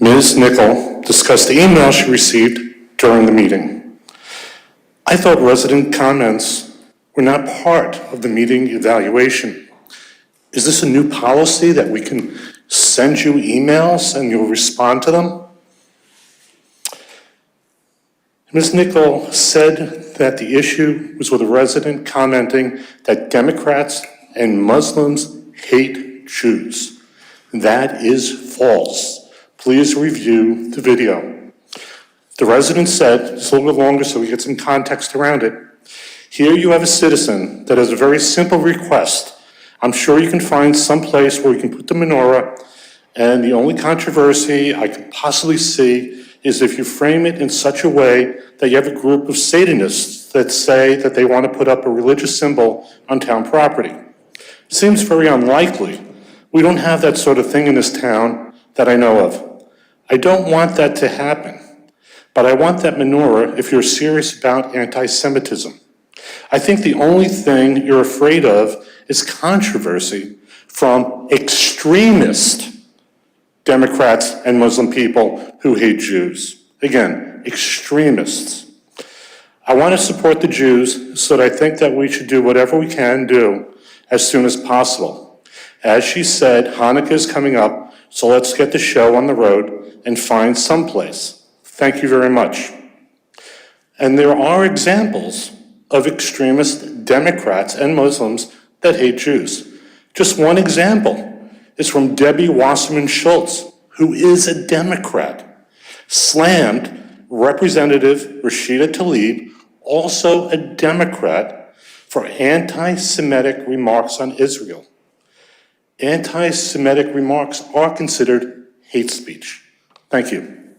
Ms. Nickel discussed the email she received during the meeting. I thought resident comments were not part of the meeting evaluation. Is this a new policy that we can send you emails and you'll respond to them? Ms. Nickel said that the issue was with a resident commenting that Democrats and Muslims hate Jews. That is false. Please review the video. The resident said, just a little bit longer so we get some context around it, here you have a citizen that has a very simple request. I'm sure you can find some place where you can put the menorah, and the only controversy I could possibly see is if you frame it in such a way that you have a group of Satanists that say that they want to put up a religious symbol on town property. Seems very unlikely. We don't have that sort of thing in this town that I know of. I don't want that to happen, but I want that menorah if you're serious about anti-Semitism. I think the only thing you're afraid of is controversy from extremist Democrats and Muslim people who hate Jews. Again, extremists. I want to support the Jews, so I think that we should do whatever we can do as soon as possible. As she said, Hanukkah is coming up, so let's get the show on the road and find someplace. Thank you very much. And there are examples of extremist Democrats and Muslims that hate Jews. Just one example is from Debbie Wasserman Schultz, who is a Democrat, slammed Representative Rashida Tlaib, also a Democrat, for anti-Semitic remarks on Israel. Anti-Semitic remarks are considered hate speech. Thank you.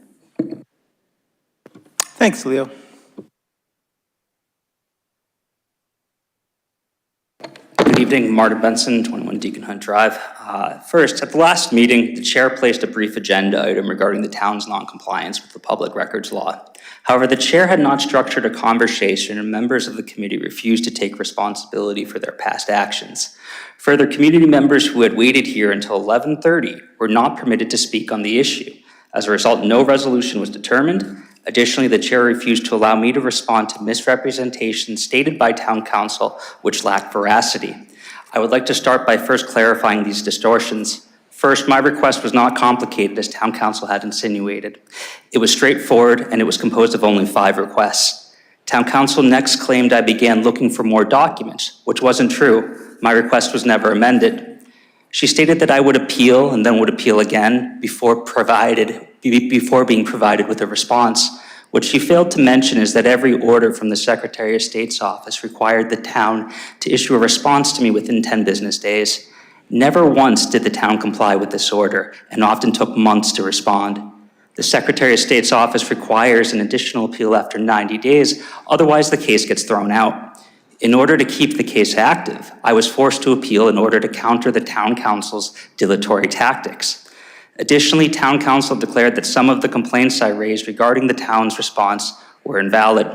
Thanks, Leo. Good evening, Martin Benson, 21 Deacon Hunt Drive. First, at the last meeting, the chair placed a brief agenda item regarding the town's non-compliance with the public records law. However, the chair had not structured a conversation and members of the committee refused to take responsibility for their past actions. Further, community members who had waited here until 11:30 were not permitted to speak on the issue. As a result, no resolution was determined. Additionally, the chair refused to allow me to respond to misrepresentations stated by town council which lacked veracity. I would like to start by first clarifying these distortions. First, my request was not complicated as town council had insinuated. It was straightforward and it was composed of only 5 requests. Town council next claimed I began looking for more documents, which wasn't true. My request was never amended. She stated that I would appeal and then would appeal again before being provided with a response. What she failed to mention is that every order from the Secretary of State's office required the town to issue a response to me within 10 business days. Never once did the town comply with this order and often took months to respond. The Secretary of State's office requires an additional appeal after 90 days, otherwise the case gets thrown out. In order to keep the case active, I was forced to appeal in order to counter the town council's dilatory tactics. Additionally, town council declared that some of the complaints I raised regarding the town's response were invalid.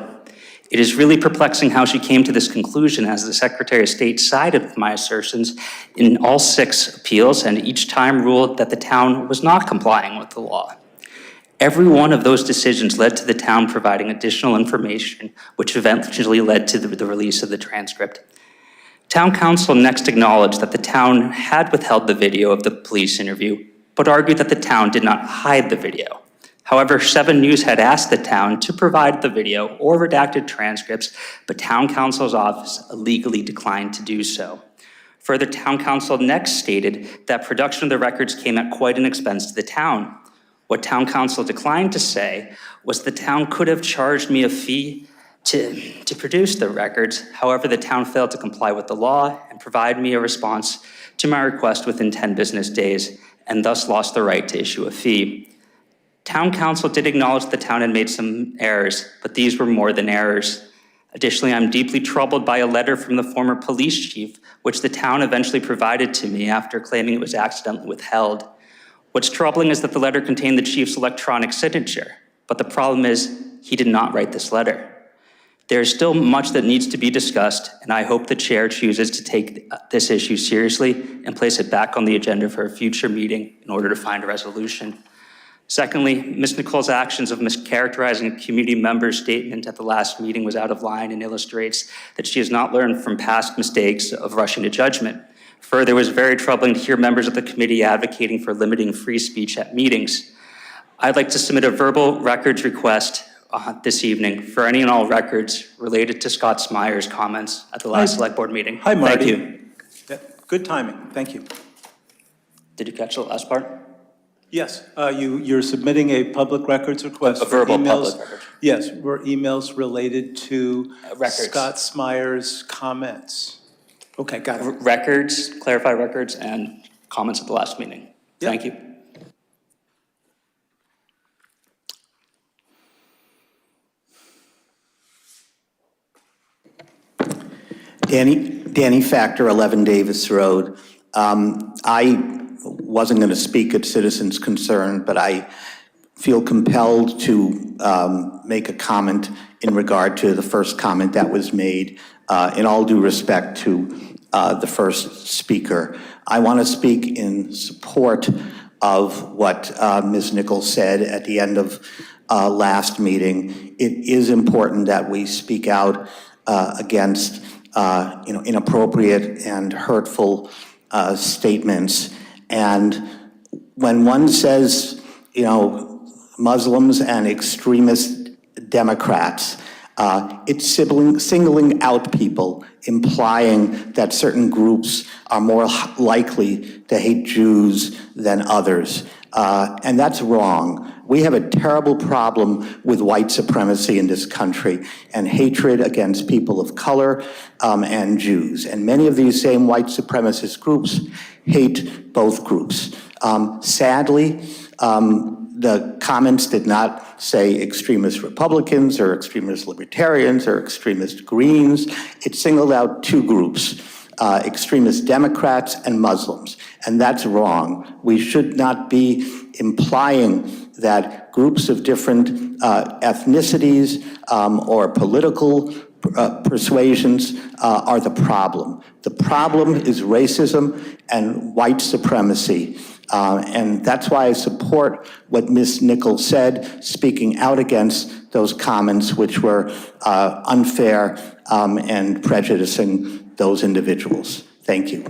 It is really perplexing how she came to this conclusion, as the Secretary of State sided with my assertions in all 6 appeals and each time ruled that the town was not complying with the law. Every one of those decisions led to the town providing additional information, which eventually led to the release of the transcript. Town council next acknowledged that the town had withheld the video of the police interview, but argued that the town did not hide the video. However, 7 News had asked the town to provide the video or redacted transcripts, but town council's office illegally declined to do so. Further, town council next stated that production of the records came at quite an expense to the town. What town council declined to say was the town could have charged me a fee to produce the records. However, the town failed to comply with the law and provide me a response to my request within 10 business days, and thus lost the right to issue a fee. Town council did acknowledge the town had made some errors, but these were more than errors. Additionally, I'm deeply troubled by a letter from the former police chief, which the town eventually provided to me after claiming it was accidentally withheld. What's troubling is that the letter contained the chief's electronic signature, but the problem is he did not write this letter. There is still much that needs to be discussed, and I hope the chair chooses to take this issue seriously and place it back on the agenda for a future meeting in order to find a resolution. Secondly, Ms. Nicole's actions of mischaracterizing a community member's statement at the last meeting was out of line and illustrates that she has not learned from past mistakes of rushing to judgment. Further, it was very troubling to hear members of the committee advocating for limiting free speech at meetings. I'd like to submit a verbal records request this evening for any and all records related to Scott Smyer's comments at the last select board meeting. Hi, Marty. Thank you. Yeah, good timing. Thank you. Did you catch the last part? Yes, you're submitting a public records request. A verbal for emails. public record. Yes, were emails related to Records. Scott Smyer's comments. Okay, got it. Records, clarify records, and comments at the last meeting. Yep. Thank you. Danny Factor, 11 Davis Road. I wasn't going to speak at Citizens Concern, but I feel compelled to make a comment in regard to the first comment that was made. In all due respect to the first speaker, I want to speak in support of what Ms. Nichols said at the end of last meeting. It is important that we speak out against inappropriate and hurtful statements. And when one says, Muslims and extremist Democrats, it's singling out people, implying that certain groups are more likely to hate Jews than others. And that's wrong. We have a terrible problem with white supremacy in this country and hatred against people of color and Jews. And many of these same white supremacist groups hate both groups. Sadly, the comments did not say extremist Republicans or extremist Libertarians or extremist Greens. It singled out two groups, extremist Democrats and Muslims, and that's wrong. We should not be implying that groups of different ethnicities or political persuasions are the problem. The problem is racism and white supremacy. And that's why I support what Ms. Nichols said, speaking out against those comments which were unfair and prejudicing those individuals. Thank you.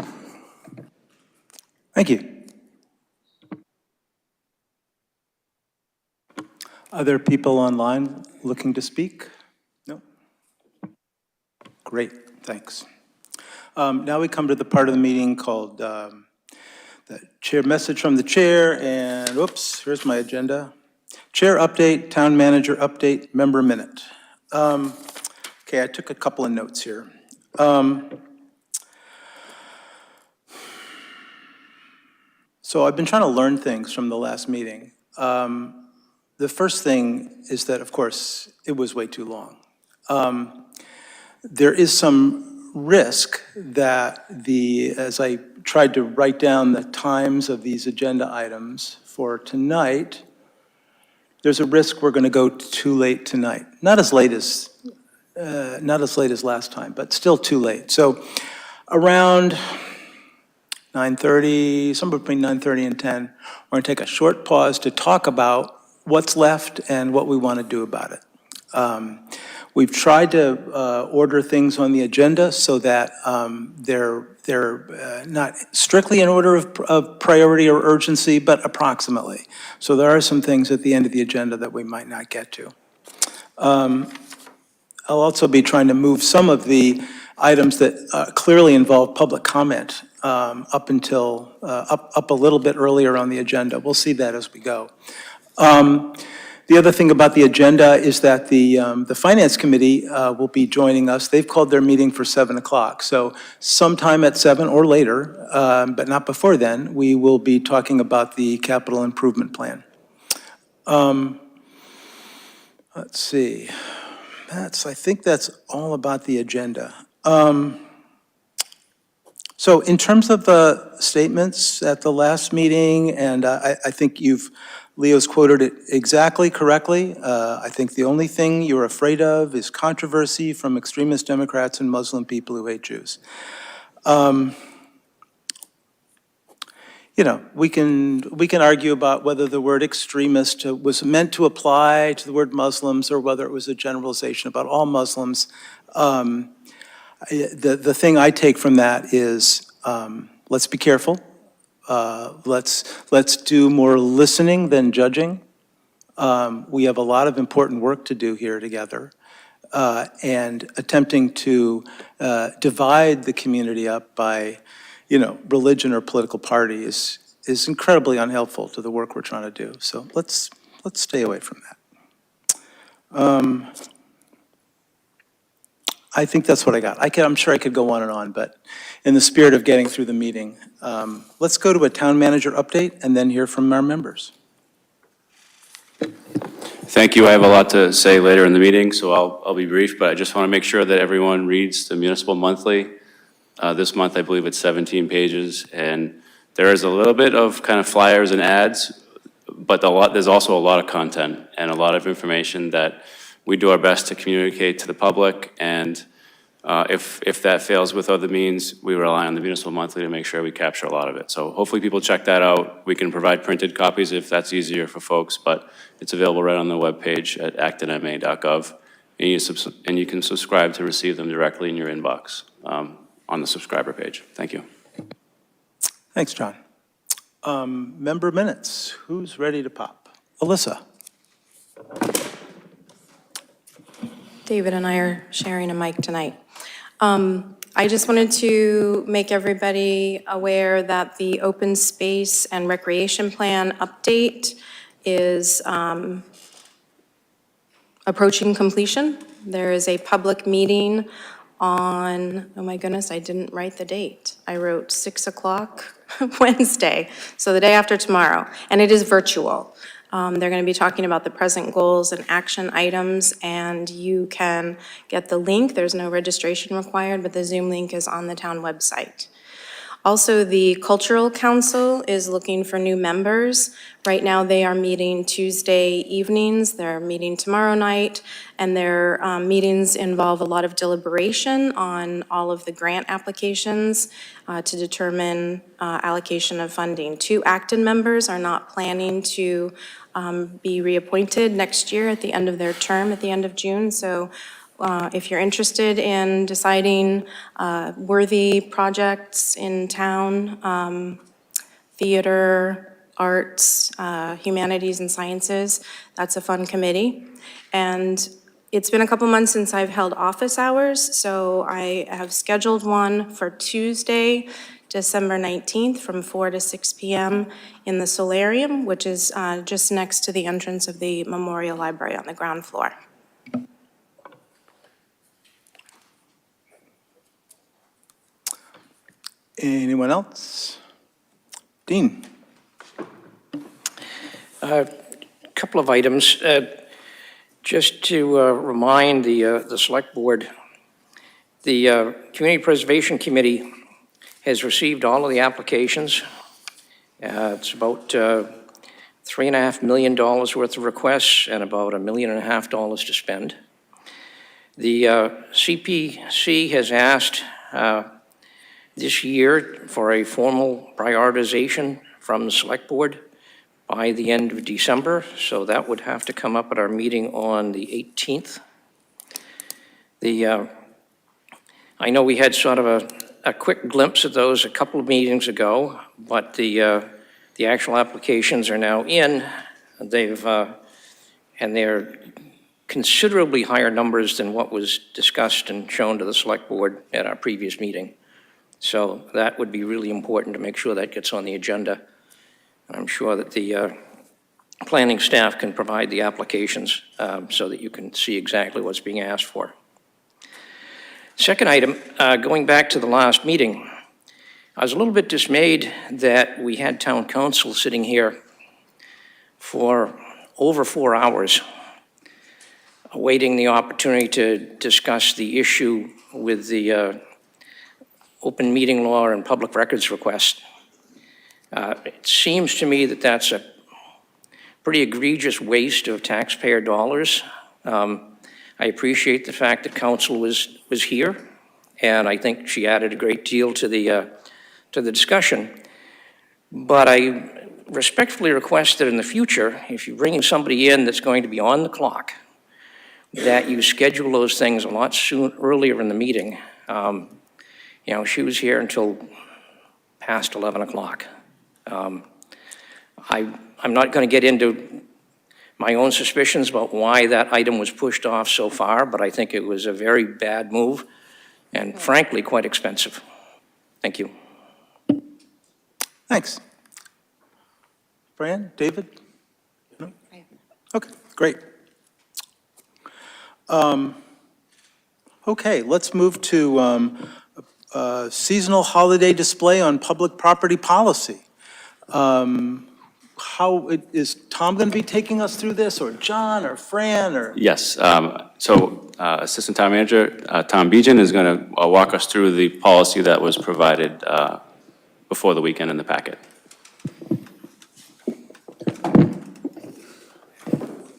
Thank you. Other people online looking to speak? No? Great, thanks. Now we come to the part of the meeting called the chair message from the chair, and oops, here's my agenda. Chair update, town manager update, member minute. Okay, I took a couple of notes here. So I've been trying to learn things from the last meeting. The first thing is that, of course, it was way too long. There is some risk that as I tried to write down the times of these agenda items for tonight, there's a risk we're going to go too late tonight. Not as late as last time, but still too late. So around 9:30, somewhere between 9:30 and 10, we're going to take a short pause to talk about what's left and what we want to do about it. We've tried to order things on the agenda so that they're not strictly in order of priority or urgency, but approximately. So there are some things at the end of the agenda that we might not get to. I'll also be trying to move some of the items that clearly involve public comment up a little bit earlier on the agenda. We'll see that as we go. The other thing about the agenda is that the Finance Committee will be joining us. They've called their meeting for 7 o'clock. So sometime at 7 or later, but not before then, we will be talking about the capital improvement plan. Let's see. I think that's all about the agenda. So in terms of the statements at the last meeting, and I think Leo's quoted it exactly correctly. I think the only thing you're afraid of is controversy from extremist Democrats and Muslim people who hate Jews. you know, we can argue about whether the word extremist was meant to apply to the word Muslims or whether it was a generalization about all Muslims. The thing I take from that is, let's be careful. Let's do more listening than judging. We have a lot of important work to do here together. And attempting to divide the community up by, you know, religion or political party is incredibly unhelpful to the work we're trying to do. So let's stay away from that. I think that's what I got. I'm sure I could go on and on, but in the spirit of getting through the meeting, let's go to a town manager update and then hear from our members. Thank you. I have a lot to say later in the meeting, so I'll be brief, but I just want to make sure that everyone reads the municipal monthly. This month, I believe it's 17 pages, and there is a little bit of kind of flyers and ads, but there's also a lot of content and a lot of information that we do our best to communicate to the public, and if that fails with other means, we rely on the municipal monthly to make sure we capture a lot of it. So hopefully people check that out. We can provide printed copies if that's easier for folks, but it's available right on the webpage at actonma.gov, and you can subscribe to receive them directly in your inbox on the subscriber page. Thank you. Thanks, John. Member minutes, who's ready to pop? Alyssa. David and I are sharing a mic tonight. I just wanted to make everybody aware that the open space and recreation plan update is approaching completion. There is a public meeting on, oh my goodness, I didn't write the date. I wrote 6 o'clock Wednesday, so the day after tomorrow, and it is virtual. They're going to be talking about the present goals and action items, and you can get the link. There's no registration required, but the Zoom link is on the town website. Also, the Cultural Council is looking for new members. Right now, they are meeting Tuesday evenings. They're meeting tomorrow night, and their meetings involve a lot of deliberation on all of the grant applications to determine allocation of funding. 2 Acton members are not planning to be reappointed next year at the end of their term at the end of June. So if you're interested in deciding worthy projects in town, theater, arts, humanities and sciences, that's a fun committee. And it's been a couple months since I've held office hours, so I have scheduled one for Tuesday, December 19th from 4 to 6 p.m. in the solarium, which is just next to the entrance of the Memorial Library on the ground floor. Anyone else? Dean. A couple of items. Just to remind the Select Board, the Community Preservation Committee has received all of the applications. It's about $3.5 million worth of requests and about $1.5 million to spend. The CPC has asked this year for a formal prioritization from the Select Board by the end of December, so that would have to come up at our meeting on the 18th. I know we had sort of a quick glimpse of those a couple of meetings ago, but the actual applications are now in. And they're considerably higher numbers than what was discussed and shown to the Select Board at our previous meeting. So that would be really important to make sure that gets on the agenda. I'm sure that the planning staff can provide the applications so that you can see exactly what's being asked for. Second item, going back to the last meeting, I was a little bit dismayed that we had town council sitting here for over 4 hours, awaiting the opportunity to discuss the issue with the open meeting law and public records request. It seems to me that that's a pretty egregious waste of taxpayer dollars. I appreciate the fact that council was here, and I think she added a great deal to the discussion. But I respectfully request that in the future, if you're bringing somebody in that's going to be on the clock, that you schedule those things a lot earlier in the meeting. You know, she was here until past 11 o'clock. I'm not going to get into my own suspicions about why that item was pushed off so far, but I think it was a very bad move and frankly quite expensive. Thank you. Thanks. Fran, David? No? Okay, great. Okay, let's move to seasonal holiday display on public property policy. Is Tom going to be taking us through this, or John, or Fran, or? Yes, Assistant Town Manager Tom Beejan is going to walk us through the policy that was provided before the weekend in the packet.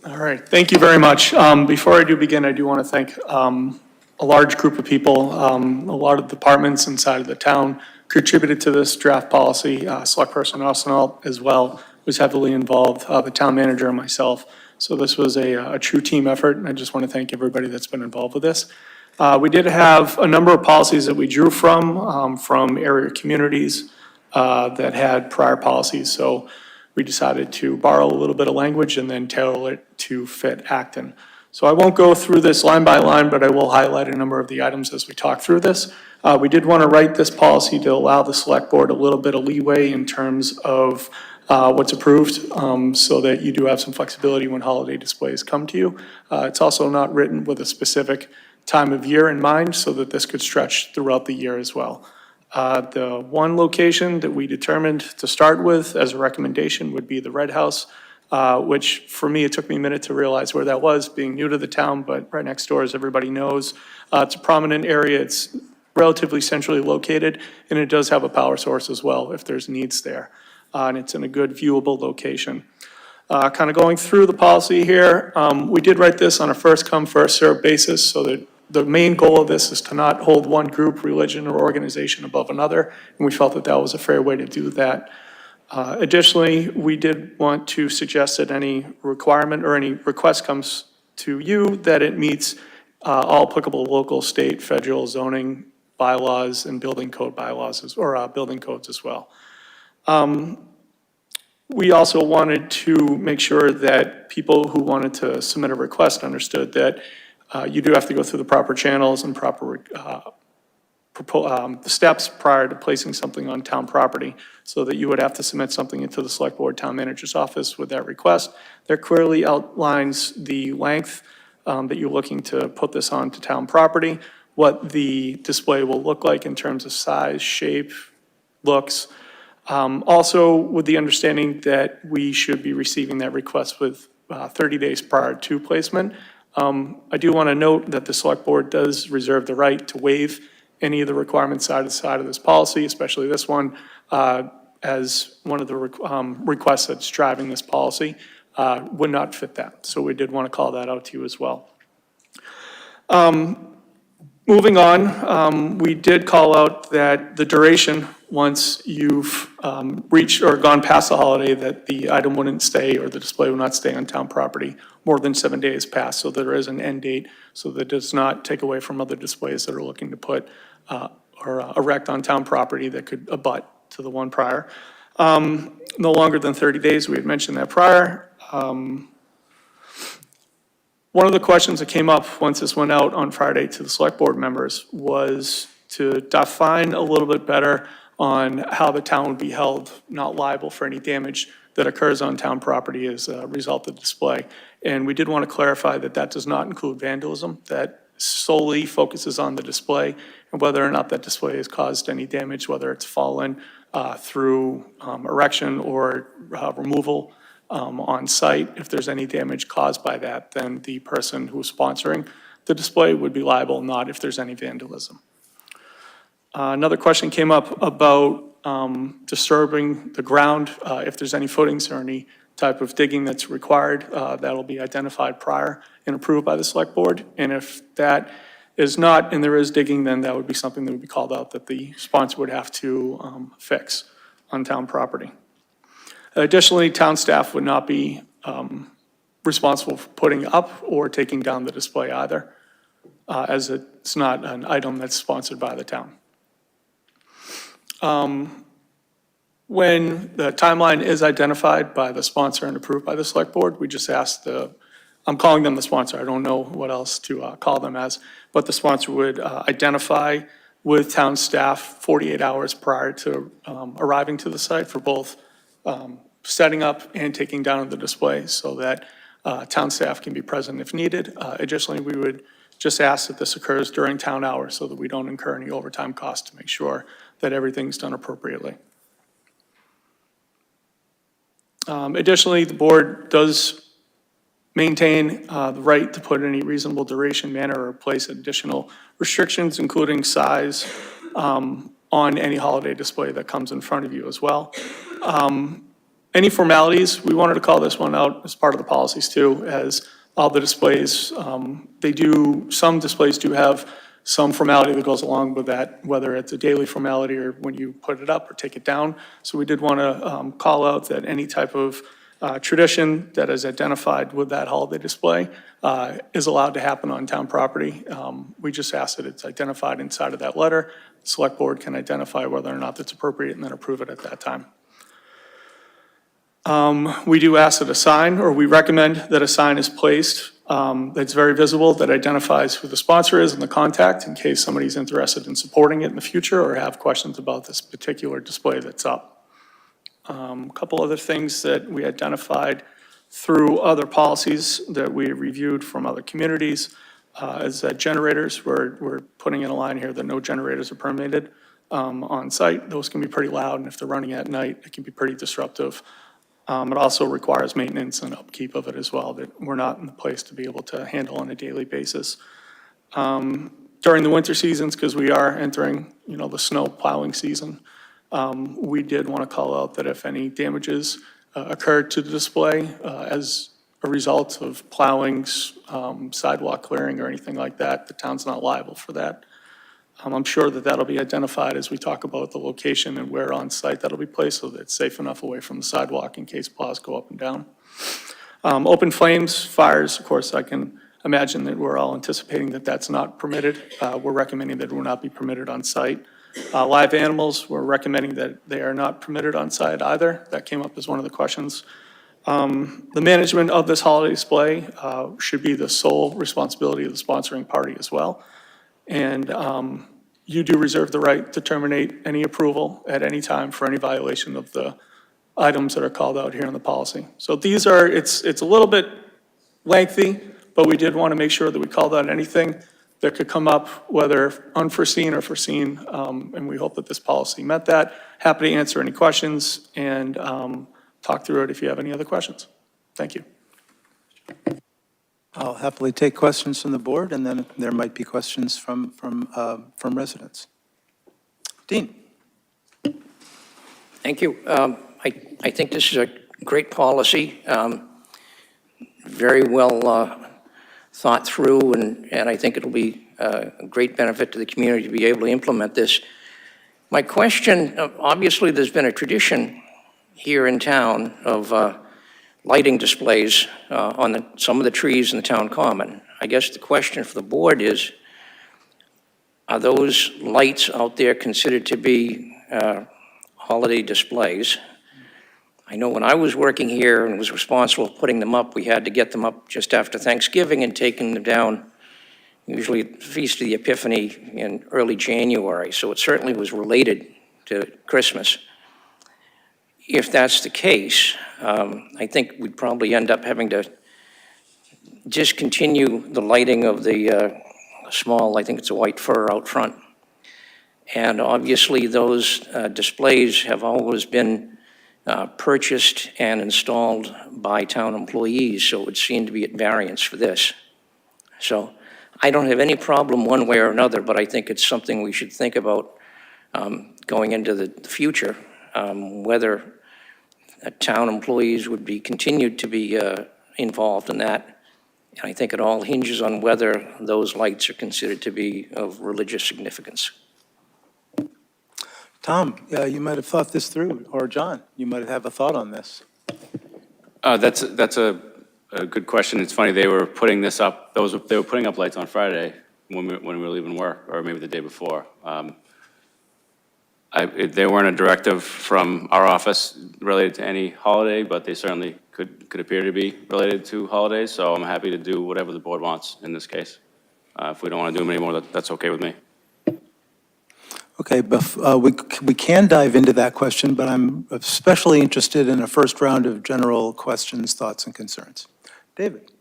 All right, thank you very much. Before I do begin, I do want to thank a large group of people, a lot of departments inside of the town contributed to this draft policy. Select Person Arsenal as well was heavily involved, the town manager and myself. So this was a true team effort, and I just want to thank everybody that's been involved with this. We did have a number of policies that we drew from area communities that had prior policies. So we decided to borrow a little bit of language and then tailor it to fit Acton. So I won't go through this line by line, but I will highlight a number of the items as we talk through this. We did want to write this policy to allow the select board a little bit of leeway in terms of what's approved, so that you do have some flexibility when holiday displays come to you. It's also not written with a specific time of year in mind, so that this could stretch throughout the year as well. The one location that we determined to start with as a recommendation would be the Red House, which for me, it took me a minute to realize where that was, being new to the town, but right next door, as everybody knows. It's a prominent area, it's relatively centrally located, and it does have a power source as well if there's needs there. And it's in a good viewable location. Kind of going through the policy here, we did write this on a first come, first served basis, so that the main goal of this is to not hold one group, religion, or organization above another, and we felt that that was a fair way to do that. Additionally, we did want to suggest that any requirement or any request comes to you that it meets all applicable local, state, federal zoning bylaws and building code bylaws, or building codes as well. We also wanted to make sure that people who wanted to submit a request understood that you do have to go through the proper channels and proper steps prior to placing something on town property, so that you would have to submit something into the select board town manager's office with that request. That clearly outlines the length that you're looking to put this on to town property, what the display will look like in terms of size, shape, looks. Also with the understanding that we should be receiving that request with 30 days prior to placement. I do want to note that the select board does reserve the right to waive any of the requirements side of this policy, especially this one, as one of the requests that's driving this policy would not fit that. So we did want to call that out to you as well. Moving on, we did call out that the duration, once you've reached or gone past the holiday, that the item wouldn't stay or the display would not stay on town property more than 7 days past. So there is an end date, so that does not take away from other displays that are looking to put or erect on town property that could abut to the one prior. No longer than 30 days, we had mentioned that prior. One of the questions that came up once this went out on Friday to the select board members was to define a little bit better on how the town would be held not liable for any damage that occurs on town property as a result of display. And we did want to clarify that that does not include vandalism, that solely focuses on the display and whether or not that display has caused any damage, whether it's fallen through erection or removal on site. If there's any damage caused by that, then the person who's sponsoring the display would be liable, not if there's any vandalism. Another question came up about disturbing the ground. If there's any footings or any type of digging that's required, that'll be identified prior and approved by the select board. And if that is not, and there is digging, then that would be something that would be called out that the sponsor would have to fix on town property. Additionally, town staff would not be responsible for putting up or taking down the display either, as it's not an item that's sponsored by the town. When the timeline is identified by the sponsor and approved by the select board, we just ask I'm calling them the sponsor, I don't know what else to call them as, but the sponsor would identify with town staff 48 hours prior to arriving to the site for both setting up and taking down the display so that town staff can be present if needed. Additionally, we would just ask that this occurs during town hours so that we don't incur any overtime costs to make sure that everything's done appropriately. Additionally, the board does maintain the right to put any reasonable duration, manner, or place additional restrictions, including size, on any holiday display that comes in front of you as well. Any formalities, we wanted to call this one out as part of the policies too, as all the displays, some displays do have some formality that goes along with that, whether it's a daily formality or when you put it up or take it down. So we did want to call out that any type of tradition that is identified with that holiday display is allowed to happen on town property. We just ask that it's identified inside of that letter. The select board can identify whether or not that's appropriate and then approve it at that time. We do ask that a sign, or we recommend that a sign is placed that's very visible, that identifies who the sponsor is and the contact in case somebody's interested in supporting it in the future or have questions about this particular display that's up. A couple other things that we identified through other policies that we reviewed from other communities is that generators, we're putting in a line here that no generators are permitted on site. Those can be pretty loud, and if they're running at night, it can be pretty disruptive. It also requires maintenance and upkeep of it as well, that we're not in the place to be able to handle on a daily basis. During the winter seasons, because we are entering, the snow plowing season, we did want to call out that if any damages occurred to the display as a result of plowings, sidewalk clearing, or anything like that, the town's not liable for that. I'm sure that that'll be identified as we talk about the location and where on site that'll be placed so that it's safe enough away from the sidewalk in case plows go up and down. Open flames, fires, of course, I can imagine that we're all anticipating that that's not permitted. We're recommending that it will not be permitted on site. Live animals, we're recommending that they are not permitted on site either. That came up as one of the questions. The management of this holiday display should be the sole responsibility of the sponsoring party as well. And you do reserve the right to terminate any approval at any time for any violation of the items that are called out here in the policy. So these are, it's a little bit lengthy, but we did want to make sure that we called out anything that could come up, whether unforeseen or foreseen, and we hope that this policy met that. Happy to answer any questions and talk through it if you have any other questions. Thank you. I'll happily take questions from the board, and then there might be questions from residents. Dean. Thank you. I think this is a great policy, very well thought through, and I think it'll be a great benefit to the community to be able to implement this. My question, obviously there's been a tradition here in town of lighting displays on some of the trees in the town common. I guess the question for the board is, are those lights out there considered to be holiday displays? I know when I was working here and was responsible for putting them up, we had to get them up just after Thanksgiving and taking them down, usually at the Feast of the Epiphany in early January. So it certainly was related to Christmas. If that's the case, I think we'd probably end up having to discontinue the lighting of the small, I think it's a white fir out front. And obviously those displays have always been purchased and installed by town employees, so it would seem to be at variance for this. So I don't have any problem one way or another, but I think it's something we should think about going into the future, whether town employees would be continued to be involved in that. And I think it all hinges on whether those lights are considered to be of religious significance. Tom, you might have thought this through, or John, you might have a thought on this. That's a good question. It's funny, they were putting this up, they were putting up lights on Friday when we were leaving work, or maybe the day before. They weren't a directive from our office related to any holiday, but they certainly could appear to be related to holidays, so I'm happy to do whatever the board wants in this case. If we don't want to do them anymore, that's okay with me. Okay, we can dive into that question, but I'm especially interested in a first round of general questions, thoughts, and concerns. David?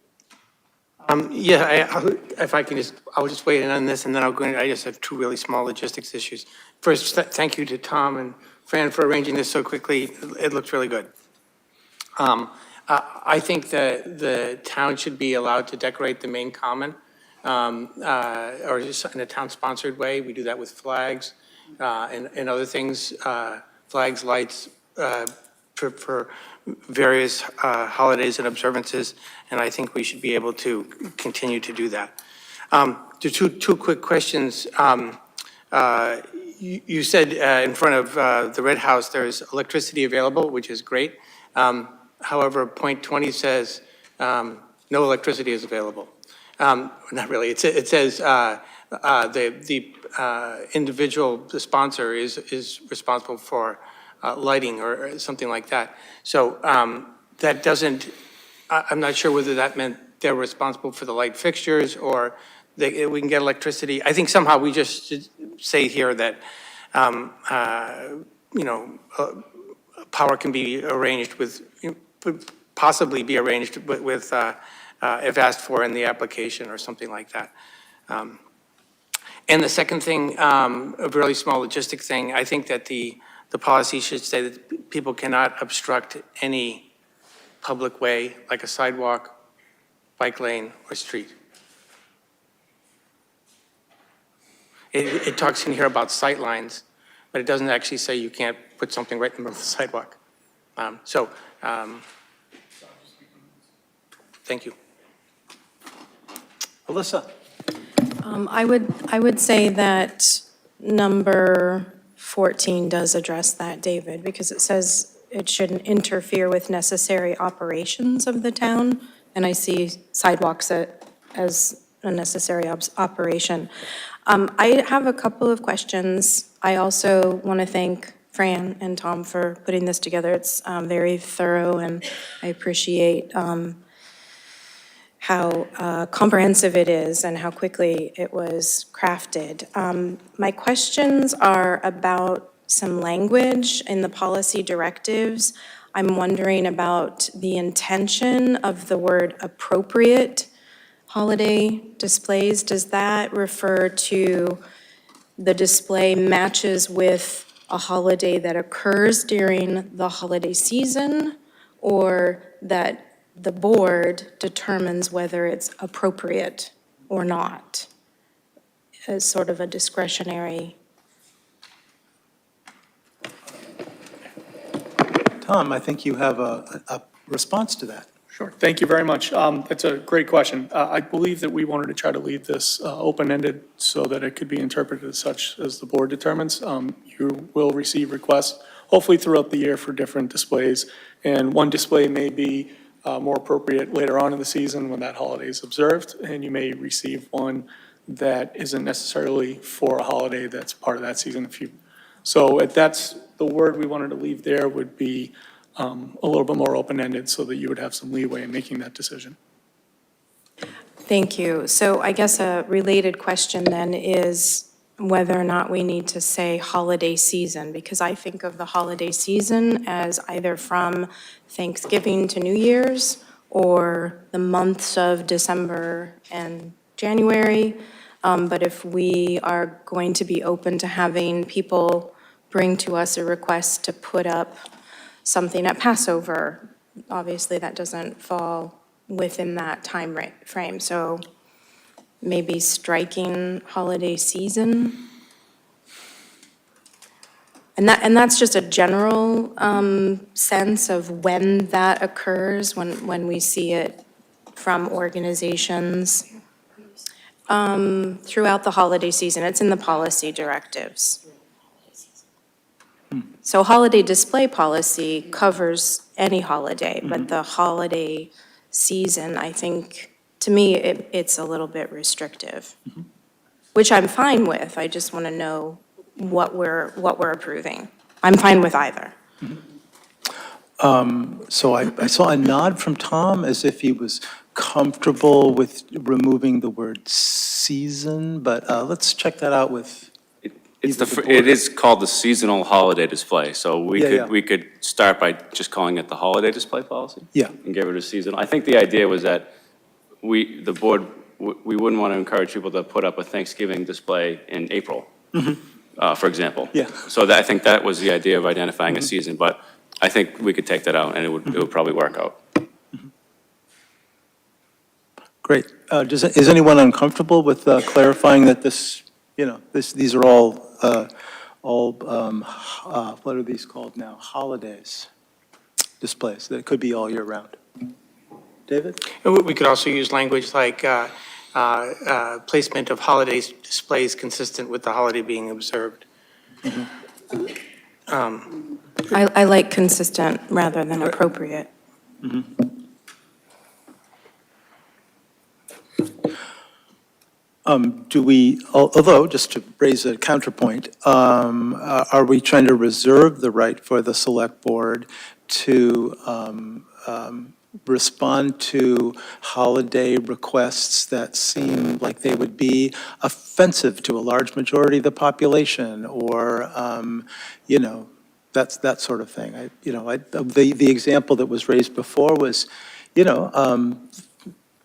If I can I'll just weigh in on this, and then I'll go in. I just have two really small logistics issues. First, thank you to Tom and Fran for arranging this so quickly. It looks really good. I think that the town should be allowed to decorate the main common, or just in a town-sponsored way. We do that with flags and other things, flags, lights, for various holidays and observances, and I think we should be able to continue to do that. Two quick questions. You said in front of the Red House there's electricity available, which is great. However, point 20 says no electricity is available. Not really. It says the individual, the sponsor is responsible for lighting or something like that. So that doesn't, I'm not sure whether that meant they're responsible for the light fixtures or we can get electricity. I think somehow we just should say here that, power can be arranged with, possibly be arranged with if asked for in the application or something like that. And the second thing, a really small logistic thing, I think that the policy should say that people cannot obstruct any public way, like a sidewalk, bike lane, or street. It talks in here about sight lines, but it doesn't actually say you can't put something right in the middle of the sidewalk. Thank you. Alyssa? I would say that number 14 does address that, David, because it says it shouldn't interfere with necessary operations of the town, and I see sidewalks as a necessary operation. I have a couple of questions. I also want to thank Fran and Tom for putting this together. It's very thorough, and I appreciate how comprehensive it is and how quickly it was crafted. My questions are about some language in the policy directives. I'm wondering about the intention of the word appropriate holiday displays. Does that refer to the display matches with a holiday that occurs during the holiday season, or that the board determines whether it's appropriate or not, as sort of a discretionary? Tom, I think you have a response to that. Sure, thank you very much. It's a great question. I believe that we wanted to try to leave this open-ended so that it could be interpreted as such as the board determines. You will receive requests, hopefully throughout the year, for different displays, and one display may be more appropriate later on in the season when that holiday is observed, and you may receive one that isn't necessarily for a holiday that's part of that season. So if that's the word we wanted to leave there, would be a little bit more open-ended so that you would have some leeway in making that decision. Thank you. So I guess a related question then is whether or not we need to say holiday season, because I think of the holiday season as either from Thanksgiving to New Year's or the months of December and January. But if we are going to be open to having people bring to us a request to put up something at Passover, obviously that doesn't fall within that time frame. So maybe striking holiday season. And that's just a general sense of when that occurs, when we see it from organizations throughout the holiday season. It's in the policy directives. So holiday display policy covers any holiday, but the holiday season, I think, to me, it's a little bit restrictive, which I'm fine with. I just want to know what we're approving. I'm fine with either. So I saw a nod from Tom as if he was comfortable with removing the word season, but let's check that out with, It is called the seasonal holiday display, so Yeah. we could start by just calling it the holiday display policy. Yeah. And give it a seasonal. I think the idea was that the board, we wouldn't want to encourage people to put up a Thanksgiving display in April, for example. Yeah. So I think that was the idea of identifying a season, but I think we could take that out and it would probably work out. great. Is anyone uncomfortable with clarifying that this, these are all, what are these called now? Holidays displays, that could be all year round. David? We could also use language like placement of holiday displays consistent with the holiday being observed. I like consistent rather than appropriate. Do we, although, just to raise a counterpoint, are we trying to reserve the right for the select board to respond to holiday requests that seem like they would be offensive to a large majority of the population, or, that sort of thing? The example that was raised before was,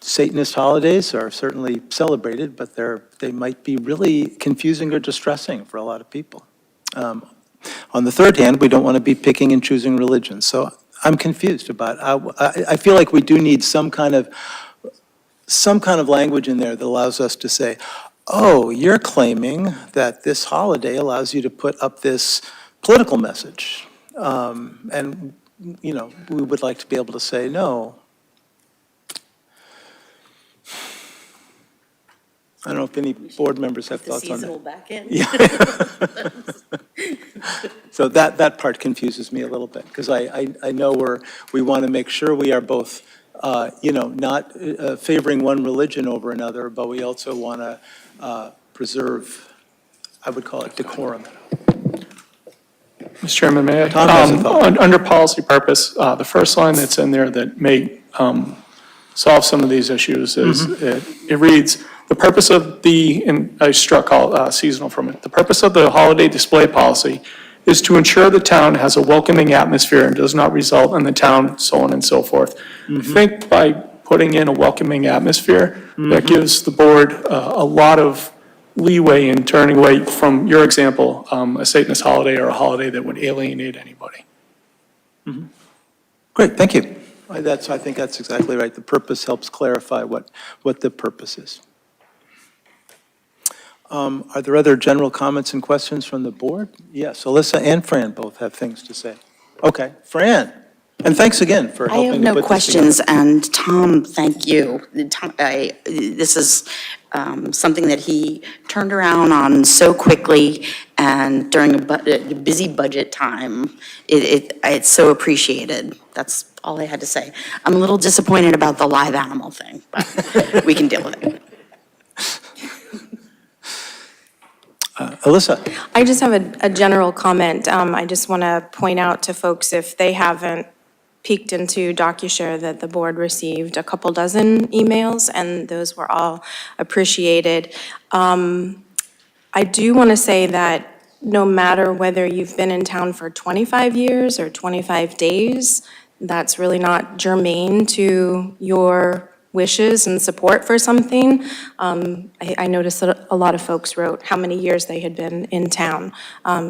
Satanist holidays are certainly celebrated, but they might be really confusing or distressing for a lot of people. On the third hand, we don't want to be picking and choosing religions. So I'm confused about, I feel like we do need some kind of language in there that allows us to say, oh, you're claiming that this holiday allows you to put up this political message. And, we would like to be able to say, no. I don't know if any board members have thoughts on that. Seasonal back in? Yeah. So that part confuses me a little bit, because I know we want to make sure we are both, not favoring one religion over another, but we also want to preserve, I would call it decorum. Mr. Chairman, may I? Tom has a thought. Under policy purpose, the first line that's in there that may solve some of these issues is, it reads, the purpose of and I struck all seasonal from it, the purpose of the holiday display policy is to ensure the town has a welcoming atmosphere and does not result in the town, so on and so forth. I think by putting in a welcoming atmosphere, that gives the board a lot of leeway in turning away from your example, a Satanist holiday or a holiday that would alienate anybody. Great, thank you. I think that's exactly right. The purpose helps clarify what the purpose is. Are there other general comments and questions from the board? Yes, Alyssa and Fran both have things to say. Okay, Fran, and thanks again for I helping have to no put this questions, together. and Tom, thank you. This is something that he turned around on so quickly and during a busy budget time. It's so appreciated. That's all I had to say. I'm a little disappointed about the live animal thing, but we can deal with it. Alyssa? I just have a general comment. I just want to point out to folks, if they haven't peeked into DocuShare, that the board received a couple dozen emails, and those were all appreciated. I do want to say that no matter whether you've been in town for 25 years or 25 days, that's really not germane to your wishes and support for something. I noticed that a lot of folks wrote how many years they had been in town.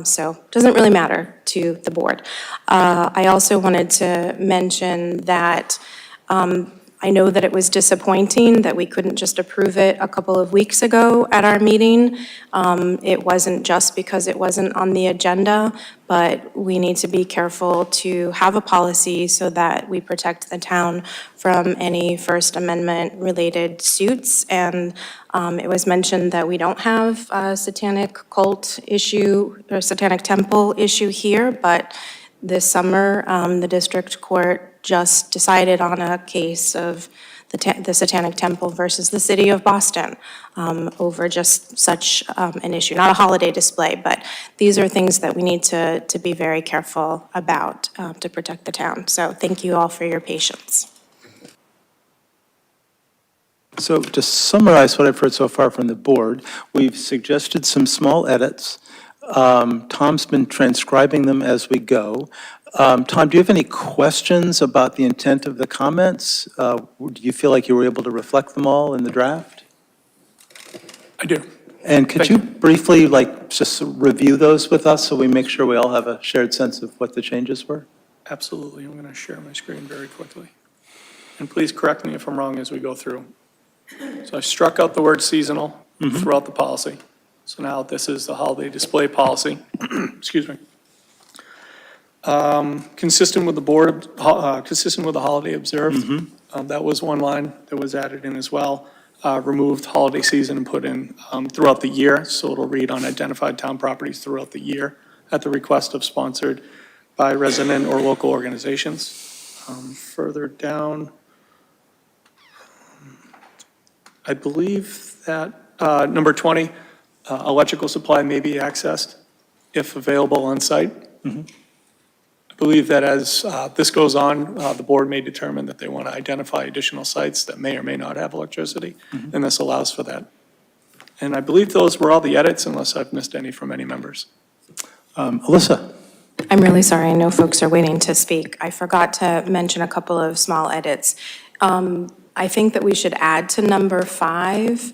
So it doesn't really matter to the board. I also wanted to mention that I I know that it was disappointing that we couldn't just approve it a couple of weeks ago at our meeting. It wasn't just because it wasn't on the agenda, but we need to be careful to have a policy so that we protect the town from any First Amendment-related suits. And it was mentioned that we don't have a satanic cult issue or satanic temple issue here, but this summer, the district court just decided on a case of the Satanic Temple versus the city of Boston over just such an issue, not a holiday display, but these are things that we need to be very careful about to protect the town. So thank you all for your patience. So to summarize what I've heard so far from the board, we've suggested some small edits. Tom's been transcribing them as we go. Tom, do you have any questions about the intent of the comments? Do you feel like you were able to reflect them all in the draft? I do. And could you briefly, just review those with us so we make sure we all have a shared sense of what the changes were? Absolutely. I'm going to share my screen very quickly. And please correct me if I'm wrong as we go through. So I struck out the word seasonal throughout the policy. So now this is the holiday display policy. Excuse me. Consistent with the board, consistent with the holiday observed. That was one line that was added in as well. Removed holiday season and put in throughout the year. So it'll read on identified town properties throughout the year at the request of sponsored by resident or local organizations. Further down, I believe that number 20, electrical supply may be accessed if available on site. I believe that as this goes on, the board may determine that they want to identify additional sites that may or may not have electricity, and this allows for that. And I believe those were all the edits, unless I've missed any from any members. Alyssa? I'm really sorry, I know folks are waiting to speak. I forgot to mention a couple of small edits. I think that we should add to number 5,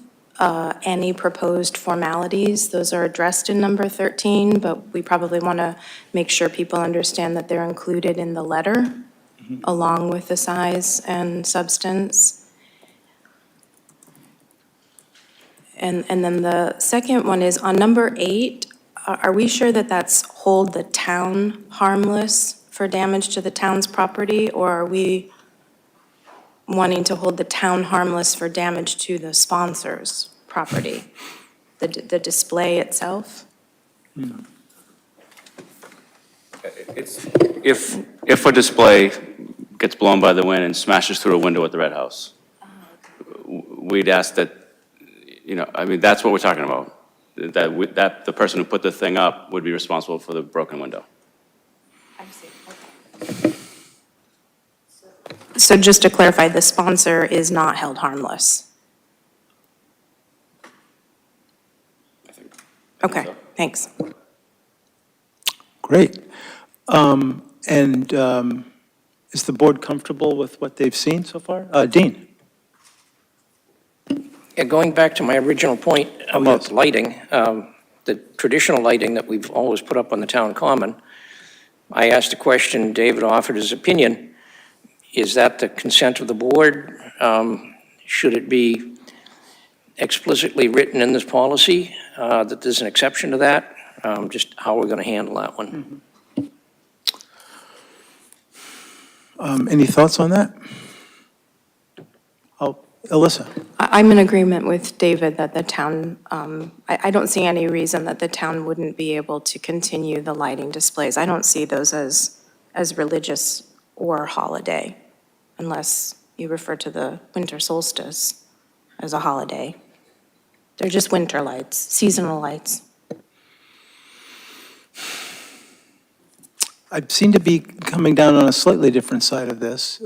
any proposed formalities. Those are addressed in number 13, but we probably want to make sure people understand that they're included in the letter, along with the size and substance. And then the second one is on number 8, are we sure that that's hold the town harmless for damage to the town's property, or are we wanting to hold the town harmless for damage to the sponsor's property, the display itself? If a display gets blown by the wind and smashes through a window at the Red House, we'd ask that, that's what we're talking about, that the person who put the thing up would be responsible for the broken window. I see, okay. So just to clarify, the sponsor is not held harmless? Okay, thanks. Great. Is the board comfortable with what they've seen so far? Dean? Yeah, going back to my original point about yes. lighting, the traditional lighting that we've always put up on the town common, I asked a question, David offered his opinion. Is that the consent of the board? Should it be explicitly written in this policy that there's an exception to that? Just how we're going to handle that one. Any thoughts on that? Alyssa? I'm in agreement with David that the town, I don't see any reason that the town wouldn't be able to continue the lighting displays. I don't see those as religious or holiday, unless you refer to the winter solstice as a holiday. They're just winter lights, seasonal lights. I seem to be coming down on a slightly different side of this.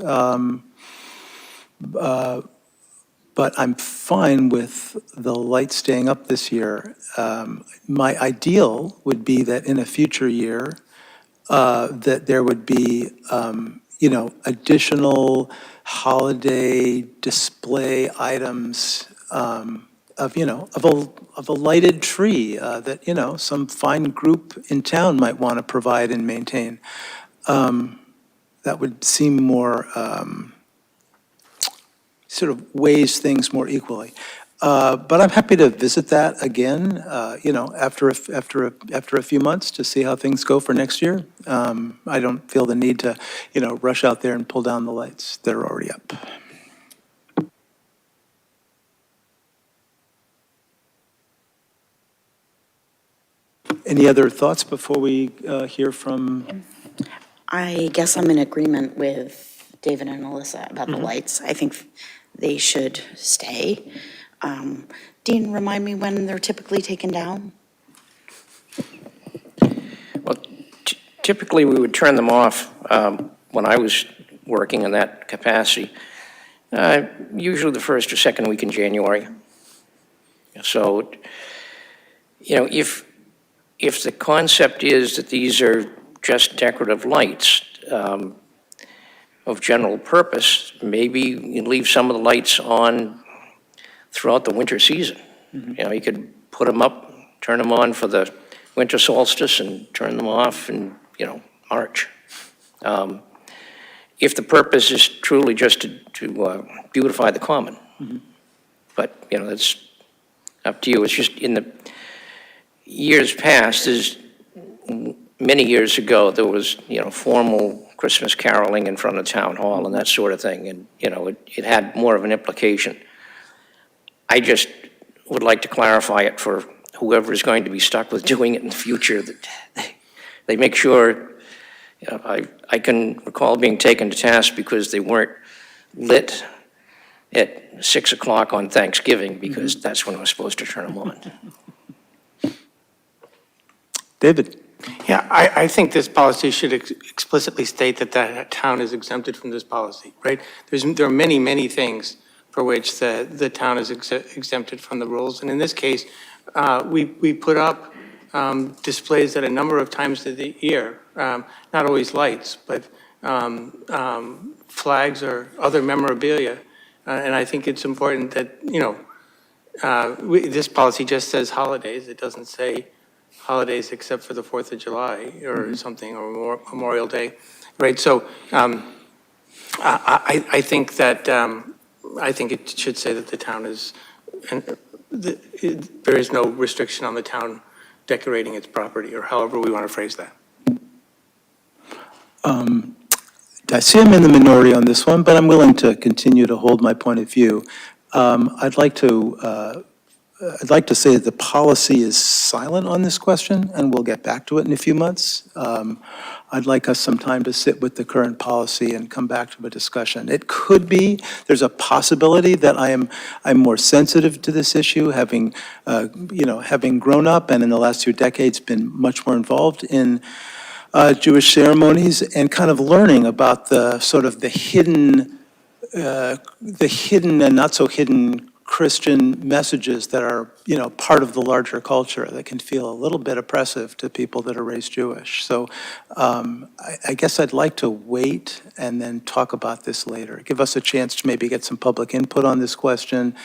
But I'm fine with the lights staying up this year. My ideal would be that in a future year, that there would be, additional holiday display items of a lighted tree that, some fine group in town might want to provide and maintain. That would seem more sort of weighs things more equally. But I'm happy to visit that again, after a few months to see how things go for next year. I don't feel the need to, rush out there and pull down the lights that are already up. Any other thoughts before we hear from? I guess I'm in agreement with David and Alyssa about the lights. I think they should stay. Dean, remind me when they're typically taken down? Well, typically, we would turn them off when I was working in that capacity, usually the first or second week in January. So, if the concept is that these are just decorative lights of general purpose, maybe you leave some of the lights on throughout the winter season. You could put them up, turn them on for the winter solstice and turn them off in, March. If the purpose is truly just to beautify the common. But, that's up to you. It's just in the years past, many years ago, there was, formal Christmas caroling in front of Town Hall and that sort of thing. And, it had more of an implication. I just would like to clarify it for whoever is going to be stuck with doing it in the future, that they make sure, I can recall being taken to task because they weren't lit at 6 o'clock on Thanksgiving, because that's when I was supposed to turn them on. David? Yeah, I think this policy should explicitly state that the town is exempted from this policy, right? There are many, many things for which the town is exempted from the rules. And in this case, we put up displays at a number of times of the year, not always lights, but flags or other memorabilia. And I think it's important that, this policy just says holidays. It doesn't say holidays except for the 4th of July or something, or Memorial Day, right? So I think that, I think it should say that the town is, there is no restriction on the town decorating its property, or however we want to phrase that. I see I'm in the minority on this one, but I'm willing to continue to hold my point of view. I'd like to say that the policy is silent on this question, and we'll get back to it in a few months. I'd like us some time to sit with the current policy and come back to a discussion. It could be, there's a possibility that I'm more sensitive to this issue, having grown up and in the last 2 decades been much more involved in Jewish ceremonies and kind of learning about the sort of the hidden and not so hidden Christian messages that are, part of the larger culture that can feel a little bit oppressive to people that are raised Jewish. So I guess I'd like to wait and then talk about this later. Give us a chance to maybe get some public input on this question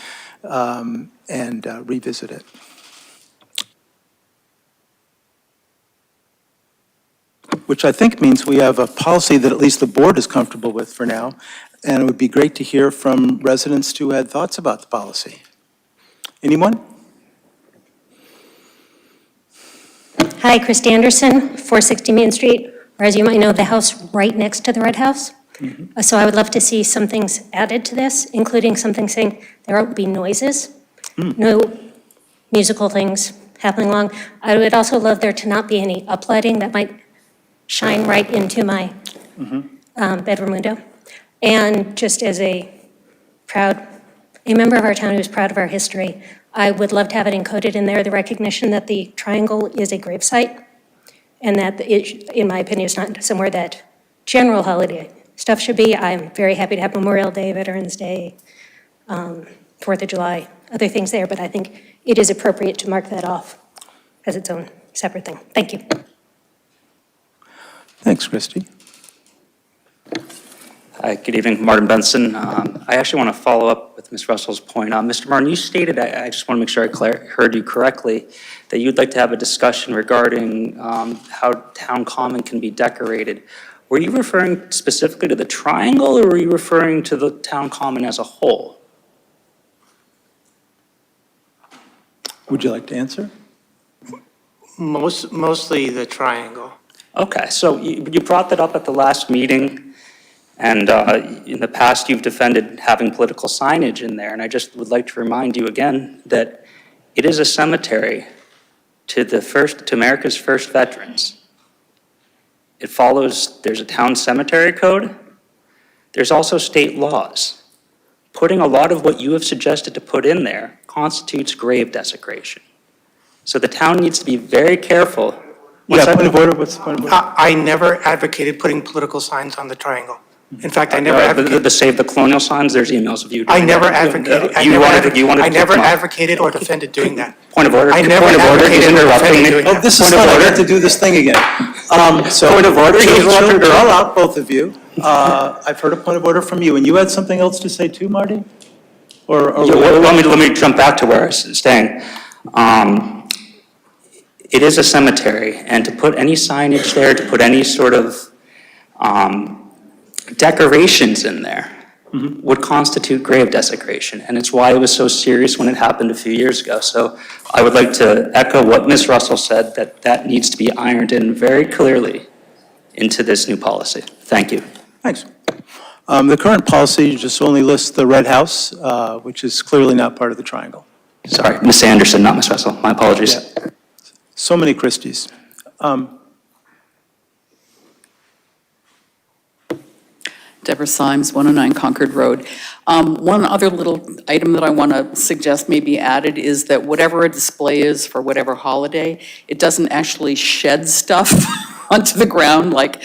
and revisit it. Which I think means we have a policy that at least the board is comfortable with for now. And it would be great to hear from residents who had thoughts about the policy. Anyone? Hi, Christy Anderson, 460 Main Street, or as you might know, the house right next to the Red House. So I would love to see some things added to this, including something saying there won't be noises, no musical things happening along. I would also love there to not be any uplighting that might shine right into my bedroom window. And just as a member of our town who's proud of our history, I would love to have it encoded in there, the recognition that the triangle is a gravesite, and that it, in my opinion, is not somewhere that general holiday stuff should be. I'm very happy to have Memorial Day, Veterans Day, 4th of July, other things there, but I think it is appropriate to mark that off as its own separate thing. Thank you. Thanks, Christy. Hi, good evening, Martin Benson. I actually want to follow up with Ms. Russell's point. Mr. Martin, you stated, I just want to make sure I heard you correctly, that you'd like to have a discussion regarding how town common can be decorated. Were you referring specifically to the triangle, or were you referring to the town common as a whole? Would you like to answer? Mostly the triangle. Okay, so you brought that up at the last meeting, and in the past, you've defended having political signage in there, and I just would like to remind you again that it is a cemetery to America's first veterans. It follows, there's a town cemetery code. There's also state laws. Putting a lot of what you have suggested to put in there constitutes grave desecration. So the town needs to be very careful. Yeah, point of order, what's the point of order? I never advocated putting political signs on the triangle. In fact, I never The advocated. Save the Colonial signs, there's emails of you I doing never that. advocated. I I never advocated or defended doing that. Point of order. I never Point of order. He's advocated or interrupting defended me. doing Oh, that. this is Point of fun, I order. get to do this thing again. So Point of order, he's interrupted Chill her. out, both of you. I've heard a point of order from you, and you had something else to say too, Marty? Or Let me jump back to where I was staying. It is a cemetery, and to put any signage there, to put any sort of decorations in there would constitute grave desecration, and it's why it was so serious when it happened a few years ago. So I would like to echo what Ms. Russell said, that needs to be ironed in very clearly into this new policy. Thank you. Thanks. The current policy just only lists the red house, which is clearly not part of the triangle. Sorry, Ms. Anderson, not Ms. Russell. My apologies. Yeah. So many Christies. Deborah Symes, 109 Concord Road. One other little item that I want to suggest may be added is that whatever a display is for whatever holiday, it doesn't actually shed stuff onto the ground like,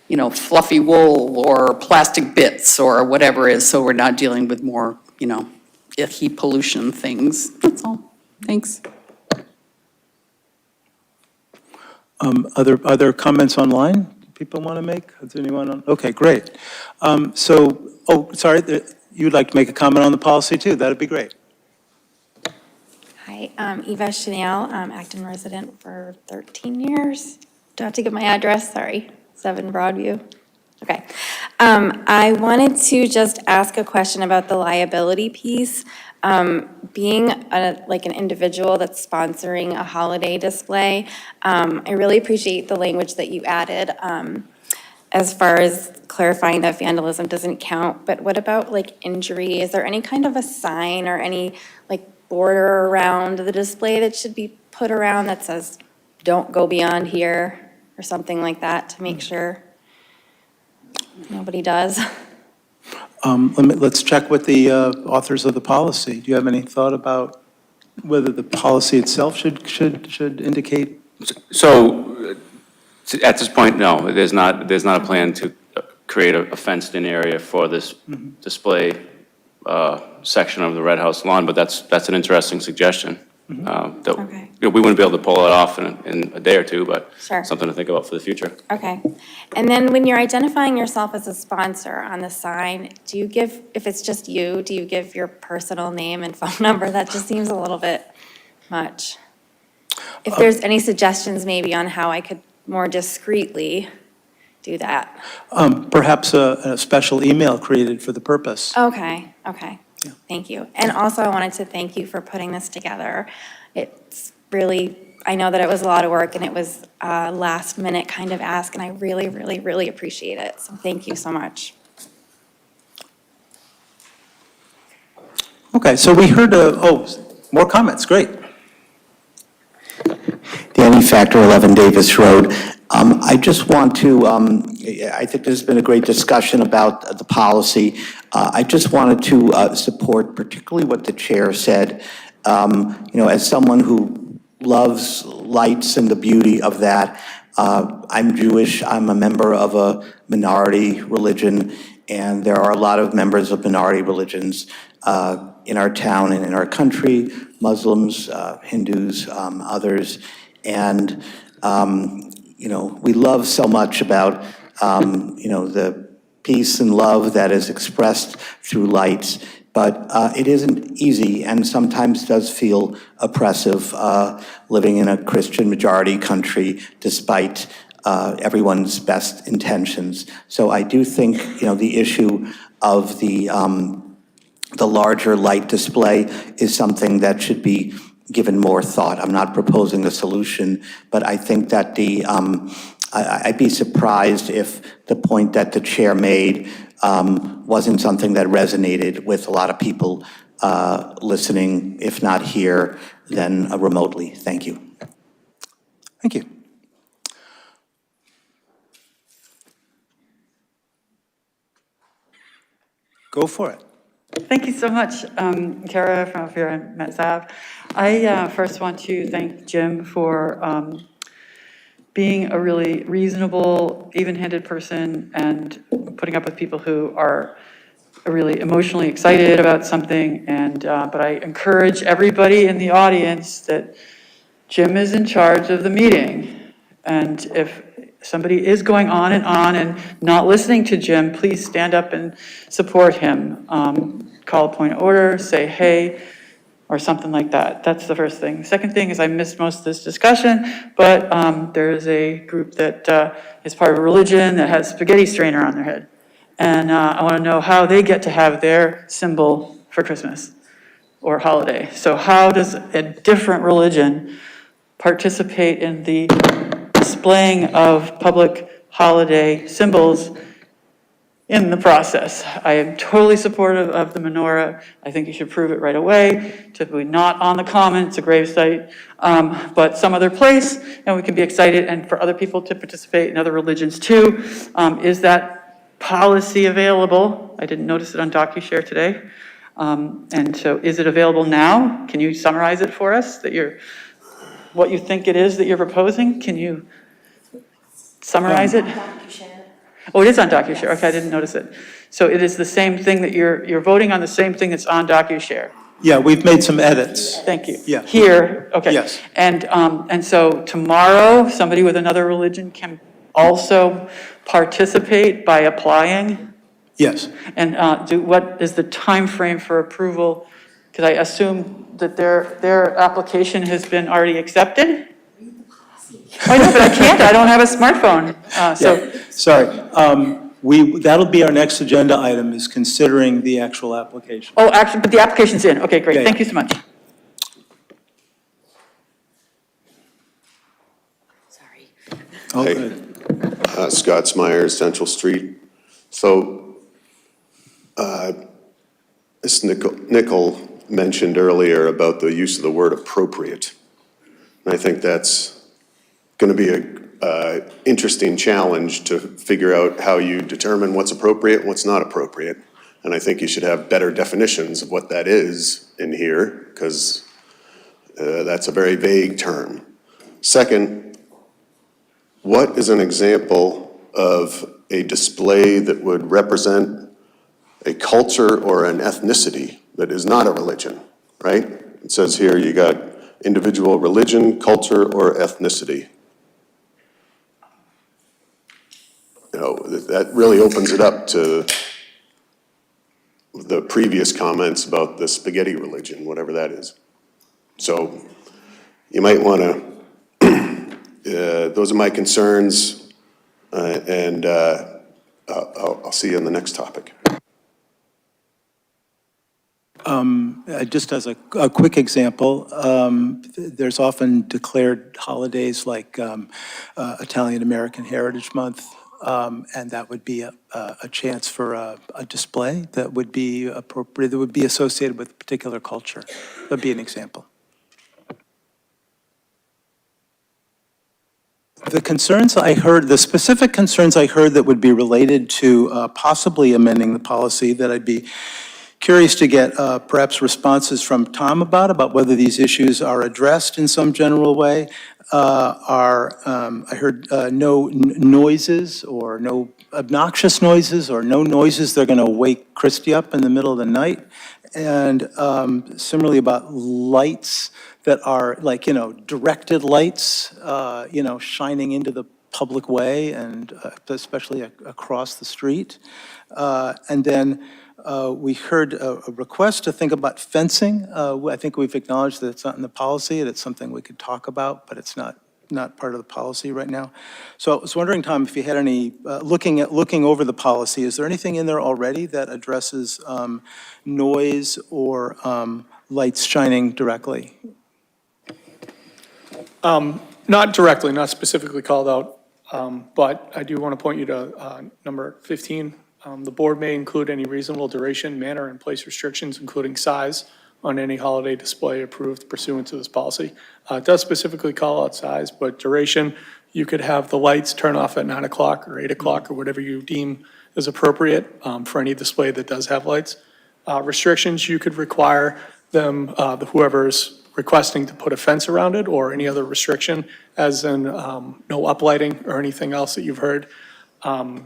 you know, fluffy wool or plastic bits or whatever it is, so we're not dealing with more, you know, icky pollution things. That's all. Thanks. Other comments online people want to make? Is anyone on? Okay, great. You'd like to make a comment on the policy too? That'd be great. Hi, Eva Chenail, Acton resident for 13 years. Do I have to give my address? Sorry, 7 Broadview. Okay. I wanted to just ask a question about the liability piece. Being like an individual that's sponsoring a holiday display, I really appreciate the language that you added as far as clarifying that vandalism doesn't count. But what about like injury? Is there any kind of a sign or any like border around the display that should be put around that says, don't go beyond here or something like that to make sure nobody does? Let's check with the authors of the policy. Do you have any thought about whether the policy itself should indicate? So, at this point, no, there's not a plan to create a fenced-in area for this display section of the Red House lawn, but that's an interesting suggestion. That, Okay. you know, we wouldn't be able to pull it off in a day or two, but Sure. something to think about for the future. Okay. And then when you're identifying yourself as a sponsor on the sign, do you give, if it's just you, do you give your personal name and phone number? That just seems a little bit much. If there's any suggestions maybe on how I could more discreetly do that. Perhaps a special email created for the purpose. Okay, okay. Thank you. And also, I wanted to thank you for putting this together. It's really, I know that it was a lot of work and it was a last minute kind of ask, and I really, really, really appreciate it. So thank you so much. Okay, so we heard, more comments, great. Danny Factor, 11 Davis Road. I just want to, I think there's been a great discussion about the policy. I just wanted to support particularly what the chair said. As someone who loves lights and the beauty of that, I'm Jewish, I'm a member of a minority religion, and there are a lot of members of minority religions in our town and in our country, Muslims, Hindus, others. And, we love so much about, the peace and love that is expressed through lights, but it isn't easy and sometimes does feel oppressive living in a Christian majority country despite everyone's best intentions. So I do think, the issue of the larger light display is something that should be given more thought. I'm not proposing a solution, but I think that I'd be surprised if the point that the chair made wasn't something that resonated with a lot of people listening, if not here, then remotely. Thank you. Thank you. Go for it. Thank you so much, Kara from up here in Metz Ave. I first want to thank Jim for being a really reasonable, even-handed person and putting up with people who are really emotionally excited about something. And but I encourage everybody in the audience that Jim is in charge of the meeting. And if somebody is going on and not listening to Jim, please stand up and support him. Call a point of order, say hey, or something like that. That's the first thing. Second thing is I missed most of this discussion, but there's a group that is part of a religion that has spaghetti strainer on their head. And I want to know how they get to have their symbol for Christmas or holiday. So how does a different religion participate in the displaying of public holiday symbols in the process? I am totally supportive of the menorah. I think you should prove it right away. Typically not on the common, it's a grave site, but some other place, and we can be excited, and for other people to participate in other religions too. Is that policy available? I didn't notice it on DocuShare today. And so is it available now? Can you summarize it for us, what you think it is that you're proposing? Can you summarize it? Oh, it is on DocuShare. Okay, I didn't notice it. So it is the same thing that you're voting on, the same thing that's on DocuShare. Yeah, we've made some edits. Thank you. Yeah. Here, okay. Yes. And so tomorrow, somebody with another religion can also participate by applying? Yes. And what is the time frame for approval? Because I assume that their application has been already accepted? I know, but I can't, I don't have a smartphone, so. Yeah. Sorry. That'll be our next agenda item, is considering the actual application. Oh, actually, but the application's in, okay, great, Yeah, thank yeah. you so much. Sorry. Oh, Hey. good. Scott Smyers, Central Street. So, Ms. Nickel mentioned earlier about the use of the word appropriate. And I think that's going to be a interesting challenge to figure out how you determine what's appropriate and what's not appropriate. And I think you should have better definitions of what that is in here, because that's a very vague term. Second, what is an example of a display that would represent a culture or an ethnicity that is not a religion, right? It says here you got individual religion, culture, or ethnicity. You know, that really opens it up to the previous comments about the spaghetti religion, whatever that is. So you might want to, those are my concerns, and I'll see you on the next topic. Just as a quick example, there's often declared holidays like Italian American Heritage Month, and that would be a chance for a display that would be appropriate, that would be associated with a particular culture. That'd be an example. The concerns I heard, the specific concerns I heard that would be related to possibly amending the policy that I'd be curious to get perhaps responses from Tom about whether these issues are addressed in some general way. I heard no noises or no obnoxious noises or no noises that are going to wake Christy up in the middle of the night. And similarly about lights that are like, directed lights, shining into the public way and especially across the street. And then we heard a request to think about fencing. I think we've acknowledged that it's not in the policy, and it's something we could talk about, but it's not part of the policy right now. So I was wondering, Tom, if you had any, looking over the policy, is there anything in there already that addresses noise or lights shining directly? Not directly, not specifically called out, but I do want to point you to number 15. The board may include any reasonable duration, manner, and place restrictions, including size, on any holiday display approved pursuant to this policy. It does specifically call out size, but duration, you could have the lights turn off at 9 o'clock or 8 o'clock or whatever you deem is appropriate for any display that does have lights. Restrictions, you could require them, whoever's requesting to put a fence around it or any other restriction, as in no uplighting or anything else that you've heard.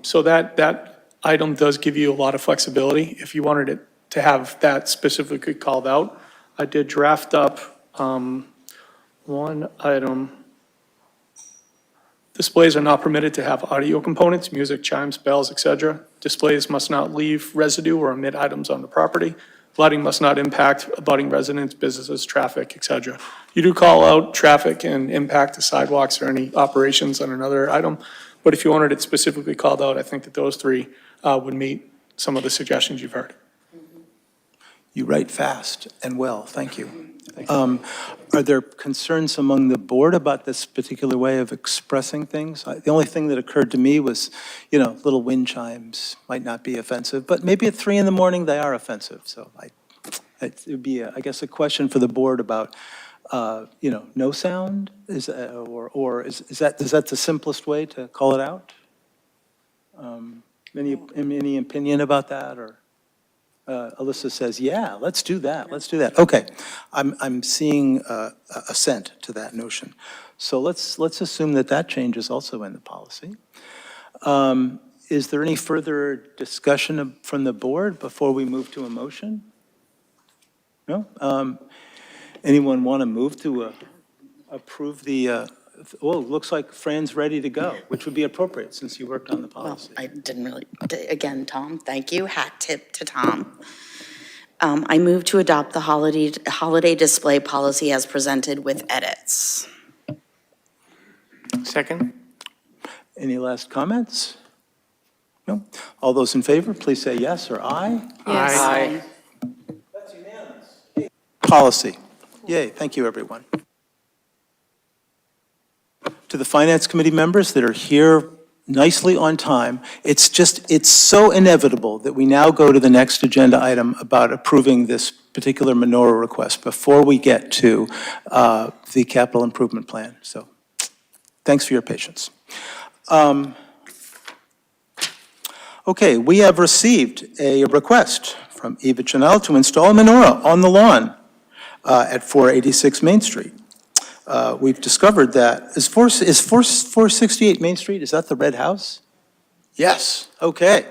So that item does give you a lot of flexibility if you wanted it to have that specifically called out. I did draft up one item. Displays are not permitted to have audio components, music, chimes, bells, etc. Displays must not leave residue or emit items on the property. Lighting must not impact abutting residents, businesses, traffic, etc. You do call out traffic and impact to sidewalks or any operations on another item, but if you wanted it specifically called out, I think that those three would meet some of the suggestions you've heard. You write fast and well, thank you. Are there concerns among the board about this particular way of expressing things? The only thing that occurred to me was, little wind chimes might not be offensive, but maybe at 3 in the morning they are offensive. So it would be, I guess, a question for the board about, no sound? Is that the simplest way to call it out? Any opinion about that, or? Alyssa says, yeah, let's do that. Okay, I'm seeing assent to that notion. So let's assume that changes also in the policy. Is there any further discussion from the board before we move to a motion? No? Anyone want to move to approve the, looks like Fran's ready to go, which would be appropriate since you worked on the policy. Well, I didn't really, again, Tom, thank you, hat tip to Tom. I move to adopt the holiday display policy as presented with edits. Second? Any last comments? No? All those in favor, please say yes or aye. Yes. Aye. That's unanimous. Policy. Yay, thank you, everyone. To the Finance Committee members that are here nicely on time, it's so inevitable that we now go to the next agenda item about approving this particular Menorah request before we get to the capital improvement plan. So thanks for your patience. Okay, we have received a request from Eva Chenail to install a menorah on the lawn at 486 Main Street. We've discovered that, is 468 Main Street, is that the red house? Yes, okay.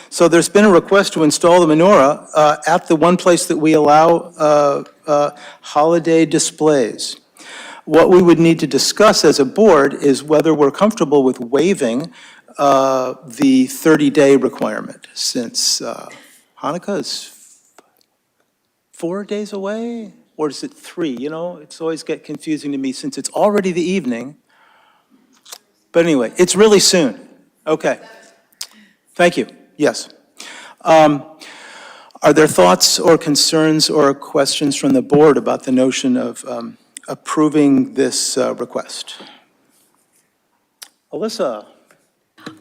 So there's been a request to install the menorah at the one place that we allow holiday displays. What we would need to discuss as a board is whether we're comfortable with waiving the 30-day requirement, since Hanukkah is 4 days away? Or is it 3? It's always get confusing to me since it's already the evening. But anyway, it's really soon. Okay. Thank you. Yes. Are there thoughts or concerns or questions from the board about the notion of approving this request? Alyssa?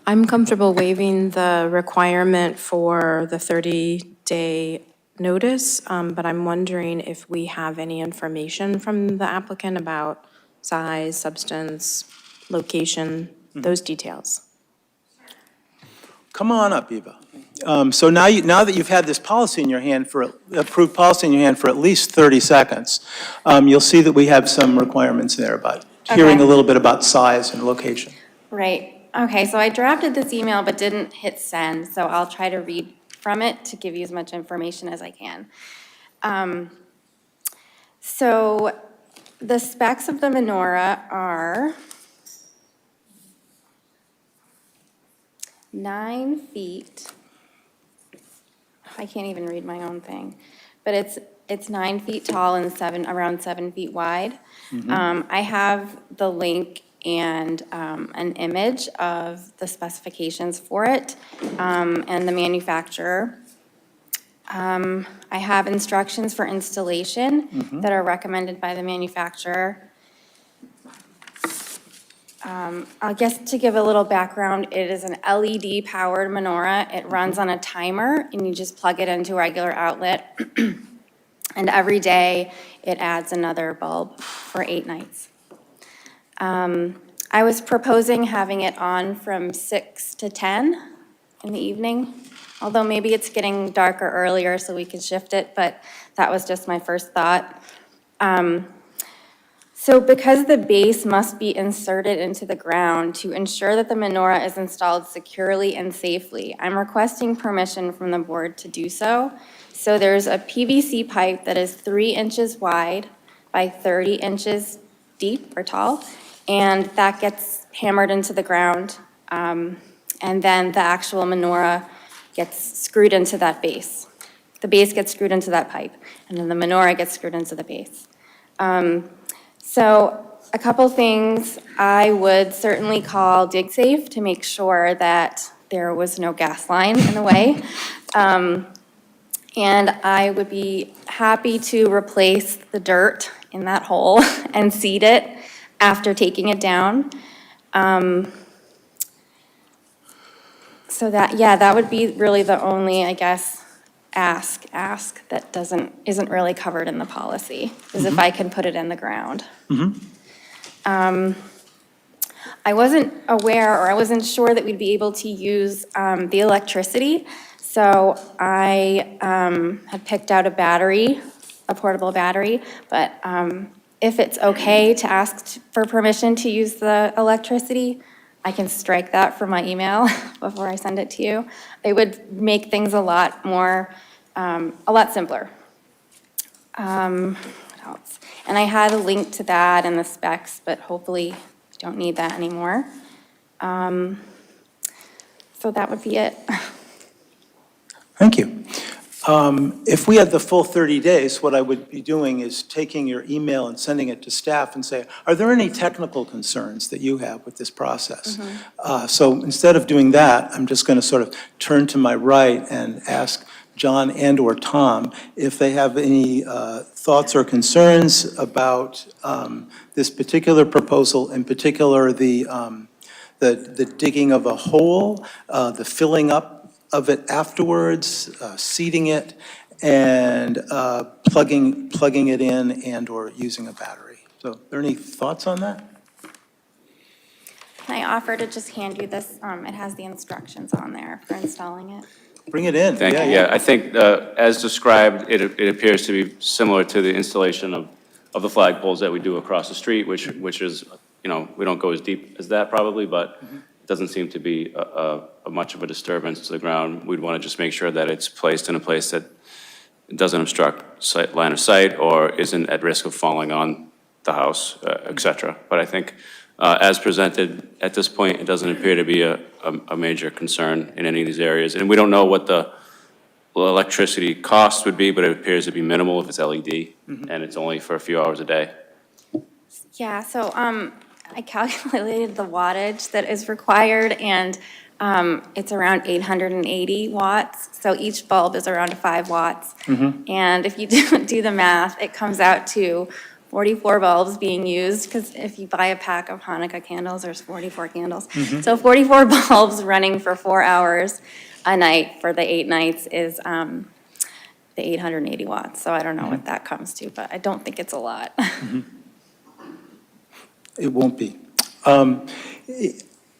I'm comfortable waiving the requirement for the 30-day notice, but I'm wondering if we have any information from the applicant about size, substance, location, those details. Come on up, Eva. So now that you've had this policy in your hand approved policy in your hand for at least 30 seconds, you'll see that we have some requirements there about hearing a little bit about size and location. Right. Okay, so I drafted this email but didn't hit send, so I'll try to read from it to give you as much information as I can. So the specs of the menorah are 9 feet. I can't even read my own thing, but it's 9 feet tall and around 7 feet wide. I have the link and an image of the specifications for it and the manufacturer. I have instructions for installation that are recommended by the manufacturer. I guess to give a little background, it is an LED-powered menorah. It runs on a timer, and you just plug it into a regular outlet. And every day, it adds another bulb for 8 nights. I was proposing having it on from 6 to 10 in the evening, although maybe it's getting darker earlier, so we could shift it, but that was just my first thought. So because the base must be inserted into the ground to ensure that the menorah is installed securely and safely, I'm requesting permission from the board to do so. So there's a PVC pipe that is 3 inches wide by 30 inches deep or tall, and that gets hammered into the ground. And then the actual menorah gets screwed into that base. The base gets screwed into that pipe, and then the menorah gets screwed into the base. So a couple things, I would certainly call DigSafe to make sure that there was no gas line in the way. And I would be happy to replace the dirt in that hole and seed it after taking it down. So that, yeah, that would be really the only, I guess, ask that isn't really covered in the policy, is if I can put it in the ground. I wasn't aware, or I wasn't sure that we'd be able to use the electricity, so I had picked out a battery, a portable battery, but if it's okay to ask for permission to use the electricity, I can strike that from my email before I send it to you. It would make things a lot more, a lot simpler. What else? And I had a link to that and the specs, but hopefully you don't need that anymore. So that would be it. Thank you. If we had the full 30 days, what I would be doing is taking your email and sending it to staff and say, are there any technical concerns that you have with this process? So instead of doing that, I'm just going to sort of turn to my right and ask John and/or Tom if they have any thoughts or concerns about this particular proposal, in particular the digging of a hole, the filling up of it afterwards, seeding it, and plugging it in and/or using a battery. So are there any thoughts on that? Can I offer to just hand you this? It has the instructions on there for installing it. Bring it in. Thank you. Yeah, I think as described, it appears to be similar to the installation of the flagpoles that we do across the street, which is, we don't go as deep as that probably, but it doesn't seem to be a much of a disturbance to the ground. We'd want to just make sure that it's placed in a place that doesn't obstruct line of sight or isn't at risk of falling on the house, et cetera. But I think as presented at this point, it doesn't appear to be a major concern in any of these areas. And we don't know what the electricity cost would be, but it appears to be minimal if it's LED, and it's only for a few hours a day. Yeah, so I calculated the wattage that is required, and it's around 880 watts. So each bulb is around 5 watts. And if you do the math, it comes out to 44 bulbs being used, because if you buy a pack of Hanukkah candles, there's 44 candles. So 44 bulbs running for 4 hours a night for the 8 nights is the 880 watts. So I don't know what that comes to, but I don't think it's a lot. It won't be.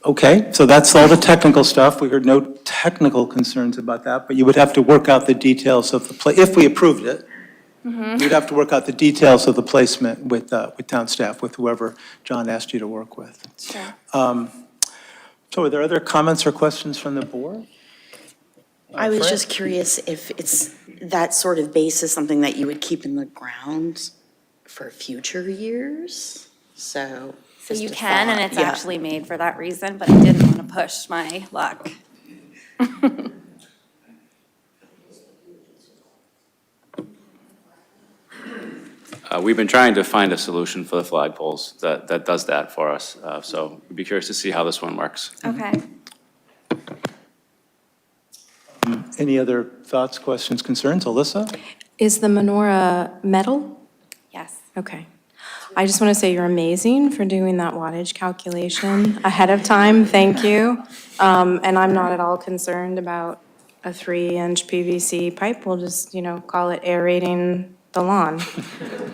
Okay, so that's all the technical stuff. We heard no technical concerns about that, but you would have to work out the details of the if we approved it. You'd have to work out the details of the placement with town staff, with whoever John asked you to work with. Sure. So are there other comments or questions from the board? I was Fran? just curious if it's, that sort of base is something that you would keep in the ground for future years, so. So you just a can, and thought. it's Yeah. actually made for that reason, but I didn't want to push my luck. We've been trying to find a solution for the flagpoles that does that for us. So we'd be curious to see how this one works. Okay. Any other thoughts, questions, concerns? Alyssa? Is the menorah metal? Yes. Okay. I just want to say you're amazing for doing that wattage calculation ahead of time. Thank you. And I'm not at all concerned about a 3-inch PVC pipe. We'll just, call it aerating the lawn.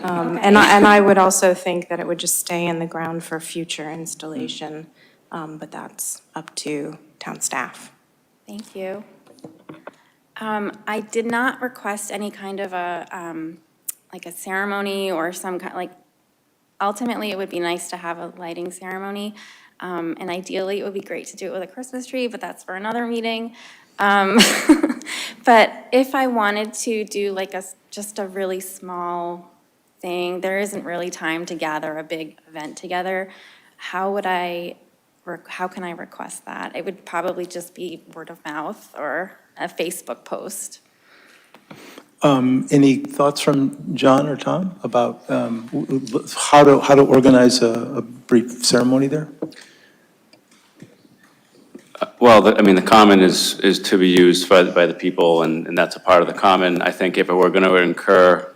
And I would also think that it would just stay in the ground for future installation, but that's up to town staff. Thank you. I did not request any kind of like a ceremony or some kind, ultimately, it would be nice to have a lighting ceremony. And ideally, it would be great to do it with a Christmas tree, but that's for another meeting. But if I wanted to do just a really small thing, there isn't really time to gather a big event together. How can I request that? It would probably just be word of mouth or a Facebook post. Any thoughts from John or Tom about how to organize a brief ceremony there? Well, the common is to be used by the people, and that's a part of the common. I think if it were going to incur,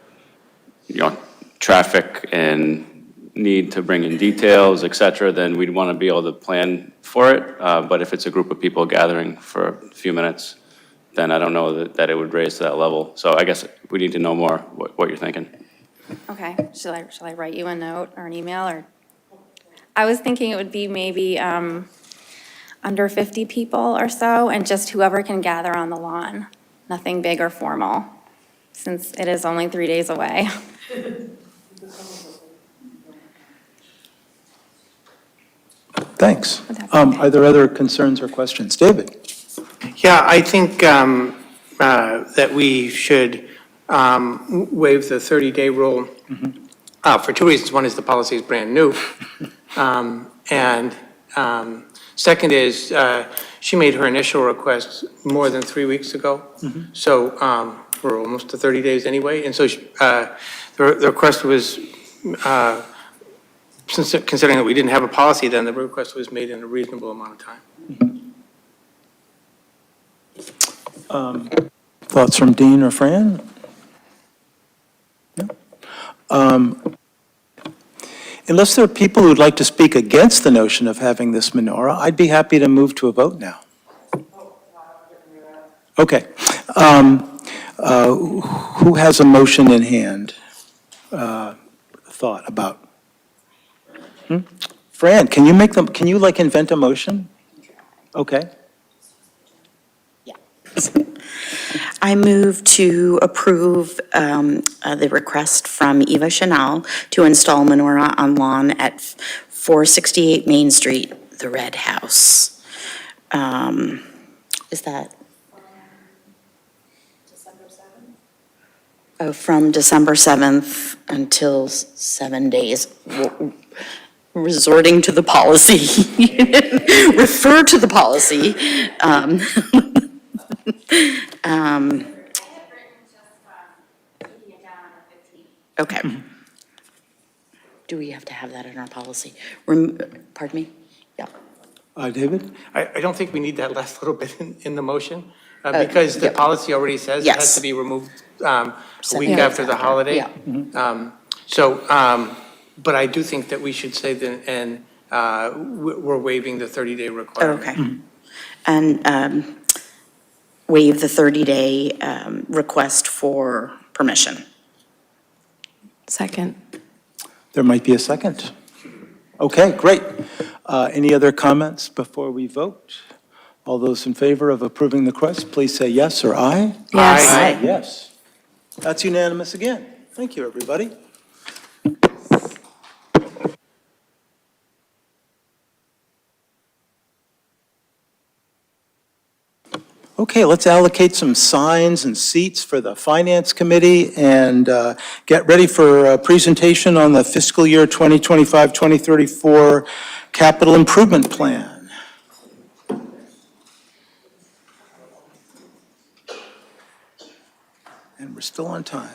traffic and need to bring in details, et cetera, then we'd want to be able to plan for it. But if it's a group of people gathering for a few minutes, then I don't know that it would raise to that level. So I guess we need to know more what you're thinking. Okay, shall I write you a note or an email, or? I was thinking it would be maybe under 50 people or so, and just whoever can gather on the lawn. Nothing big or formal, since it is only 3 days away. Thanks. Are there other concerns or questions? David? Yeah, I think that we should waive the 30-day rule for two reasons. One is the policy is brand new. And second is she made her initial request more than 3 weeks ago. So we're almost to 30 days anyway. And so the request was, considering that we didn't have a policy then, the request was made in a reasonable amount of time. Thoughts from Dean or Fran? No? Unless there are people who'd like to speak against the notion of having this menorah, I'd be happy to move to a vote now. Okay. Who has a motion in hand? Thought about? Fran, can you invent a motion? Okay. I move to approve the request from Eva Chenail to install menorah on lawn at 468 Main Street, the Red House. Is that? December 7th? Oh, from December 7th until 7 days. Resorting to the policy. Refer to the policy. Okay. Do we have to have that in our policy? Pardon me? Yeah. David? I don't think we need that last little bit in the motion, because the policy already says it has to be removed a week after the holiday. Yeah. But I do think that we should say that, and we're waiving the 30-day requirement. Okay. And waive the 30-day request for permission. Second. There might be a second. Okay, great. Any other comments before we vote? All those in favor of approving the request, please say yes or aye. Yes. Aye. Yes. That's unanimous again. Thank you, everybody. Okay, let's allocate some signs and seats for the Finance Committee and get ready for a presentation on the fiscal year 2025-2034 Capital Improvement Plan. And we're still on time.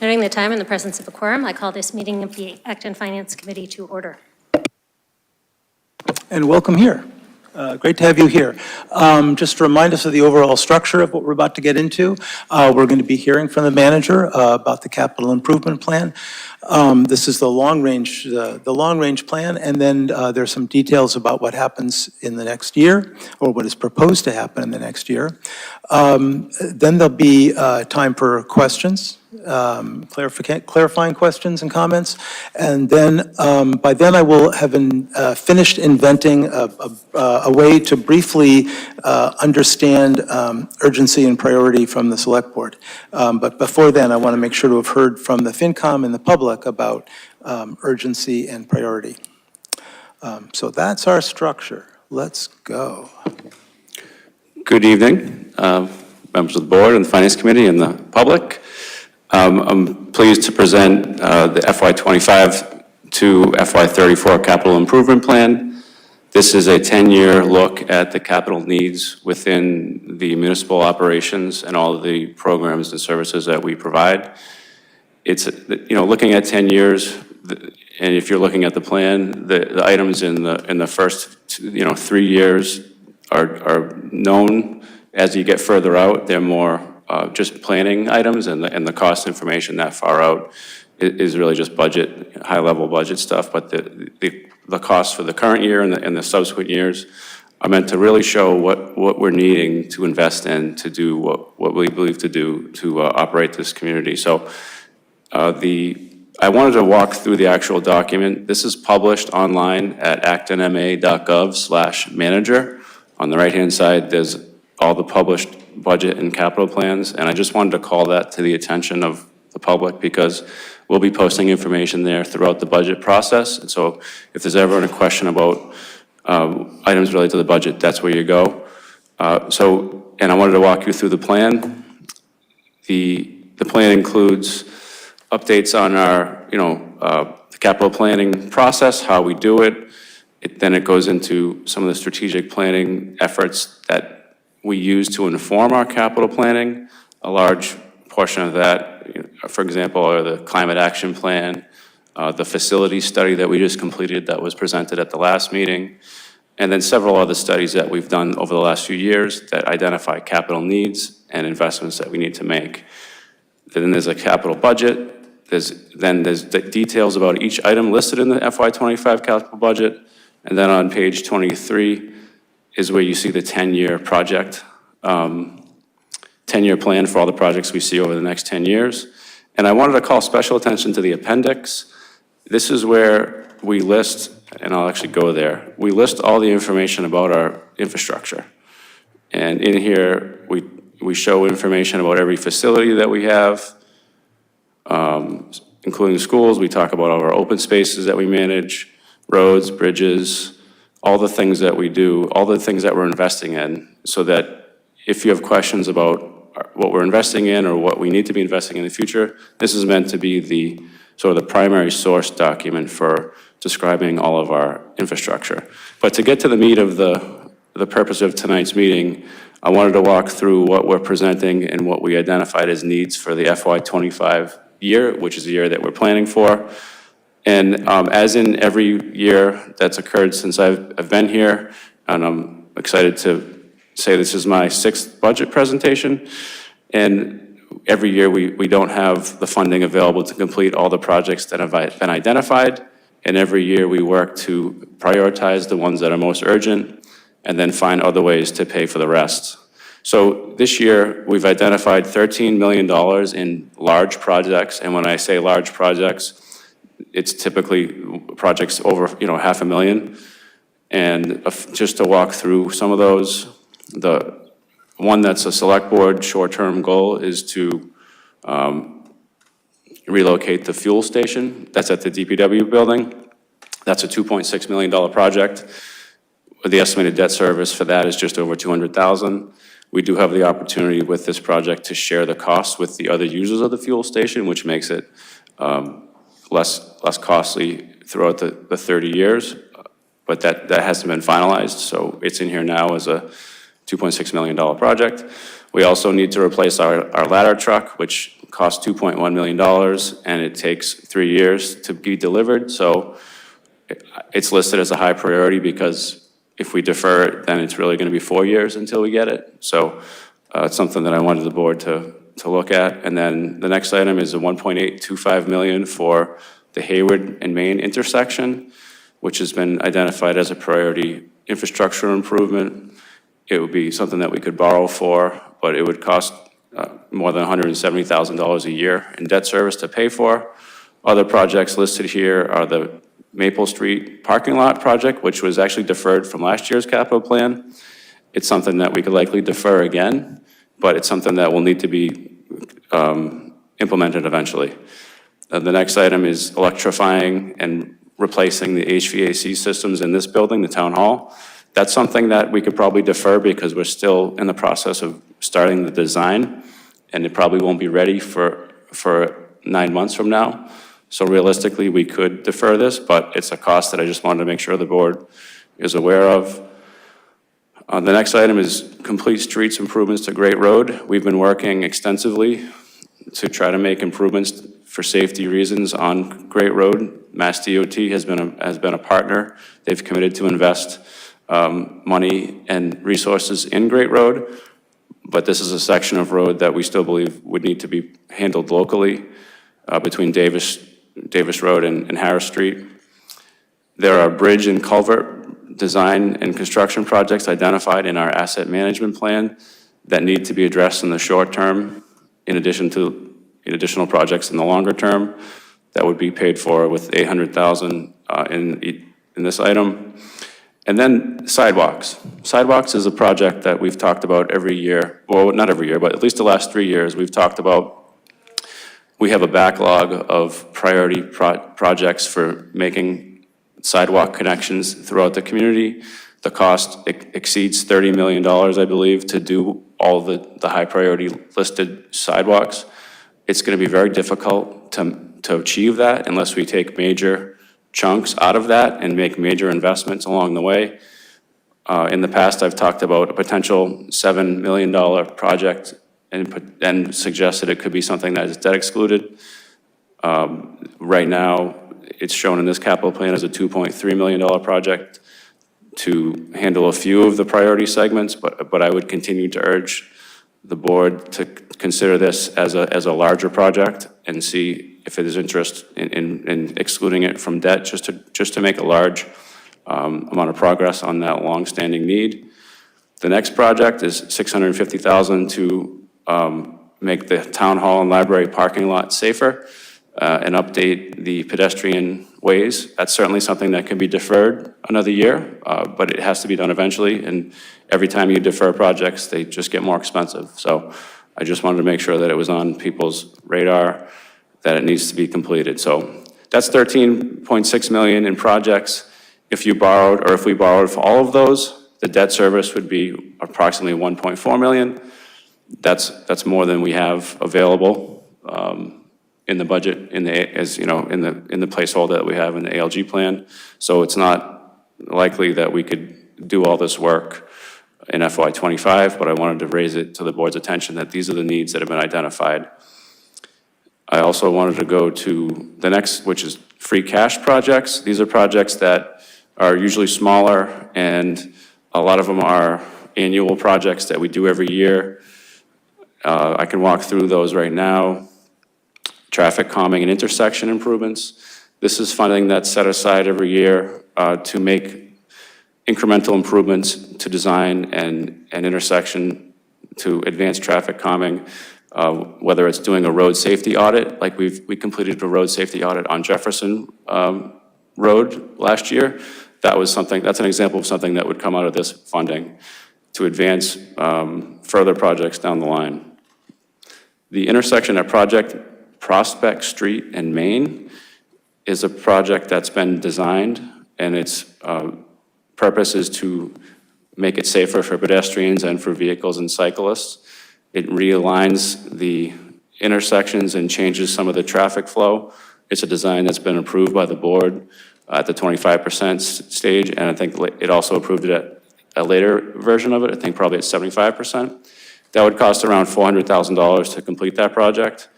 Noting the time and the presence of a quorum, I call this meeting of the Acton Finance Committee to order. And welcome here. Great to have you here. Just to remind us of the overall structure of what we're about to get into, we're going to be hearing from the manager about the capital improvement plan. This is the long-range plan, and then there's some details about what happens in the next year, or what is proposed to happen in the next year. Then there'll be time for questions, clarifying questions and comments, and then by then I will have finished inventing a way to briefly understand urgency and priority from the select board. But before then, I want to make sure to have heard from the FinCom and the public about urgency and priority. So that's our structure. Let's go. Good evening, members of the board and the Finance Committee and the public. I'm pleased to present the FY25 to FY34 capital improvement plan. This is a 10-year look at the capital needs within the municipal operations and all of the programs and services that we provide. It's, looking at 10 years, and if you're looking at the plan, the items in the first, 3 years are known. As you get further out, they're more just planning items, and the cost information that far out is really just budget, high-level budget stuff. But the costs for the current year and the subsequent years are meant to really show what we're needing to invest in to do what we believe to do to operate this community. So I wanted to walk through the actual document. This is published online at actonma.gov/manager. On the right-hand side, there's all the published budget and capital plans, and I just wanted to call that to the attention of the public because we'll be posting information there throughout the budget process. And so if there's ever a question about items related to the budget, that's where you go. And I wanted to walk you through the plan. The plan includes updates on our, the capital planning process, how we do it. Then it goes into some of the strategic planning efforts that we use to inform our capital planning. A large portion of that, for example, are the climate action plan, the facility study that we just completed that was presented at the last meeting, and then several other studies that we've done over the last few years that identify capital needs and investments that we need to make. Then there's a capital budget. There's the details about each item listed in the FY25 capital budget. And then on page 23 is where you see the 10-year project, 10-year plan for all the projects we see over the next 10 years. And I wanted to call special attention to the appendix. This is where we list, and I'll actually go there, we list all the information about our infrastructure. And in here, we show information about every facility that we have, including schools. We talk about all our open spaces that we manage, roads, bridges, all the things that we do, all the things that we're investing in, so that if you have questions about what we're investing in or what we need to be investing in the future, this is meant to be the sort of the primary source document for describing all of our infrastructure. But to get to the meat of the purpose of tonight's meeting, I wanted to walk through what we're presenting and what we identified as needs for the FY25 year, which is the year that we're planning for. And as in every year that's occurred since I've been here, and I'm excited to say this is my 6th budget presentation, and every year we don't have the funding available to complete all the projects that have been identified, and every year we work to prioritize the ones that are most urgent and then find other ways to pay for the rest. So this year, we've identified $13 million in large projects, and when I say large projects, it's typically projects over, $500,000. And just to walk through some of those, the one that's a select board short-term goal is to relocate the fuel station. That's at the DPW building. That's a $2.6 million project. The estimated debt service for that is just over $200,000. We do have the opportunity with this project to share the costs with the other users of the fuel station, which makes it less costly throughout the 30 years. But that hasn't been finalized, so it's in here now as a $2.6 million project. We also need to replace our ladder truck, which costs $2.1 million, and it takes 3 years to be delivered. So it's listed as a high priority because if we defer it, then it's really going to be 4 years until we get it. So it's something that I wanted the board to look at. And then the next item is a $1.825 million for the Hayward and Main intersection, which has been identified as a priority infrastructure improvement. It would be something that we could borrow for, but it would cost more than $170,000 a year in debt service to pay for. Other projects listed here are the Maple Street parking lot project, which was actually deferred from last year's capital plan. It's something that we could likely defer again, but it's something that will need to be implemented eventually. The next item is electrifying and replacing the HVAC systems in this building, the town hall. That's something that we could probably defer because we're still in the process of starting the design, and it probably won't be ready for 9 months from now. So realistically, we could defer this, but it's a cost that I just wanted to make sure the board is aware of. The next item is complete streets improvements to Great Road. We've been working extensively to try to make improvements for safety reasons on Great Road. Mass DOT has been a partner. They've committed to invest money and resources in Great Road, but this is a section of road that we still believe would need to be handled locally between Davis Road and Harris Street. There are bridge and culvert design and construction projects identified in our asset management plan that need to be addressed in the short term, in addition to additional projects in the longer term that would be paid for with $800,000 in this item. And then sidewalks. Sidewalks is a project that we've talked about every year, well, not every year, but at least the last 3 years, we've talked about. We have a backlog of priority projects for making sidewalk connections throughout the community. The cost exceeds $30 million, I believe, to do all the high priority listed sidewalks. It's going to be very difficult to achieve that unless we take major chunks out of that and make major investments along the way. In the past, I've talked about a potential $7 million project and suggested it could be something that is debt excluded. Right now, it's shown in this capital plan as a $2.3 million project to handle a few of the priority segments, but I would continue to urge the board to consider this as a larger project and see if it is interest in excluding it from debt, just to make a large amount of progress on that long-standing need. The next project is $650,000 to make the town hall and library parking lot safer and update the pedestrian ways. That's certainly something that can be deferred another year, but it has to be done eventually. And every time you defer projects, they just get more expensive. So I just wanted to make sure that it was on people's radar that it needs to be completed. So that's $13.6 million in projects. If you borrowed, or if we borrowed for all of those, the debt service would be approximately $1.4 million. That's more than we have available in the budget, in the placeholder that we have in the ALG plan. So it's not likely that we could do all this work in FY25, but I wanted to raise it to the board's attention that these are the needs that have been identified. I also wanted to go to the next, which is free cash projects. These are projects that are usually smaller, and a lot of them are annual projects that we do every year. I can walk through those right now. Traffic calming and intersection improvements. This is funding that's set aside every year to make incremental improvements to design and intersection to advance traffic calming, whether it's doing a road safety audit, like we completed a road safety audit on Jefferson Road last year. That's an example of something that would come out of this funding to advance further projects down the line. The intersection at Prospect Street and Main is a project that's been designed, and its purpose is to make it safer for pedestrians and for vehicles and cyclists. It realigns the intersections and changes some of the traffic flow. It's a design that's been approved by the board at the 25% stage, and I think it also approved it at a later version of it, I think probably at 75%. That would cost around $400,000 to complete that project.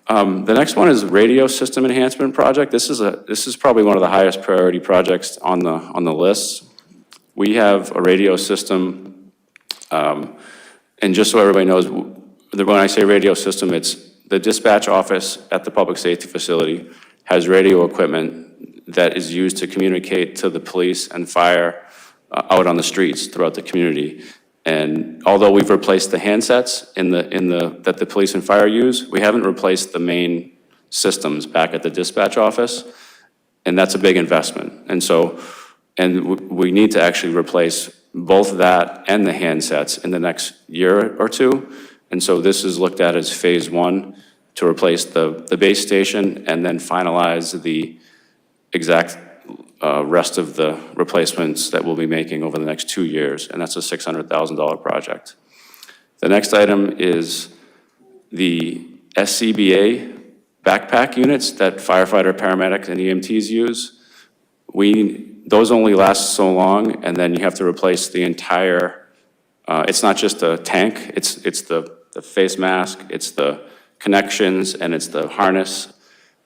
The next one is radio system enhancement project. This is probably one of the highest priority projects on the list. We have a radio system, and just so everybody knows, when I say radio system, it's the dispatch office at the public safety facility has radio equipment that is used to communicate to the police and fire out on the streets throughout the community. And although we've replaced the handsets that the police and fire use, we haven't replaced the main systems back at the dispatch office, and that's a big investment. And we need to actually replace both that and the handsets in the next year or two. And so this is looked at as phase one to replace the base station and then finalize the exact rest of the replacements that we'll be making over the next 2 years, and that's a $600,000 project. The next item is the SCBA backpack units that firefighter, paramedics, and EMTs use. Those only last so long, and then you have to replace the entire, it's not just a tank, it's the face mask, it's the connections, and it's the harness,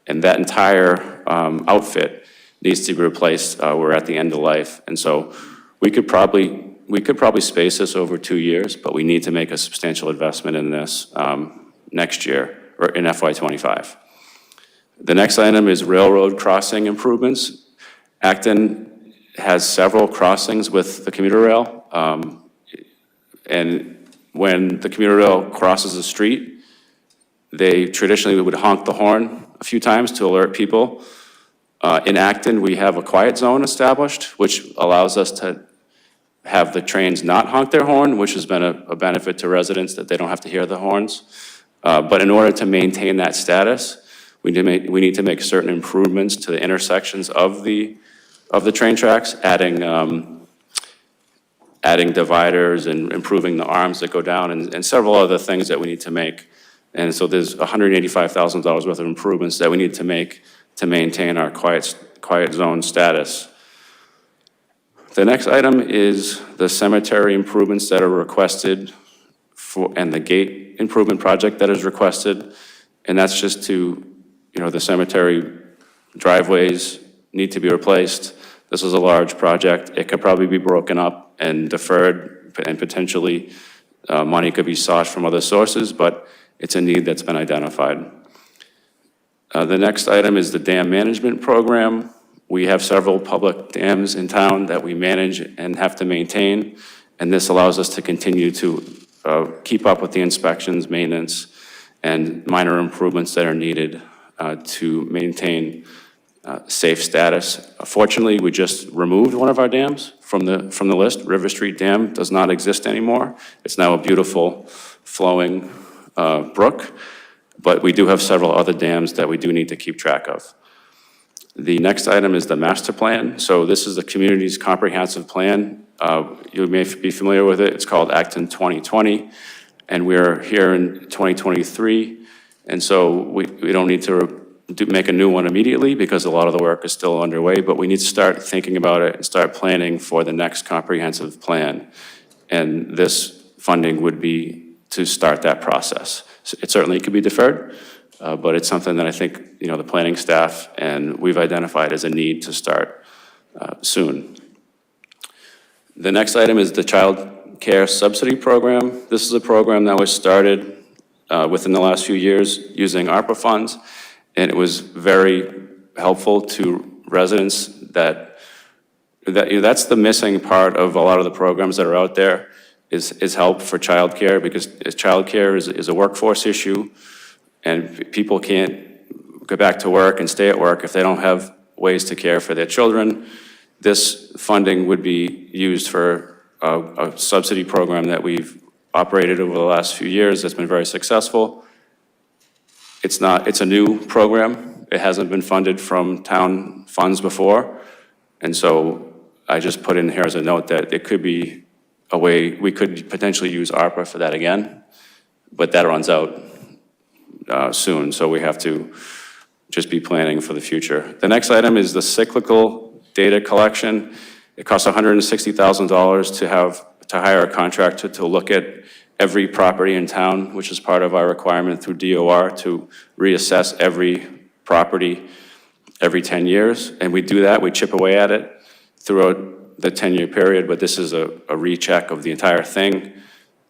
and that entire outfit needs to be replaced. We're at the end of life, and so we could probably space this over 2 years, but we need to make a substantial investment in this next year, or in FY25. The next item is railroad crossing improvements. Acton has several crossings with the commuter rail, and when the commuter rail crosses the street, they traditionally would honk the horn a few times to alert people. In Acton, we have a quiet zone established, which allows us to have the trains not honk their horn, which has been a benefit to residents that they don't have to hear the horns. But in order to maintain that status, we need to make certain improvements to the intersections of the train tracks, adding dividers and improving the arms that go down, and several other things that we need to make. And so there's $185,000 worth of improvements that we need to make to maintain our quiet zone status. The next item is the cemetery improvements that are requested and the gate improvement project that is requested. And that's just to, the cemetery driveways need to be replaced. This is a large project. It could probably be broken up and deferred, and potentially money could be sought from other sources, but it's a need that's been identified. The next item is the dam management program. We have several public dams in town that we manage and have to maintain, and this allows us to continue to keep up with the inspections, maintenance, and minor improvements that are needed to maintain safe status. Fortunately, we just removed one of our dams from the list. River Street Dam does not exist anymore. It's now a beautiful flowing brook, but we do have several other dams that we do need to keep track of. The next item is the master plan. So this is the community's comprehensive plan. You may be familiar with it. It's called Acton 2020, and we're here in 2023. And so we don't need to make a new one immediately because a lot of the work is still underway, but we need to start thinking about it and start planning for the next comprehensive plan. And this funding would be to start that process. So it certainly could be deferred, but it's something that I think, the planning staff and we've identified as a need to start soon. The next item is the child care subsidy program. This is a program that was started within the last few years using ARPA funds, and it was very helpful to residents that's the missing part of a lot of the programs that are out there is help for childcare, because childcare is a workforce issue, and people can't go back to work and stay at work if they don't have ways to care for their children. This funding would be used for a subsidy program that we've operated over the last few years that's been very successful. It's a new program. It hasn't been funded from town funds before. And so I just put in here as a note that it could be a way we could potentially use ARPA for that again, but that runs out soon. So we have to just be planning for the future. The next item is the cyclical data collection. It costs $160,000 to hire a contractor to look at every property in town, which is part of our requirement through DOR to reassess every property every 10 years. And we do that, we chip away at it throughout the 10-year period, but this is a recheck of the entire thing.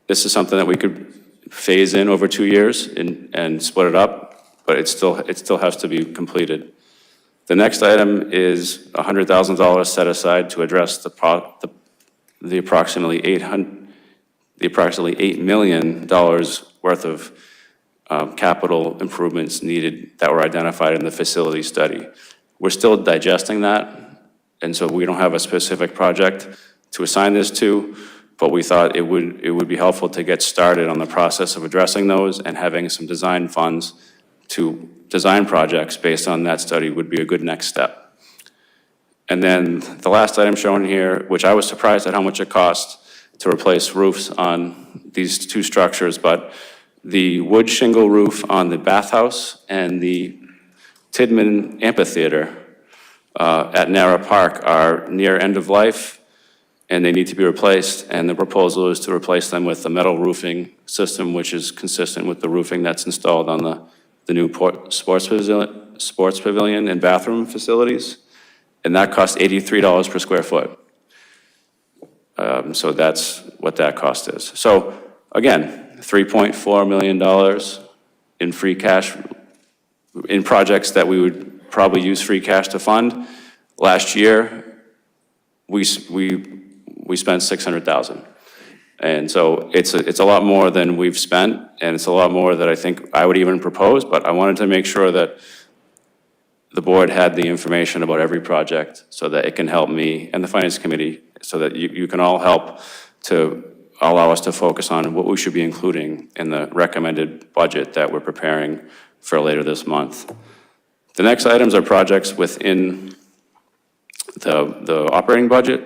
This is something that we could phase in over 2 years and split it up, but it still has to be completed. The next item is $100,000 set aside to address the approximately $8 million worth of capital improvements needed that were identified in the facility study. We're still digesting that, and so we don't have a specific project to assign this to, but we thought it would be helpful to get started on the process of addressing those, and having some design funds to design projects based on that study would be a good next step. And then the last item shown here, which I was surprised at how much it cost to replace roofs on these two structures, but the wood shingle roof on the bathhouse and the Tidman Amphitheater at Menorah Park are near end of life, and they need to be replaced, and the proposal is to replace them with a metal roofing system, which is consistent with the roofing that's installed on the new sports pavilion and bathroom facilities, and that costs $83 per square foot. So that's what that cost is. So again, $3.4 million in free cash, in projects that we would probably use free cash to fund. Last year, we spent $600,000. And so it's a lot more than we've spent, and it's a lot more that I think I would even propose, but I wanted to make sure that the board had the information about every project so that it can help me and the finance committee, so that you can all help to allow us to focus on what we should be including in the recommended budget that we're preparing for later this month. The next items are projects within the operating budget.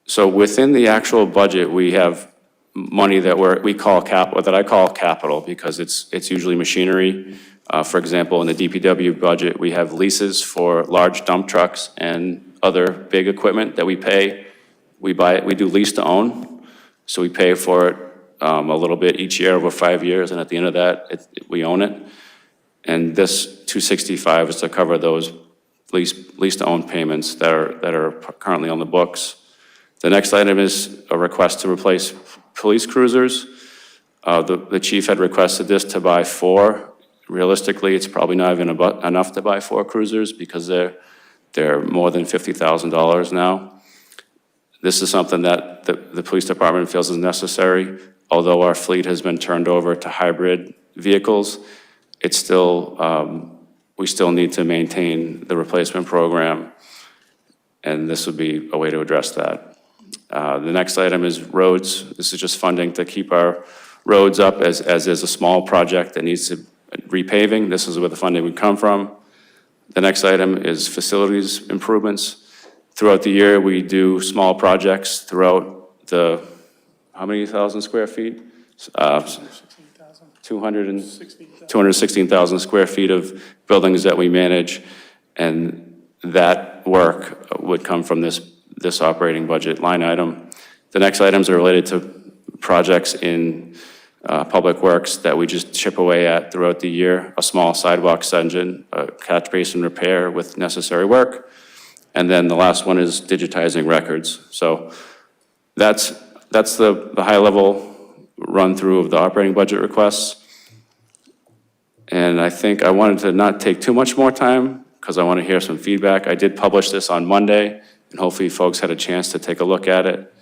So within the actual budget, we have money that we call that I call capital, because it's usually machinery. For example, in the DPW budget, we have leases for large dump trucks and other big equipment that we pay. We do lease to own, so we pay for it a little bit each year over 5 years, and at the end of that, we own it. And this 265 is to cover those lease to own payments that are currently on the books. The next item is a request to replace police cruisers. The chief had requested this to buy 4. Realistically, it's probably not even enough to buy 4 cruisers, because they're more than $50,000 now. This is something that the police department feels is necessary. Although our fleet has been turned over to hybrid vehicles, it's still, we still need to maintain the replacement program, and this would be a way to address that. The next item is roads. This is just funding to keep our roads up, as is a small project that needs to repaving. This is where the funding would come from. The next item is facilities improvements. Throughout the year, we do small projects throughout the, how many thousand square feet? 216,000 square feet of buildings that we manage, and that work would come from this operating budget line item. The next items are related to projects in public works that we just chip away at throughout the year. A small sidewalk section, a catch basin repair with necessary work, and then the last one is digitizing records. So that's the high level run through of the operating budget requests. And I think I wanted to not take too much more time, because I want to hear some feedback. I did publish this on Monday, and hopefully folks had a chance to take a look at it.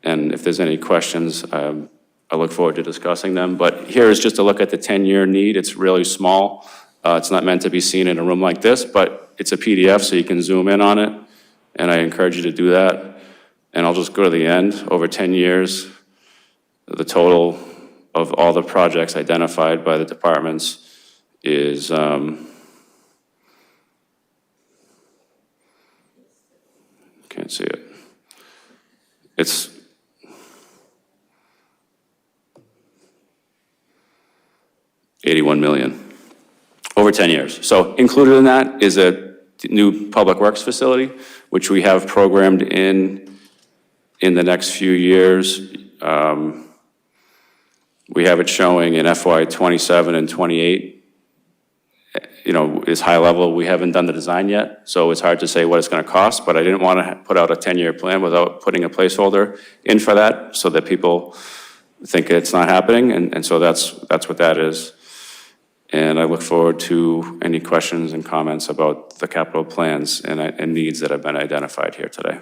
And if there's any questions, I look forward to discussing them. But here is just a look at the 10-year need. It's really small. It's not meant to be seen in a room like this, but it's a PDF, so you can zoom in on it, and I encourage you to do that. And I'll just go to the end. Over 10 years, the total of all the projects identified by the departments is can't see it. It's $81 million over 10 years. So included in that is a new public works facility, which we have programmed in the next few years. We have it showing in FY '27 and '28, is high level. We haven't done the design yet, so it's hard to say what it's going to cost, but I didn't want to put out a 10-year plan without putting a placeholder in for that so that people think it's not happening, and so that's what that is. And I look forward to any questions and comments about the capital plans and needs that have been identified here today.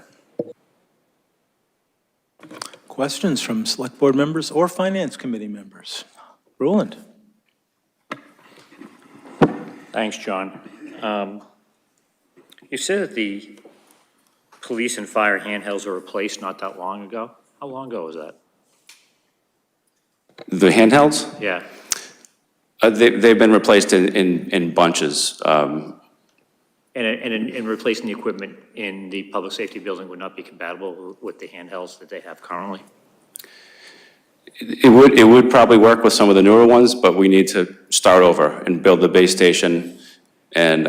Questions from Select Board members or Finance Committee members? Roland? Thanks, John. You said that the police and fire handhelds were replaced not that long ago. How long ago was that? The handhelds? Yeah. They've been replaced in bunches. And replacing the equipment in the public safety building would not be compatible with the handhelds that they have currently? It would probably work with some of the newer ones, but we need to start over and build the base station and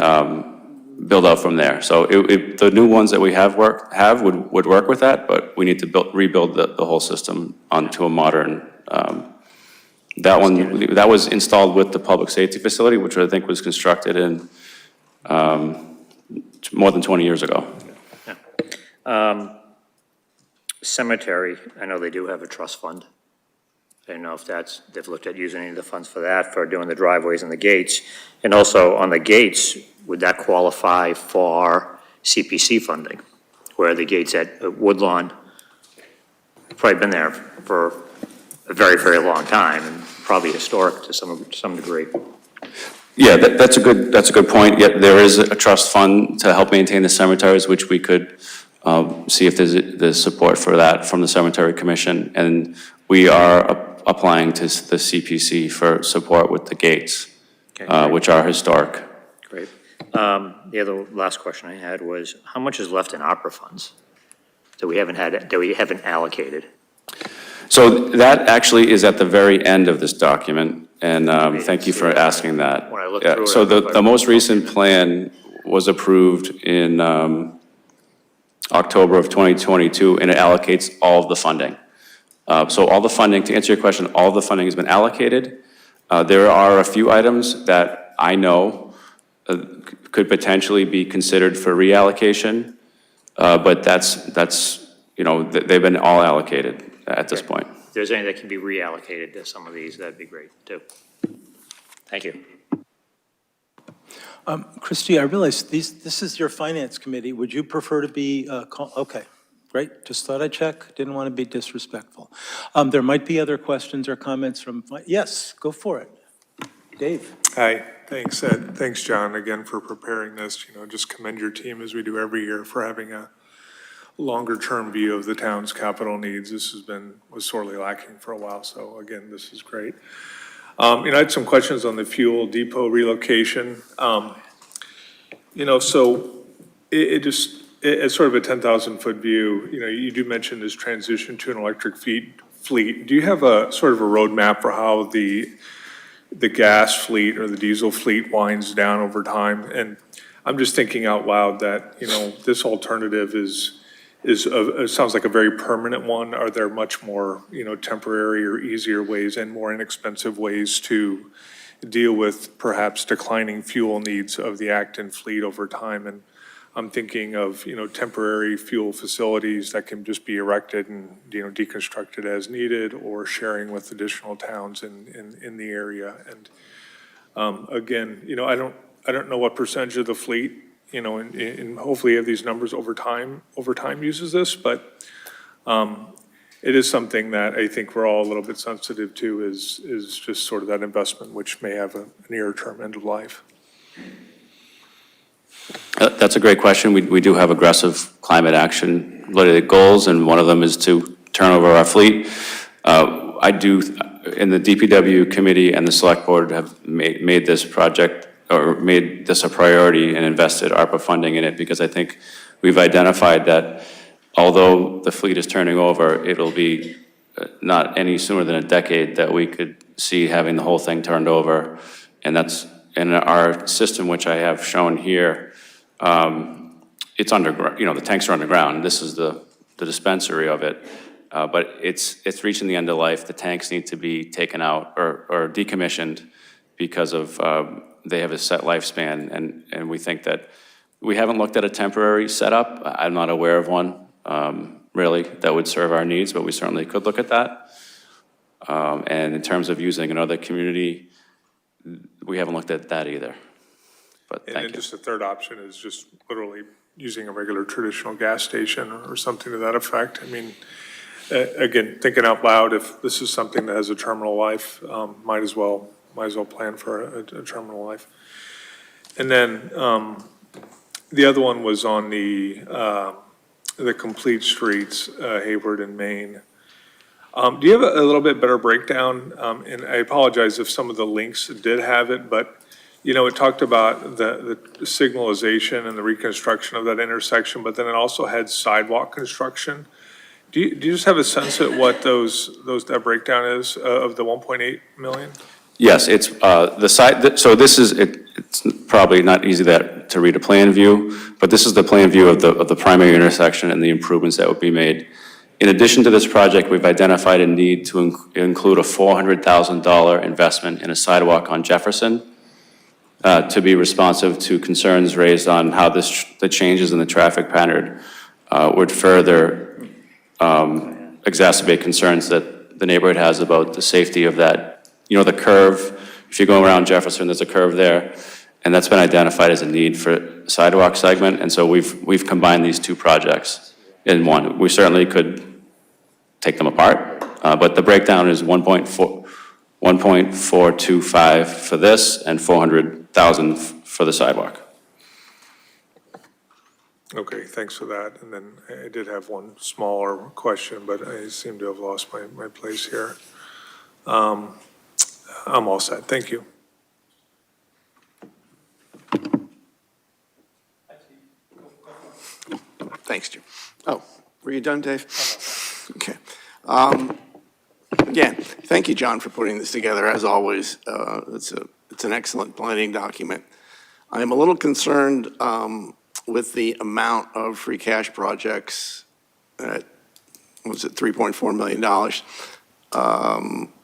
build out from there. So the new ones that we have would work with that, but we need to rebuild the whole system onto a modern. That was installed with the public safety facility, which I think was constructed in more than 20 years ago. Yeah. Cemetery, I know they do have a trust fund. I don't know if they've looked at using any of the funds for that, for doing the driveways and the gates. And also on the gates, would that qualify for CPC funding? Where the gates at Woodlawn, probably been there for a very, very long time and probably historic to some degree. Yeah, that's a good point. Yet there is a trust fund to help maintain the cemeteries, which we could see if there's support for that from the Cemetery Commission. And we are applying to the CPC for support with the gates, which are historic. Great. The other last question I had was, how much is left in opera funds that we haven't allocated? So that actually is at the very end of this document, and thank you for asking that. When I look through it, so the most recent plan was approved in October of 2022, and it allocates all of the funding. So all the funding, to answer your question, all of the funding has been allocated. There are a few items that I know could potentially be considered for reallocation, but they've been all allocated at this point. If there's any that can be reallocated to some of these, that'd be great too. Thank you. Christie, I realize this is your Finance Committee. Would you prefer to be, okay, great. Just thought I'd check. Didn't want to be disrespectful. There might be other questions or comments from, yes, go for it. Dave. Hi, thanks, Ed. Thanks, John, again for preparing this. Just commend your team as we do every year for having a longer-term view of the town's capital needs. This was sorely lacking for a while, so again, this is great. I had some questions on the fuel depot relocation. So it's sort of a 10,000-foot view. You do mention this transition to an electric fleet. Do you have a sort of a roadmap for how the gas fleet or the diesel fleet winds down over time? And I'm just thinking out loud that this alternative it sounds like a very permanent one. Are there much more, temporary or easier ways and more inexpensive ways to deal with perhaps declining fuel needs of the Acton fleet over time? And I'm thinking of, temporary fuel facilities that can just be erected and, deconstructed as needed, or sharing with additional towns in the area. And again, I don't know what percentage of the fleet, and hopefully have these numbers over time uses this, but it is something that I think we're all a little bit sensitive to is just sort of that investment, which may have a near-term end of life. That's a great question. We do have aggressive climate action related goals, and one of them is to turn over our fleet. I do, in the DPW committee and the select board have made this project or made this a priority and invested ARPA funding in it, because I think we've identified that although the fleet is turning over, it'll be not any sooner than a decade that we could see having the whole thing turned over. And that's in our system, which I have shown here. It's underground, the tanks are underground. This is the dispensary of it. but it's reaching the end of life. The tanks need to be taken out or decommissioned because of, they have a set lifespan, and we think that, we haven't looked at a temporary setup. I'm not aware of one, really, that would serve our needs, but we certainly could look at that. And in terms of using another community, we haven't looked at that either. But And thank then you. just the third option is just literally using a regular traditional gas station or something to that effect. I mean, again, thinking out loud, if this is something that has a terminal life, might as well plan for a terminal life. And then the other one was on the complete streets, Hayward and Maine. Do you have a little bit better breakdown? And I apologize if some of the links did have it, but, you know, it talked about the signalization and the reconstruction of that intersection, but then it also had sidewalk construction. Do you just have a sense of what that breakdown is of the 1.8 million? Yes, it's the site, so this is, it's probably not easy to read a plan view, but this is the plan view of the primary intersection and the improvements that would be made. In addition to this project, we've identified a need to include a $400,000 investment in a sidewalk on Jefferson to be responsive to concerns raised on how the changes in the traffic pattern would further exacerbate concerns that the neighborhood has about the safety of that. You know, the curve, if you go around Jefferson, there's a curve there, and that's been identified as a need for a sidewalk segment, and so we've combined these two projects in one. We certainly could take them apart, but the breakdown is 1.425 for this and 400,000 for the sidewalk. Okay, thanks for that. And then I did have one smaller question, but I seem to have lost my place here. I'm all set. Thank you. Thanks, Jim. Oh, were you done, Dave? Okay. Again, thank you, John, for putting this together. As always, it's an excellent planning document. I am a little concerned with the amount of free cash projects at, was it $3.4 million?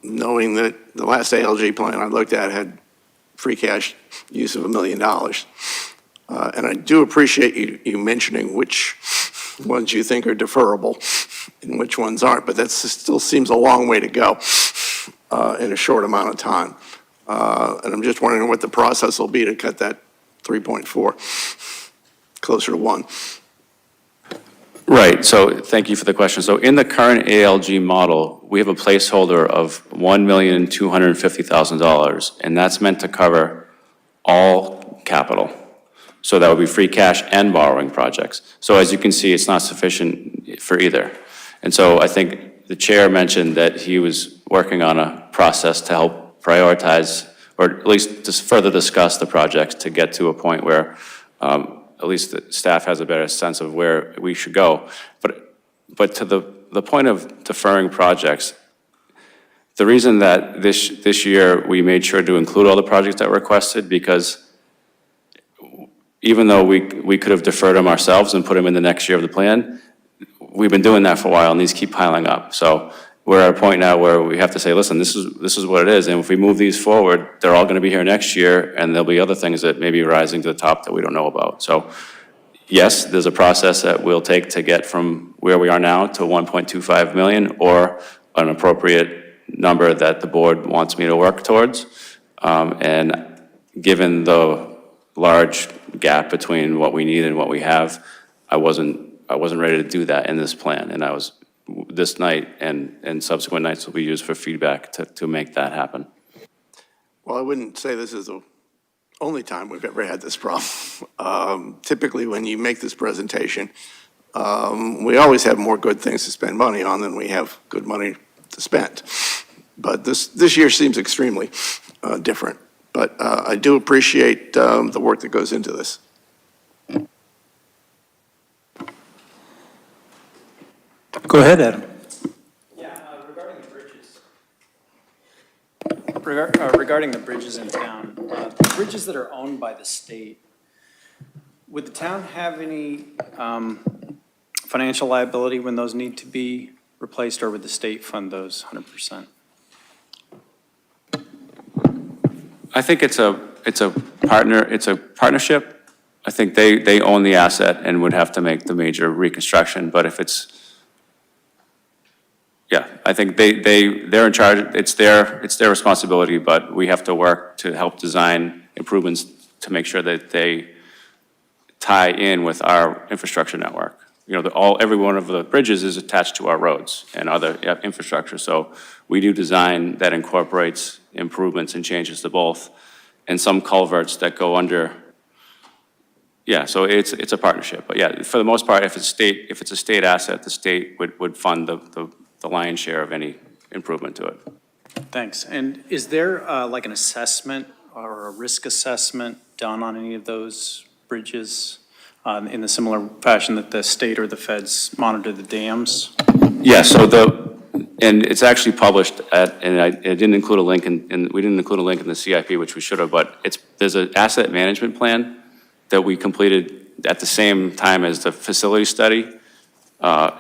Knowing that the last ALG plan I looked at had free cash use of $1 million. And I do appreciate you mentioning which ones you think are deferrable and which ones aren't, but that still seems a long way to go in a short amount of time. And I'm just wondering what the process will be to cut that 3.4 closer to 1. Right, so thank you for the question. So in the current ALG model, we have a placeholder of $1,250,000, and that's meant to cover all capital. So that would be free cash and borrowing projects. So as you can see, it's not sufficient for either. And so I think the chair mentioned that he was working on a process to help prioritize, or at least to further discuss the projects to get to a point where at least the staff has a better sense of where we should go. But to the point of deferring projects, the reason that this year we made sure to include all the projects that were requested, because even though we could have deferred them ourselves and put them in the next year of the plan, we've been doing that for a while, and these keep piling up. So we're at a point now where we have to say, listen, this is what it is, and if we move these forward, they're all gonna be here next year, and there'll be other things that may be rising to the top that we don't know about. So yes, there's a process that we'll take to get from where we are now to 1.25 million, or an appropriate number that the board wants me to work towards. And given the large gap between what we need and what we have, I wasn't ready to do that in this plan, and this night and subsequent nights will be used for feedback to make that happen. Well, I wouldn't say this is the only time we've ever had this problem. Typically, when you make this presentation, we always have more good things to spend money on than we have good money to spend. But this year seems extremely different. But I do appreciate the work that goes into this. Go ahead, Adam. Yeah, regarding the bridges. Regarding the bridges in town, the bridges that are owned by the state, would the town have any financial liability when those need to be replaced, or would the state fund those 100%? I think it's a partnership. I think they own the asset and would have to make the major reconstruction, but if it's, yeah, I think they're in charge, it's their responsibility, but we have to work to help design improvements to make sure that they tie in with our infrastructure network. You know, every one of the bridges is attached to our roads and other infrastructure, so we do design that incorporates improvements and changes to both, and some culverts that go under. Yeah, so it's a partnership, but yeah, for the most part, if it's a state asset, the state would fund the lion's share of any improvement to it. Thanks. And is there like an assessment or a risk assessment done on any of those bridges in the similar fashion that the state or the feds monitor the dams? Yeah, so and it's actually published and I didn't include a link we didn't include a link in the CIP, which we should have, but there's an asset management plan that we completed at the same time as the facility study,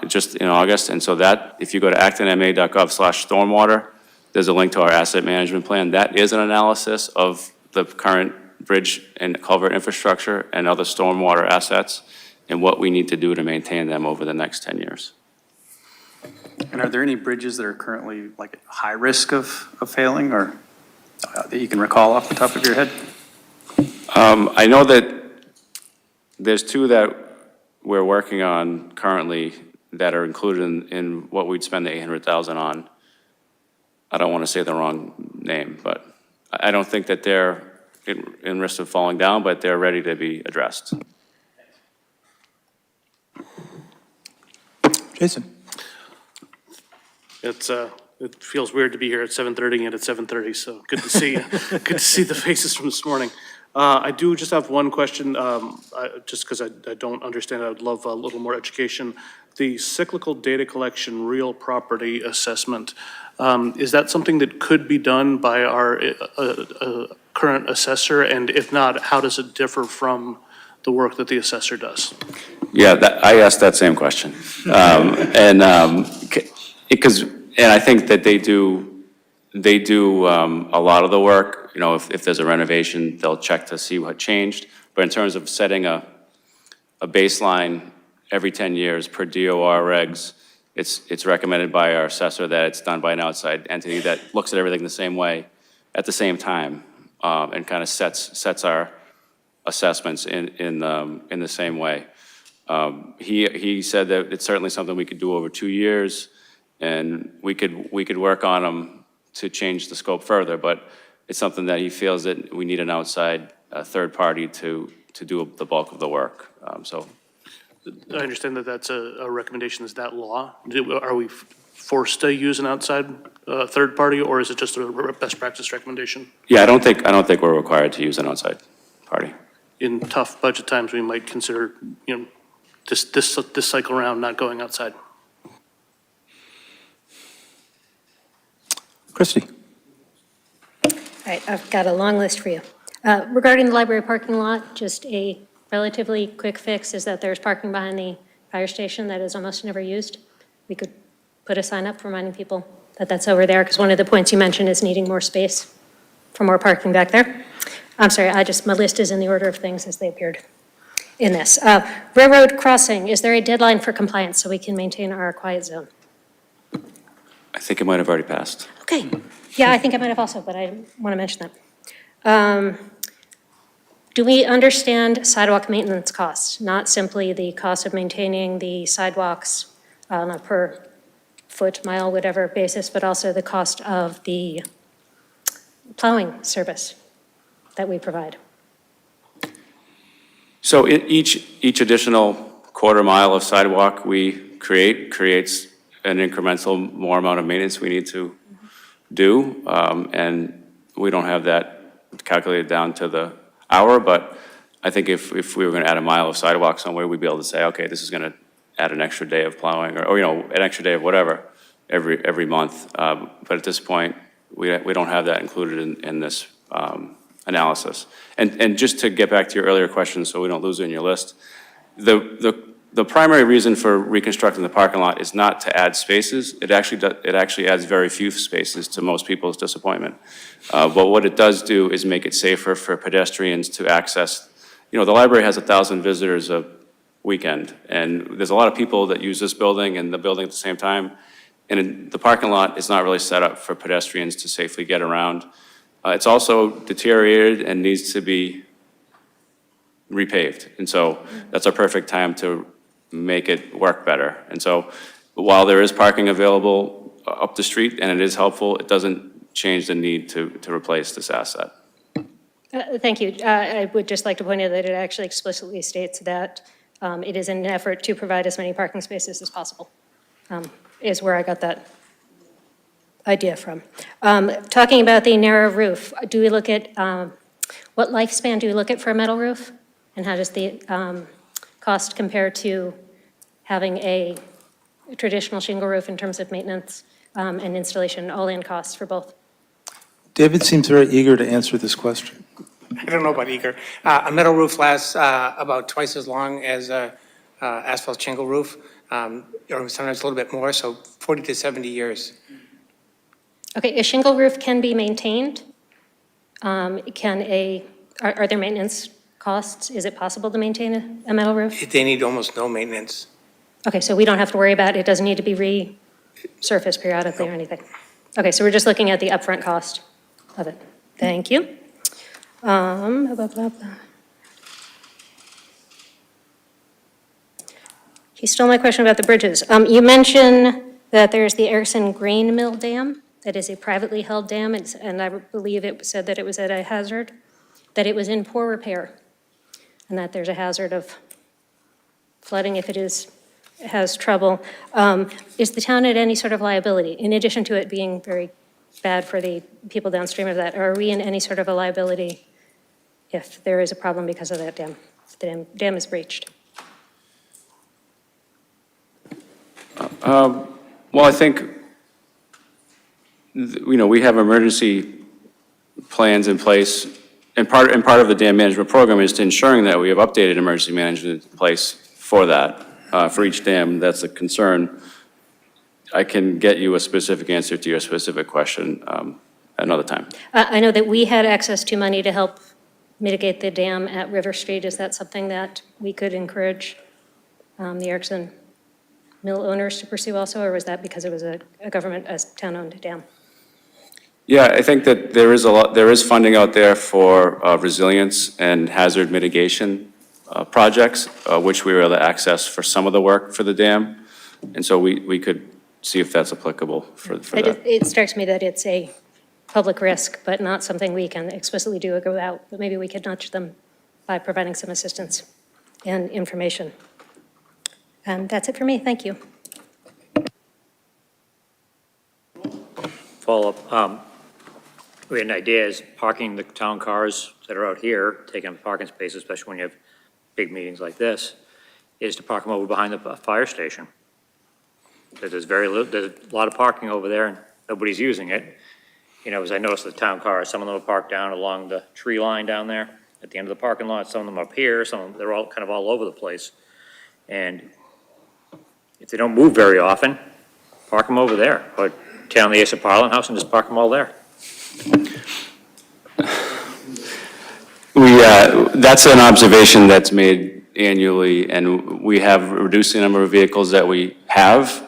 just in August. And so that, if you go to actonma.gov/stormwater, there's a link to our asset management plan. That is an analysis of the current bridge and culvert infrastructure and other stormwater assets and what we need to do to maintain them over the next 10 years. And are there any bridges that are currently like at high risk of failing, or that you can recall off the top of your head? I know that there's two that we're working on currently that are included in what we'd spend the $800,000 on. I don't want to say the wrong name, but I don't think that they're in risk of falling down, but they're ready to be addressed. Jason? It feels weird to be here at 7:30 and at 7:30, so good to see you. Good to see the faces from this morning. I do just have one question, just because I don't understand. I would love a little more education. The cyclical data collection real property assessment, is that something that could be done by our current assessor? And if not, how does it differ from the work that the assessor does? Yeah, I asked that same question. And I think that they do a lot of the work. You know, if there's a renovation, they'll check to see what changed. But in terms of setting a baseline every 10 years per DOR regs, it's recommended by our assessor that it's done by an outside entity that looks at everything the same way at the same time, and kind of sets our assessments in the same way. He said that it's certainly something we could do over 2 years, and we could work on them to change the scope further, but it's something that he feels that we need an outside third party to do the bulk of the work. So I understand that that's a recommendation. Is that law? Are we forced to use an outside third party, or is it just a best practice recommendation? yeah, I don't think we're required to use an outside party. In tough budget times, we might consider, this cycle around not going outside. Christie? All right, I've got a long list for you. Regarding the library parking lot, just a relatively quick fix is that there's parking behind the fire station that is almost never used. We could put a sign up reminding people that that's over there, because one of the points you mentioned is needing more space for more parking back there. I'm sorry, my list is in the order of things as they appeared in this. Railroad crossing, is there a deadline for compliance so we can maintain our quiet zone? I think it might have already passed. Okay, yeah, I think I might have also, but I want to mention that. Do we understand sidewalk maintenance costs, not simply the cost of maintaining the sidewalks on a per foot, mile, whatever basis, but also the cost of the plowing service that we provide? So each additional quarter mile of sidewalk we creates an incremental more amount of maintenance we need to do, and we don't have that calculated down to the hour, but I think if we were going to add a mile of sidewalk somewhere, we'd be able to say, okay, this is going to add an extra day of plowing, or an extra day of whatever every month. But at this point, we don't have that included in this analysis. And just to get back to your earlier question, so we don't lose it in your list, the the primary reason for reconstructing the parking lot is not to add spaces. It actually adds very few spaces to most people's disappointment. But what it does do is make it safer for pedestrians to access. You know, the library has 1,000 visitors a weekend, and there's a lot of people that use this building and the building at the same time. And the parking lot is not really set up for pedestrians to safely get around. It's also deteriorated and needs to be repaved. And so that's a perfect time to make it work better. And so while there is parking available up the street and it is helpful, it doesn't change the need to replace this asset. Thank you. I would just like to point out that it actually explicitly states that it is an effort to provide as many parking spaces as possible, is where I got that idea from. Talking about the narrow roof, do we look at, what lifespan do we look at for a metal roof? And how does the cost compare to having a traditional shingle roof in terms of maintenance and installation, all-in costs for both? David seems very eager to answer this question. I don't know about eager. A metal roof lasts about twice as long as a asphalt shingle roof, or sometimes a little bit more, so 40 to 70 years. Okay, a shingle roof can be maintained. Are there maintenance costs? Is it possible to maintain a metal roof? They need almost no maintenance. Okay, so we don't have to worry about it. It doesn't need to be resurfaced periodically or anything. Okay, so we're just looking at the upfront cost of it. Thank you. Blah, blah, blah, blah. He stole my question about the bridges. You mentioned that there's the Erickson Grain Mill Dam. That is a privately held dam, and I believe it said that it was at a hazard, that it was in poor repair, and that there's a hazard of flooding if it has trouble. Is the town at any sort of liability, in addition to it being very bad for the people downstream of that? Are we in any sort of a liability if there is a problem because of that dam, if the dam is breached? Well, I think, we have emergency plans in place, and part of the dam management program is to ensuring that we have updated emergency management in place for that, for each dam. That's a concern. I can get you a specific answer to your specific question another time. I know that we had access to money to help mitigate the dam at River Street. Is that something that we could encourage the Erickson Mill owners to pursue also, or was that because it was a town-owned dam? Yeah, I think that there is funding out there for resilience and hazard mitigation projects, which we were able to access for some of the work for the dam. And so we could see if that's applicable for that. It strikes me that it's a public risk, but not something we can explicitly do or go out. But maybe we could nudge them by providing some assistance and information. And that's it for me. Thank you. Follow-up. We had an idea is parking the town cars that are out here, taking up parking spaces, especially when you have big meetings like this, is to park them over behind the fire station. There's a lot of parking over there and nobody's using it. As I noticed the town cars, some of them are parked down along the tree line down there at the end of the parking lot, some of them up here, some of them, they're all kind of all over the place. And if they don't move very often, park them over there, or tear down the Asa Parlin House and just park them all there. That's an observation that's made annually, and we have reduced the number of vehicles that we have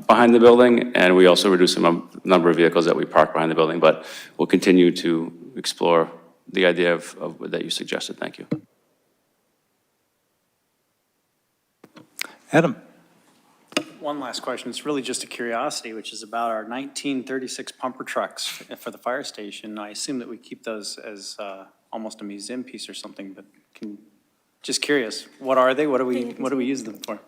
behind the building, and we also reduce the number of vehicles that we park behind the building, but we'll continue to explore the idea of that you suggested. Thank you. Adam. One last question. It's really just a curiosity, which is about our 1936 pumper trucks for the fire station. I assume that we keep those as almost a museum piece or something, but just curious, what are they? What do we use them for?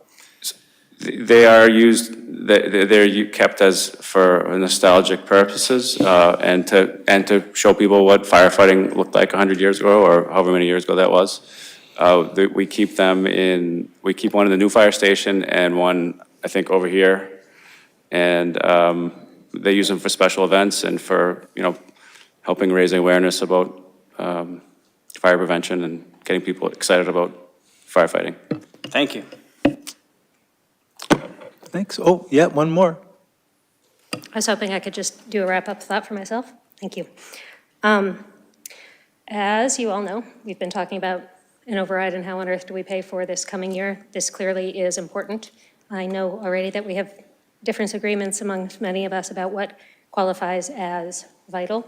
They are used. They're kept for nostalgic purposes, and to show people what firefighting looked like 100 years ago, or however many years ago that was. We keep them we keep one in the new fire station and one, I think, over here. And they use them for special events and for, helping raise awareness about fire prevention and getting people excited about firefighting. Thank you. Thanks. Oh, yeah, one more. I was hoping I could just do a wrap-up thought for myself. Thank you. As you all know, we've been talking about an override and how on earth do we pay for this coming year. This clearly is important. I know already that we have different agreements amongst many of us about what qualifies as vital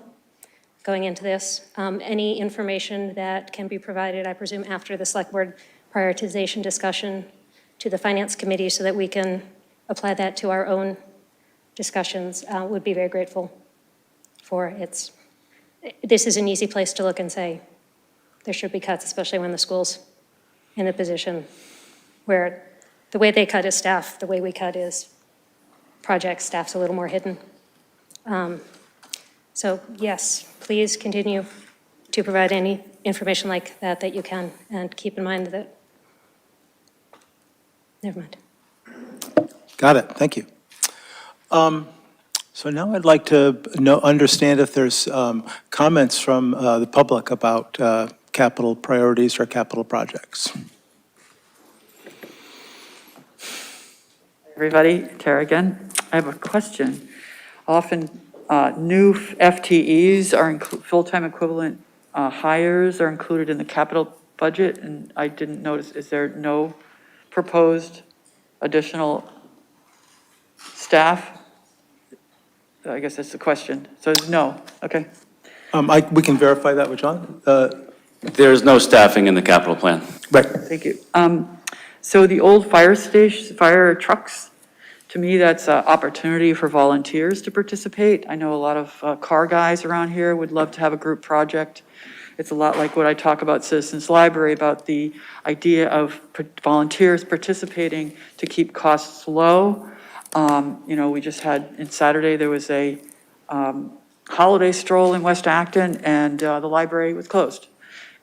going into this. Any information that can be provided, I presume, after the Select Board prioritization discussion to the Finance Committee so that we can apply that to our own discussions, would be very grateful for. This is an easy place to look and say, there should be cuts, especially when the school's in a position where the way they cut is staff, the way we cut is projects, staff's a little more hidden. So yes, please continue to provide any information like that that you can, and keep in mind that, never mind. Got it, thank you. So now I'd like to understand if there's comments from the public about capital priorities or capital projects. Everybody, Tara again. I have a question. Often new FTEs are full-time equivalent hires are included in the capital budget, and I didn't notice, is there no proposed additional staff? I guess that's the question. So it's no, okay. We can verify that with John. There's no staffing in the capital plan. Right. Thank you. So the old fire station, fire trucks, to me, that's an opportunity for volunteers to participate. I know a lot of car guys around here would love to have a group project. It's a lot like what I talk about Citizens Library, about the idea of volunteers participating to keep costs low. You know, we just had, in Saturday, there was a holiday stroll in West Acton, and the library was closed.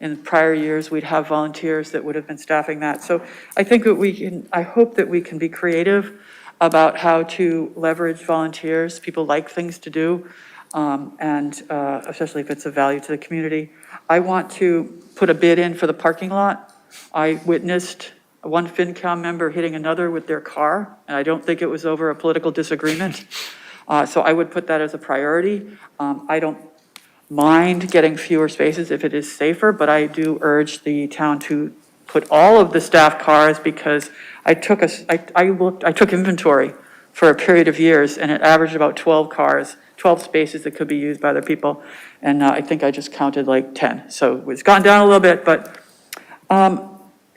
In prior years, we'd have volunteers that would have been staffing that. So I think that I hope that we can be creative about how to leverage volunteers. People like things to do, and especially if it's of value to the community. I want to put a bid in for the parking lot. I witnessed one FinCom member hitting another with their car, and I don't think it was over a political disagreement. So I would put that as a priority. I don't mind getting fewer spaces if it is safer, but I do urge the town to put all of the staff cars, because I took inventory for a period of years, and it averaged about 12 cars, 12 spaces that could be used by other people. And I think I just counted like 10. So it's gone down a little bit, but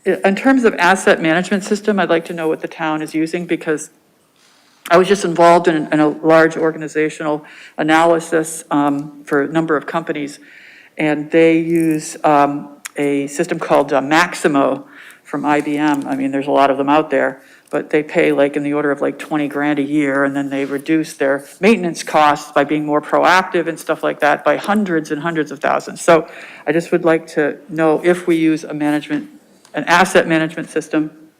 in terms of asset management system, I'd like to know what the town is using, because I was just involved in a large organizational analysis for a number of companies, and they use a system called Maximo from IBM. I mean, there's a lot of them out there, but they pay like in the order of like 20 grand a year, and then they reduce their maintenance costs by being more proactive and stuff like that by hundreds and hundreds of thousands. So I just would like to know if we use an asset management system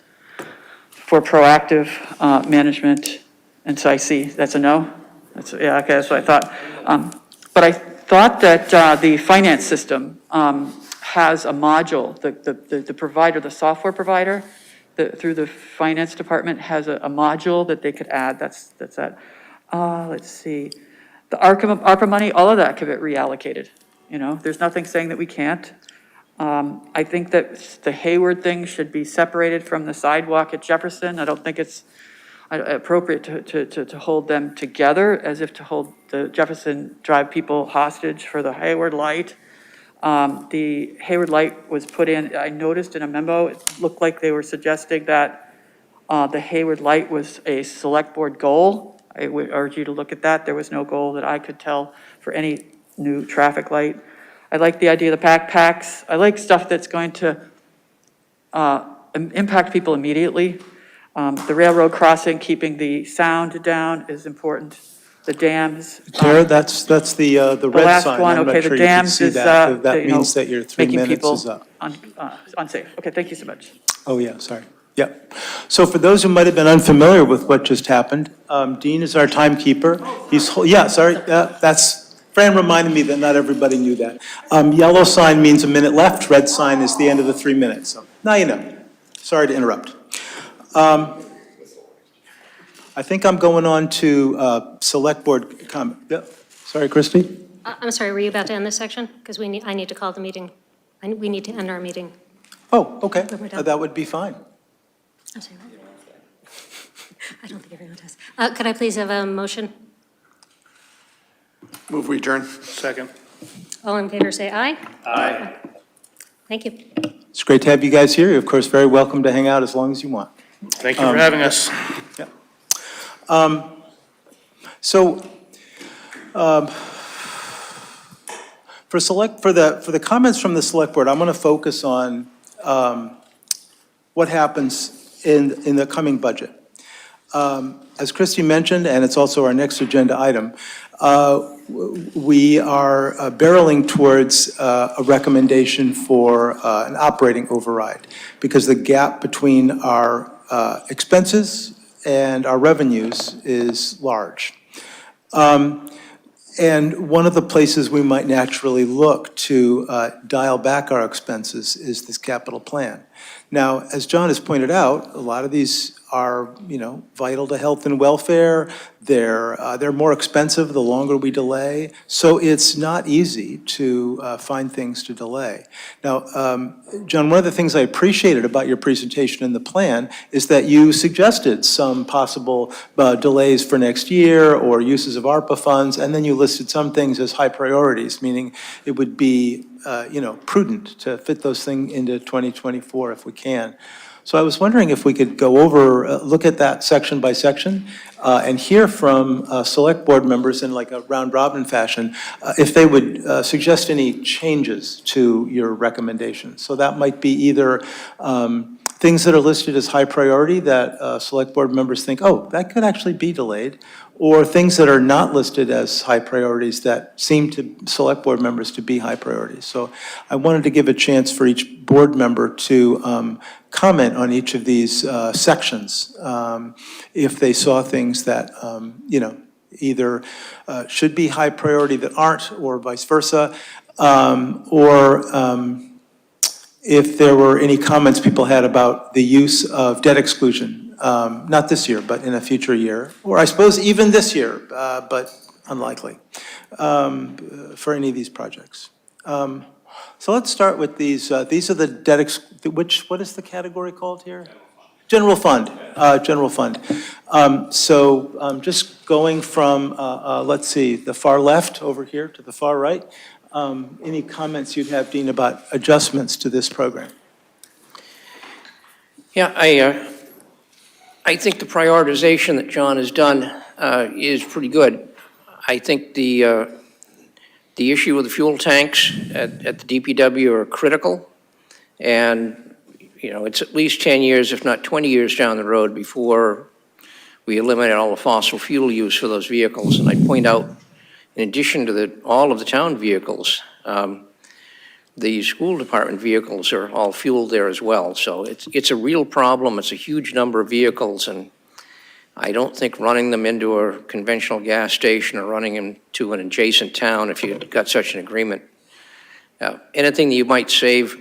for proactive management. And so I see that's a no. Yeah, okay, that's what I thought. But I thought that the finance system has a module, the provider, the software provider, through the finance department has a module that they could add. That's that. Let's see. The ARPA money, all of that could be reallocated. You know, there's nothing saying that we can't. I think that the Hayward thing should be separated from the sidewalk at Jefferson. I don't think it's appropriate to hold them together as if to hold the Jefferson Drive people hostage for the Hayward light. The Hayward light was put in, I noticed in a memo, it looked like they were suggesting that the Hayward light was a select board goal. I would urge you to look at that. There was no goal that I could tell for any new traffic light. I like the idea of the backpacks. I like stuff that's going to impact people immediately. The railroad crossing, keeping the sound down is important. The dams. Tara, that's the red sign. The last one, I'm not okay, sure the you can dams see is, that. That you know, means that your 3 making minutes people is up. unsafe. Okay, thank you so much. Oh, yeah, sorry. Yep. So for those who might have been unfamiliar with what just happened, Dean is our timekeeper. Fran reminded me that not everybody knew that. Yellow sign means a minute left, red sign is the end of the 3 minutes. So now you know. Sorry to interrupt. I think I'm going on to Select Board comment. Yep. Sorry, Christie? I'm sorry, were you about to end this section? Because I need to call the meeting. We need to end our meeting. Oh, okay. When we're done. That would be fine. I'm sorry, what? I don't think everyone does. Could I please have a motion? Move we adjourn. Second. All in favor, say aye. Aye. Thank you. It's great to have you guys here. You're, of course, very welcome to hang out as long as you want. Thank you for having us. Yeah. So, for the comments from the Select Board, I'm going to focus on what happens in the coming budget. As Christy mentioned, and it's also our next agenda item, we are barreling towards a recommendation for an operating override because the gap between our expenses and our revenues is large. And one of the places we might naturally look to dial back our expenses is this capital plan. Now, as John has pointed out, a lot of these are, vital to health and welfare. They're more expensive the longer we delay. So it's not easy to find things to delay. Now, John, one of the things I appreciated about your presentation in the plan is that you suggested some possible delays for next year or uses of ARPA funds, and then you listed some things as high priorities, meaning it would be prudent to fit those things into 2024 if we can. So I was wondering if we could go over, look at that section by section, and hear from Select Board members in like a round robin fashion, if they would suggest any changes to your recommendations. So that might be either things that are listed as high priority that Select Board members think, oh, that could actually be delayed, or things that are not listed as high priorities that seem to Select Board members to be high priorities. So I wanted to give a chance for each board member to comment on each of these sections if they saw things that, either should be high priority that aren't, or vice versa, or if there were any comments people had about the use of debt exclusion. Not this year, but in a future year, or I suppose even this year, but unlikely, for any of these projects. So let's start with these. These are the debt, what is the category called here? General fund, general fund. So just going from, let's see, the far left over here to the far right, any comments you'd have, Dean, about adjustments to this program? Yeah, I think the prioritization that John has done is pretty good. I think the issue with the fuel tanks at the DPW are critical, and it's at least 10 years, if not 20 years down the road before we eliminate all the fossil fuel use for those vehicles. And I'd point out, in addition to all of the town vehicles, the school department vehicles are all fueled there as well. So it's a real problem. It's a huge number of vehicles, and I don't think running them into a conventional gas station or running them to an adjacent town, if you've got such an agreement, anything that you might save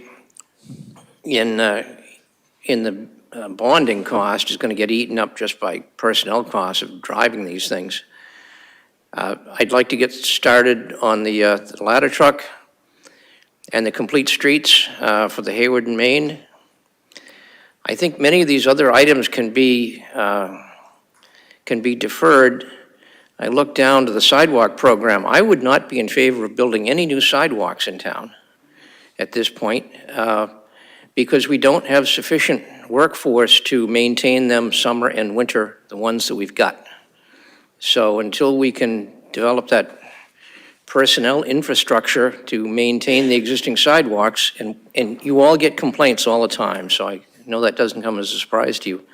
in the bonding cost is going to get eaten up just by personnel costs of driving these things. I'd like to get started on the ladder truck and the complete streets for the Hayward and Maine. I think many of these other items can be deferred. I look down to the sidewalk program. I would not be in favor of building any new sidewalks in town at this point because we don't have sufficient workforce to maintain them summer and winter, the ones that we've got. So until we can develop that personnel infrastructure to maintain the existing sidewalks, and you all get complaints all the time, so I know that doesn't come as a surprise to you.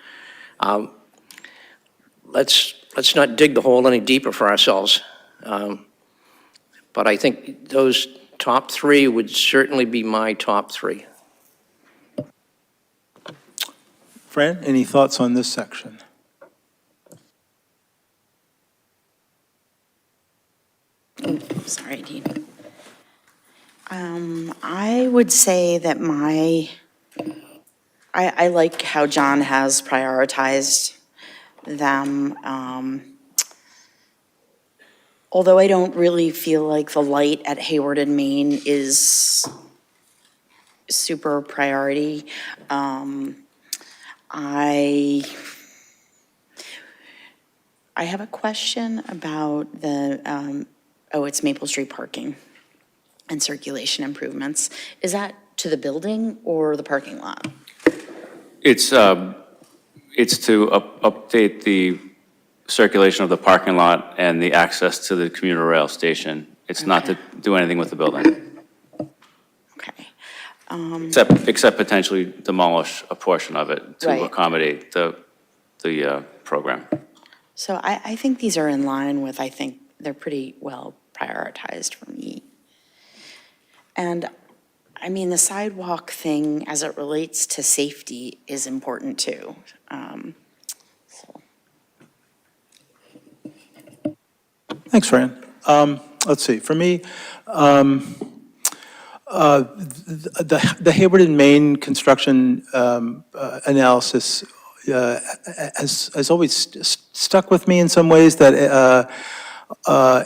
Let's not dig the hole any deeper for ourselves. But I think those top three would certainly be my top three. Fran, any thoughts on this section? Sorry, Dean. I would say that I like how John has prioritized them. Although I don't really feel like the light at Hayward and Main is super priority, I have a question about the, it's Maple Street parking and circulation improvements. Is that to the building or the parking lot? It's to update the circulation of the parking lot and the access to the commuter rail station. It's not to do anything with the building. Except potentially demolish a portion of it to Right. accommodate the program. So I think these are in line with, I think they're pretty well prioritized for me. And I mean, the sidewalk thing as it relates to safety is important too. Thanks, Fran. Let's see, for me, the Hayward and Main construction analysis has always stuck with me in some ways, that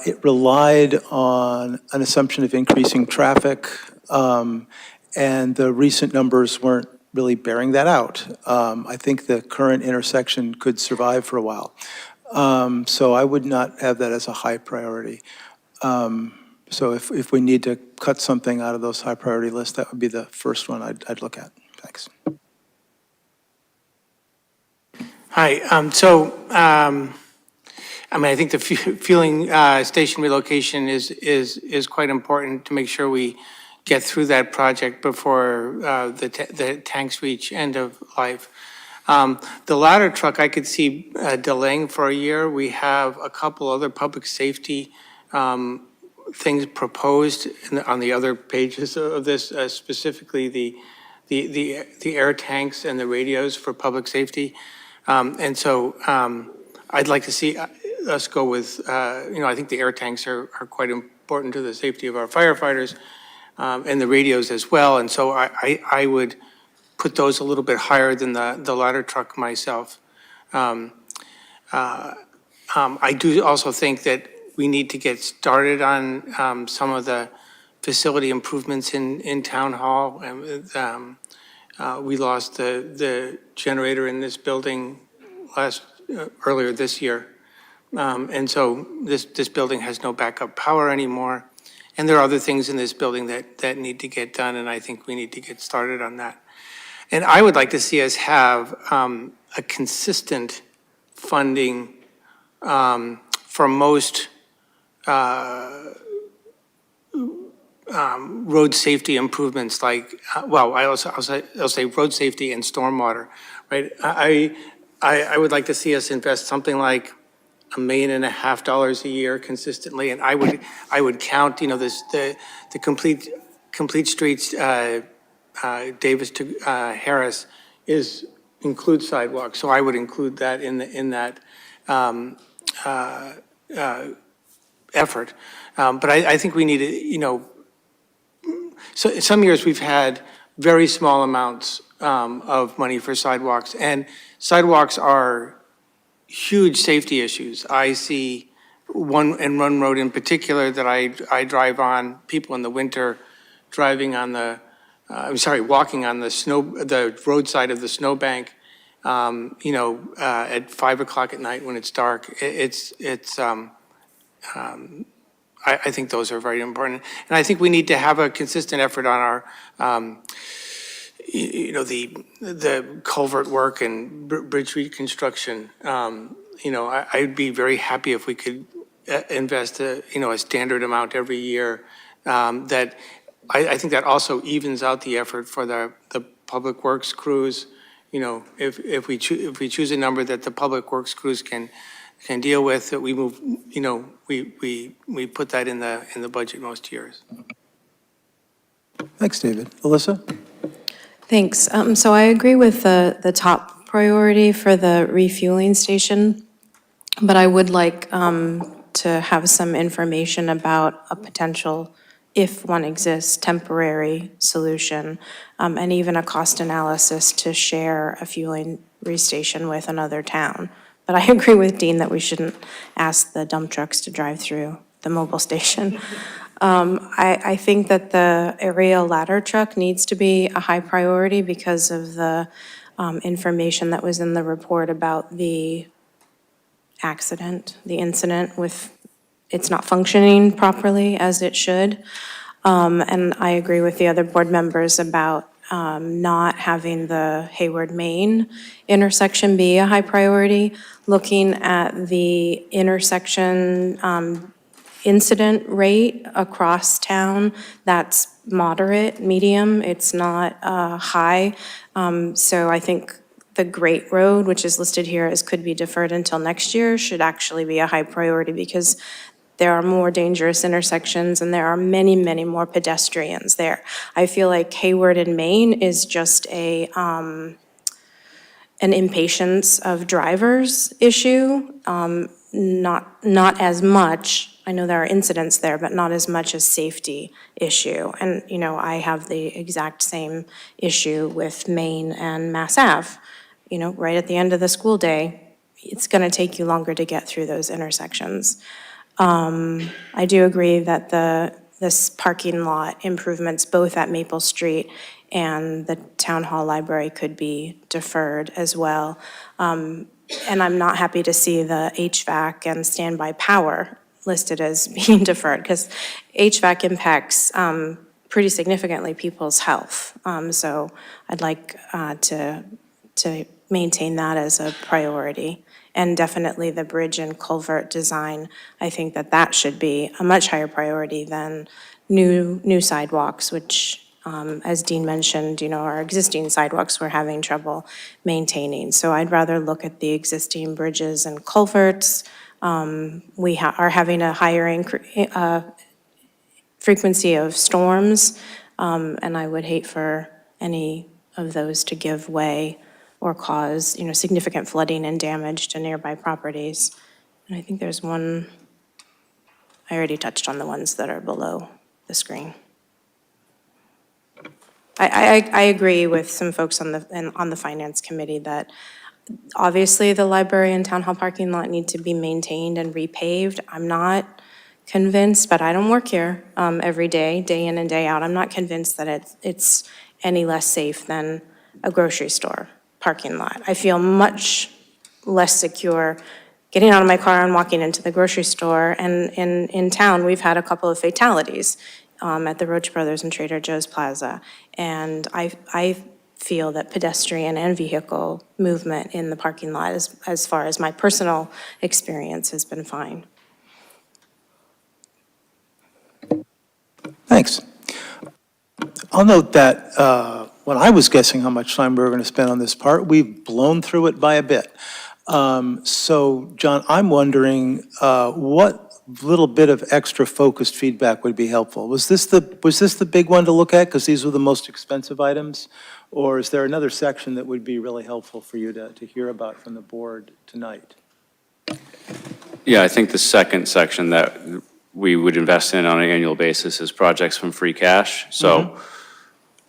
it relied on an assumption of increasing traffic, and the recent numbers weren't really bearing that out. I think the current intersection could survive for a while. So I would not have that as a high priority. So if we need to cut something out of those high priority lists, that would be the first one I'd look at. Thanks. Hi, I mean, I think the fueling station relocation is quite important to make sure we get through that project before the tanks reach end of life. The ladder truck, I could see delaying for a year. We have a couple other public safety things proposed on the other pages of this, specifically the air tanks and the radios for public safety. And so I'd like to see us go with, I think the air tanks are quite important to the safety of our firefighters, and the radios as well. And so I would put those a little bit higher than the ladder truck myself. I do also think that we need to get started on some of the facility improvements in Town Hall. We lost the generator in this building earlier this year. And so this building has no backup power anymore. And there are other things in this building that need to get done, and I think we need to get started on that. And I would like to see us have a consistent funding for most road safety improvements, like, I'll say road safety and stormwater, right? I would like to see us invest something like $1.5 million a year consistently, and I would count, the complete streets, Davis to Harris includes sidewalks, so I would include that in that effort. But I think we need to, so some years we've had very small amounts of money for sidewalks, and sidewalks are huge safety issues. I see one road in particular that I drive on, people in the winter driving on walking on the roadside of the snowbank, at 5 o'clock at night when it's dark. I think those are very important. And I think we need to have a consistent effort on our, the culvert work and bridge reconstruction. I'd be very happy if we could invest a standard amount every year. That I think that also evens out the effort for the public works crews. If we choose a number that the public works crews can deal with, that we move, we put that in the budget most years. Thanks, David. Alyssa? Thanks. So I agree with the top priority for the refueling station, but I would like to have some information about a potential, if one exists, temporary solution, and even a cost analysis to share a fueling station with another town. But But I agree with Dean that we shouldn't ask the dump trucks to drive through the mobile station. I think that the aerial ladder truck needs to be a high priority because of the information that was in the report about the accident, the incident with it's not functioning properly as it should. And I agree with the other board members about not having the Hayward Main intersection be a high priority. Looking at the intersection incident rate across town, that's moderate, medium, it's not high. So I think the Great Road, which is listed here as could be deferred until next year, should actually be a high priority because there are more dangerous intersections and there are many, many more pedestrians there. I feel like Hayward and Main is just an impatience of drivers issue, not as much. I know there are incidents there, but not as much as safety issue. And, you know, I have the exact same issue with Main and Mass Ave. You know, right at the end of the school day, it's gonna take you longer to get through those intersections. I do agree that this parking lot improvements, both at Maple Street and the Town Hall Library, could be deferred as well. And I'm not happy to see the HVAC and standby power listed as being deferred, because HVAC impacts pretty significantly people's health. So I'd like to maintain that as a priority. And definitely the bridge and culvert design, I think that should be a much higher priority than new sidewalks, which, as Dean mentioned, you know, our existing sidewalks we're having trouble maintaining. So I'd rather look at the existing bridges and culverts. We are having a higher frequency of storms, and I would hate for any of those to give way or cause, you know, significant flooding and damage to nearby properties. And I think there's one, I already touched on the ones that are below the screen. I agree with some folks on the finance committee that obviously the library and town hall parking lot need to be maintained and repaved. I'm not convinced, but I don't work here every day, day in and day out. I'm not convinced that it's any less safe than a grocery store parking lot. I feel much less secure getting out of my car and walking into the grocery store. And in town, we've had a couple of fatalities at the Roach Brothers and Trader Joe's Plaza. And I feel that pedestrian and vehicle movement in the parking lot, as far as my personal experience, has been fine. Thanks. I'll note that when I was guessing how much time we were going to spend on this part, we've blown through it by a bit. So, John, I'm wondering what little bit of extra focused feedback would be helpful? Was this the big one to look at because these were the most expensive items? Or is there another section that would be really helpful for you to hear about from the board tonight? Yeah, I think the second section that we would invest in on an annual basis is projects from free cash. So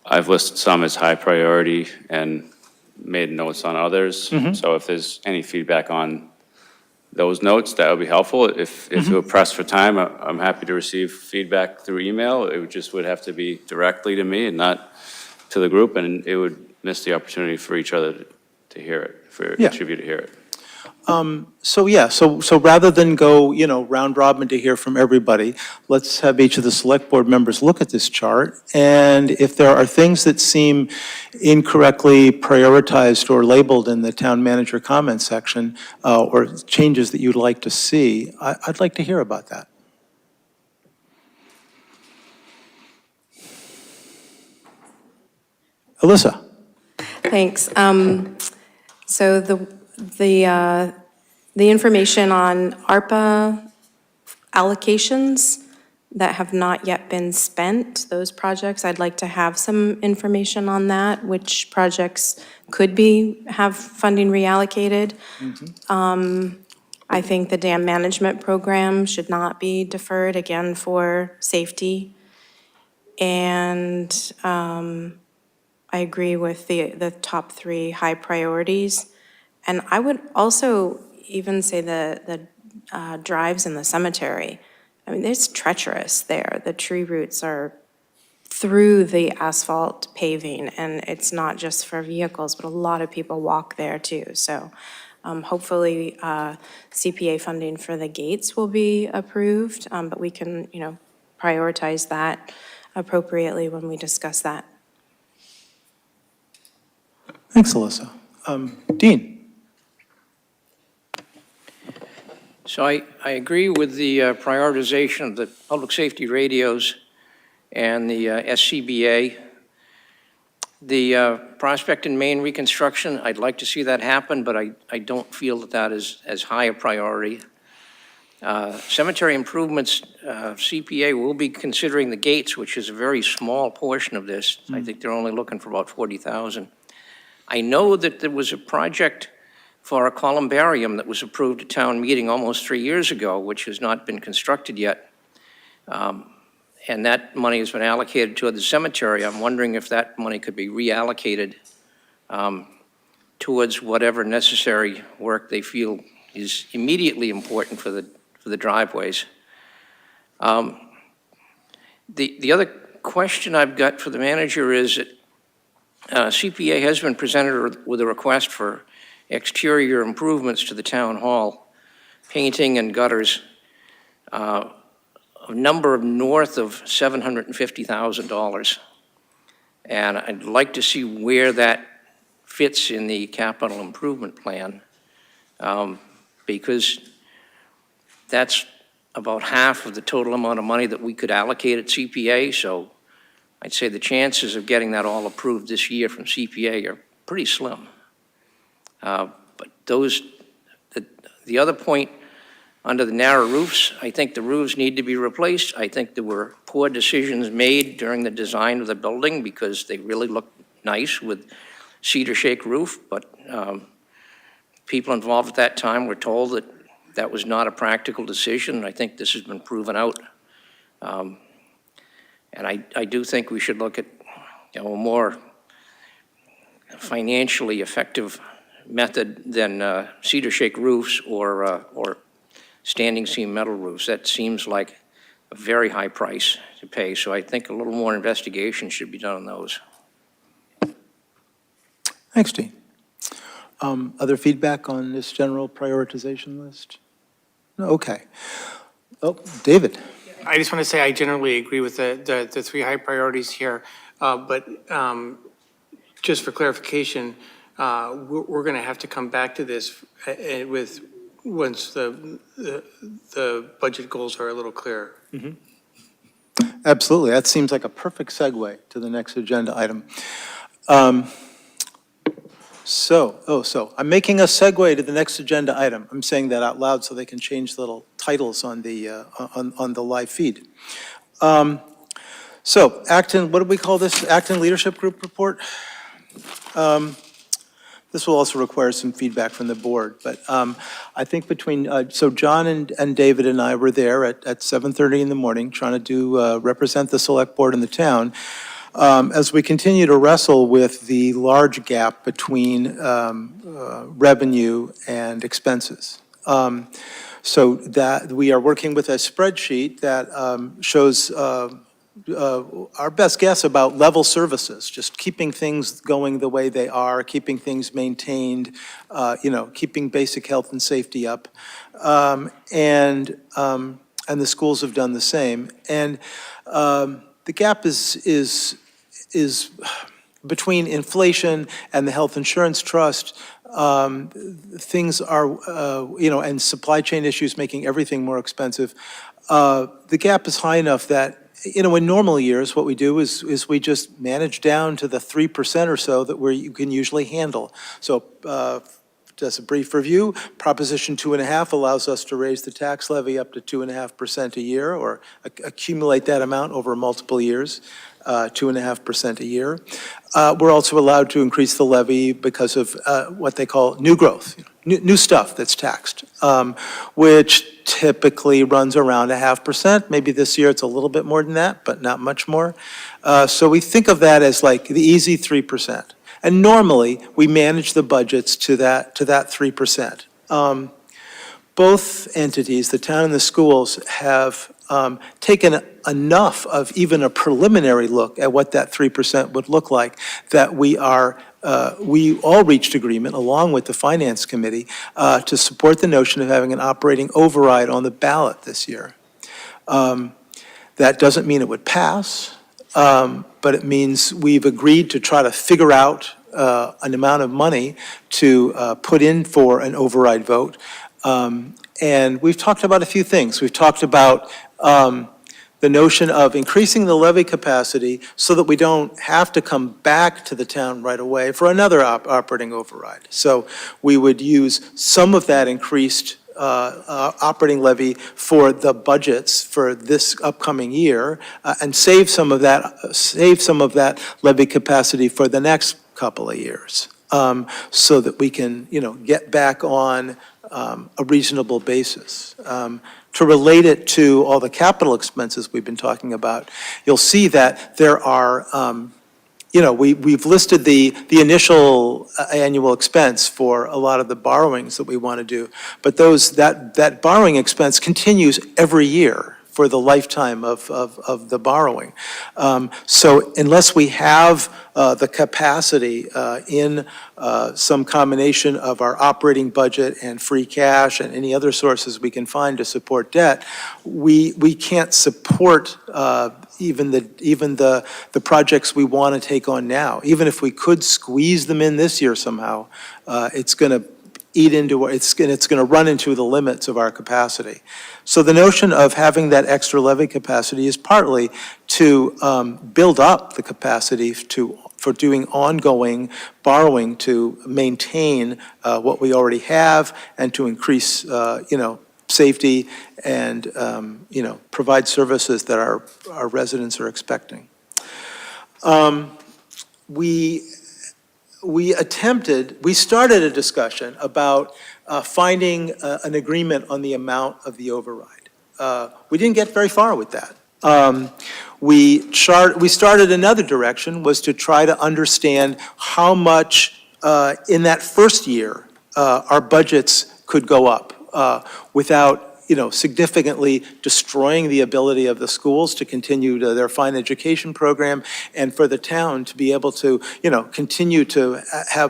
I've listed some as high priority and made notes on others. So if there's any feedback on those notes, that would be helpful. If you're pressed for time, I'm happy to receive feedback through email. It would have to be directly to me and not to the group, and it would miss the opportunity for each other to hear it, for each of you to hear it. So rather than go, round robin to hear from everybody, let's have each of the select board members look at this chart. And if there are things that seem incorrectly prioritized or labeled in the town manager comment section, or changes that you'd like to see, I'd like to hear about that. Alyssa. Thanks. So the information on ARPA allocations that have not yet been spent, those projects, I'd like to have some information on that, which projects could have funding reallocated. I think the dam management program should not be deferred, again, for safety. And I agree with the top three high priorities. And I would also, even say the drives in the cemetery, I mean, it's treacherous there. The tree roots are through the asphalt paving, and it's not just for vehicles, but a lot of people walk there too. So hopefully CPA funding for the gates will be approved, but we can, prioritize that appropriately when we discuss that. Thanks, Alyssa. Dean? So I agree with the prioritization of the public safety radios and the SCBA. The Prospect and Main reconstruction, I'd like to see that happen, but I don't feel that that is as high a priority. Cemetery improvements, CPA will be considering the gates, which is a very small portion of this. I think they're only looking for about 40,000. I know that there was a project for a columbarium that was approved at town meeting almost 3 years ago, which has not been constructed yet. And that money has been allocated to the cemetery. I'm wondering if that money could be reallocated towards whatever necessary work they feel is immediately important for the driveways. The other question I've got for the manager is that CPA has been presented with a request for exterior improvements to the town hall, painting and gutters, a number of north of $750,000. And I'd like to see where that fits in the capital improvement plan, because that's about half of the total amount of money that we could allocate at CPA. So I'd say the chances of getting that all approved this year from CPA are pretty slim. But the other point, under the narrow roofs, I think the roofs need to be replaced. I think there were poor decisions made during the design of the building because they really look nice with cedar shake roof, but people involved at that time were told that that was not a practical decision, and I think this has been proven out. And I do think we should look at a more financially effective method than cedar shake roofs or standing seam metal roofs. That seems like a very high price to pay, so I think a little more investigation should be done on those. Thanks, Dean. Other feedback on this general prioritization list? No, okay. Oh, David. I just want to say I generally agree with the three high priorities here, but just for clarification, we're going to have to come back to this with once the budget goals are a little clearer. Mm-hmm. Absolutely. That seems like a perfect segue to the next agenda item. So I'm making a segue to the next agenda item. I'm saying that out loud so they can change little titles on the live feed. So Acton, what do we call this? Acton Leadership Group Report? This will also require some feedback from the board, but I think between, so John and David and I were there at 7:30 in the morning trying to represent the select board in the town as we continue to wrestle with the large gap between revenue and expenses. So that we are working with a spreadsheet that shows our best guess about level services, just keeping things going the way they are, keeping things maintained, keeping basic health and safety up. And the schools have done the same. And the gap is between inflation and the health insurance trust. Things are, and supply chain issues making everything more expensive. The gap is high enough that, in normal years, what we do is we just manage down to the 3% or so that you can usually handle. So just a brief review, Proposition 2.5 allows us to raise the tax levy up to 2.5% a year, or accumulate that amount over multiple years, 2.5% a year. We're also allowed to increase the levy because of what they call new growth, new stuff that's taxed, which typically runs around 0.5%. Maybe this year it's a little bit more than that, but not much more. So we think of that as like the easy 3%. And normally we manage the budgets to that 3%. both entities, the town and the schools, have taken enough of even a preliminary look at what that 3% would look like, that we all reached agreement, along with the Finance Committee, to support the notion of having an operating override on the ballot this year. That doesn't mean it would pass, but it means we've agreed to try to figure out an amount of money to put in for an override vote. And we've talked about a few things. We've talked about the notion of increasing the levy capacity so that we don't have to come back to the town right away for another operating override. So we would use some of that increased operating levy for the budgets for this upcoming year, and save some of that levy capacity for the next couple of years, so that we can, get back on a reasonable basis. To relate it to all the capital expenses we've been talking about, you'll see that there are, we've listed the initial annual expense for a lot of the borrowings that we want to do, but that borrowing expense continues every year for the lifetime of the borrowing. So unless we have the capacity in some combination of our operating budget and free cash and any other sources we can find to support debt, we can't support even the projects we want to take on now. Even if we could squeeze them in this year somehow, it's going to it's going to run into the limits of our capacity. So the notion of having that extra levy capacity is partly to build up the capacity for doing ongoing borrowing to maintain what we already have and to increase, safety and, provide services that our residents are expecting. We started a discussion about finding an agreement on the amount of the override. We didn't get very far with that. We started another direction, was to try to understand how much in that first year our budgets could go up without significantly destroying the ability of the schools to continue their fine education program, and for the town to be able to, continue to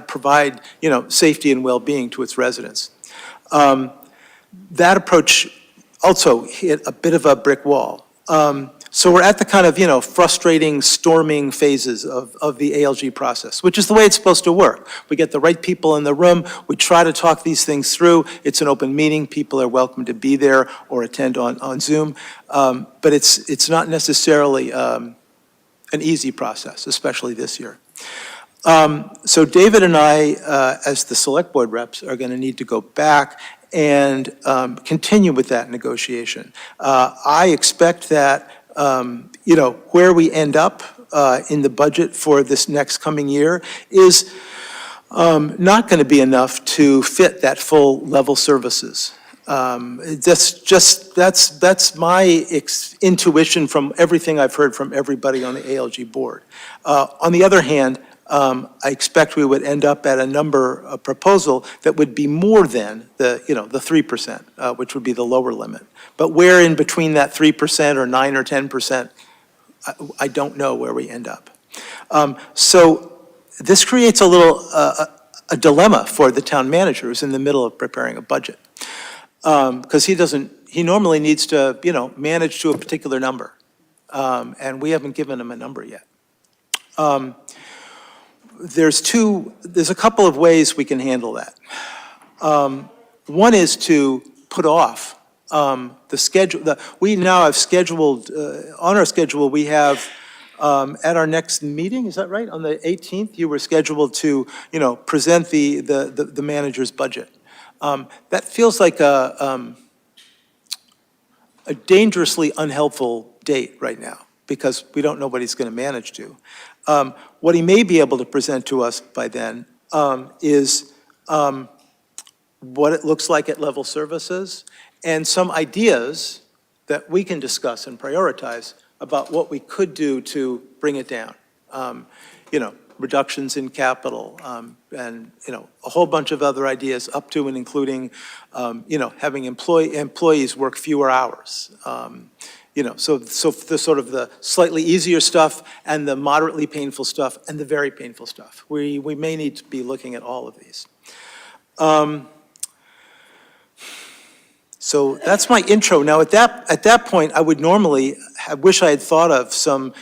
provide, safety and well-being to its residents. That approach also hit a bit of a brick wall. So we're at the kind of, frustrating, storming phases of the ALG process, which is the way it's supposed to work. We get the right people in the room, we try to talk these things through. It's an open meeting, people are welcome to be there or attend on Zoom. But it's not necessarily an easy process, especially this year. So David and I, as the select board reps, are going to need to go back and continue with that negotiation. I expect that where we end up in the budget for this next coming year is not going to be enough to fit that full level services. That's my intuition from everything I've heard from everybody on the ALG board. On the other hand, I expect we would end up at a proposal that would be more than the 3%, which would be the lower limit. But where in between that 3% or 9 or 10%, I don't know where we end up. So this creates a dilemma for the town manager who's in the middle of preparing a budget. Because he normally needs to, manage to a particular number. And we haven't given him a number yet. There's a couple of ways we can handle that. One is to put off the schedule. We now have scheduled, on our schedule, we have at our next meeting, is that right? On the 18th, you were scheduled to, present the manager's budget. That feels like a dangerously unhelpful date right now, because we don't know what he's going to manage to. What he may be able to present to us by then is what it looks like at level services and some ideas that we can discuss and prioritize about what we could do to bring it down. reductions in capital, and, a whole bunch of other ideas, up to and including, having employees work fewer hours. So the sort of the slightly easier stuff and the moderately painful stuff and the very painful stuff. We may need to be looking at all of these. So that's my intro. Now, at that point, I would normally, wish I had thought of some,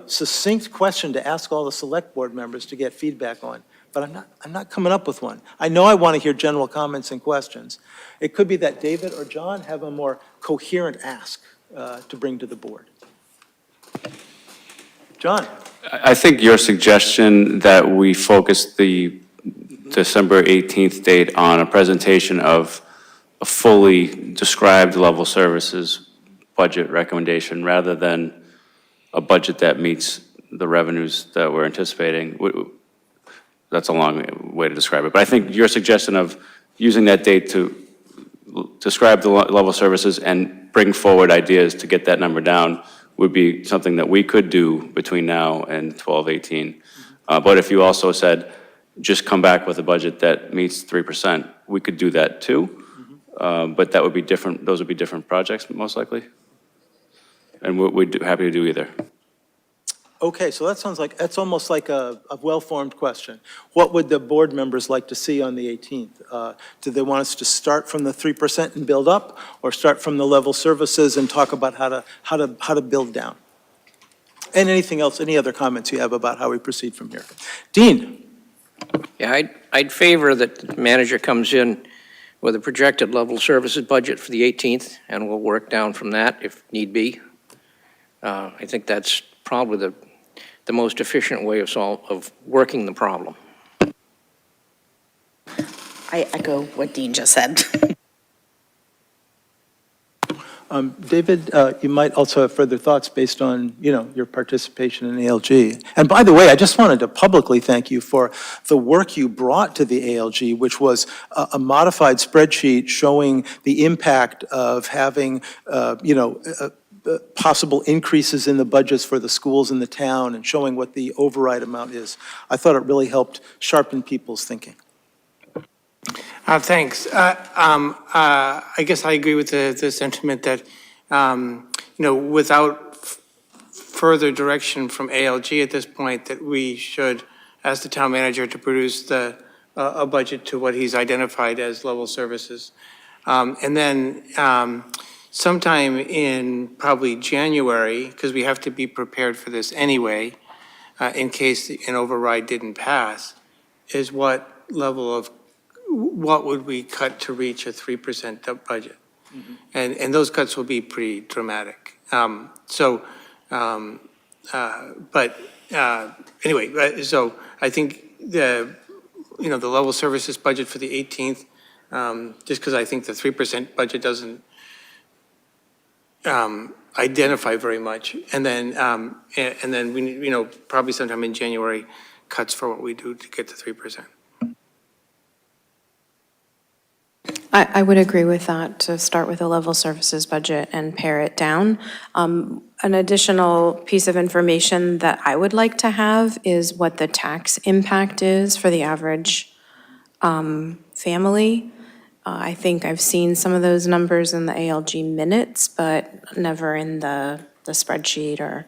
succinct question to ask all the select board members to get feedback on, but I'm not coming up with one. I know I want to hear general comments and questions. It could be that David or John have a more coherent ask to bring to the board. John? I think your suggestion that we focus the December 18th date on a presentation of a fully described level services budget recommendation rather than a budget that meets the revenues that we're anticipating, that's a long way to describe it. But I think your suggestion of using that date to describe the level services and bring forward ideas to get that number down would be something that we could do between now and 12/18. But if you also said, just come back with a budget that meets 3%, we could do that too. But that would be different, those would be different projects, most likely. And we'd be happy to do either. Okay, so that's almost like a well-formed question. What would the board members like to see on the 18th? Do they want us to start from the 3% and build up, or start from the level services and talk about how to build down? And anything else, any other comments you have about how we proceed from here? Dean? Yeah, I'd favor that the manager comes in with a projected level services budget for the 18th, and we'll work down from that if need be. I think that's probably the most efficient way of working the problem. I echo what Dean just said. David, you might also have further thoughts based on, your participation in ALG. And by the way, I just wanted to publicly thank you for the work you brought to the ALG, which was a modified spreadsheet showing the impact of having, possible increases in the budgets for the schools in the town and showing what the override amount is. I thought it really helped sharpen people's thinking. Thanks. I guess I agree with the sentiment that, without further direction from ALG at this point, that we should ask the town manager to produce a budget to what he's identified as level services. And then sometime in probably January, because we have to be prepared for this anyway, in case an override didn't pass, is what would we cut to reach a 3% budget? Mm-hmm. And those cuts will be pretty dramatic. Anyway, so I think the level services budget for the 18th, just because I think the 3% budget doesn't identify very much, and then we probably sometime in January cuts for what we do to get to 3%. I would agree with that, to start with a level services budget and pare it down. An additional piece of information that I would like to have is what the tax impact is for the average family. I think I've seen some of those numbers in the ALG minutes, but never in the spreadsheet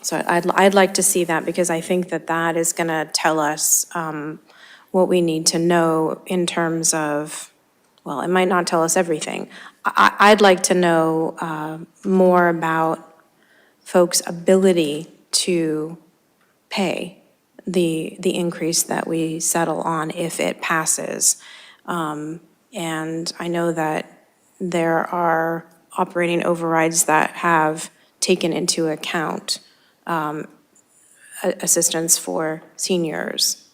so I'd like to see that, because I think that is going to tell us what we need to know in terms of, well, it might not tell us everything. I'd like to know more about folks' ability to pay the increase that we settle on if it passes. And I know that there are operating overrides that have taken into account assistance for seniors,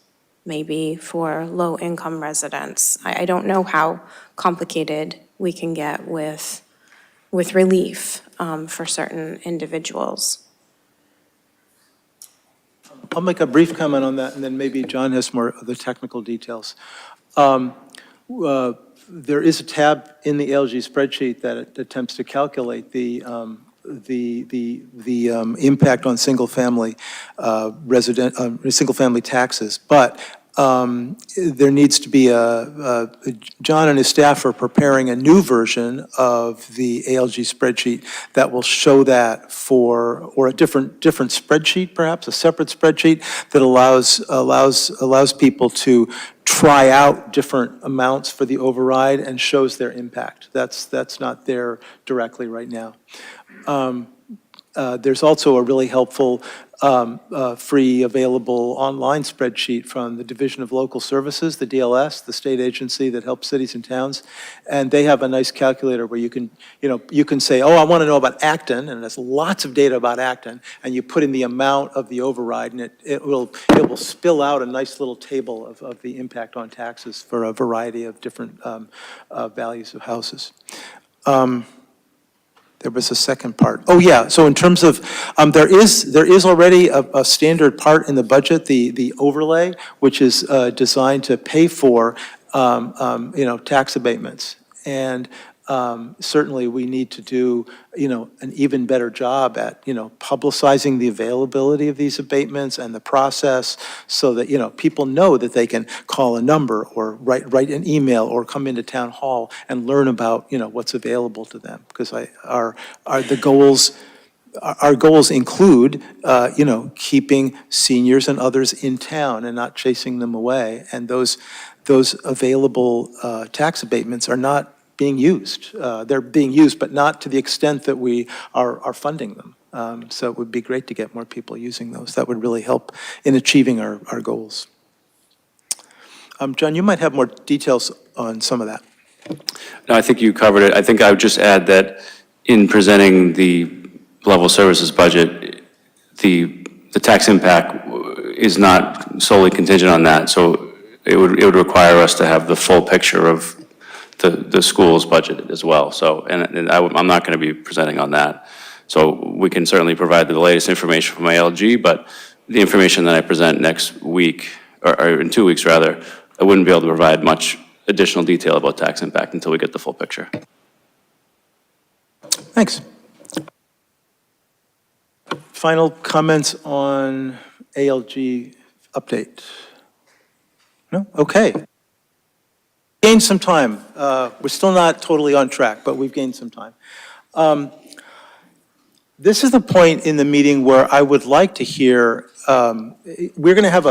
maybe for low-income residents. I don't know how complicated we can get with relief for certain individuals. I'll make a brief comment on that, and then maybe John has more of the technical details. There is a tab in the ALG spreadsheet that attempts to calculate the impact on single-family single-family taxes, but there needs to be John and his staff are preparing a new version of the ALG spreadsheet that will show that or a different spreadsheet, perhaps, a separate spreadsheet that allows people to try out different amounts for the override and shows their impact. That's not there directly right now. There's also a really helpful free available online spreadsheet from the Division of Local Services, the DLS, the state agency that helps cities and towns. And they have a nice calculator where you can say, oh, I want to know about Acton, and there's lots of data about Acton, and you put in the amount of the override, and it will spill out a nice little table of the impact on taxes for a variety of different values of houses. There was a second part. Oh, yeah, so in terms of, there is already a standard part in the budget, the overlay, which is designed to pay for, tax abatements. And certainly we need to do, an even better job at, publicizing the availability of these abatements and the process so that, people know that they can call a number or write an email or come into town hall and learn about, what's available to them. Because our goals include, keeping seniors and others in town and not chasing them away. And those available tax abatements are not being used. They're being used, but not to the extent that we are funding them. So it would be great to get more people using those. That would really help in achieving our goals. John, you might have more details on some of that. No, I think you covered it. I think I would just add that in presenting the level services budget, the tax impact is not solely contingent on that. So it would require us to have the full picture of the school's budget as well. So, and I'm not going to be presenting on that. So we can certainly provide the latest information from ALG, but the information that I present next week, or in 2 weeks rather, I wouldn't be able to provide much additional detail about tax impact until we get the full picture. Thanks. Final comments on ALG update? No? Okay. Gained some time. We're still not totally on track, but we've gained some time. This is the point in the meeting where I would like to hear, we're going to have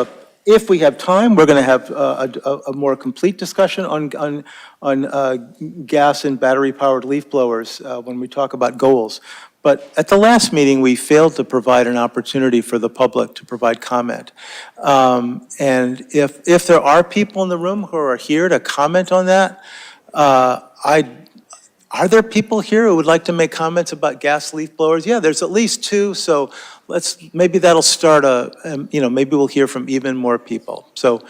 if we have time, we're going to have a more complete discussion on gas and battery-powered leaf blowers when we talk about goals. But at the last meeting, we failed to provide an opportunity for the public to provide comment. And if there are people in the room who are here to comment on that, are there people here who would like to make comments about gas leaf blowers? Yeah, there's at least two, so maybe that'll start maybe we'll hear from even more people. So,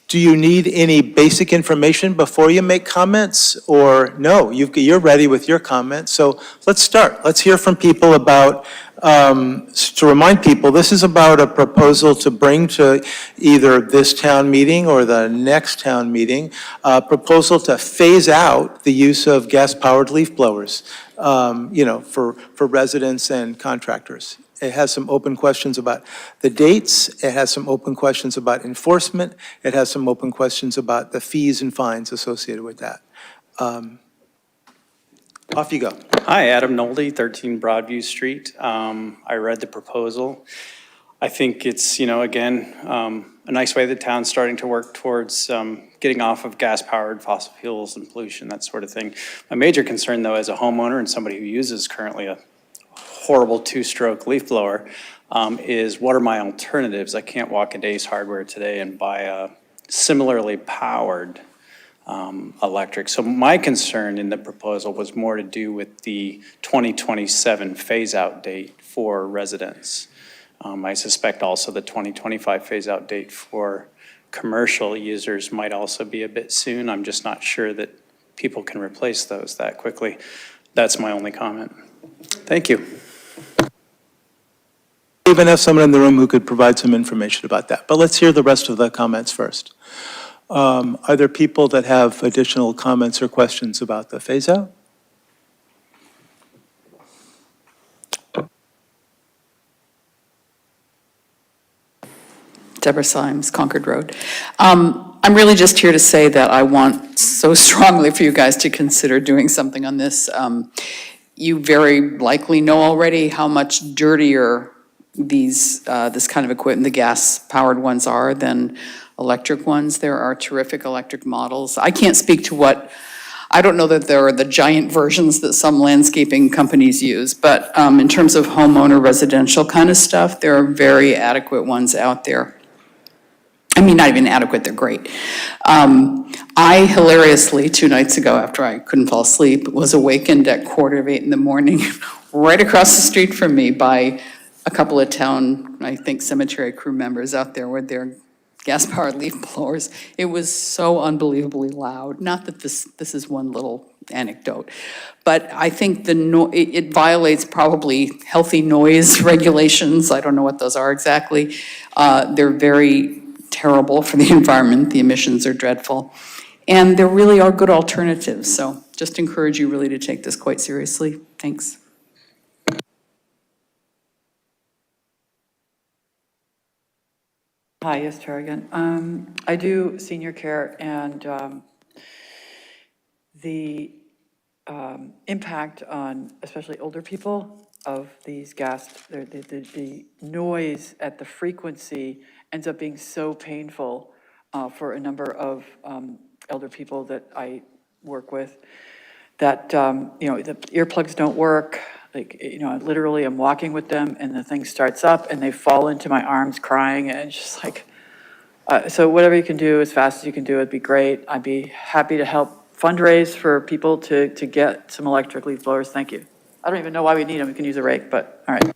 do you need any basic information before you make comments, or no, you're ready with your comments? So let's start. Let's hear from people about, to remind people, this is about a proposal to bring to either this town meeting or the next town meeting, a proposal to phase out the use of gas-powered leaf blowers, for residents and contractors. It has some open questions about the dates. It has some open questions about enforcement. It has some open questions about the fees and fines associated with that. Off you go. Hi, Adam Nolde, 13 Broadview Street. I read the proposal. I think it's, again, a nice way the town's starting to work towards getting off of gas-powered fossil fuels and pollution, that sort of thing. My major concern, though, as a homeowner and somebody who uses currently a horrible two-stroke leaf blower, is what are my alternatives? I can't walk into Ace Hardware today and buy a similarly powered electric. So my concern in the proposal was more to do with the 2027 phase-out date for residents. I suspect also the 2025 phase-out date for commercial users might also be a bit soon. I'm just not sure that people can replace those that quickly. That's my only comment. Thank you. We even have someone in the room who could provide some information about that. But let's hear the rest of the comments first. Are there people that have additional comments or questions about the phase-out? Deborah Symes, Concord Road. I'm really just here to say that I want so strongly for you guys to consider doing something on this. You very likely know already how much dirtier this kind of equipment, the gas-powered ones are than electric ones. There are terrific electric models. I can't speak to I don't know that there are the giant versions that some landscaping companies use, but in terms of homeowner residential kind of stuff, there are very adequate ones out there. I mean, not even adequate, they're great. I hilariously, 2 nights ago, after I couldn't fall asleep, was awakened at 7:45 in the morning, right across the street from me by a couple of town, I think, cemetery crew members out there with their gas-powered leaf blowers. It was so unbelievably loud. Not that this is one little anecdote, but I think it violates probably healthy noise regulations. I don't know what those are exactly. They're very terrible for the environment. The emissions are dreadful. And there really are good alternatives. So just encourage you really to take this quite seriously. Thanks. Hi, yes, Chair again. I do senior care, and the impact on especially older people of these the noise at the frequency ends up being so painful for a number of elder people that I work with, that, the earplugs don't work. Like, literally I'm walking with them and the thing starts up and they fall into my arms crying, and it's just like, so whatever you can do as fast as you can do, it'd be great. I'd be happy to help fundraise for people to get some electric leaf blowers. Thank you. I don't even know why we need them. We can use a rake, but all right.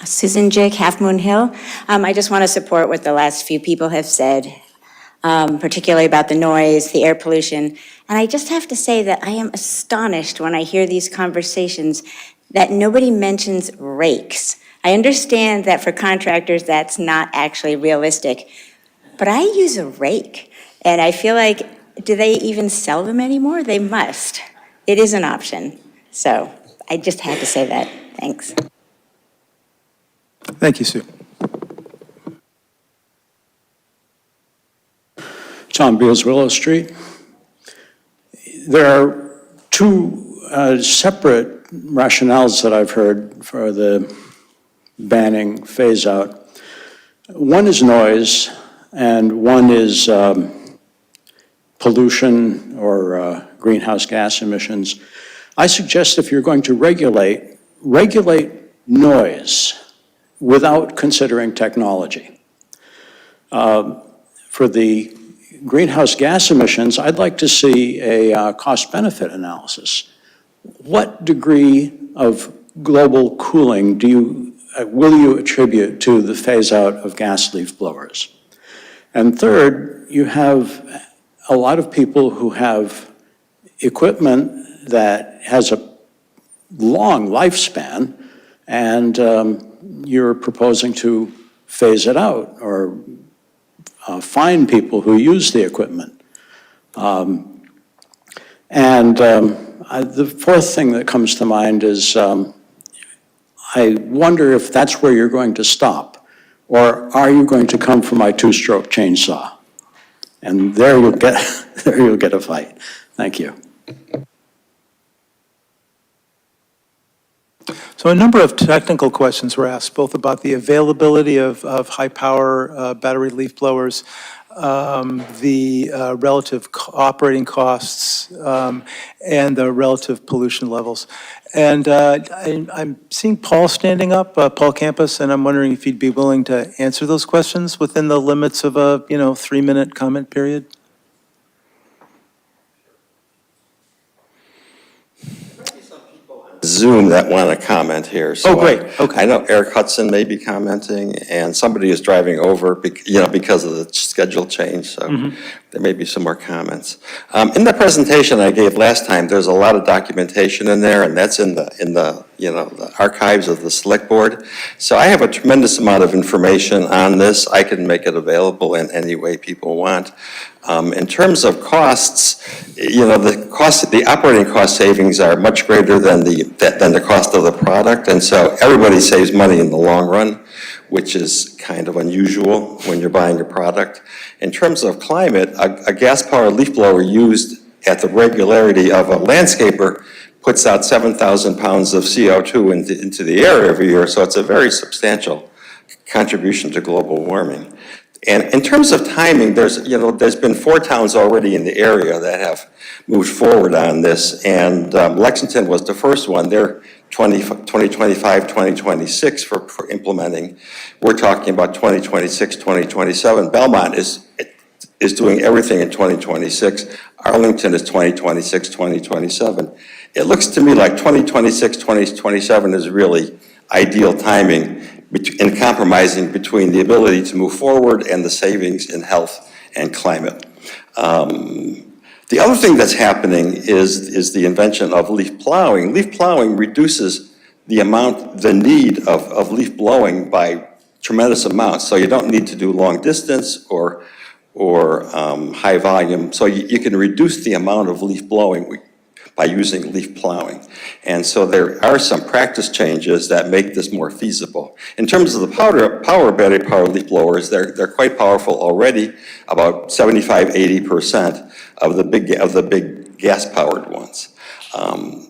Susan Jick, Half Moon Hill. I just want to support what the last few people have said, particularly about the noise, the air pollution. And I just have to say that I am astonished when I hear these conversations that nobody mentions rakes. I understand that for contractors, that's not actually realistic, but I use a rake. And I feel like, do they even sell them anymore? They must. It is an option. So I just had to say that. Thanks. Thank you, Sue. Tom Beals, Willow Street. There are two separate rationales that I've heard for the banning phase out. One is noise, and one is pollution or greenhouse gas emissions. I suggest if you're going to regulate noise without considering technology. For the greenhouse gas emissions, I'd like to see a cost-benefit analysis. What degree of global cooling will you attribute to the phase-out of gas leaf blowers? And third, you have a lot of people who have equipment that has a long lifespan, and you're proposing to phase it out or fine people who use the equipment. The fourth thing that comes to mind is I wonder if that's where you're going to stop, or are you going to come for my two-stroke chainsaw? And there you'll get a fight. Thank you. So a number of technical questions were asked, both about the availability of high-power battery leaf blowers, the relative operating costs, and the relative pollution levels. And I'm seeing Paul standing up, Paul Campus, and I'm wondering if you'd be willing to answer those questions within the limits of a 3-minute comment period. Zoom that want to comment here. So great. Okay. I know Eric Hudson may be commenting, and somebody is driving over, because of the schedule change, so there may be some more comments. In the presentation I gave last time, there's a lot of documentation in there, and that's in the archives of the Select Board. So I have a tremendous amount of information on this. I can make it available in any way people want. In terms of costs, the operating cost savings are much greater than the cost of the product, and so everybody saves money in the long run, which is kind of unusual when you're buying a product. In terms of climate, a gas-powered leaf blower used at the regularity of a landscaper puts out 7,000 pounds of CO2 into the air every year, so it's a very substantial contribution to global warming. And in terms of timing, there's been 4 towns already in the area that have moved forward on this, and Lexington was the first one. They're 2025, 2026 for implementing. We're talking about 2026, 2027. Belmont is doing everything in 2026. Arlington is 2026, 2027. It looks to me like 2026, 2027 is really ideal timing in compromising between the ability to move forward and the savings in health and climate. The other thing that's happening is the invention of leaf plowing. Leaf plowing reduces the need of leaf blowing by tremendous amounts. So you don't need to do long distance or high volume. So you can reduce the amount of leaf blowing by using leaf plowing. And so there are some practice changes that make this more feasible. In terms of the battery powered leaf blowers, they're quite powerful already, about 75–80% of the big gas powered ones.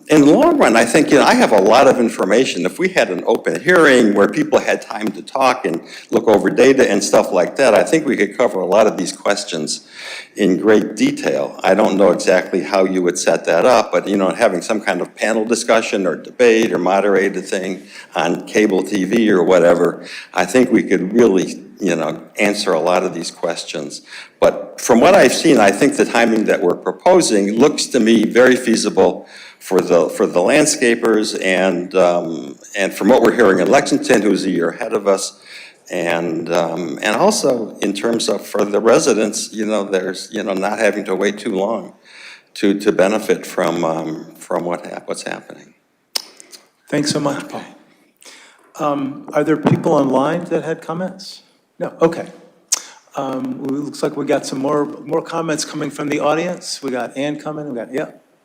In the long run, I think, I have a lot of information. If we had an open hearing where people had time to talk and look over data and stuff like that, I think we could cover a lot of these questions in great detail. I don't know exactly how you would set that up, but, having some kind of panel discussion or debate or moderated thing on cable TV or whatever, I think we could really, answer a lot of these questions. But from what I've seen, I think the timing that we're proposing looks to me very feasible for the landscapers and from what we're hearing in Lexington, who's a year ahead of us, and also in terms of for the residents, there's not having to wait too long to benefit from what's happening. Thanks so much, Paul. Are there people online that had comments? No, okay. Looks like we got some more comments coming from the audience. We got Ann coming,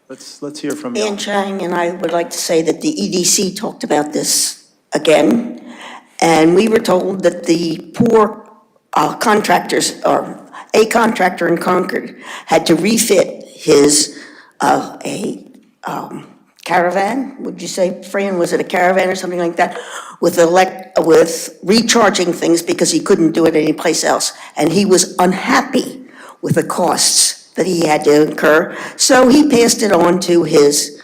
let's hear from you. Ann Chang, and I would like to say that the EDC talked about this again, and we were told that the poor contractors, or a contractor in Concord, had to refit his caravan, would you say, Fran, was it a caravan or something like that, with recharging things because he couldn't do it anyplace else, and he was unhappy with the costs that he had to incur, so he passed it on to his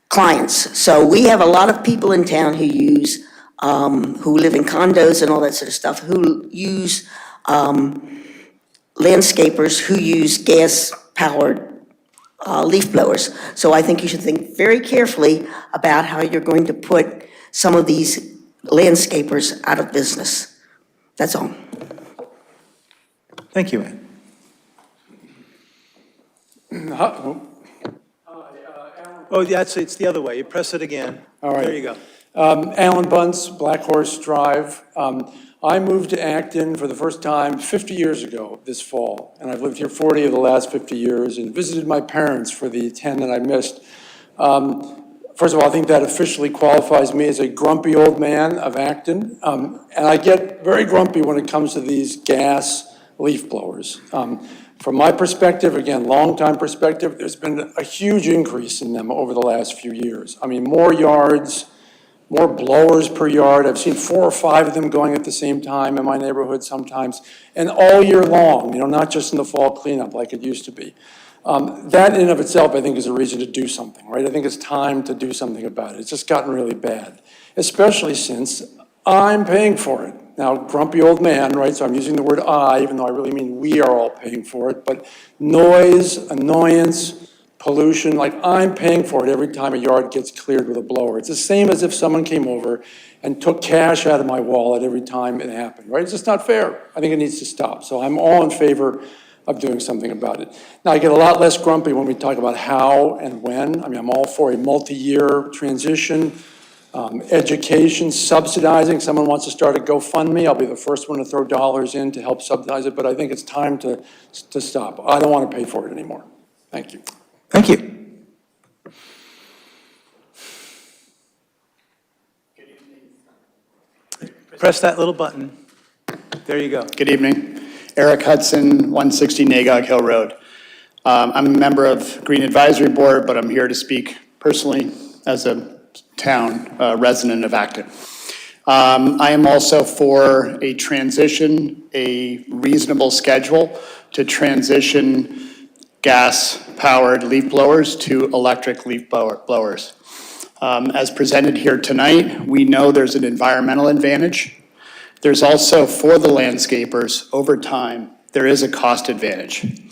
clients. So we have a lot of people in town who use, who live in condos and all that sort of stuff, who use landscapers who use gas-powered leaf blowers. So I think you should think very carefully about how you're going to put some of these landscapers out of business. That's all. Thank you, Ann. Oh, yeah, it's the other way. You press it again. All right. There you go. Alan Bunce, Black Horse Drive. I moved to Acton for the first time 50 years ago this fall, and I've lived here 40 of the last 50 years and visited my parents for the 10 that I missed. First of all, I think that officially qualifies me as a grumpy old man of Acton, and I get very grumpy when it comes to these gas leaf blowers. From my perspective, again, long-time perspective, there's been a huge increase in them over the last few years. I mean, more yards, more blowers per yard. I've seen 4 or 5 of them going at the same time in my neighborhood sometimes, and all year long, not just in the fall cleanup like it used to be. That in and of itself, I think, is a reason to do something, right? I think it's time to do something about it. It's just gotten really bad, especially since I'm paying for it. Now, grumpy old man, right? So I'm using the word I, even though I really mean we are all paying for it. But noise, annoyance, pollution, like I'm paying for it every time a yard gets cleared with a blower. It's the same as if someone came over and took cash out of my wallet every time it happened, right? It's just not fair. I think it needs to stop. So I'm all in favor of doing something about it. Now, I get a lot less grumpy when we talk about how and when. I mean, I'm all for a multi-year transition. Education, subsidizing, someone wants to start a GoFundMe, I'll be the first one to throw dollars in to help subsidize it, but I think it's time to stop. I don't want to pay for it anymore. Thank you. Thank you. Press that little button. There you go. Good evening. Eric Hudson, 160 Nagog Hill Road. I'm a member of Green Advisory Board, but I'm here to speak personally as a town resident of Acton. I am also for a transition, a reasonable schedule to transition gas-powered leaf blowers to electric leaf blowers. As presented here tonight, we know there's an environmental advantage. There's also, for the landscapers, over time, there is a cost advantage.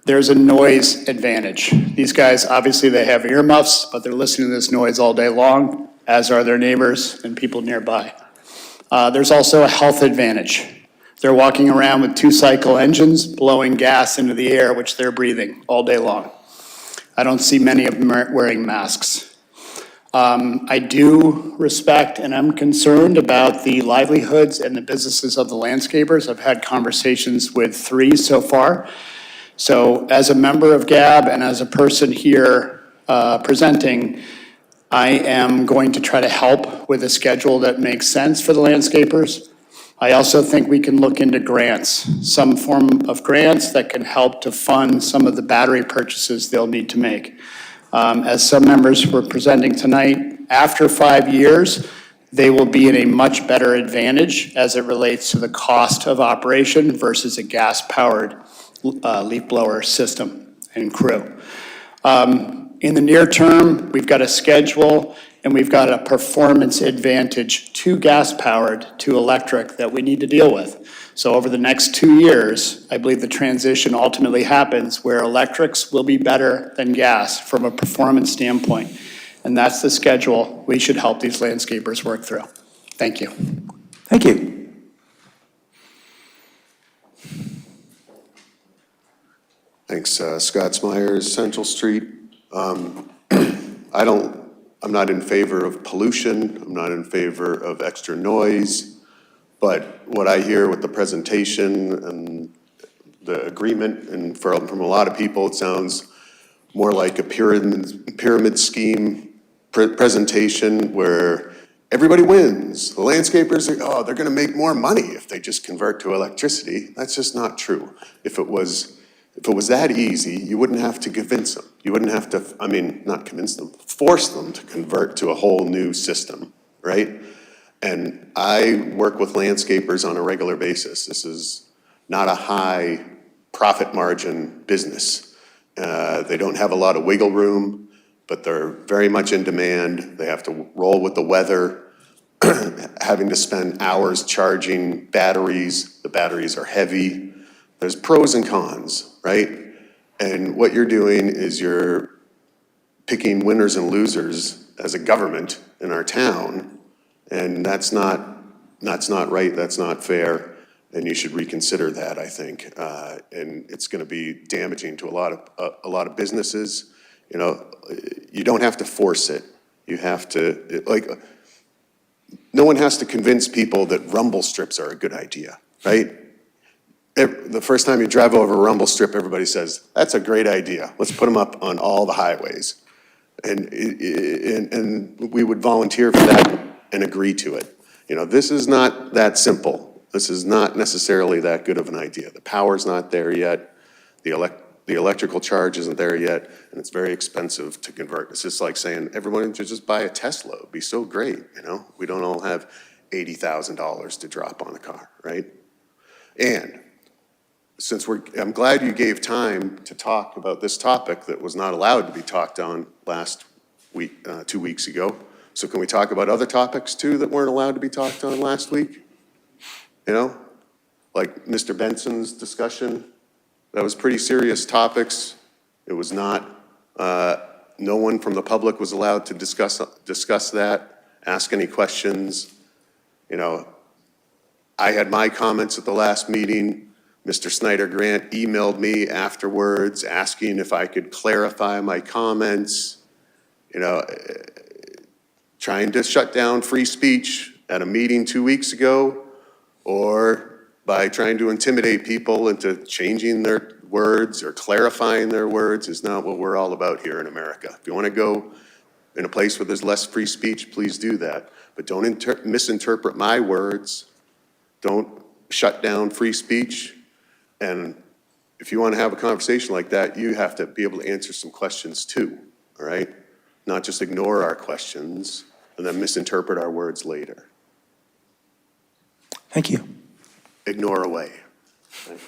There's a noise advantage. These guys, obviously, they have earmuffs, but they're listening to this noise all day long, as are their neighbors and people nearby. There's also a health advantage. They're walking around with 2-cycle engines, blowing gas into the air, which they're breathing all day long. I don't see many of them wearing masks. I do respect and I'm concerned about the livelihoods and the businesses of the landscapers. I've had conversations with 3 so far. So as a member of GAB and as a person here presenting, I am going to try to help with a schedule that makes sense for the landscapers. I also think we can look into grants, some form of grants that can help to fund some of the battery purchases they'll need to make. As some members were presenting tonight, after 5 years, they will be in a much better advantage as it relates to the cost of operation versus a gas-powered leaf blower system and crew. In the near term, we've got a schedule and we've got a performance advantage to gas-powered to electric that we need to deal with. So over the next 2 years, I believe the transition ultimately happens where electrics will be better than gas from a performance standpoint. And that's the schedule we should help these landscapers work through. Thank you. Thank you. Thanks, Scott Smyers, Central Street. I'm not in favor of pollution. I'm not in favor of extra noise. But what I hear with the presentation and the agreement, and from a lot of people, it sounds more like a pyramid scheme presentation where everybody wins. The landscapers are, they're gonna make more money if they just convert to electricity. That's just not true. If it was that easy, you wouldn't have to convince them. You wouldn't have to, not convince them, force them to convert to a whole new system, right? And I work with landscapers on a regular basis. This is not a high profit margin business. They don't have a lot of wiggle room, but they're very much in demand. They have to roll with the weather, having to spend hours charging batteries. The batteries are heavy. There's pros and cons, right? And what you're doing is you're picking winners and losers as a government in our town, and that's not right, that's not fair, and you should reconsider that, I think. And it's gonna be damaging to a lot of businesses. You know, you don't have to force it. You have to, no one has to convince people that rumble strips are a good idea, right? The first time you drive over a rumble strip, everybody says, that's a great idea. Let's put them up on all the highways. And we would volunteer for that and agree to it. You know, this is not that simple. This is not necessarily that good of an idea. The power's not there yet. The electrical charge isn't there yet, and it's very expensive to convert. It's just like saying everyone should just buy a Tesla. It'd be so great, you know? We don't all have $80,000 to drop on a car, right? And since I'm glad you gave time to talk about this topic that was not allowed to be talked on last week, 2 weeks ago. So can we talk about other topics too that weren't allowed to be talked on last week? You know, like Mr. Benson's discussion, that was pretty serious topics. It was not, no one from the public was allowed to discuss that, ask any questions. You know, I had my comments at the last meeting. Mr. Snyder Grant emailed me afterwards asking if I could clarify my comments. You know, trying to shut down free speech at a meeting 2 weeks ago, or by trying to intimidate people into changing their words or clarifying their words is not what we're all about here in America. If you want to go in a place where there's less free speech, please do that. But don't misinterpret my words. Don't shut down free speech. And if you want to have a conversation like that, you have to be able to answer some questions too, all right? Not just ignore our questions and then misinterpret our words later. Thank you. Ignore away. Thank you.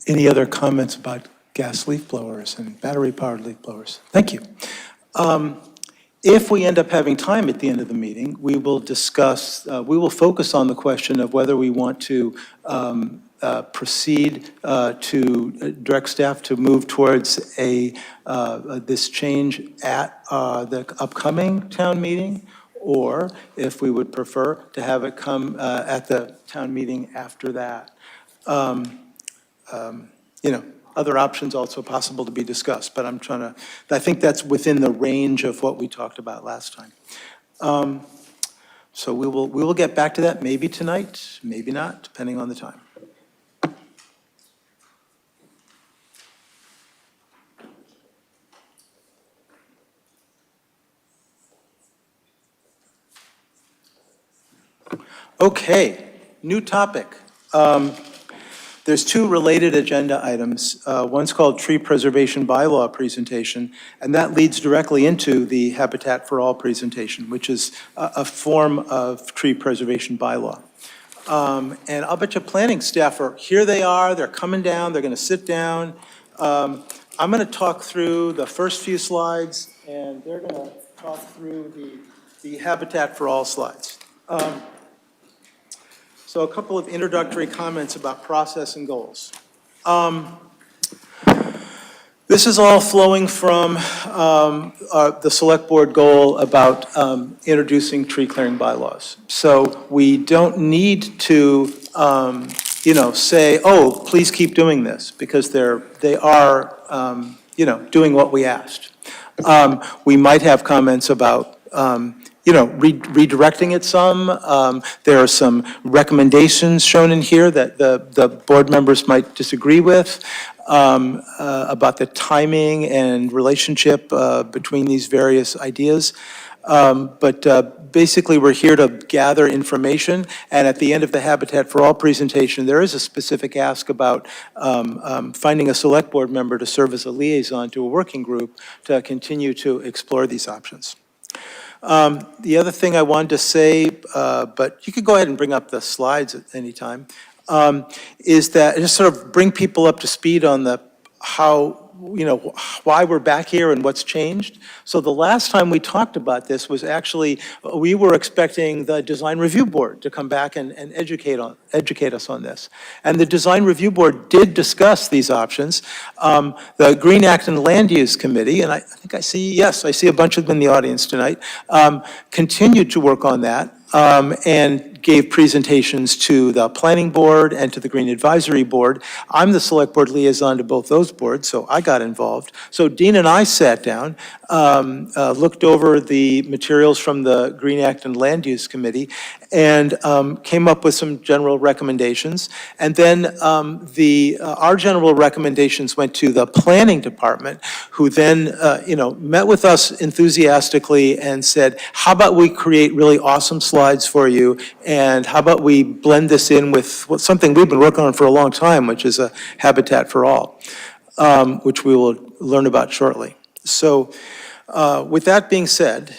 Any other comments about gas leaf blowers and battery-powered leaf blowers? Thank you. If we end up having time at the end of the meeting, we will discuss, we will focus on the question of whether we want to proceed to direct staff to move towards this change at the upcoming town meeting, or if we would prefer to have it come at the town meeting after that. You know, other options also possible to be discussed, but I think that's within the range of what we talked about last time. So we will get back to that maybe tonight, maybe not, depending on the time. Okay, new topic. There's two related agenda items. One's called Tree Preservation Bylaw presentation, and that leads directly into the Habitat for All presentation, which is a form of tree preservation bylaw. And I'll bet you planning staff here they are, they're coming down, they're gonna sit down. I'm gonna talk through the first few slides, and they're gonna talk through the Habitat for All slides. So a couple of introductory comments about process and goals. This is all flowing from the select board goal about introducing tree clearing bylaws. So we don't need to, say, oh, please keep doing this, because they are, doing what we asked. We might have comments about redirecting it some. There are some recommendations shown in here that the board members might disagree with about the timing and relationship between these various ideas. But basically, we're here to gather information, and at the end of the Habitat for All presentation, there is a specific ask about finding a select board member to serve as a liaison to a working group to continue to explore these options. The other thing I wanted to say, but you could go ahead and bring up the slides at any time, is that just sort of bring people up to speed on why we're back here and what's changed. So the last time we talked about this was actually, we were expecting the Design Review Board to come back and educate us on this. And the Design Review Board did discuss these options. The Green Acton Land Use Committee, and I think I see a bunch of them in the audience tonight, continued to work on that and gave presentations to the Planning Board and to the Green Advisory Board. I'm the Select Board liaison to both those boards, so I got involved. So Dean and I sat down, looked over the materials from the Green Acton Land Use Committee, and came up with some general recommendations. And then our general recommendations went to the Planning Department, who then met with us enthusiastically and said, how about we create really awesome slides for you, and how about we blend this in with something we've been working on for a long time, which is a Habitat for All, which we will learn about shortly. So with that being said,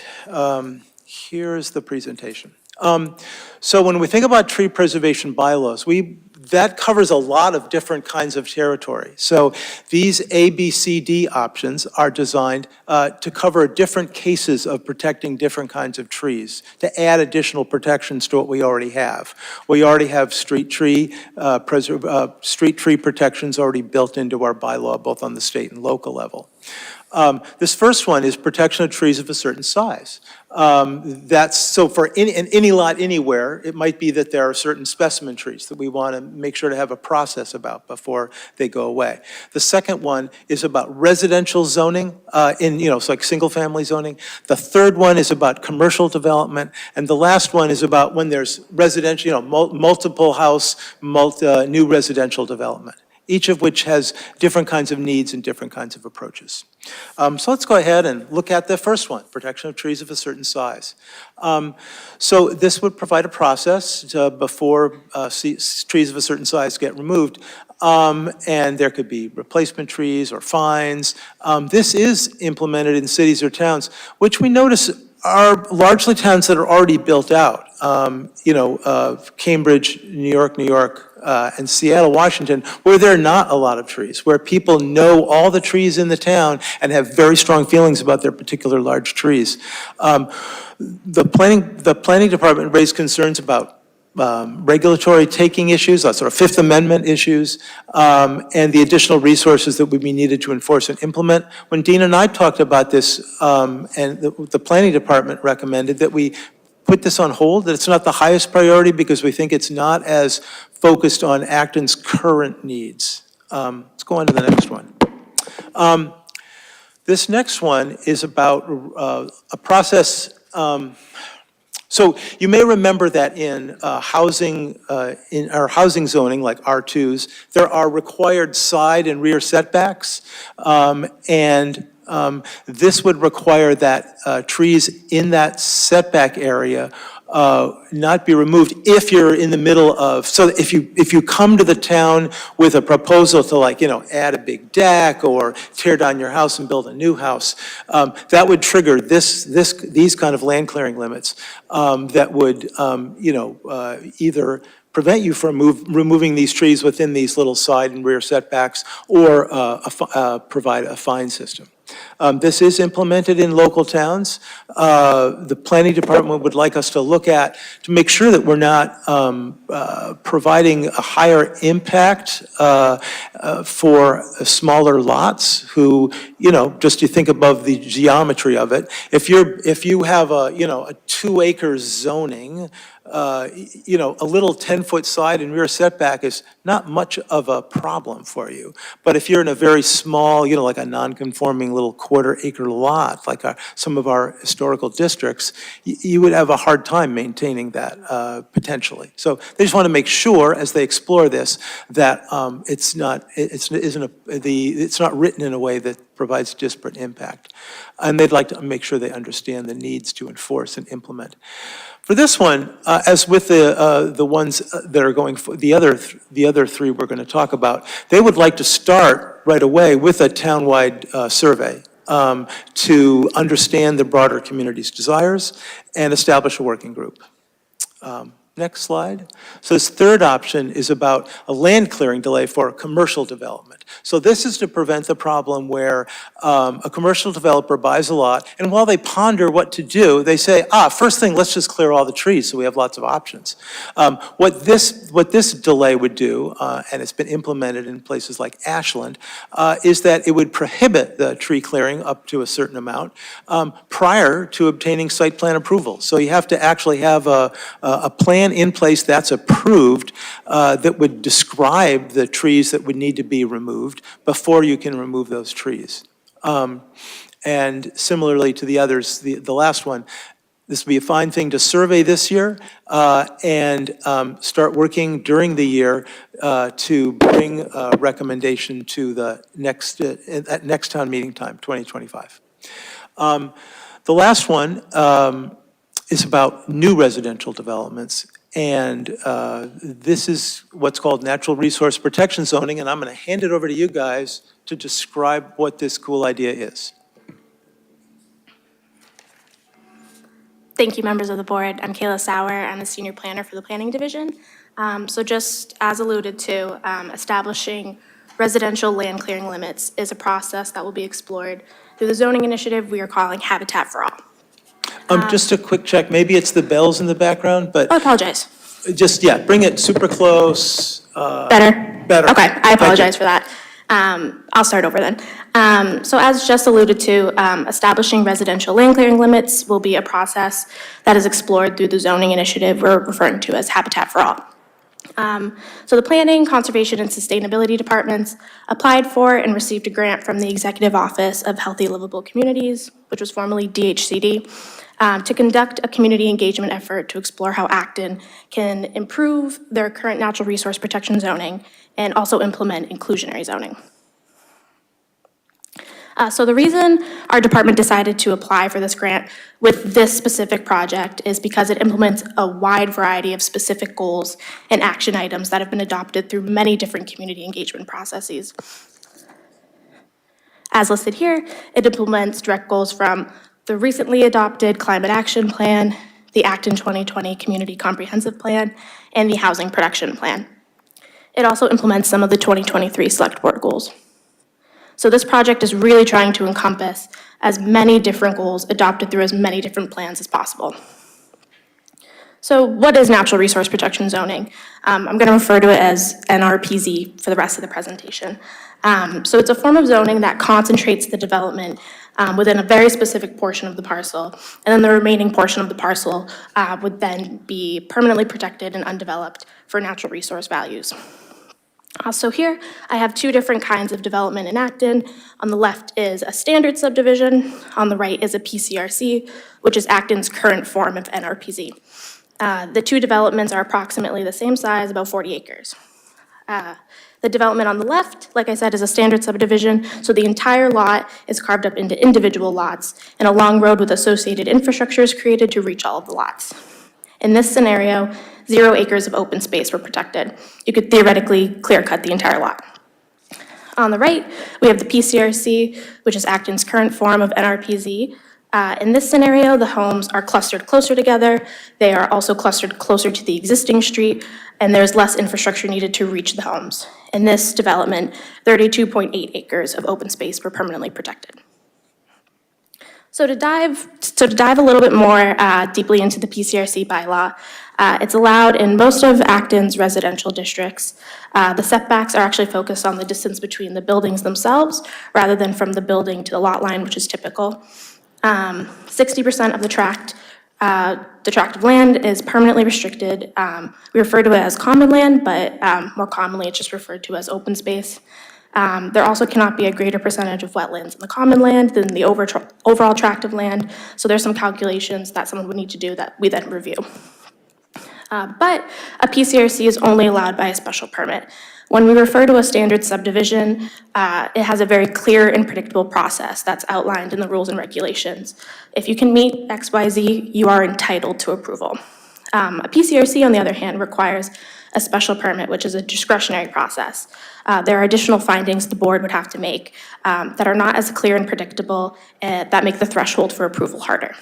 here's the presentation. So when we think about tree preservation bylaws, that covers a lot of different kinds of territory. So these A, B, C, D options are designed to cover different cases of protecting different kinds of trees, to add additional protections to what we already have. We already have street tree protections already built into our bylaw, both on the state and local level. This first one is protection of trees of a certain size. That's, so for in any lot anywhere, it might be that there are certain specimen trees that we want to make sure to have a process about before they go away. The second one is about residential zoning it's like single-family zoning. The third one is about commercial development. And the last one is about when there's residential, multiple house, new residential development, each of which has different kinds of needs and different kinds of approaches. So let's go ahead and look at the first one, protection of trees of a certain size. So this would provide a process before trees of a certain size get removed. And there could be replacement trees or fines. This is implemented in cities or towns, which we notice are largely towns that are already built out. Cambridge, New York, and Seattle, Washington, where there are not a lot of trees, where people know all the trees in the town and have very strong feelings about their particular large trees. The planning department raised concerns about regulatory taking issues, sort of Fifth Amendment issues, and the additional resources that would be needed to enforce and implement. When Dean and I talked about this, and the planning department recommended that we put this on hold, that it's not the highest priority because we think it's not as focused on Acton's current needs. Let's go on to the next one. This next one is about a process. So you may remember that in housing zoning, like R2s, there are required side and rear setbacks, this would require that trees in that setback area not be removed if you're in the middle of, so if you come to the town with a proposal to add a big deck or tear down your house and build a new house, that would trigger these kind of land clearing limits that would, either prevent you from removing these trees within these little side and rear setbacks or provide a fine system. This is implemented in local towns. The planning department would like us to look at to make sure that we're not providing a higher impact for smaller lots who, just you think above the geometry of it. If you have a 2-acre zoning, a little 10-foot side and rear setback is not much of a problem for you. But if you're in a very small, like a non-conforming little 1/4-acre lot, like some of our historical districts, you would have a hard time maintaining that potentially. So they just want to make sure, as they explore this, that it's not written in a way that provides disparate impact. And they'd like to make sure they understand the needs to enforce and implement. For this one, as with the ones that are going for the other three we're going to talk about, they would like to start right away with a townwide survey to understand the broader community's desires and establish a working group. Next slide. So this third option is about a land clearing delay for commercial development. So this is to prevent the problem where a commercial developer buys a lot, and while they ponder what to do, they say, first thing, let's just clear all the trees so we have lots of options. What this delay would do, and it's been implemented in places like Ashland, is that it would prohibit the tree clearing up to a certain amount prior to obtaining site plan approval. So you have to actually have a plan in place that's approved that would describe the trees that would need to be removed before you can remove those trees. And similarly to the others, the last one, this would be a fine thing to survey this year and start working during the year to bring a recommendation to the next town meeting time, 2025. The last one is about new residential developments. And this is what's called natural resource protection zoning, and I'm going to hand it over to you guys to describe what this cool idea is. Thank you, members of the board. I'm Kayla Sauer. I'm the senior planner for the planning division. So just as alluded to, establishing residential land clearing limits is a process that will be explored through the zoning initiative we are calling Habitat for All. Just a quick check, maybe it's the bells in the background, but. I apologize. Just, bring it super close. Better? Better. Okay, I apologize for that. I'll start over then. So as just alluded to, establishing residential land clearing limits will be a process that is explored through the zoning initiative we're referring to as Habitat for All. So the Planning, Conservation, and Sustainability Departments applied for and received a grant from the Executive Office of Healthy Livable Communities, which was formerly DHCD, to conduct a community engagement effort to explore how Acton can improve their current natural resource protection zoning and also implement inclusionary zoning. So the reason our department decided to apply for this grant with this specific project is because it implements a wide variety of specific goals and action items that have been adopted through many different community engagement processes. As listed here, it implements direct goals from the recently adopted Climate Action Plan, the Acton 2020 Community Comprehensive Plan, and the Housing Production Plan. It also implements some of the 2023 Select Board goals. So this project is really trying to encompass as many different goals adopted through as many different plans as possible. So what is natural resource protection zoning? I'm going to refer to it as NRPZ for the rest of the presentation. So it's a form of zoning that concentrates the development within a very specific portion of the parcel, and then the remaining portion of the parcel would then be permanently protected and undeveloped for natural resource values. So here, I have two different kinds of development in Acton. On the left is a standard subdivision. On the right is a PCRC, which is Acton's current form of NRPZ. The two developments are approximately the same size, about 40 acres. The development on the left, like I said, is a standard subdivision, so the entire lot is carved up into individual lots, and a long road with associated infrastructure is created to reach all of the lots. In this scenario, 0 acres of open space were protected. You could theoretically clear cut the entire lot. On the right, we have the PCRC, which is Acton's current form of NRPZ. In this scenario, the homes are clustered closer together. They are also clustered closer to the existing street, and there's less infrastructure needed to reach the homes. In this development, 32.8 acres of open space were permanently protected. So to dive a little bit more deeply into the PCRC bylaw, it's allowed in most of Acton's residential districts. The setbacks are actually focused on the distance between the buildings themselves rather than from the building to the lot line, which is typical. 60% of the tract of land is permanently restricted. We refer to it as common land, but more commonly it's just referred to as open space. There also cannot be a greater percentage of wetlands in the common land than the overall tract of land, so there's some calculations that someone would need to do that we then review. But a PCRC is only allowed by a special permit. When we refer to a standard subdivision, it has a very clear and predictable process that's outlined in the rules and regulations. If you can meet XYZ, you are entitled to approval. A PCRC, on the other hand, requires a special permit, which is a discretionary process. There are additional findings the board would have to make that are not as clear and predictable that make the threshold for approval harder.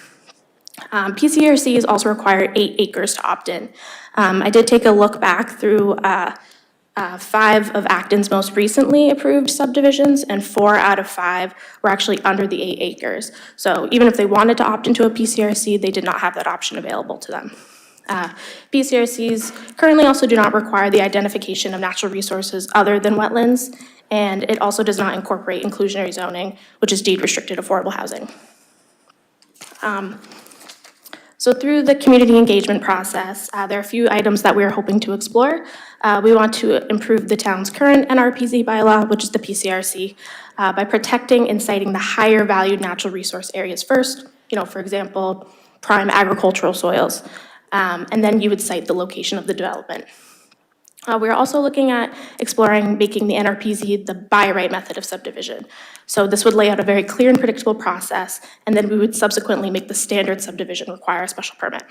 PCRCs also require 8 acres to opt in. I did take a look back through 5 of Acton's most recently approved subdivisions, and 4 out of 5 were actually under the 8 acres. So even if they wanted to opt into a PCRC, they did not have that option available to them. PCRCs currently also do not require the identification of natural resources other than wetlands, and it also does not incorporate inclusionary zoning, which is deed-restricted affordable housing. So through the community engagement process, there are a few items that we are hoping to explore. We want to improve the town's current NRPZ bylaw, which is the PCRC, by protecting and citing the higher valued natural resource areas first, for example, prime agricultural soils, and then you would cite the location of the development. We're also looking at exploring making the NRPZ the by right method of subdivision. So this would lay out a very clear and predictable process, and then we would subsequently make the standard subdivision require a special permit.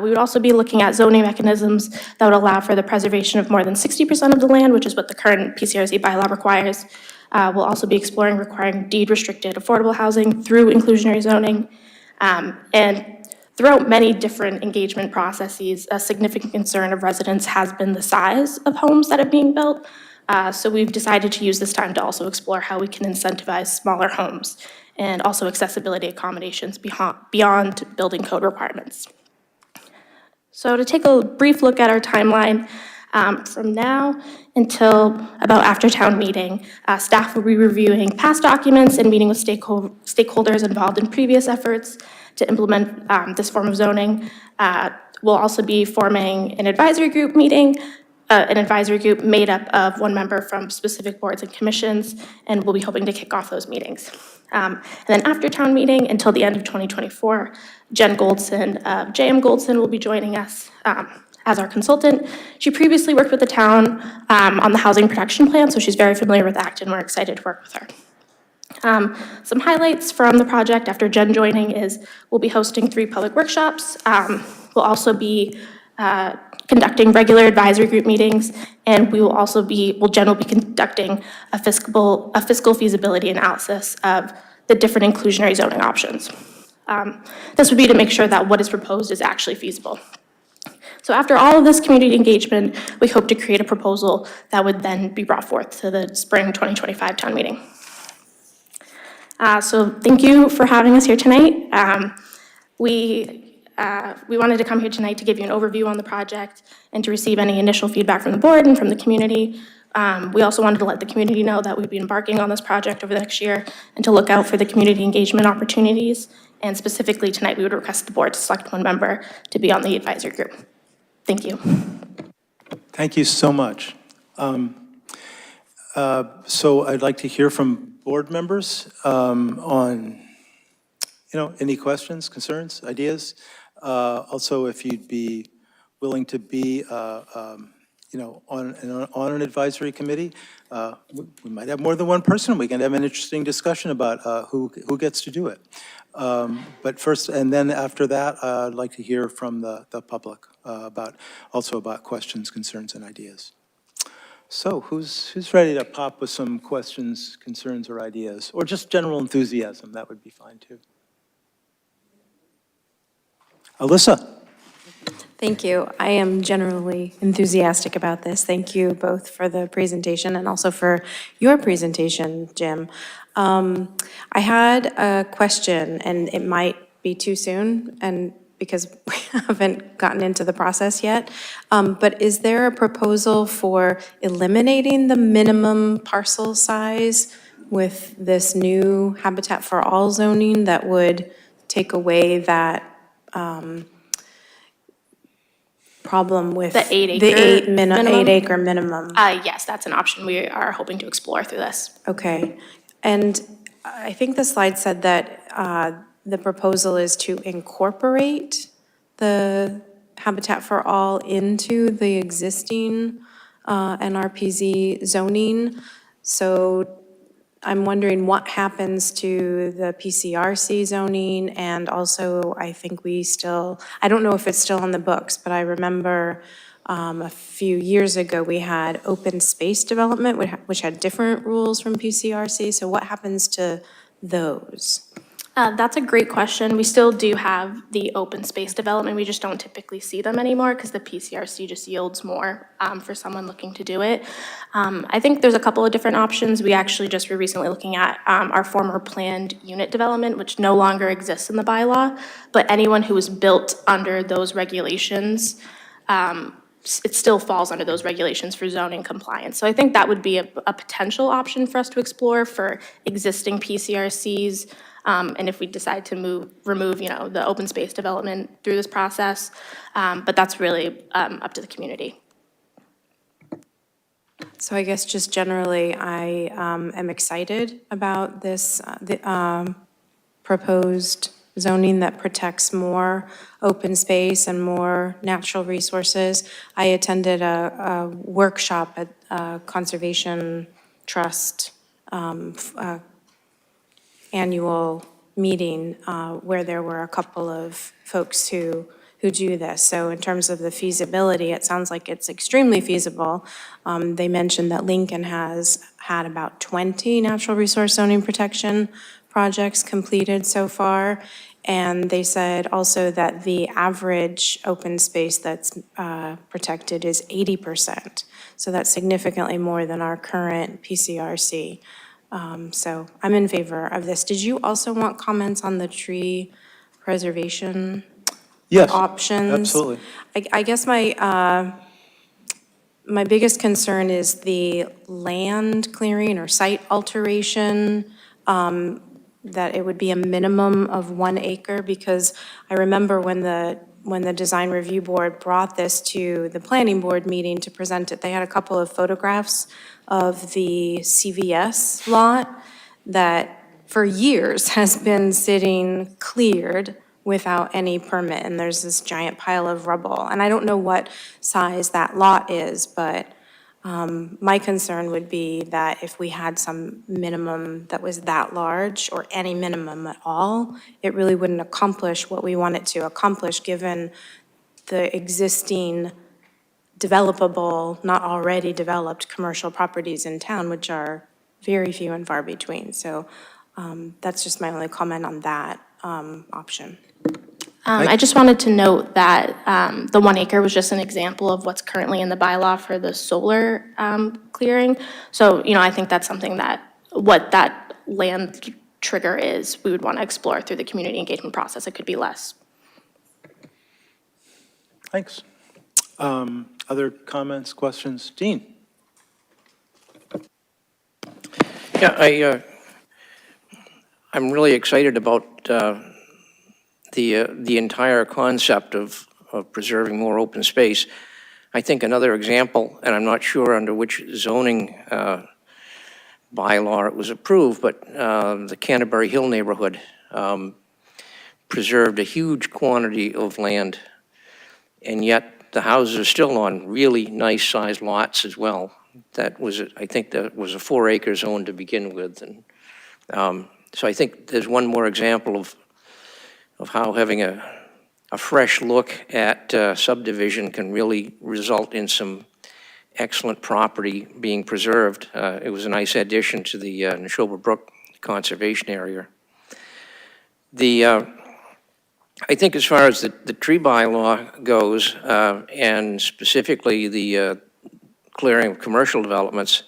We would also be looking at zoning mechanisms that would allow for the preservation of more than 60% of the land, which is what the current PCRC bylaw requires. We'll also be exploring requiring deed-restricted affordable housing through inclusionary zoning. And throughout many different engagement processes, a significant concern of residents has been the size of homes that are being built. So we've decided to use this time to also explore how we can incentivize smaller homes and also accessibility accommodations beyond building code requirements. So to take a brief look at our timeline, From now until about after town meeting, staff will be reviewing past documents and meeting with stakeholders involved in previous efforts to implement this form of zoning. We'll also be forming an advisory group made up of one member from specific boards and commissions, and we'll be hoping to kick off those meetings. And then after town meeting, until the end of 2024, Jen Goldson of JM Goldson will be joining us as our consultant. She previously worked with the town on the housing production plan, so she's very familiar with Acton. We're excited to work with her. Some highlights from the project after Jen joining is we'll be hosting 3 public workshops. We'll also be conducting regular advisory group meetings, and Jen will be conducting a fiscal feasibility analysis of the different inclusionary zoning options. This would be to make sure that what is proposed is actually feasible. So after all of this community engagement, we hope to create a proposal that would then be brought forth to the spring 2025 town meeting. So thank you for having us here tonight. We wanted to come here tonight to give you an overview on the project and to receive any initial feedback from the board and from the community. We also wanted to let the community know that we'd be embarking on this project over the next year and to look out for the community engagement opportunities. And specifically tonight, we would request the board to select one member to be on the advisory group. Thank you. Thank you so much. So I'd like to hear from board members on, any questions, concerns, ideas. Also, if you'd be willing to be, on an advisory committee, we might have more than one person. We can have an interesting discussion about who gets to do it. But first, and then after that, I'd like to hear from the public about questions, concerns, and ideas. So who's ready to pop with some questions, concerns, or ideas? Or just general enthusiasm, that would be fine too. Alyssa. Thank you. I am generally enthusiastic about this. Thank you both for the presentation and also for your presentation, Jim. I had a question, and it might be too soon, and because we haven't gotten into the process yet, but is there a proposal for eliminating the minimum parcel size with this new Habitat for All zoning that would take away that problem with The 8 acre the minimum? 8 acre minimum? Yes, that's an option we are hoping to explore through this. Okay, and I think the slide said that the proposal is to incorporate the Habitat for All into the existing NRPZ zoning. So I'm wondering what happens to the PCRC zoning, and also I think I don't know if it's still on the books, but I remember a few years ago we had open space development, which had different rules from PCRC. So what happens to those? That's a great question. We still do have the open space development. We just don't typically see them anymore because the PCRC just yields more for someone looking to do it. I think there's a couple of different options. We actually just were recently looking at our former planned unit development, which no longer exists in the bylaw, but anyone who was built under those regulations, it still falls under those regulations for zoning compliance. So I think that would be a potential option for us to explore for existing PCRCs. And if we decide to remove, the open space development through this process, but that's really up to the community. So I guess just generally, I am excited about this proposed zoning that protects more open space and more natural resources. I attended a workshop at Conservation Trust annual meeting where there were a couple of folks who do this. So in terms of the feasibility, it sounds like it's extremely feasible. They mentioned that Lincoln has had about 20 natural resource zoning protection projects completed so far. And they said also that the average open space that's protected is 80%. So that's significantly more than our current PCRC. So I'm in favor of this. Did you also want comments on the tree preservation Yes, options? absolutely. I guess my my biggest concern is the land clearing or site alteration, that it would be a minimum of 1 acre, because I remember when the Design Review Board brought this to the Planning Board meeting to present it, they had a couple of photographs of the CVS lot that for years has been sitting cleared without any permit, and there's this giant pile of rubble. And I don't know what size that lot is, but my concern would be that if we had some minimum that was that large, or any minimum at all, it really wouldn't accomplish what we want it to accomplish, given the existing developable, not already developed commercial properties in town, which are very few and far between. So that's just my only comment on that option. I just wanted to note that the 1 acre was just an example of what's currently in the bylaw for the solar clearing. So, I think that's something that, what that land trigger is, we would want to explore through the community engagement process. It could be less. Thanks. Other comments, questions? Dean? Yeah, I'm really excited about the entire concept of preserving more open space. I think another example, and I'm not sure under which zoning bylaw it was approved, but the Canterbury Hill neighborhood preserved a huge quantity of land, and yet the houses are still on really nice sized lots as well. That was, I think that was a 4 acre zone to begin with. And so I think there's one more example of how having a fresh look at subdivision can really result in some excellent property being preserved. It was a nice addition to the Neshoba Brook Conservation Area. I think as far as the tree bylaw goes, and specifically the clearing of commercial developments,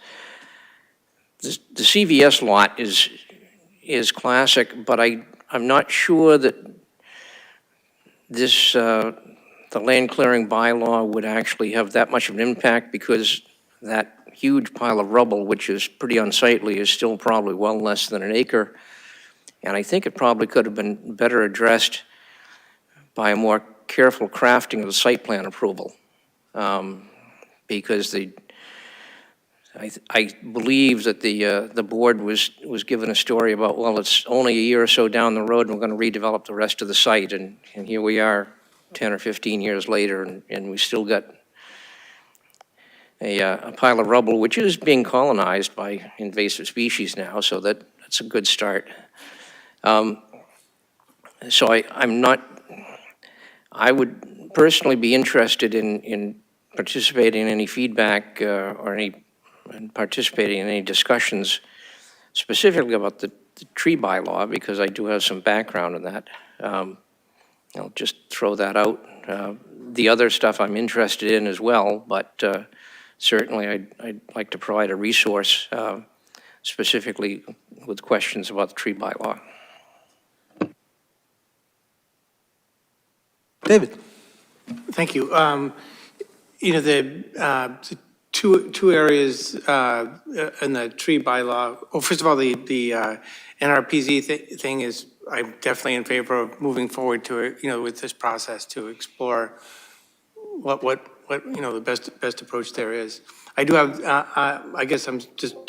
the CVS lot is classic, but I'm not sure that this, the land clearing bylaw would actually have that much of an impact, because that huge pile of rubble, which is pretty unsightly, is still probably well less than 1 acre. And I think it probably could have been better addressed by a more careful crafting of the site plan approval. Because I believe that the board was given a story about, well, it's only a year or so down the road and we're going to redevelop the rest of the site, and here we are 10 or 15 years later, and we still got a pile of rubble, which is being colonized by invasive species now, so that's a good start. So I would personally be interested in participating in any feedback and participating in any discussions specifically about the tree bylaw, because I do have some background in that. I'll just throw that out. The other stuff I'm interested in as well, but certainly I'd like to provide a resource specifically with questions about the tree bylaw. David? Thank you. The two areas in the tree bylaw, well, first of all, the NRPZ thing is, I'm definitely in favor of moving forward to, with this process to explore what the best approach there is. I do have, I guess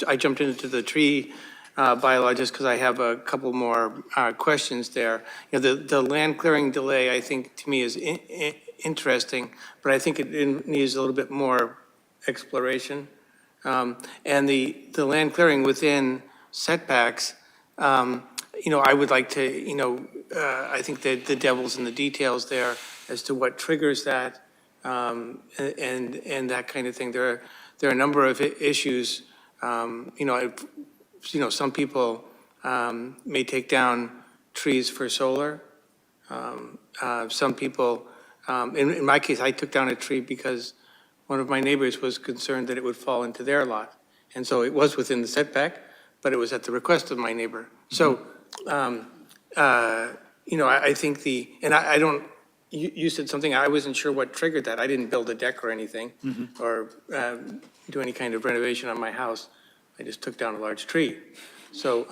I jumped into the tree bylaw just because I have a couple more questions there. The land clearing delay, I think, to me is interesting, but I think it needs a little bit more exploration. And the land clearing within setbacks, I would like to, I think that the devil's in the details there as to what triggers that, and that kind of thing. There are a number of issues. Some people may take down trees for solar. Some people, in my case, I took down a tree because one of my neighbors was concerned that it would fall into their lot. And so it was within the setback, but it was at the request of my neighbor. So, I think and I don't you said something, I wasn't sure what triggered that. I didn't build a deck or anything, or do any kind of renovation on my house. I just took down a large tree. So,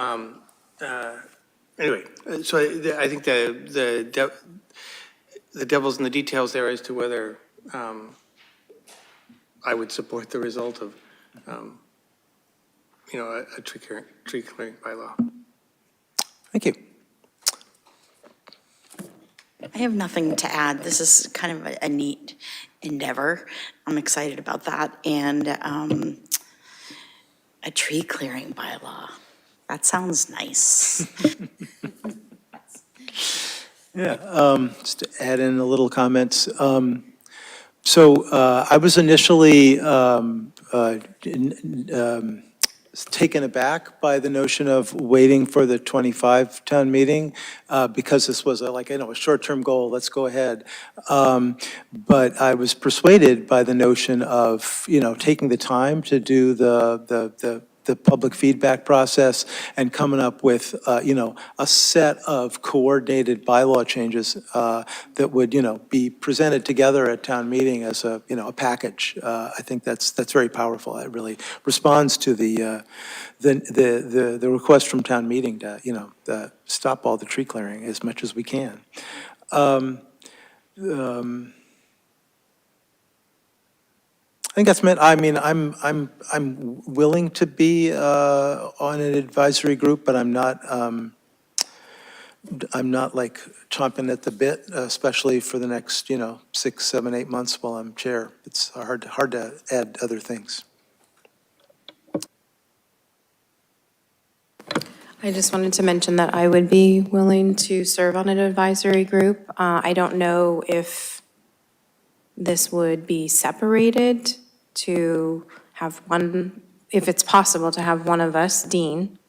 anyway, so I think the devil's in the details there as to whether I would support the result of, a tree clearing bylaw. Thank you. I have nothing to add. This is kind of a neat endeavor. I'm excited about that. And a tree clearing bylaw. That sounds nice. Yeah, just to add in a little comments. So I was initially taken aback by the notion of waiting for the 25 town meeting because this was a short-term goal, let's go ahead. But I was persuaded by the notion of, taking the time to do the public feedback process and coming up with, a set of coordinated bylaw changes that would, be presented together at town meeting as a package. I think that's very powerful. It really responds to the request from town meeting to, stop all the tree clearing as much as we can. I think that's meant, I'm willing to be on an advisory group, but I'm not like chomping at the bit, especially for the next, 6, 7, 8 months while I'm chair. It's hard to add other things. I just wanted to mention that I would be willing to serve on an advisory group. I don't know if this would be separated to have one, if it's possible to have one of us, Dean.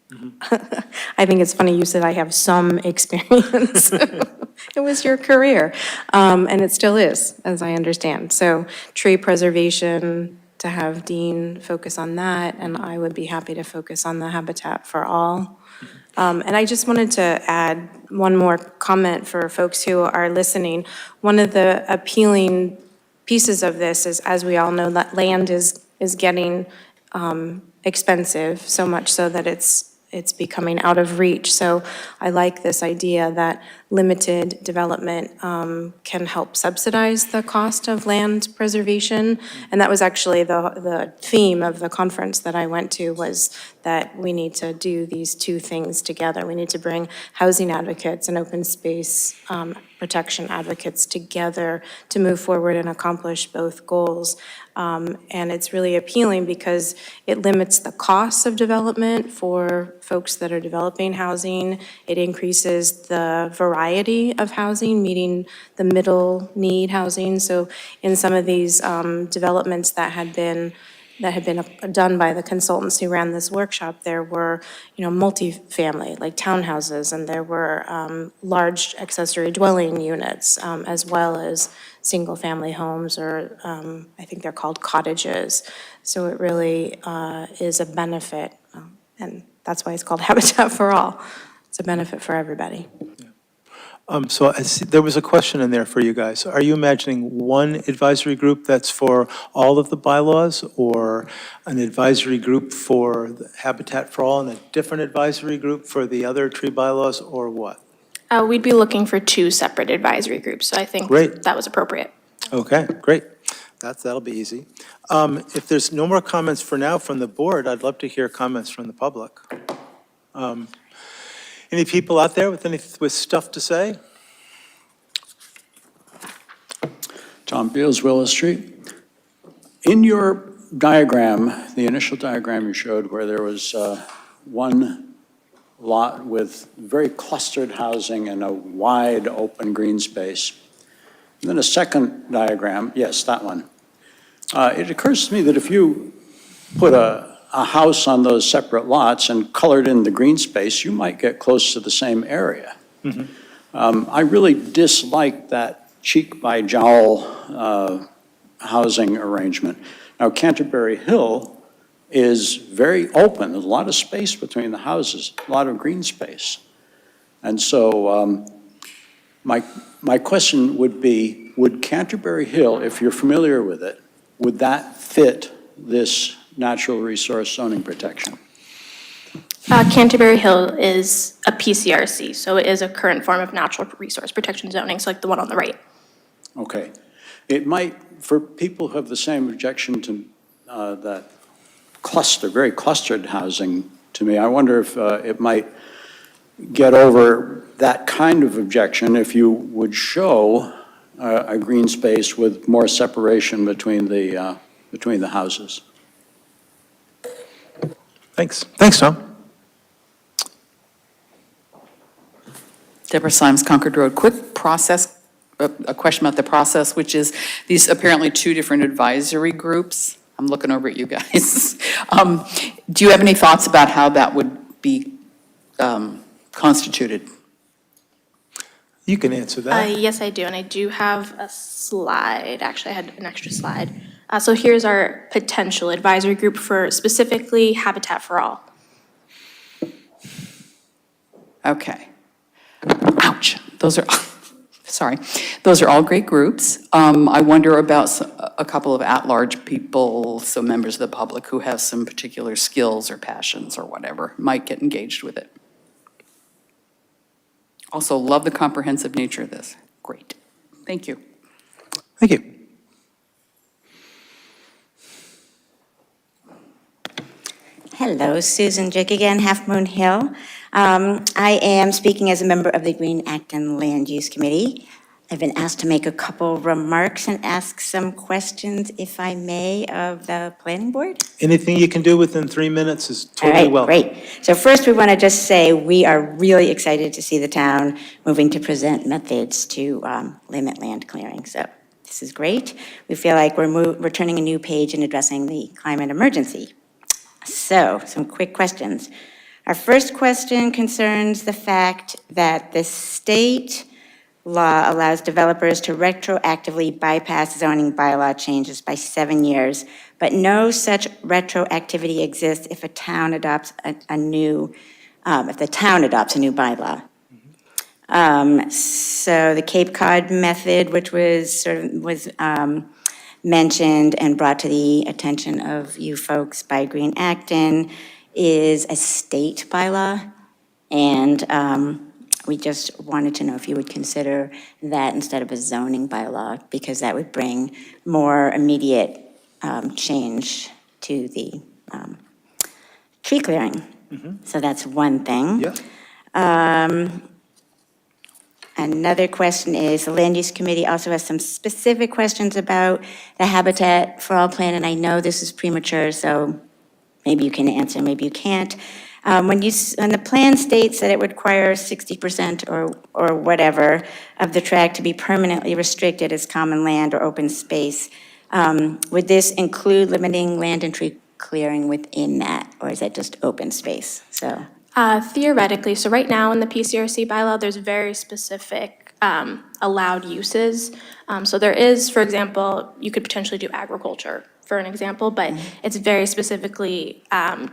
I think it's funny you said I have some experience. It was your career, and it still is, as I understand. So tree preservation, to have Dean focus on that, and I would be happy to focus on the Habitat for All. And I just wanted to add one more comment for folks who are listening. One of the appealing pieces of this is, as we all know, that land is getting expensive, so much so that it's becoming out of reach. So I like this idea that limited development can help subsidize the cost of land preservation. And that was actually the theme of the conference that I went to, was that we need to do these two things together. We need to bring housing advocates and open space protection advocates together to move forward and accomplish both goals. And it's really appealing because it limits the costs of development for folks that are developing housing. It increases the variety of housing, meeting the middle need housing. So in some of these developments that had been done by the consultants who ran this workshop, there were, multifamily, like townhouses, and there were large accessory dwelling units, as well as single-family homes, or I think they're called cottages. So it really is a benefit, and that's why it's called Habitat for All. It's a benefit for everybody. So I see, there was a question in there for you guys. Are you imagining one advisory group that's for all of the bylaws, or an advisory group for the Habitat for All and a different advisory group for the other tree bylaws, or what? We'd be looking for 2 separate advisory groups, so I think Great. that was appropriate. Okay, great. That'll be easy. If there's no more comments for now from the board, I'd love to hear comments from the public. Any people out there with stuff to say? Tom Beals, Willow Street. In your diagram, the initial diagram you showed, where there was one lot with very clustered housing and a wide open green space, and then a second diagram, yes, that one. It occurs to me that if you put a house on those separate lots and colored in the green space, you might get close to the same area. I really dislike that cheek by jowl housing arrangement. Now, Canterbury Hill is very open. There's a lot of space between the houses, a lot of green space. And so my My question would be, would Canterbury Hill, if you're familiar with it, would that fit this natural resource zoning protection? Canterbury Hill is a PCRC, so it is a current form of natural resource protection zoning, so like the one on the right. Okay. It might, for people who have the same objection to that very clustered housing to me, I wonder if it might get over that kind of objection if you would show a green space with more separation between the houses. Thanks. Thanks, Tom. Deborah Symes, Concord Road. Quick process, a question about the process, which is these apparently two different advisory groups. I'm looking over at you guys. Do you have any thoughts about how that would be constituted? You can answer that. Yes, I do, and I do have a slide. Actually, I had an extra slide. So here's our potential advisory group for specifically Habitat for All. Okay. Ouch. Those are, sorry. Those are all great groups. I wonder about a couple of at-large people, so members of the public who have some particular skills or passions or whatever, might get engaged with it. Also, love the comprehensive nature of this. Great. Thank you. Thank you. Hello, Susan Jick again, Half Moon Hill. I am speaking as a member of the Green Acton Land Use Committee. I've been asked to make a couple remarks and ask some questions, if I may, of the planning board. Anything you can do within 3 minutes is totally welcome. All right, great. So first, we want to just say we are really excited to see the town moving to present methods to limit land clearing. So this is great. We feel like we're turning a new page in addressing the climate emergency. So, some quick questions. Our first question concerns the fact that the state law allows developers to retroactively bypass zoning bylaw changes by 7 years, but no such retroactivity exists if a town adopts a new bylaw. So the Cape Cod method, which was mentioned and brought to the attention of you folks by Green Acton, is a state bylaw, and we just wanted to know if you would consider that instead of a zoning bylaw, because that would bring more immediate change to the tree clearing. So that's one thing. Yeah. Another question is, the Land Use Committee also has some specific questions about the Habitat for All plan, and I know this is premature, so maybe you can answer, maybe you can't. When the plan states that it would require 60% or whatever of the tract to be permanently restricted as common land or open space, would this include limiting land and tree clearing within that, or is that just open space? So. Theoretically, so right now in the PCRC bylaw, there's very specific allowed uses. So there is, for example, you could potentially do agriculture, for an example, but it's very specifically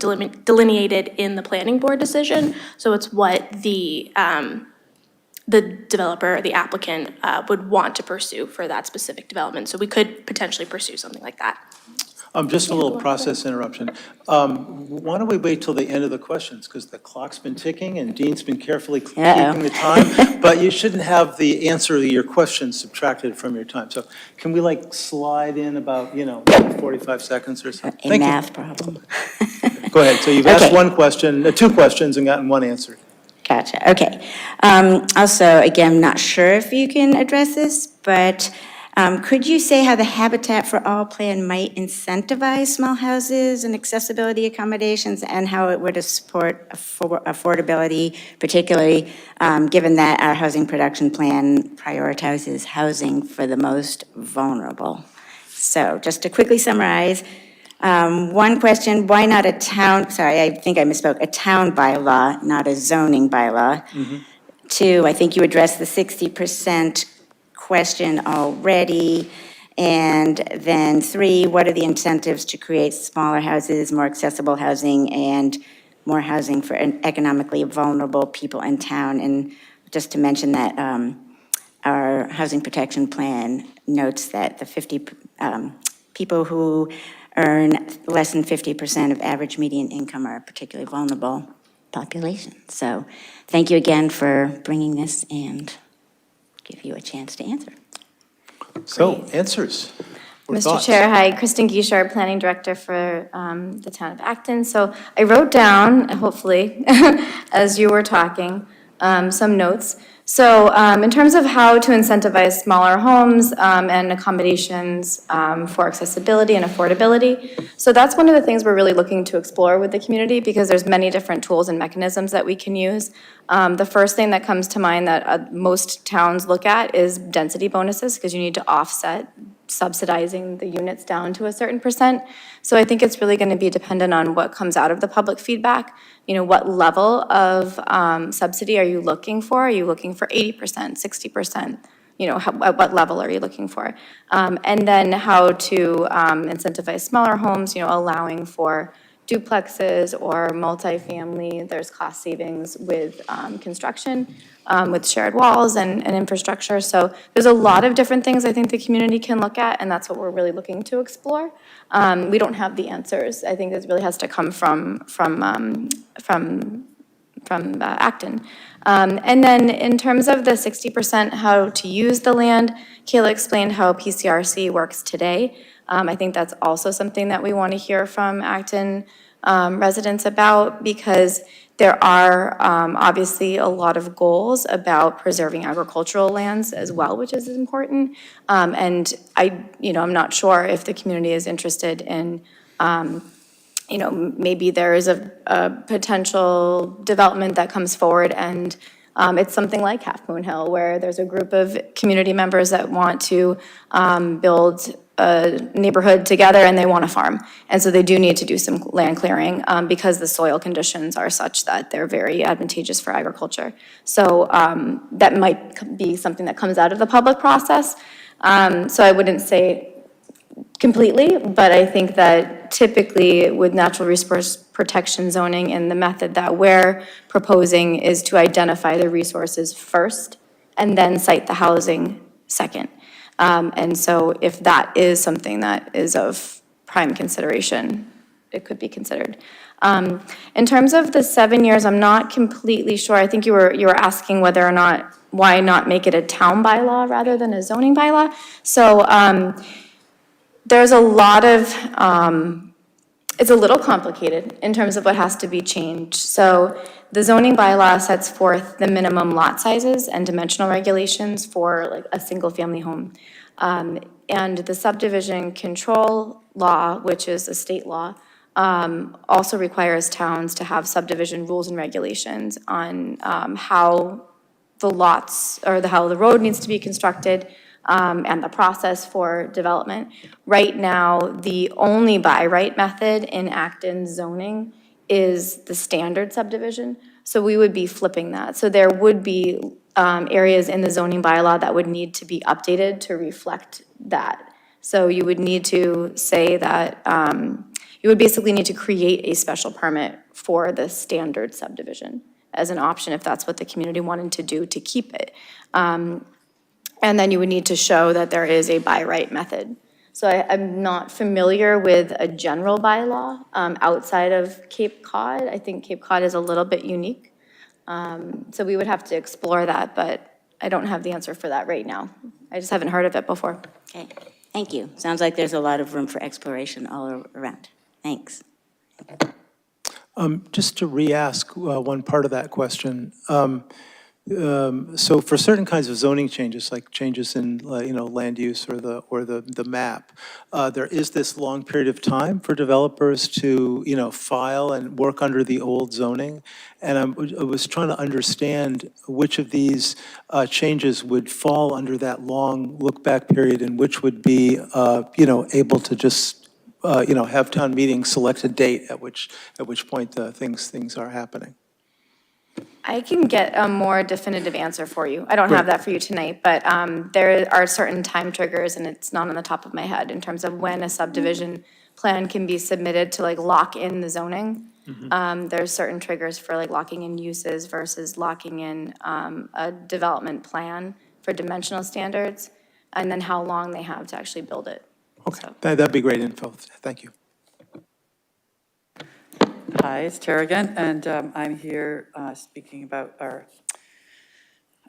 delineated in the planning board decision. So it's what the developer, or the applicant, would want to pursue for that specific development. So we could potentially pursue something like that. Just a little process interruption. Why don't we wait till the end of the questions, because the clock's been ticking and Dean's been carefully keeping the time, but you shouldn't have the answer to your question subtracted from your time. So can we slide in about, 45 seconds or so? A math problem. Go ahead. So you've asked one question, two questions and gotten one answer. Gotcha, okay. Also, again, I'm not sure if you can address this, but could you say how the Habitat for All plan might incentivize small houses and accessibility accommodations, and how it would support affordability, particularly given that our housing production plan prioritizes housing for the most vulnerable? So just to quickly summarize, one question, why not a town bylaw, not a zoning bylaw? Two, I think you addressed the 60% question already. And then three, what are the incentives to create smaller houses, more accessible housing, and more housing for economically vulnerable people in town? And just to mention that our housing protection plan notes that the 50, people who earn less than 50% of average median income are a particularly vulnerable population. So thank you again for bringing this and give you a chance to answer. So, answers or Mr. thoughts? Chair, hi, Kristen Guichard, Planning Director for the town of Acton. So I wrote down, hopefully, as you were talking, some notes. So in terms of how to incentivize smaller homes and accommodations for accessibility and affordability, so that's one of the things we're really looking to explore with the community because there's many different tools and mechanisms that we can use. The first thing that comes to mind that most towns look at is density bonuses because you need to offset subsidizing the units down to a certain percent. So I think it's really going to be dependent on what comes out of the public feedback. You know, what level of subsidy are you looking for? Are you looking for 80%, 60%? You know, at what level are you looking for? And then how to incentivize smaller homes, you know, allowing for duplexes or multifamily. There's cost savings with construction, with shared walls and infrastructure. So there's a lot of different things I think the community can look at, and that's what we're really looking to explore. We don't have the answers. I think this really has to come from Acton. And then in terms of the 60%, how to use the land, Kayla explained how PCRC works today. I think that's also something that we want to hear from Acton residents about because there are obviously a lot of goals about preserving agricultural lands as well, which is important. And I'm not sure if the community is interested in maybe there is a potential development that comes forward and it's something like Half Moon Hill where there's a group of community members that want to build a neighborhood together and they want to farm. And so they do need to do some land clearing because the soil conditions are such that they're very advantageous for agriculture. So that might be something that comes out of the public process. So I wouldn't say completely, but I think that typically with natural resource protection zoning and the method that we're proposing is to identify the resources first and then cite the housing second. And so if that is something that is of prime consideration, it could be considered. In terms of the 7 years, I'm not completely sure. I think you were asking whether or not, why not make it a town bylaw rather than a zoning bylaw? So there's a lot of, it's a little complicated in terms of what has to be changed. So the zoning bylaw sets forth the minimum lot sizes and dimensional regulations for like a single family home. And the subdivision control law, which is a state law, also requires towns to have subdivision rules and regulations on how the lots or how the road needs to be constructed, and the process for development. Right now, the only by right method in Acton zoning is the standard subdivision. So we would be flipping that. So there would be areas in the zoning bylaw that would need to be updated to reflect that. So you would need to say that, you would basically need to create a special permit for the standard subdivision as an option if that's what the community wanted to do to keep it. And then you would need to show that there is a by right method. So I'm not familiar with a general bylaw outside of Cape Cod. I think Cape Cod is a little bit unique. So we would have to explore that, but I don't have the answer for that right now. I just haven't heard of it before. Okay, thank you. Sounds like there's a lot of room for exploration all around. Thanks. Just to re-ask one part of that question. So for certain kinds of zoning changes, like changes in land use or the map, there is this long period of time for developers to file and work under the old zoning. And I was trying to understand which of these changes would fall under that long look-back period and which would be able to just have town meetings select a date at which point things are happening. I can get a more definitive answer for you. I don't have that for you tonight, but there are certain time triggers, and it's not on the top of my head, in terms of when a subdivision plan can be submitted to like lock in the zoning. There's certain triggers for like locking in uses versus locking in a development plan for dimensional standards, and then how long they have to actually build it. Okay, that'd be great info. Thank you. Hi, it's Tara again, and I'm here speaking about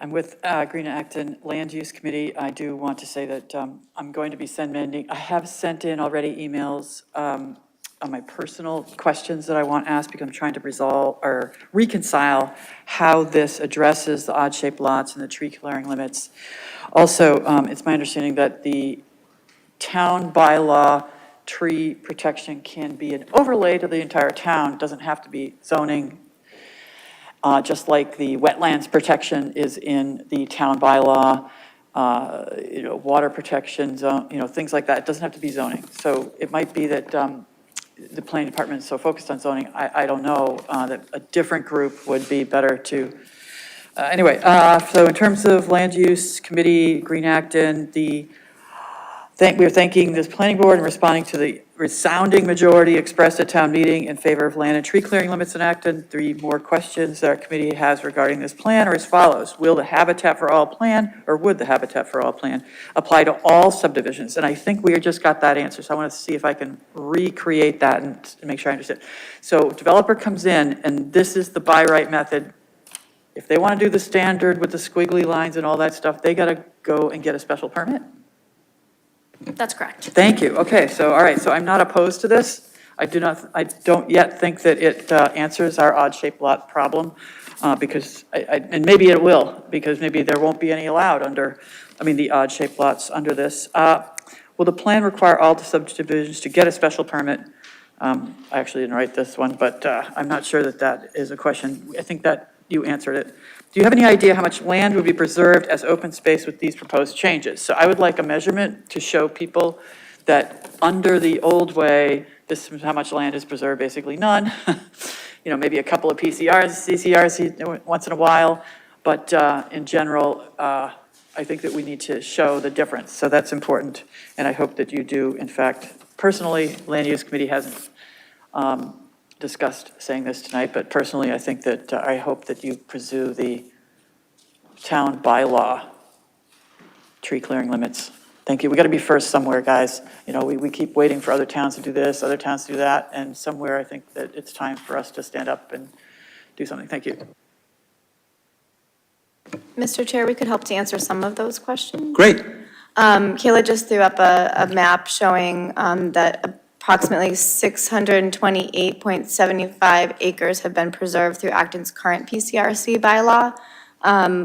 I'm with Green Acton Land Use Committee. I do want to say that I'm going to be I have sent in already emails on my personal questions that I want asked because I'm trying to resolve or reconcile how this addresses the odd-shaped lots and the tree clearing limits. Also, it's my understanding that the town bylaw tree protection can be an overlay to the entire town. It doesn't have to be zoning. Just like the wetlands protection is in the town bylaw, water protection zone, things like that. It doesn't have to be zoning. So it might be that the planning department is so focused on zoning, I don't know, that a different group would be better to. Anyway, so in terms of land use committee, Green Acton, we are thanking this planning board and responding to the resounding majority expressed at town meeting in favor of land and tree clearing limits in Acton. 3 more questions that our committee has regarding this plan are as follows. Will the Habitat for All plan, or would the Habitat for All plan apply to all subdivisions? And I think we just got that answer, so I want to see if I can recreate that and make sure I understand. So developer comes in, and this is the by right method. If they want to do the standard with the squiggly lines and all that stuff, they got to go and get a special permit? That's correct. Thank you. Okay, so, all right, so I'm not opposed to this. I don't yet think that it answers our odd-shaped lot problem, because, and maybe it will, because maybe there won't be any allowed under, the odd-shaped lots under this. Will the plan require all the subdivisions to get a special permit? I actually didn't write this one, but I'm not sure that that is a question. I think that you answered it. Do you have any idea how much land would be preserved as open space with these proposed changes? So I would like a measurement to show people that under the old way, this is how much land is preserved, basically none. Maybe a couple of PCRs, CCRs once in a while, but in general, I think that we need to show the difference. So that's important, and I hope that you do. In fact, personally, Land Use Committee hasn't discussed saying this tonight, but personally, I think that, I hope that you pursue the town bylaw tree clearing limits. Thank you. We got to be first somewhere, guys. We keep waiting for other towns to do this, other towns to do that, and somewhere I think that it's time for us to stand up and do something. Thank you. Mr. Chair, we could help to answer some of those questions. Great. Kayla just threw up a map showing that approximately 628.75 acres have been preserved through Acton's current PCRC bylaw.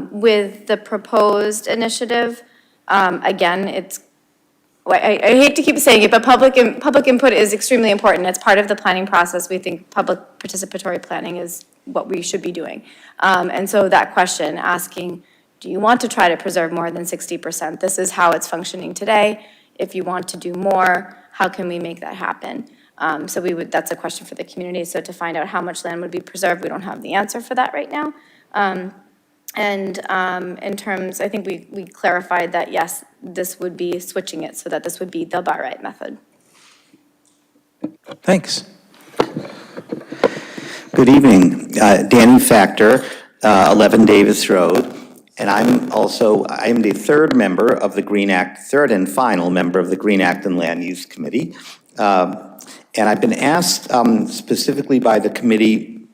With the proposed initiative, again, I hate to keep saying it, but public input is extremely important. It's part of the planning process. We think public participatory planning is what we should be doing. And so that question asking, do you want to try to preserve more than 60%? This is how it's functioning today. If you want to do more, how can we make that happen? So that's a question for the community. So to find out how much land would be preserved, we don't have the answer for that right now. In terms, I think we clarified that, yes, this would be switching it so that this would be the by right method. Thanks. Good evening. Danny Factor, 11 Davis Road. And I am the third and final member of the Green Acton Land Use Committee. And I've been asked specifically by the committee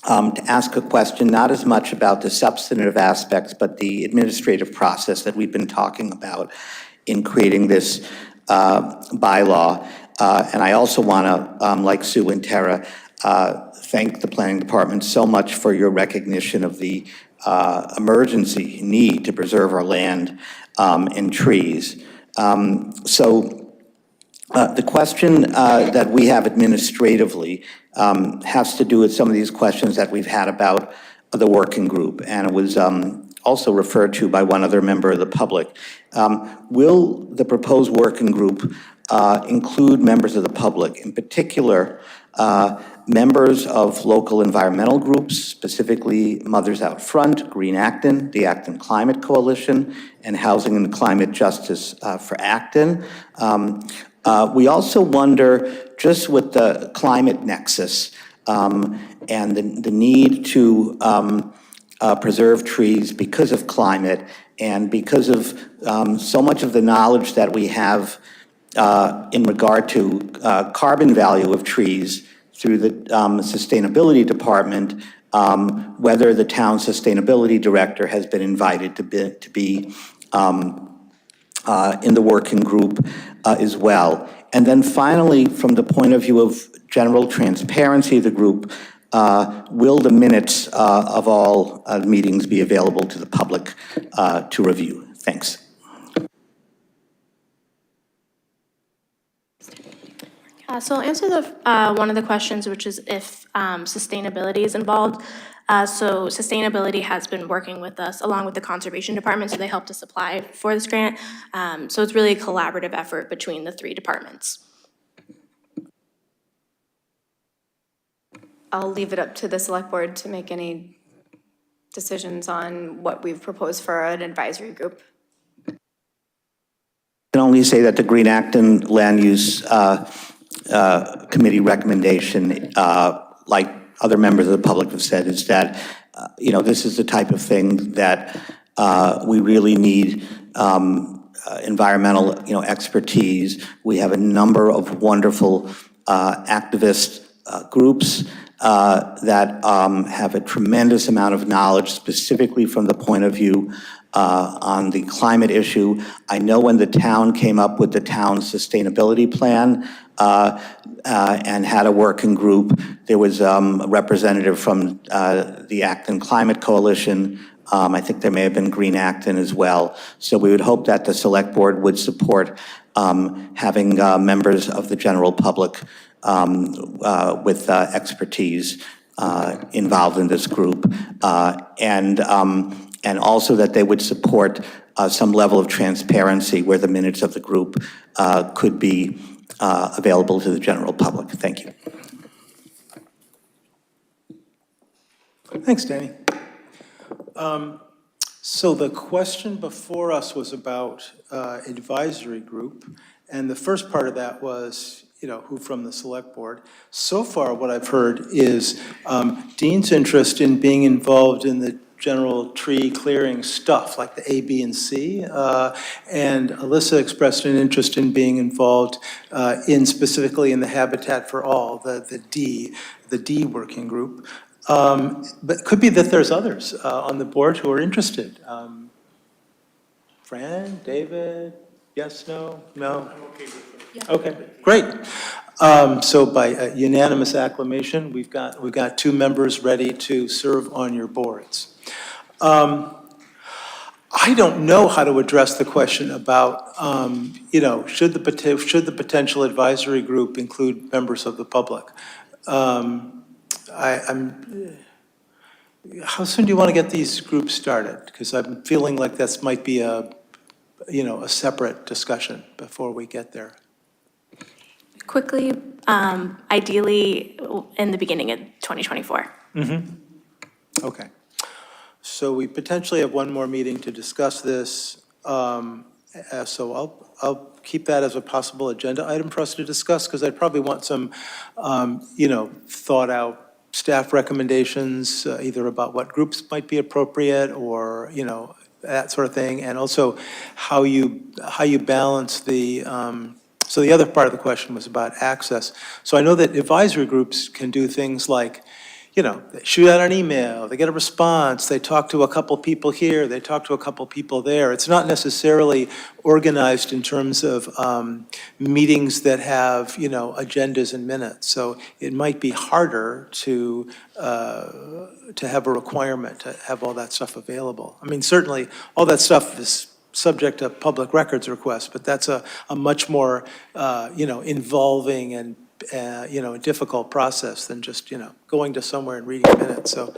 to ask a question, not as much about the substantive aspects, but the administrative process that we've been talking about in creating this bylaw. And I also want to, like Sue and Tara, thank the planning department so much for your recognition of the emergency need to preserve our land and trees. The question that we have administratively has to do with some of these questions that we've had about the working group, and it was also referred to by one other member of the public. Will the proposed working group include members of the public, in particular, members of local environmental groups, specifically Mothers Out Front, Green Acton, the Acton Climate Coalition, and Housing and Climate Justice for Acton? We also wonder, just with the climate nexus and the need to preserve trees because of climate And because of so much of the knowledge that we have in regard to carbon value of trees through the Sustainability Department, whether the town sustainability director has been invited to be in the working group as well. And then finally, from the point of view of general transparency of the group, will the minutes of all meetings be available to the public to review? Thanks. So I'll answer one of the questions, which is if sustainability is involved. So sustainability has been working with us along with the conservation department, so they helped us apply for this grant. So it's really a collaborative effort between the three departments. I'll leave it up to the select board to make any decisions on what we've proposed for an advisory group. I can only say that the Green Acton Land Use Committee recommendation, like other members of the public have said, is that, this is the type of thing that we really need environmental, expertise. We have a number of wonderful activist groups that have a tremendous amount of knowledge, specifically from the point of view on the climate issue. I know when the town came up with the town's sustainability plan and had a working group, there was a representative from the Acton Climate Coalition. I think there may have been Green Acton as well. So we would hope that the select board would support having members of the general public with expertise involved in this group, and also that they would support some level of transparency where the minutes of the group could be available to the general public. Thank you. Thanks, Danny. So the question before us was about advisory group, and the first part of that was, who from the select board. So far, what I've heard is Dean's interest in being involved in the general tree clearing stuff, like the A, B, and C, and Alyssa expressed an interest in being involved specifically in the Habitat for All, the D working group. But it could be that there's others on the board who are interested. Fran, David, yes, no? Okay, great. So by unanimous acclamation, we've got 2 members ready to serve on your boards. I don't know how to address the question about, should the potential advisory group include members of the public? How soon do you want to get these groups started? Because I'm feeling like this might be a separate discussion before we get there. Quickly, ideally in the beginning of 2024. Okay. So we potentially have one more meeting to discuss this. So I'll keep that as a possible agenda item for us to discuss, because I probably want some, thought out staff recommendations, either about what groups might be appropriate or, that sort of thing. And also how you balance the, so the other part of the question was about access. So I know that advisory groups can do things like, they shoot out an email, they get a response, they talk to a couple people here, they talk to a couple people there. It's not necessarily organized in terms of meetings that have, agendas and minutes. So it might be harder to have a requirement to have all that stuff available. I mean, certainly all that stuff is subject to public records requests, but that's a much more, involving and a difficult process than just, going to somewhere and reading minutes. So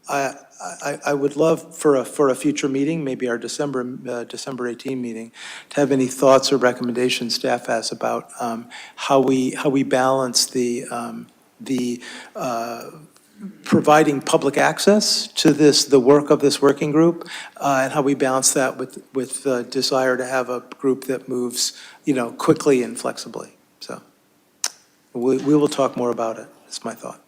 I would love for a future meeting, maybe our December 18 meeting, to have any thoughts or recommendations staff has about how we balance the providing public access to the work of this working group, and how we balance that with the desire to have a group that moves, quickly and flexibly. So we will talk more about it, is my thought.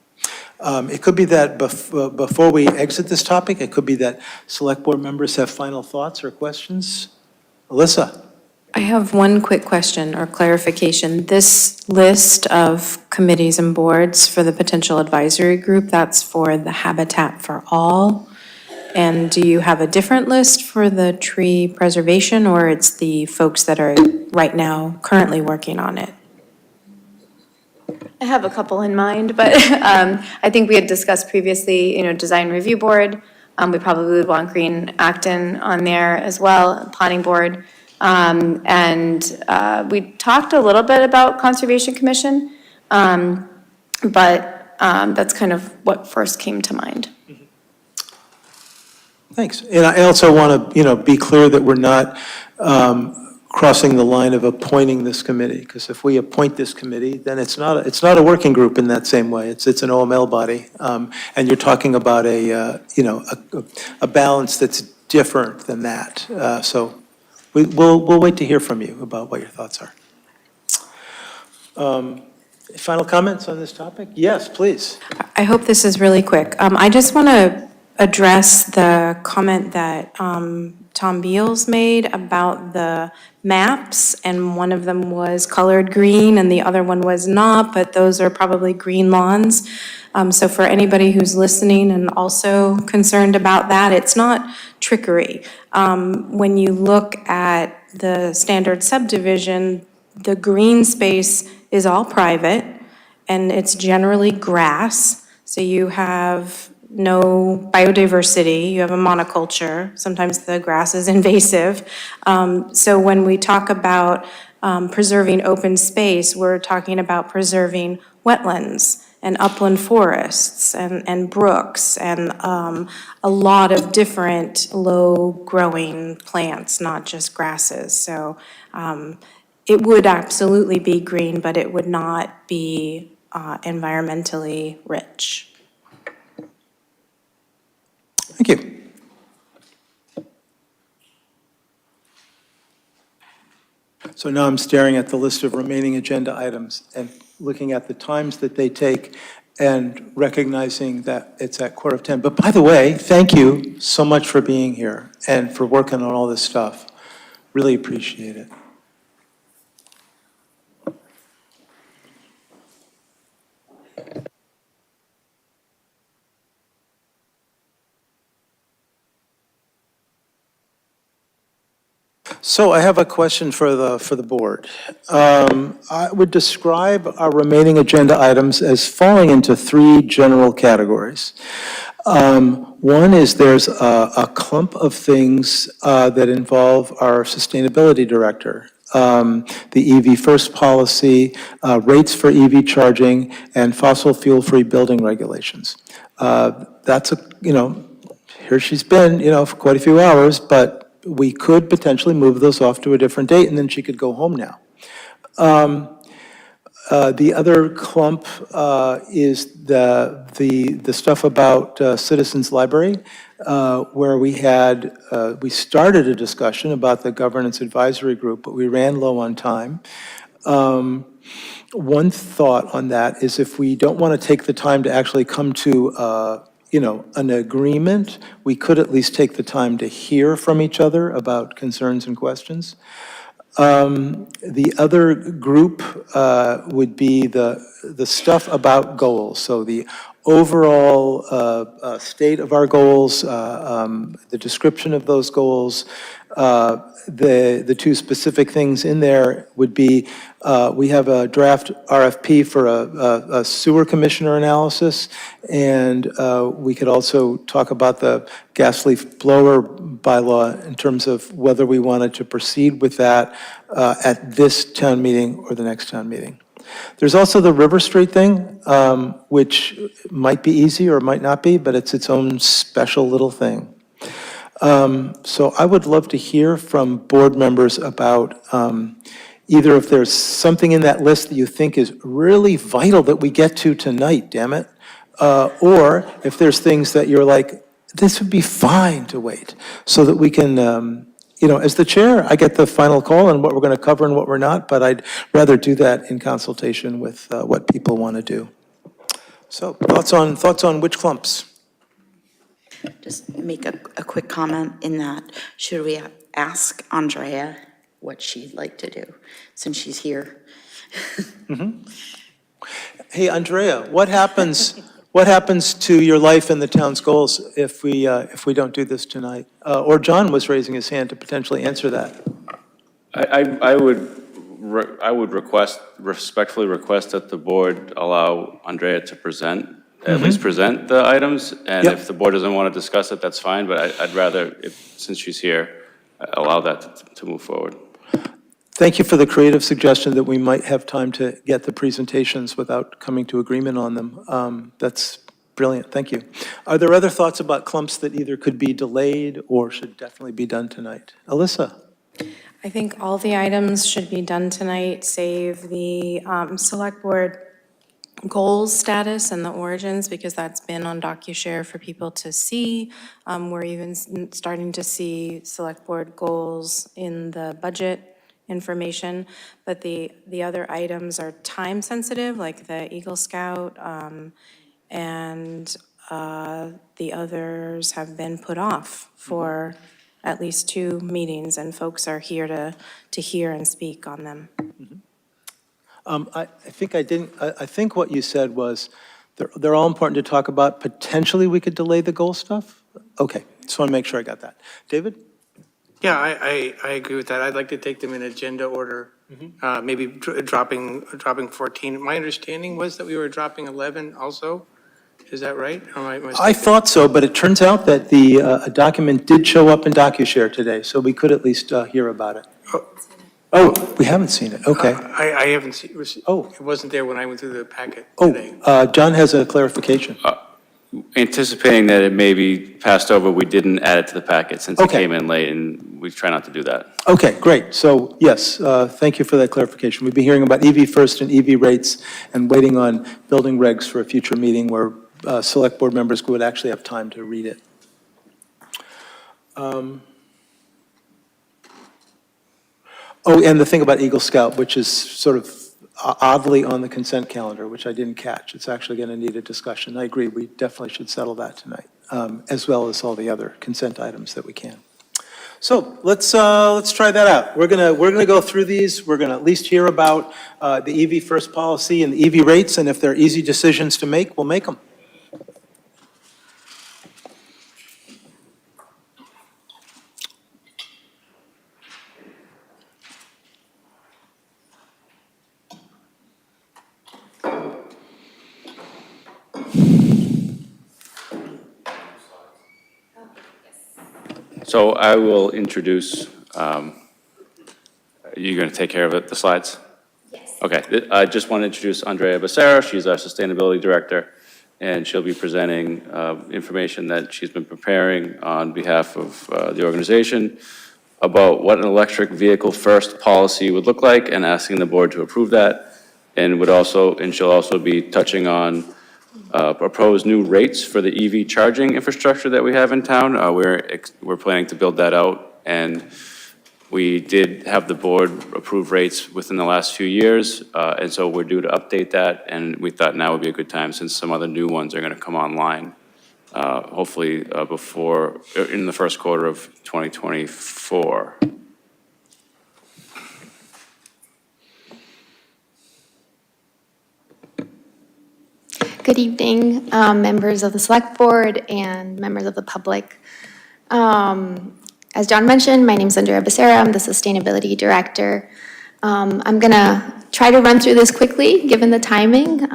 It could be that before we exit this topic, it could be that select board members have final thoughts or questions. Alyssa? I have one quick question or clarification. This list of committees and boards for the potential advisory group, that's for the Habitat for All. And do you have a different list for the tree preservation, or it's the folks that are right now currently working on it? I have a couple in mind, but I think we had discussed previously, design review board. We probably would want Green Acton on there as well, planning board. And we talked a little bit about Conservation Commission, but that's kind of what first came to mind. Thanks. And I also want to, be clear that we're not crossing the line of appointing this committee, because if we appoint this committee, then it's not a working group in that same way. It's an OML body, and you're talking about a balance that's different than that. So we'll wait to hear from you about what your thoughts are. Final comments on this topic? Yes, please. I hope this is really quick. I just want to address the comment that Tom Beals made about the maps, and one of them was colored green and the other one was not, but those are probably green lawns. So for anybody who's listening and also concerned about that, it's not trickery. When you look at the standard subdivision, the green space is all private and it's generally grass. So you have no biodiversity, you have a monoculture. Sometimes the grass is invasive. So when we talk about preserving open space, we're talking about preserving wetlands and upland forests and brooks and a lot of different low-growing plants, not just grasses. So it would absolutely be green, but it would not be environmentally rich. Thank you. So now I'm staring at the list of remaining agenda items and looking at the times that they take and recognizing that it's at 9:45. But by the way, thank you so much for being here and for working on all this stuff. Really appreciate it. So I have a question for the board. I would describe our remaining agenda items as falling into three general categories. One is there's a clump of things that involve our sustainability director. The EV first policy, rates for EV charging, and fossil fuel-free building regulations. That's here she's been, for quite a few hours, but we could potentially move those off to a different date, and then she could go home now. The other clump is the stuff about Citizens Library, where we started a discussion about the governance advisory group, but we ran low on time. One thought on that is if we don't want to take the time to actually come to an agreement, we could at least take the time to hear from each other about concerns and questions. The other group would be the stuff about goals. So the overall state of our goals, the description of those goals, the two specific things in there would be, we have a draft RFP for a sewer commissioner analysis, and we could also talk about the gas leaf blower bylaw in terms of whether we wanted to proceed with that at this town meeting or the next town meeting. There's also the River Street thing, which might be easy or might not be, but it's its own special little thing. So I would love to hear from board members about either if there's something in that list that you think is really vital that we get to tonight, damn it, or if there's things that you're like, this would be fine to wait, so that we can, as the chair, I get the final call on what we're going to cover and what we're not, but I'd rather do that in consultation with what people want to do. So thoughts on which clumps? Just make a quick comment in that, should we ask Andrea what she'd like to do, since she's here? Hey, Andrea, what happens to your life and the town's goals if we don't do this tonight? Or John was raising his hand to potentially answer that. I would respectfully request that the board allow Andrea to present, at least present the items. And Yep. if the board doesn't want to discuss it, that's fine, but I'd rather, since she's here, allow that to move forward. Thank you for the creative suggestion that we might have time to get the presentations without coming to agreement on them. That's brilliant, thank you. Are there other thoughts about clumps that either could be delayed or should definitely be done tonight? Alyssa? I think all the items should be done tonight, save the select board goals status and the origins, because that's been on DocuShare for people to see. We're even starting to see select board goals in the budget information, but the other items are time sensitive, like the Eagle Scout, and the others have been put off for at least 2 meetings, and folks are here to hear and speak on them. I think what you said was they're all important to talk about. Potentially we could delay the goal stuff? Okay, just want to make sure I got that. David? Yeah, I agree with that. I'd like to take them in agenda order, maybe dropping 14. My understanding was that we were dropping 11 also. Is that right? Or am I mistaken? I thought so, but it turns out that a document did show up in DocuShare today, so we could at least hear about it. Oh, we haven't seen it, okay. I haven't seen, it wasn't there when I went through the packet today. John has a clarification. Anticipating that it may be passed over, we didn't add it to the packet since it Okay. came in late, and we try not to do that. Okay, great. So, yes, thank you for that clarification. We've been hearing about EV first and EV rates and waiting on building regs for a future meeting where select board members would actually have time to read it. Oh, and the thing about Eagle Scout, which is sort of oddly on the consent calendar, which I didn't catch. It's actually going to need a discussion. I agree, we definitely should settle that tonight, as well as all the other consent items that we can. So let's try that out. We're gonna go through these. We're gonna at least hear about the EV first policy and the EV rates, and if they're easy decisions to make, we'll make them. So I will introduce, you're going to take care of it, the slides? Yes. Okay, I just want to introduce Andrea Becerra. She's our Sustainability Director, and she'll be presenting information that she's been preparing on behalf of the organization about what an electric vehicle first policy would look like and asking the board to approve that. And she'll also be touching on proposed new rates for the EV charging infrastructure that we have in town. We're planning to build that out, and we did have the board approve rates within the last few years, and so we're due to update that, and we thought now would be a good time since some other new ones are going to come online, hopefully in the first quarter of 2024. Good evening, members of the Select Board and members of the public. As John mentioned, my name is Andrea Becerra. I'm the Sustainability Director. I'm going to try to run through this quickly, given the timing,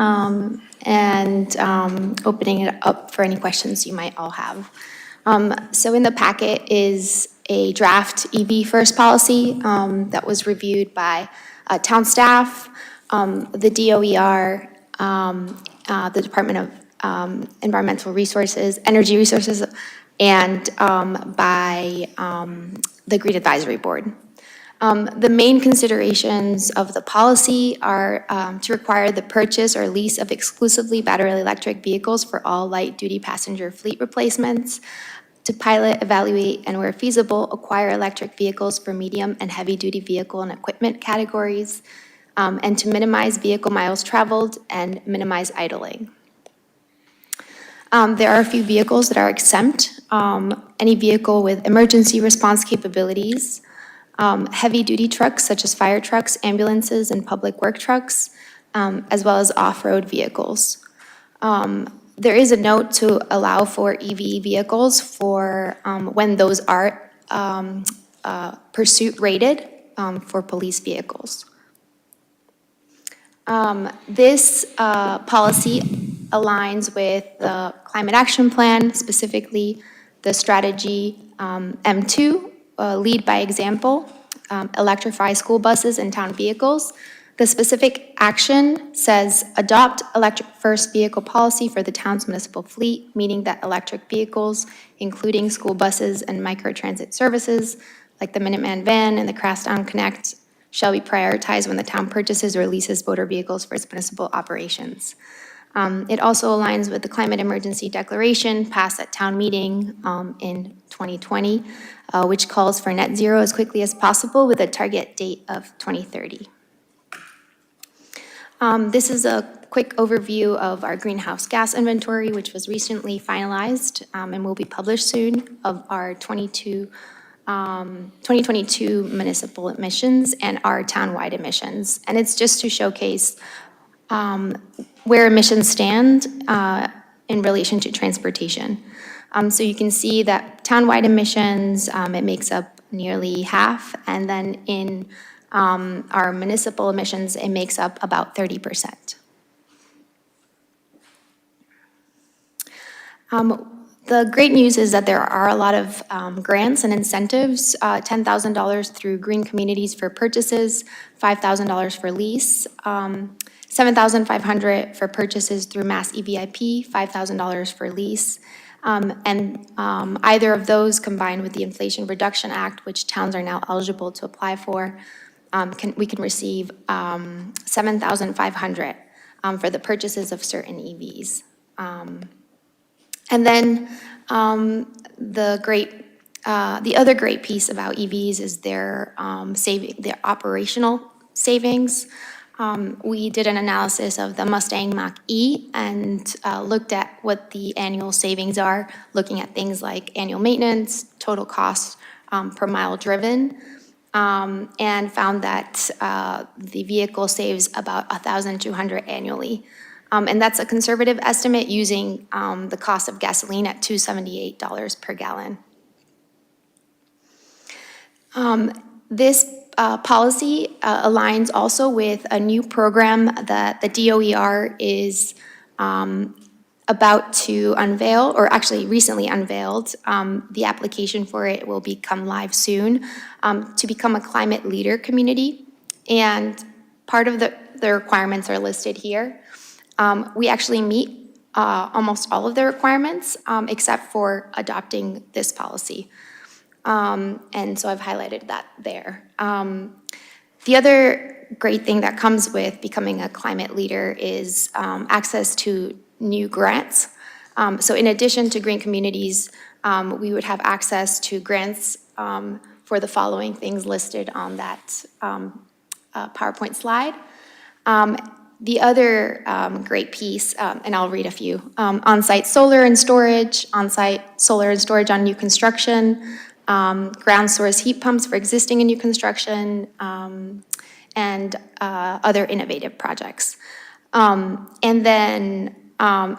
and opening it up for any questions you might all have. So in the packet is a draft EV first policy that was reviewed by town staff, the DOER, the Department of Environmental Resources, Energy Resources, and by the Green Advisory Board. The main considerations of the policy are to require the purchase or lease of exclusively battery electric vehicles for all light-duty passenger fleet replacements, to pilot, evaluate, and where feasible, acquire electric vehicles for medium and heavy-duty vehicle and equipment categories, and to minimize vehicle miles traveled and minimize idling. There are a few vehicles that are exempt. Any vehicle with emergency response capabilities, heavy-duty trucks such as fire trucks, ambulances, and public work trucks, as well as off-road vehicles. There is a note to allow for EV vehicles for when those are pursuit rated for police vehicles. This policy aligns with the Climate Action Plan, specifically the strategy M2, Lead by Example, electrify school buses and town vehicles. The specific action says adopt electric first vehicle policy for the town's municipal fleet, meaning that electric vehicles, including school buses and microtransit services, like the Minuteman van and the Crosstown Connect, shall be prioritized when the town purchases or leases motor vehicles for its municipal operations. It also aligns with the climate emergency declaration passed at town meeting in 2020, which calls for net zero as quickly as possible with a target date of 2030. This is a quick overview of our greenhouse gas inventory, which was recently finalized and will be published soon, of our 2022 municipal emissions and our townwide emissions. And it's just to showcase where emissions stand in relation to transportation. So you can see that townwide emissions, it makes up nearly half, and then in our municipal emissions, it makes up about 30%. The great news is that there are a lot of grants and incentives, $10,000 through Green Communities for purchases, $5,000 for lease, $7,500 for purchases through Mass EVIP, $5,000 for lease. And either of those combined with the Inflation Reduction Act, which towns are now eligible to apply for, we can receive $7,500 for the purchases of certain EVs. And then the other great piece about EVs is their operational savings. We did an analysis of the Mustang Mach-E and looked at what the annual savings are, looking at things like annual maintenance, total cost per mile driven, and found that the vehicle saves about $1,200 annually. And that's a conservative estimate using the cost of gasoline at $278 per gallon. This policy aligns also with a new program that the DOER is about to unveil, or actually recently unveiled. The application for it will become live soon, to become a climate leader community. And part of the requirements are listed here. We actually meet almost all of the requirements except for adopting this policy. And so I've highlighted that there. The other great thing that comes with becoming a climate leader is access to new grants. So in addition to Green Communities, we would have access to grants for the following things listed on that PowerPoint slide. The other great piece, and I'll read a few, on-site solar and storage, on-site solar and storage on new construction, ground source heat pumps for existing and new construction, and other innovative projects. And then,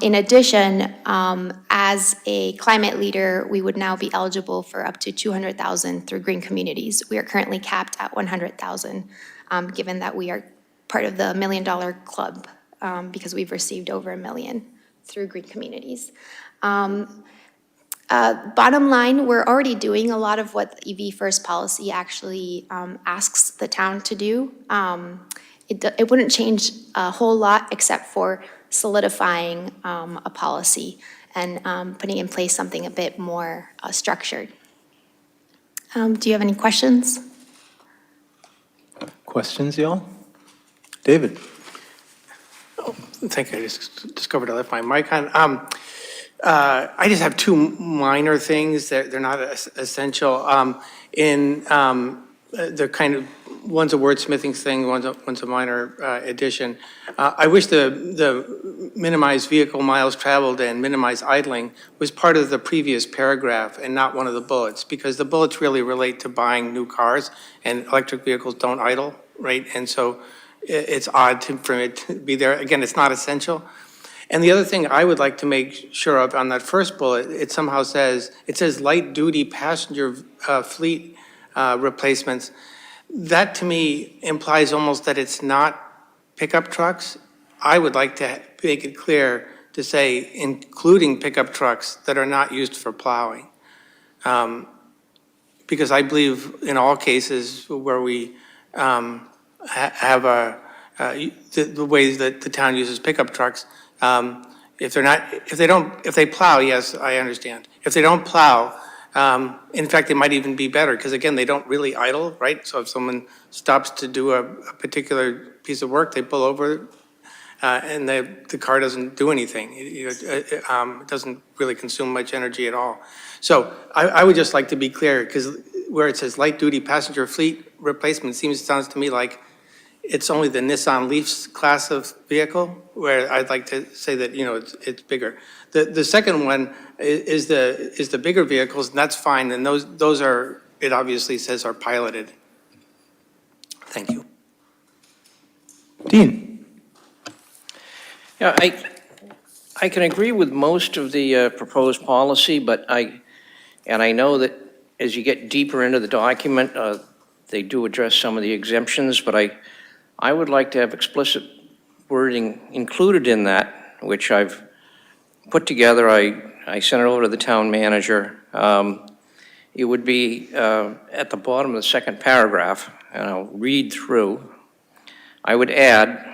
in addition, as a climate leader, we would now be eligible for up to $200,000 through Green Communities. We are currently capped at $100,000, given that we are part of the $1 Million Club, because we've received over $1 million through Green Communities. Bottom line, we're already doing a lot of what the EV First policy actually asks the town to do. It wouldn't change a whole lot except for solidifying a policy and putting in place something a bit more structured. Do you have any questions? Questions, y'all? David? Oh, thank you. I just discovered I left my mic on. I just have two minor things that they're not essential. They're kind of one's a wordsmithing thing, one's a minor addition. I wish the minimize vehicle miles traveled and minimize idling was part of the previous paragraph and not one of the bullets, because the bullets really relate to buying new cars, and electric vehicles don't idle, right? And so it's odd for it to be there. Again, it's not essential. And the other thing I would like to make sure of on that first bullet, it somehow says, light-duty passenger fleet replacements. That to me implies almost that it's not pickup trucks. I would like to make it clear to say including pickup trucks that are not used for plowing. Because I believe in all cases where we have the ways that the town uses pickup trucks, if they plow, yes, I understand. If they don't plow, in fact, it might even be better, because again, they don't really idle, right? So if someone stops to do a particular piece of work, they pull over, and the car doesn't do anything. It doesn't really consume much energy at all. So I would just like to be clear, because where it says light-duty passenger fleet replacement sounds to me like it's only the Nissan Leafs class of vehicle, where I'd like to say that, it's bigger. The second one is the bigger vehicles, and that's fine, and those are, it obviously says are piloted. Thank you. Dean? Yeah, I can agree with most of the proposed policy, but I know that as you get deeper into the document, they do address some of the exemptions, but I would like to have explicit wording included in that, which I've put together. I sent it over to the town manager. It would be at the bottom of the second paragraph, and I'll read through. I would add,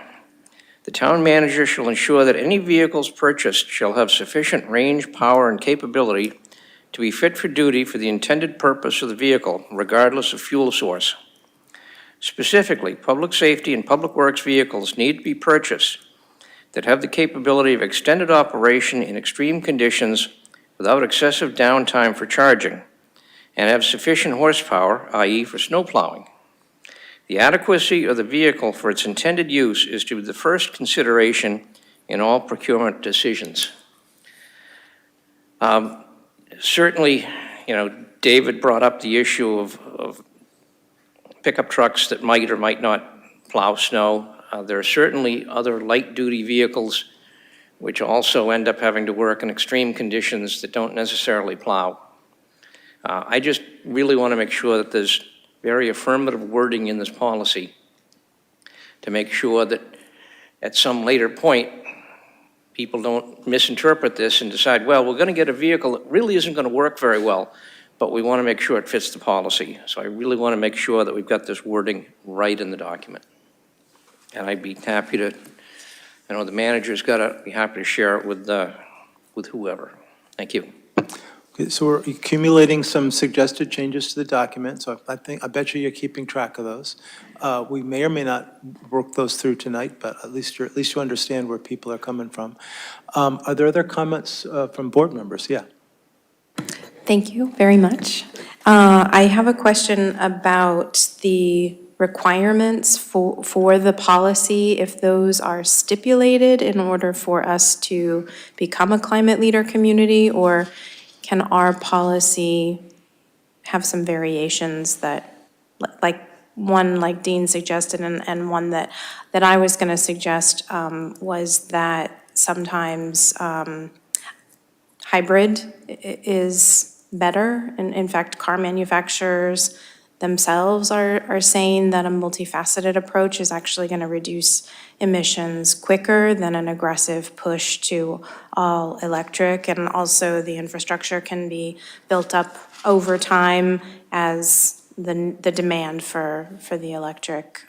the town manager shall ensure that any vehicles purchased shall have sufficient range, power, and capability to be fit for duty for the intended purpose of the vehicle, regardless of fuel source. Specifically, public safety and public works vehicles need to be purchased that have the capability of extended operation in extreme conditions without excessive downtime for charging, and have sufficient horsepower, i.e. for snow plowing. The adequacy of the vehicle for its intended use is to be the first consideration in all procurement decisions. Certainly, David brought up the issue of pickup trucks that might or might not plow snow. There are certainly other light-duty vehicles which also end up having to work in extreme conditions that don't necessarily plow. I just really want to make sure that there's very affirmative wording in this policy to make sure that at some later point, people don't misinterpret this and decide, well, we're going to get a vehicle that really isn't going to work very well, but we want to make sure it fits the policy. So I really want to make sure that we've got this wording right in the document. And I'd be happy to, the manager's got to be happy to share it with whoever. Thank you. Okay, so we're accumulating some suggested changes to the document, so I bet you're keeping track of those. We may or may not work those through tonight, but at least you understand where people are coming from. Are there other comments from board members? Yeah. Thank you very much. I have a question about the requirements for the policy, if those are stipulated in order for us to become a climate leader community, or can our policy have some variations that, like one like Dean suggested, and one that I was going to suggest was that sometimes hybrid is better. And in fact, car manufacturers themselves are saying that a multifaceted approach is actually going to reduce emissions quicker than an aggressive push to all electric. And also the infrastructure can be built up over time as the demand for the electric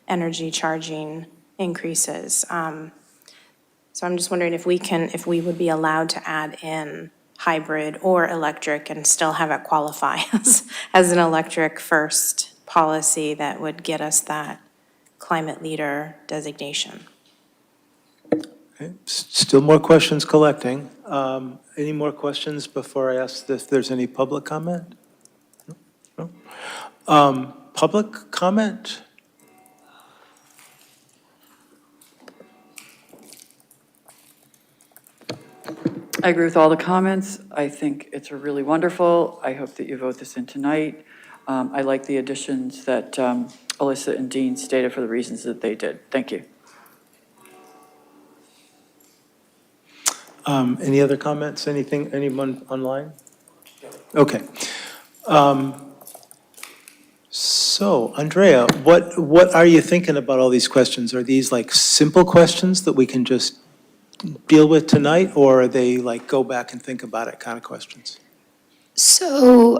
energy charging increases. So I'm just wondering if we would be allowed to add in hybrid or electric and still have it qualify as an electric first policy that would get us that climate leader designation. Okay. Still more questions collecting. Any more questions before I ask if there's any public comment? No? Public comment? I agree with all the comments. I think it's really wonderful. I hope that you vote this in tonight. I like the additions that Alyssa and Dean stated for the reasons that they did. Thank you. Any other comments? Anything, anyone online? Okay. So, Andrea, what are you thinking about all these questions? Are these like simple questions that we can just deal with tonight, or are they like go back and think about it kind of questions? So,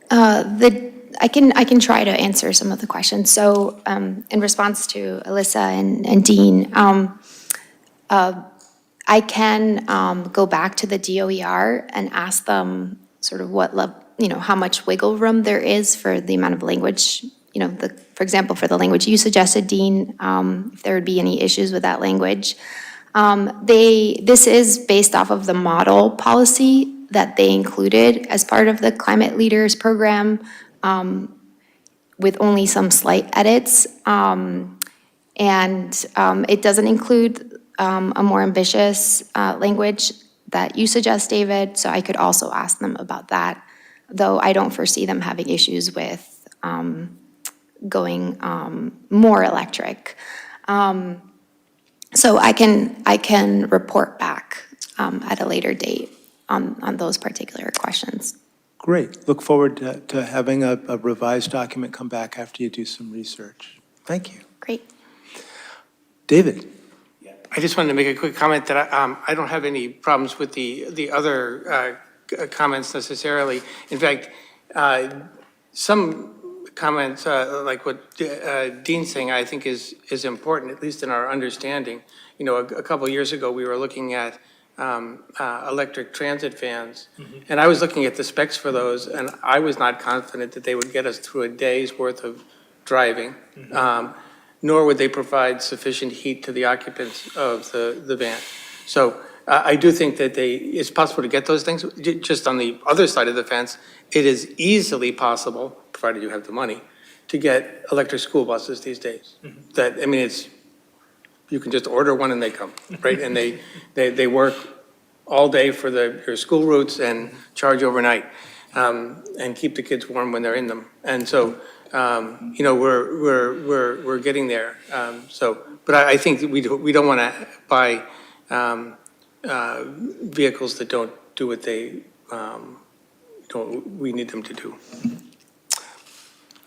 I can try to answer some of the questions. So, in response to Alyssa and Dean, I can go back to the DOER and ask them sort of how much wiggle room there is for the amount of language, for example, for the language you suggested, Dean, if there would be any issues with that language. This is based off of the model policy that they included as part of the Climate Leaders Program, with only some slight edits. It doesn't include a more ambitious language that you suggest, David, so I could also ask them about that, though I don't foresee them having issues with going more electric. So I can report back at a later date on those particular questions. Great. Look forward to having a revised document come back after you do some research. Thank you. Great. David? I just wanted to make a quick comment that I don't have any problems with the other comments necessarily. In fact, some comments, like what Dean's saying, I think is important, at least in our understanding. You know, a couple of years ago, we were looking at electric transit vans, and I was looking at the specs for those, and I was not confident that they would get us through a day's worth of driving, nor would they provide sufficient heat to the occupants of the van. So I do think that it's possible to get those things. Just on the other side of the fence, it is easily possible, provided you have the money, to get electric school buses these days. That, I mean, you can just order one and they come, right? And they work all day for your school routes and charge overnight, and keep the kids warm when they're in them. And so, you know, we're getting there. But I think that we don't want to buy vehicles that don't do what we need them to do.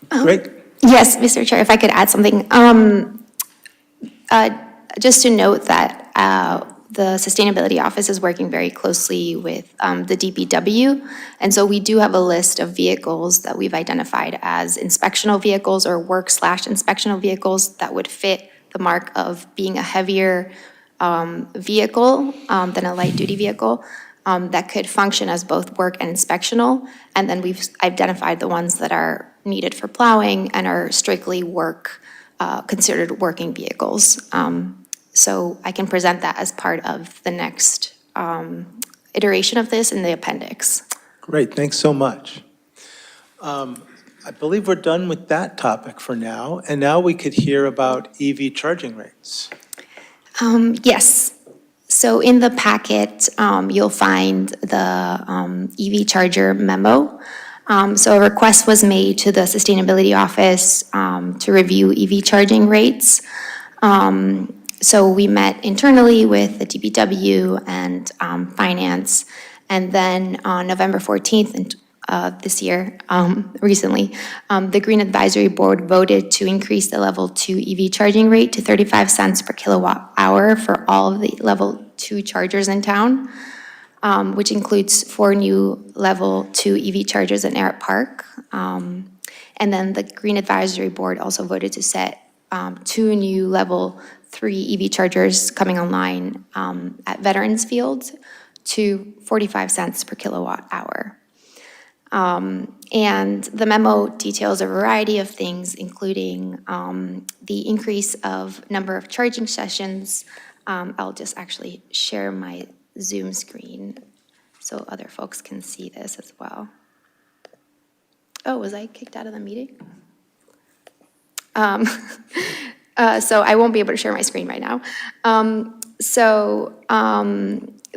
Great. Yes, Mr. Chair, if I could add something. Just to note that the Sustainability Office is working very closely with the DPW. And so we do have a list of vehicles that we've identified as inspectional vehicles or work/inspectional vehicles that would fit the mark of being a heavier vehicle than a light-duty vehicle that could function as both work and inspectional. And then we've identified the ones that are needed for plowing and are strictly considered working vehicles. So I can present that as part of the next iteration of this in the appendix. Great, thanks so much. I believe we're done with that topic for now, and now we could hear about EV charging rates. Yes. So in the packet, you'll find the EV charger memo. So a request was made to the Sustainability Office to review EV charging rates. So we met internally with the DPW and Finance, and then on November 14th this year, recently, the Green Advisory Board voted to increase the level 2 EV charging rate to 35 cents per kilowatt hour for all of the level 2 chargers in town, which includes 4 new level 2 EV chargers in Merritt Park. And then the Green Advisory Board also voted to set 2 new level 3 EV chargers coming online at Veterans Field to 45 cents per kilowatt hour. And the memo details a variety of things, including the increase of number of charging sessions. I'll just actually share my Zoom screen so other folks can see this as well. Oh, was I kicked out of the meeting? Um, so I won't be able to share my screen right now.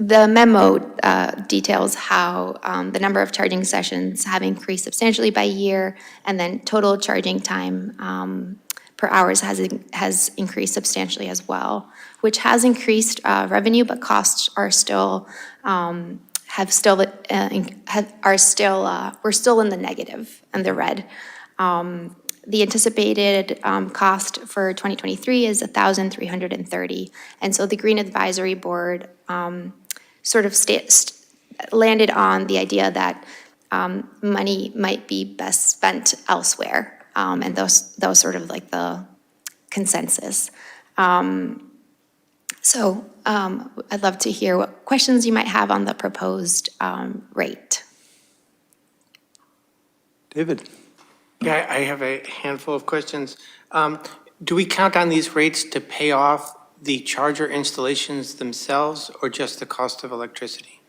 The memo details how the number of charging sessions have increased substantially by year, and then total charging time per hours has increased substantially as well, which has increased revenue, but costs are still we're still in the negative and the red. The anticipated cost for 2023 is $1,330. And so the Green Advisory Board sort of landed on the idea that money might be best spent elsewhere. And those sort of like the consensus. I'd love to hear what questions you might have on the proposed rate. David? Yeah, I have a handful of questions. Do we count on these rates to pay off the charger installations themselves or just the cost of electricity?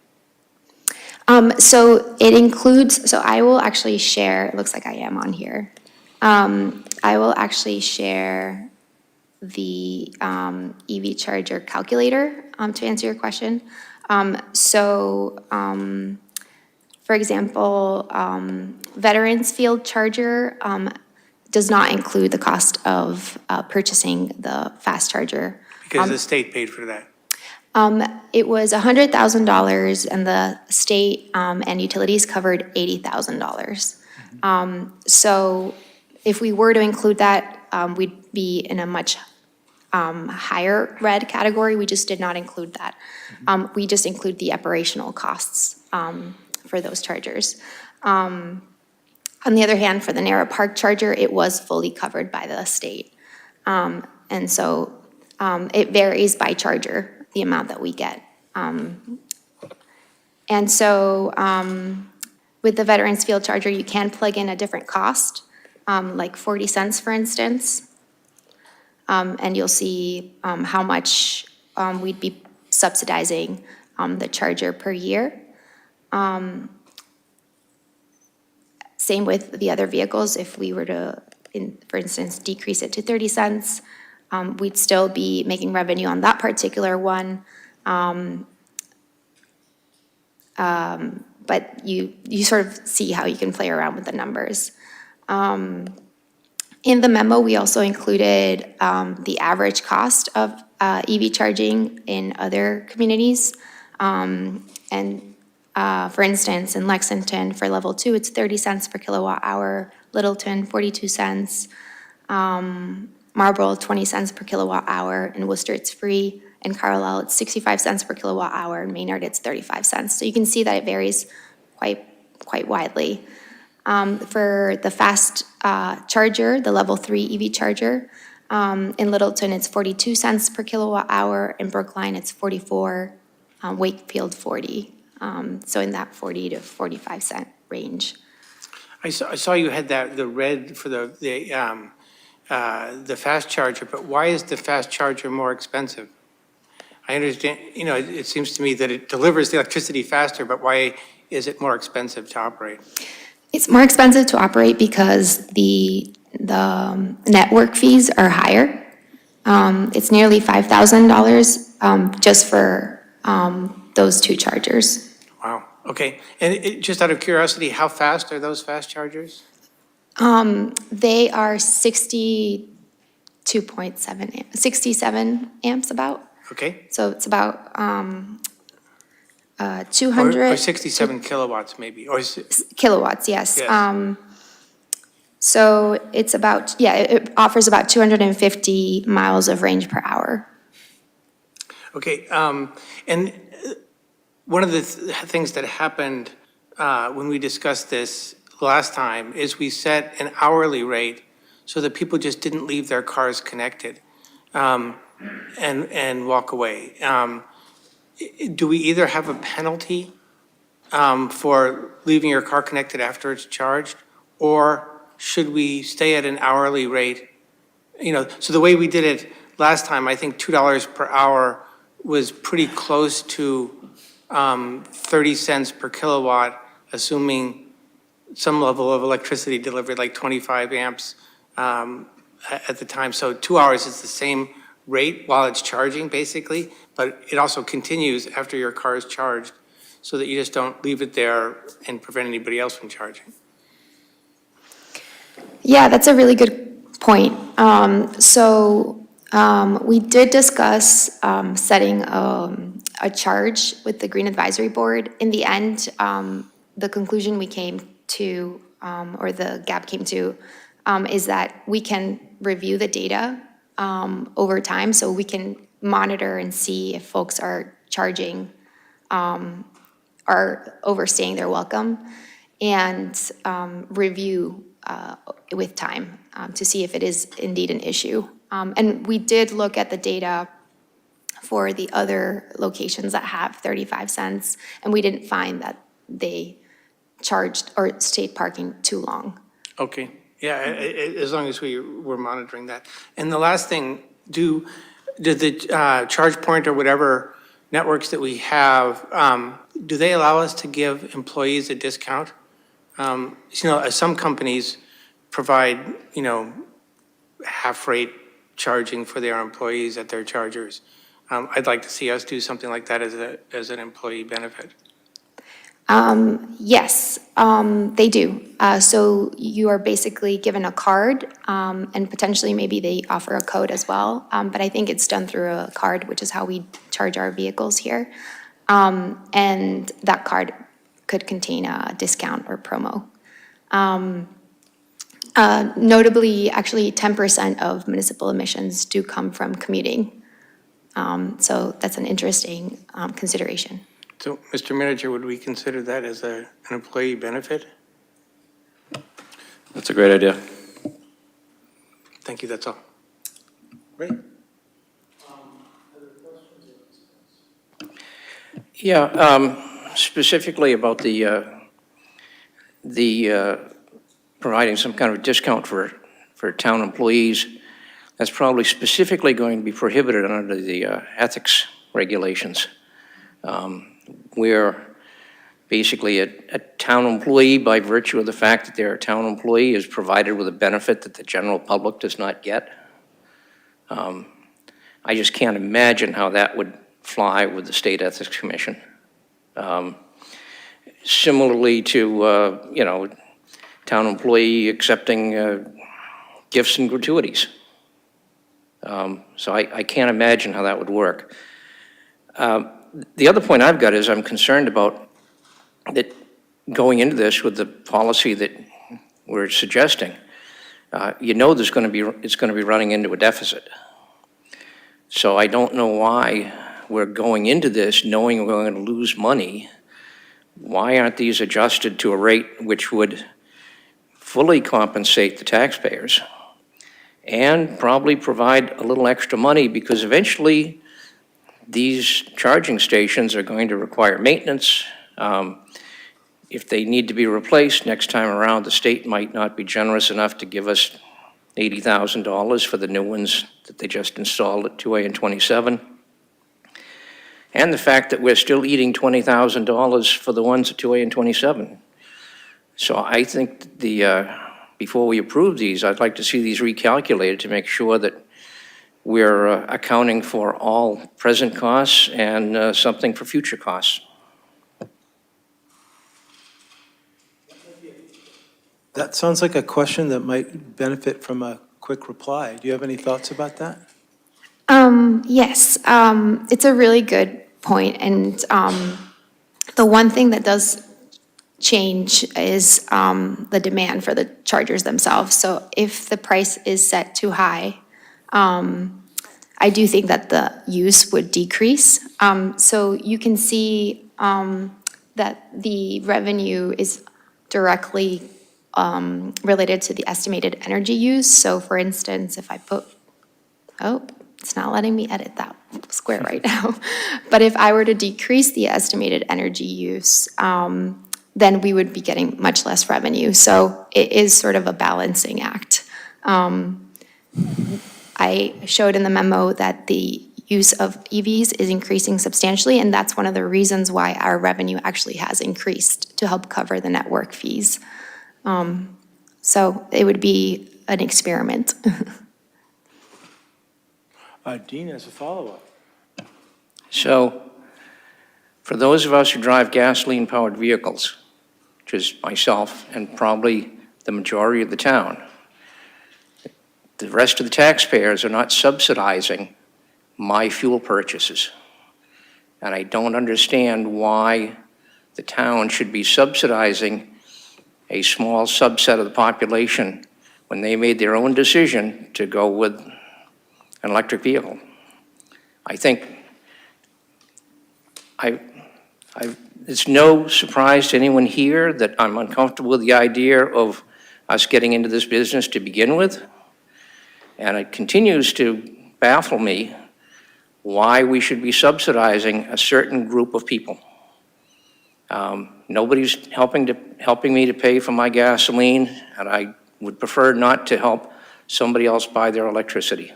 So it includes, so I will actually share, it looks like I am on here. I will actually share the EV charger calculator to answer your question. For example, Veterans Field Charger does not include the cost of purchasing the fast charger. Because the state paid for that. It was $100,000 and the state and utilities covered $80,000. So if we were to include that, we'd be in a much higher red category. We just did not include that. We just include the operational costs for those chargers. On the other hand, for the Menorah Park charger, it was fully covered by the state. And so it varies by charger, the amount that we get. And so with the Veterans Field Charger, you can plug in a different cost, like 40 cents, for instance. And you'll see how much we'd be subsidizing the charger per year. Same with the other vehicles. If we were to, for instance, decrease it to 30 cents, we'd still be making revenue on that particular one. But you sort of see how you can play around with the numbers. In the memo, we also included the average cost of EV charging in other communities. For instance, in Lexington, for level 2, it's 30 cents per kilowatt hour. Littleton, 42 cents. Marlboro, 20 cents per kilowatt hour. In Worcester, it's free. In Carlisle, it's 65 cents per kilowatt hour. In Maynard, it's 35 cents. So you can see that it varies quite widely. For the fast charger, the level 3 EV charger, in Littleton, it's 42 cents per kilowatt hour. In Brookline, it's 44. Wakefield, 40. So in that 40 to 45 cent range. I saw you had the red for the fast charger, but why is the fast charger more expensive? I understand, it seems to me that it delivers the electricity faster, but why is it more expensive to operate? It's more expensive to operate because the network fees are higher. It's nearly $5,000 just for those two chargers. Wow, okay. And just out of curiosity, how fast are those fast chargers? They are 67 amps about. Okay. So it's about 200. Or 67 kilowatts maybe, or kilowatts, yes. Yes. So it's about, it offers about 250 miles of range per hour. Okay, and one of the things that happened when we discussed this last time is we set an hourly rate so that people just didn't leave their cars connected and walk away. Do we either have a penalty for leaving your car connected after it's charged, or should we stay at an hourly rate? So the way we did it last time, I think $2 per hour was pretty close to 30 cents per kilowatt, assuming some level of electricity delivered, like 25 amps at the time. So 2 hours is the same rate while it's charging, basically, but it also continues after your car is charged, so that you just don't leave it there and prevent anybody else from charging. Yeah, that's a really good point. We did discuss setting a charge with the Green Advisory Board. In the end, the conclusion we came to, or the GAB came to, is that we can review the data over time, so we can monitor and see if folks are charging, are overstaying their welcome, and review with time to see if it is indeed an issue. And we did look at the data for the other locations that have 35 cents, and we didn't find that they charged or stayed parking too long. Okay, yeah, as long as we're monitoring that. And the last thing, do the charge point or whatever networks that we have, do they allow us to give employees a discount? Some companies provide, half-rate charging for their employees at their chargers. I'd like to see us do something like that as an employee benefit. Yes, they do. So you are basically given a card, and potentially maybe they offer a code as well. But I think it's done through a card, which is how we charge our vehicles here. And that card could contain a discount or promo. Notably, actually 10% of municipal emissions do come from commuting. So that's an interesting consideration. So, Mr. Manager, would we consider that as an employee benefit? That's a great idea. Thank you, that's all. Great. Yeah, specifically about the providing some kind of discount for town employees, that's probably specifically going to be prohibited under the ethics regulations, where basically a town employee, by virtue of the fact that they're a town employee, is provided with a benefit that the general public does not get. I just can't imagine how that would fly with the State Ethics Commission. Similarly to, town employee accepting gifts and gratuities. So I can't imagine how that would work. The other point I've got is I'm concerned about that going into this with the policy that we're suggesting. It's going to be running into a deficit. So I don't know why we're going into this knowing we're going to lose money. Why aren't these adjusted to a rate which would fully compensate the taxpayers and probably provide a little extra money, because eventually these charging stations are going to require maintenance. If they need to be replaced next time around, the state might not be generous enough to give us $80,000 for the new ones that they just installed at 2A and 27. And the fact that we're still eating $20,000 for the ones at 2A and 27. So I think before we approve these, I'd like to see these recalculated to make sure that we're accounting for all present costs and something for future costs. That sounds like a question that might benefit from a quick reply. Do you have any thoughts about that? Yes, it's a really good point, and the one thing that does change is the demand for the chargers themselves. So if the price is set too high, I do think that the use would decrease. So you can see that the revenue is directly related to the estimated energy use. So for instance, if I put, it's not letting me edit that square right now. But if I were to decrease the estimated energy use, then we would be getting much less revenue. So it is sort of a balancing act. I showed in the memo that the use of EVs is increasing substantially, and that's one of the reasons why our revenue actually has increased to help cover the network fees. So it would be an experiment. Dean has a follow-up. So, for those of us who drive gasoline-powered vehicles, which is myself and probably the majority of the town, the rest of the taxpayers are not subsidizing my fuel purchases. And I don't understand why the town should be subsidizing a small subset of the population when they made their own decision to go with an electric vehicle. I think it's no surprise to anyone here that I'm uncomfortable with the idea of us getting into this business to begin with. And it continues to baffle me why we should be subsidizing a certain group of people. Nobody's helping me to pay for my gasoline, and I would prefer not to help somebody else buy their electricity.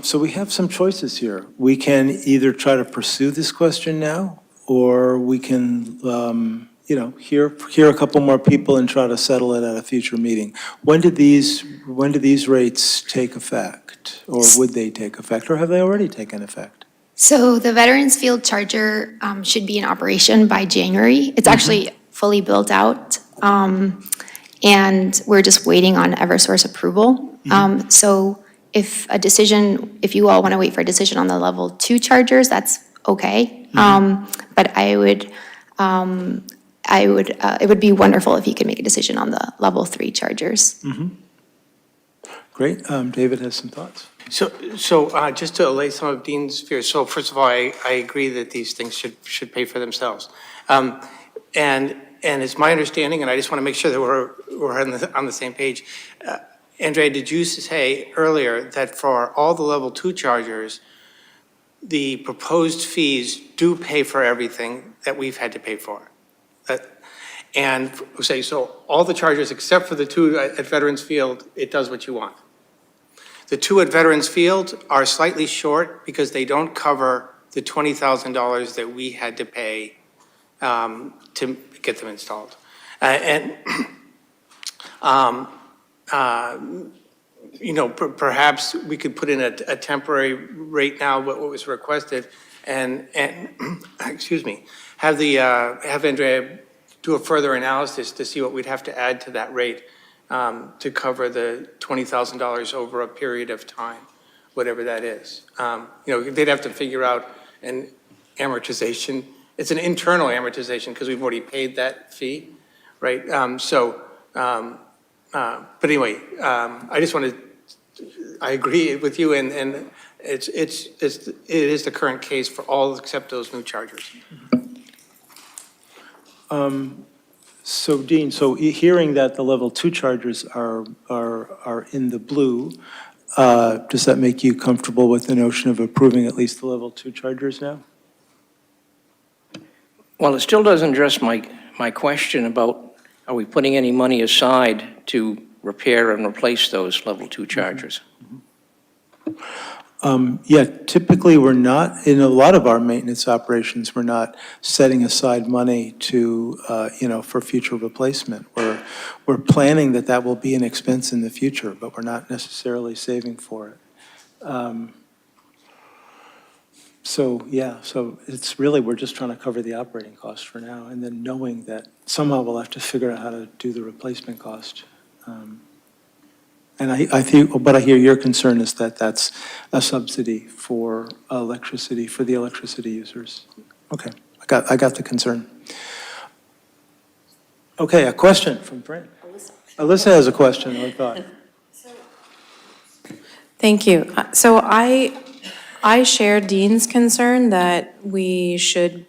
So we have some choices here. We can either try to pursue this question now, or we can, hear a couple more people and try to settle it at a future meeting. When do these rates take effect, or would they take effect, or have they already taken effect? So the Veterans Field Charger should be in operation by January. It's actually fully built out, and we're just waiting on Eversource approval. So if you all want to wait for a decision on the level 2 chargers, that's okay. But it would be wonderful if you could make a decision on the level 3 chargers. Great. David has some thoughts. So just to allay some of Dean's fears, so first of all, I agree that these things should pay for themselves. And it's my understanding, and I just want to make sure that we're on the same page. Andrea, did you say earlier that for all the level 2 chargers, the proposed fees do pay for everything that we've had to pay for? And say, so all the chargers except for the 2 at Veterans Field, it does what you want. The 2 at Veterans Field are slightly short because they don't cover the $20,000 that we had to pay to get them installed. Perhaps we could put in a temporary rate now, what was requested, and excuse me, have Andrea do a further analysis to see what we'd have to add to that rate to cover the $20,000 over a period of time, whatever that is. They'd have to figure out an amortization. It's an internal amortization because we've already paid that fee, right? But anyway, I just wanted, I agree with you, and it is the current case for all except those new chargers. So Dean, hearing that the level 2 chargers are in the blue, does that make you comfortable with the notion of approving at least the level 2 chargers now? Well, it still doesn't address my question about, are we putting any money aside to repair and replace those level 2 chargers? Yeah, typically we're not, in a lot of our maintenance operations, we're not setting aside money to, for future replacement. We're planning that will be an expense in the future, but we're not necessarily saving for it. So it's really, we're just trying to cover the operating cost for now, and then knowing that somehow we'll have to figure out how to do the replacement cost. And I think, but I hear your concern is that that's a subsidy for electricity, for the electricity users. Okay, I got the concern. Okay, a question from Fran. Alyssa has a question, I thought. Thank you. So I share Dean's concern that we should,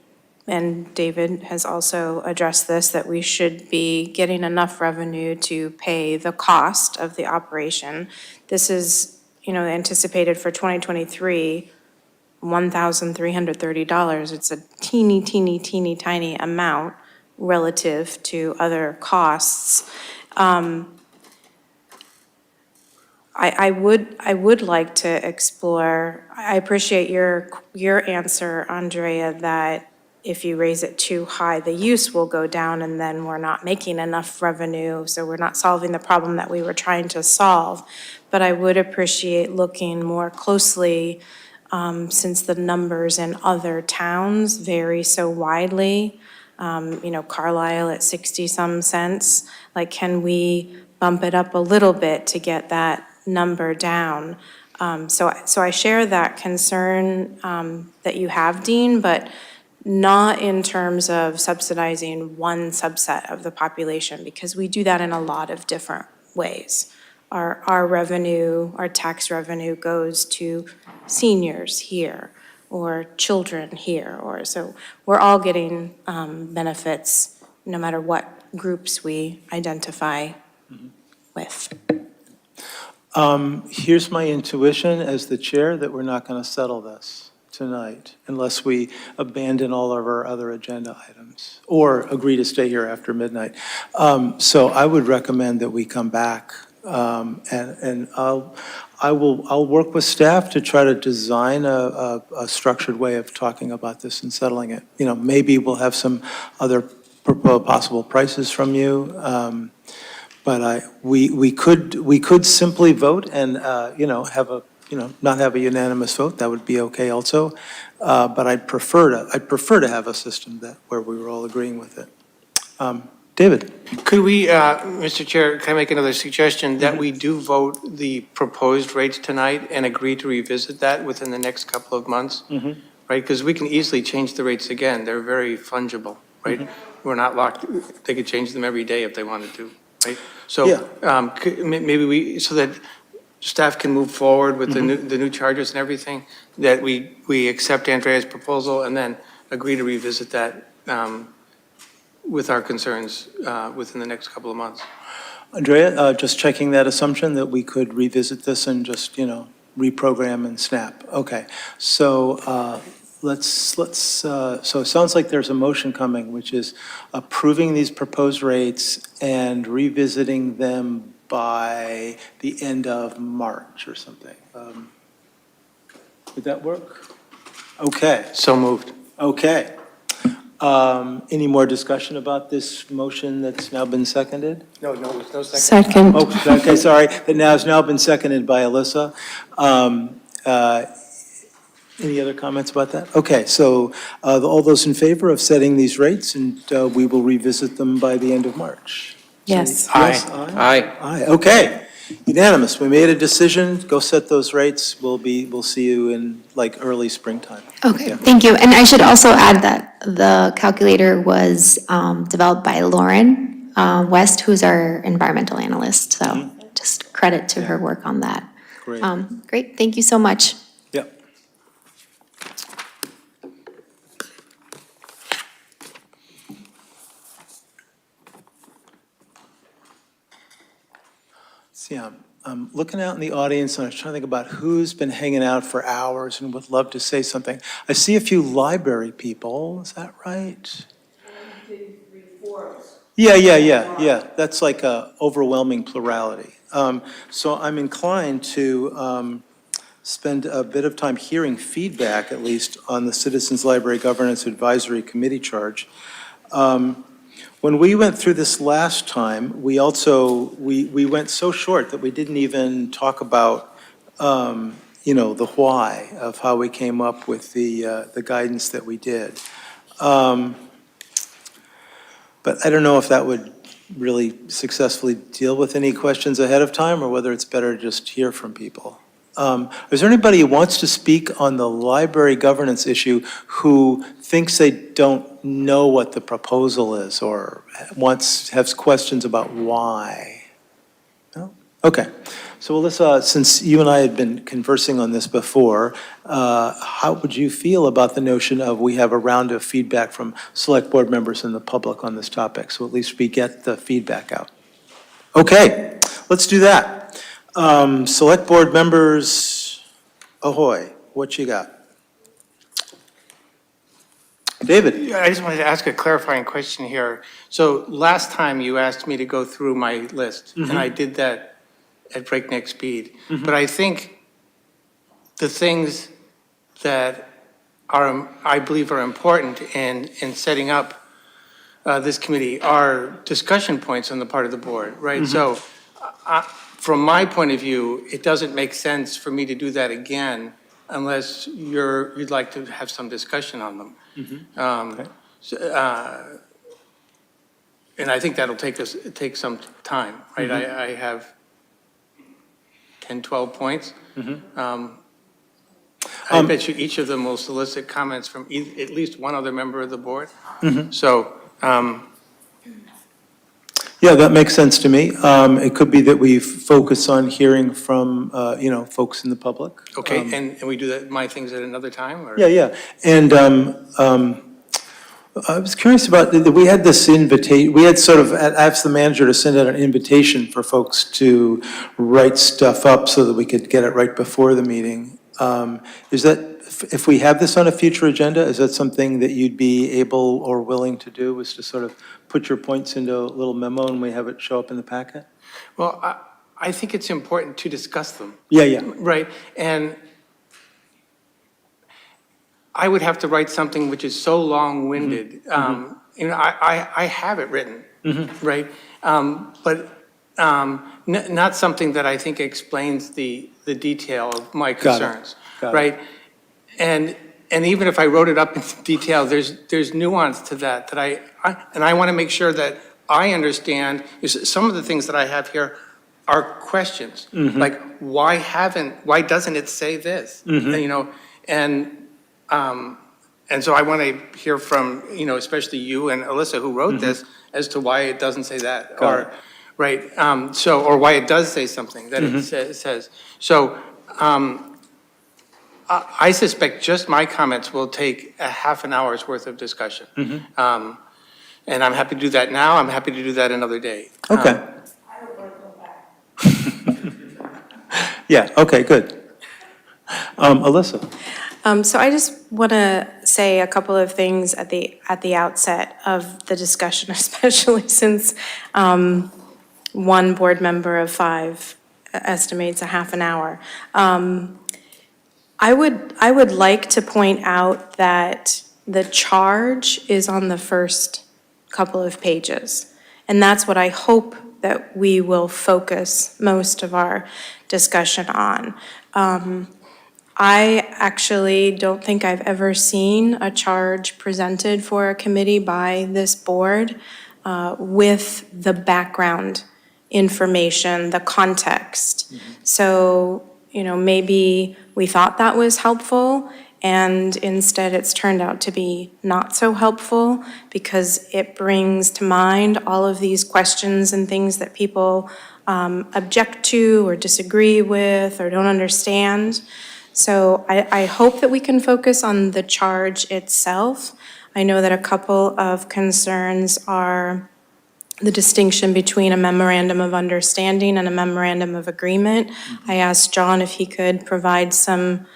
and David has also addressed this, that we should be getting enough revenue to pay the cost of the operation. This is, anticipated for 2023, $1,330. It's a teeny, teeny, teeny, tiny amount relative to other costs. I would like to explore, I appreciate your answer, Andrea, that if you raise it too high, the use will go down, and then we're not making enough revenue, so we're not solving the problem that we were trying to solve. But I would appreciate looking more closely, since the numbers in other towns vary so widely. Carlisle at 60-some cents, like, can we bump it up a little bit to get that number down? So I share that concern that you have, Dean, but not in terms of subsidizing one subset of the population, because we do that in a lot of different ways. Our revenue, our tax revenue goes to seniors here, or children here, so we're all getting benefits no matter what groups we identify with. Here's my intuition as the chair that we're not going to settle this tonight unless we abandon all of our other agenda items or agree to stay here after midnight. So I would recommend that we come back, and I'll work with staff to try to design a structured way of talking about this and settling it. Maybe we'll have some other possible prices from you. But we could simply vote and, have a, not have a unanimous vote. That would be okay also. But I'd prefer to have a system where we were all agreeing with it. David? Could we, Mr. Chair, can I make another suggestion that we do vote the proposed rates tonight and agree to revisit that within the next couple of months? Right, because we can easily change the rates again. They're very fungible, right? We're not locked, they could change them every day if they wanted to. Right? So maybe so that staff can move forward with the new charges and everything, that we accept Andrea's proposal and then agree to revisit that with our concerns within the next couple of months. Andrea, just checking that assumption that we could revisit this and just, reprogram and snap. Okay, so so it sounds like there's a motion coming, which is approving these proposed rates and revisiting them by the end of March or something. Would that work? Okay. So moved. Okay. Any more discussion about this motion that's now been seconded? No second. Second. Oh, okay, sorry. That has now been seconded by Alyssa. Any other comments about that? Okay, so all those in favor of setting these rates, and we will revisit them by the end of March? Yes. Yes, aye, okay. Unanimous. We made a decision. Go set those rates. We'll see you in early springtime. Okay, thank you. And I should also add that the calculator was developed by Lauren West, who's our environmental analyst. So just credit to her work on that. Great. Great, thank you so much. Yep. See, I'm looking out in the audience and I was trying to think about who's been hanging out for hours and would love to say something. I see a few library people, is that right? Yeah. That's like a overwhelming plurality. So I'm inclined to spend a bit of time hearing feedback, at least, on the Citizens Library Governance Advisory Committee charge. When we went through this last time, we went so short that we didn't even talk about, the why of how we came up with the guidance that we did. But I don't know if that would really successfully deal with any questions ahead of time, or whether it's better to just hear from people. Is there anybody who wants to speak on the library governance issue who thinks they don't know what the proposal is, or has questions about why? No? Okay. So Alyssa, since you and I had been conversing on this before, how would you feel about the notion of we have a round of feedback from select board members and the public on this topic, so at least we get the feedback out? Okay, let's do that. Select board members, ahoy, what you got? David? I just wanted to ask a clarifying question here. So last time you asked me to go through my list, and I did that at breakneck speed. But I think the things that I believe are important in setting up this committee are discussion points on the part of the board, right? So from my point of view, it doesn't make sense for me to do that again unless you'd like to have some discussion on them. And I think that'll take some time, right? I have 10, 12 points. I bet you each of them will solicit comments from at least one other member of the board. So, Yeah, that makes sense to me. It could be that we focus on hearing from, folks in the public. okay, and we do that, my things at another time, or? Yeah. And I was curious about, we had this invitation, we had sort of asked the manager to send out an invitation for folks to write stuff up so that we could get it right before the meeting. Is that, if we have this on a future agenda, is that something that you'd be able or willing to do, was to sort of put your points into a little memo and we have it show up in the packet? Well, I think it's important to discuss them. Yeah. Right, and I would have to write something which is so long-winded. I have it written, right? But not something that I think explains the detail of my concerns, right? And even if I wrote it up in detail, there's nuance to that I want to make sure that I understand. Some of the things that I have here are questions, like why doesn't it say this? And so I want to hear from, especially you and Alyssa, who wrote this, as to why it doesn't say that, or why it does say something that it says. So I suspect just my comments will take a half an hour's worth of discussion. And I'm happy to do that now. I'm happy to do that another day. Okay. Yeah, okay, good. Alyssa? So I just want to say a couple of things at the outset of the discussion, especially since one board member of 5 estimates a half an hour. I would like to point out that the charge is on the first couple of pages, and that's what I hope that we will focus most of our discussion on. I actually don't think I've ever seen a charge presented for a committee by this board with the background information, the context. So, maybe we thought that was helpful, and instead it's turned out to be not so helpful because it brings to mind all of these questions and things that people object to or disagree with or don't understand. So I hope that we can focus on the charge itself. I know that a couple of concerns are the distinction between a memorandum of understanding and a memorandum of agreement. I asked John if he could provide some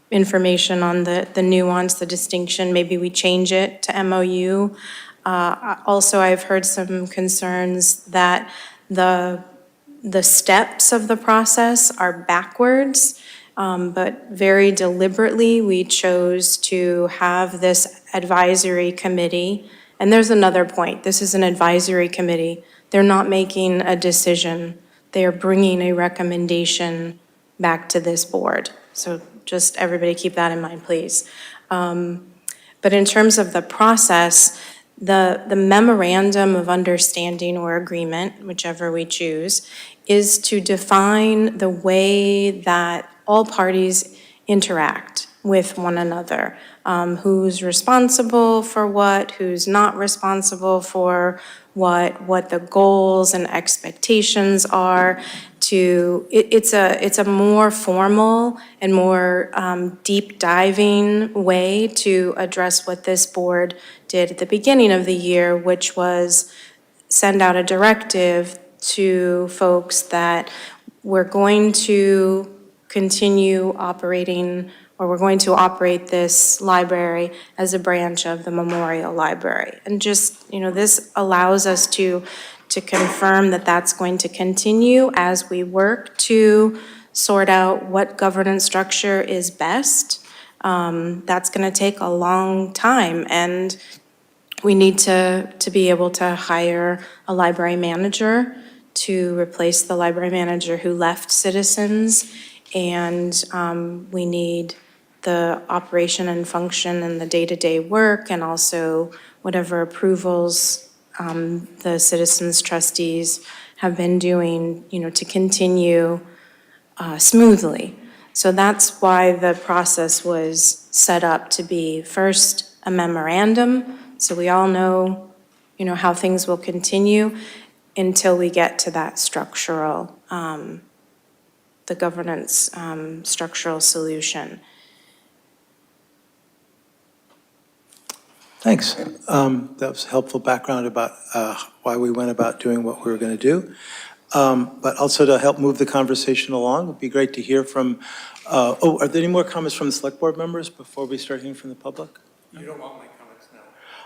information on the nuance, the distinction. Maybe we change it to MOU. Also, I've heard some concerns that the steps of the process are backwards. But very deliberately, we chose to have this advisory committee. And there's another point. This is an advisory committee. They're not making a decision. They are bringing a recommendation back to this board. So just everybody keep that in mind, please. But in terms of the process, the memorandum of understanding or agreement, whichever we choose, is to define the way that all parties interact with one another. Who's responsible for what, who's not responsible for what the goals and expectations are. It's a more formal and more deep diving way to address what this board did at the beginning of the year, which was send out a directive to folks that we're going to continue operating, or we're going to operate this library as a branch of the Memorial Library. And just, this allows us to confirm that that's going to continue as we work to sort out what governance structure is best. that's going to take a long time, and we need to be able to hire a library manager to replace the library manager who left Citizens, and we need the operation and function and the day-to-day work, and also whatever approvals the Citizens trustees have been doing, to continue smoothly. So that's why the process was set up to be first a memorandum, so we all know, how things will continue until we get to that structural, the governance structural solution. Thanks. That was helpful background about why we went about doing what we were going to do. But also to help move the conversation along, it would be great to hear from, are there any more comments from the select board members before we start hearing from the public? You don't want my comments now.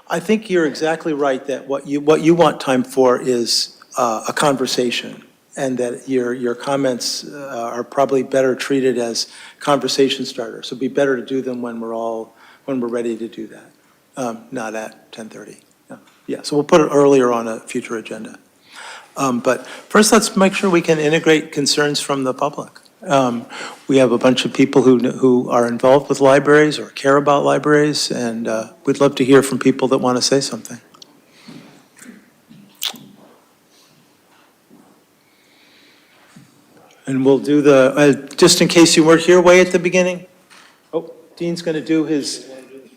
I think you're exactly right that what you want time for is a conversation, and that your comments are probably better treated as conversation starters. It'd be better to do them when we're ready to do that, not at 10:30. Yeah, so we'll put it earlier on a future agenda. But first, let's make sure we can integrate concerns from the public. We have a bunch of people who are involved with libraries or care about libraries, and we'd love to hear from people that want to say something. And we'll do just in case you weren't here way at the beginning. Oh, Dean's going to do his,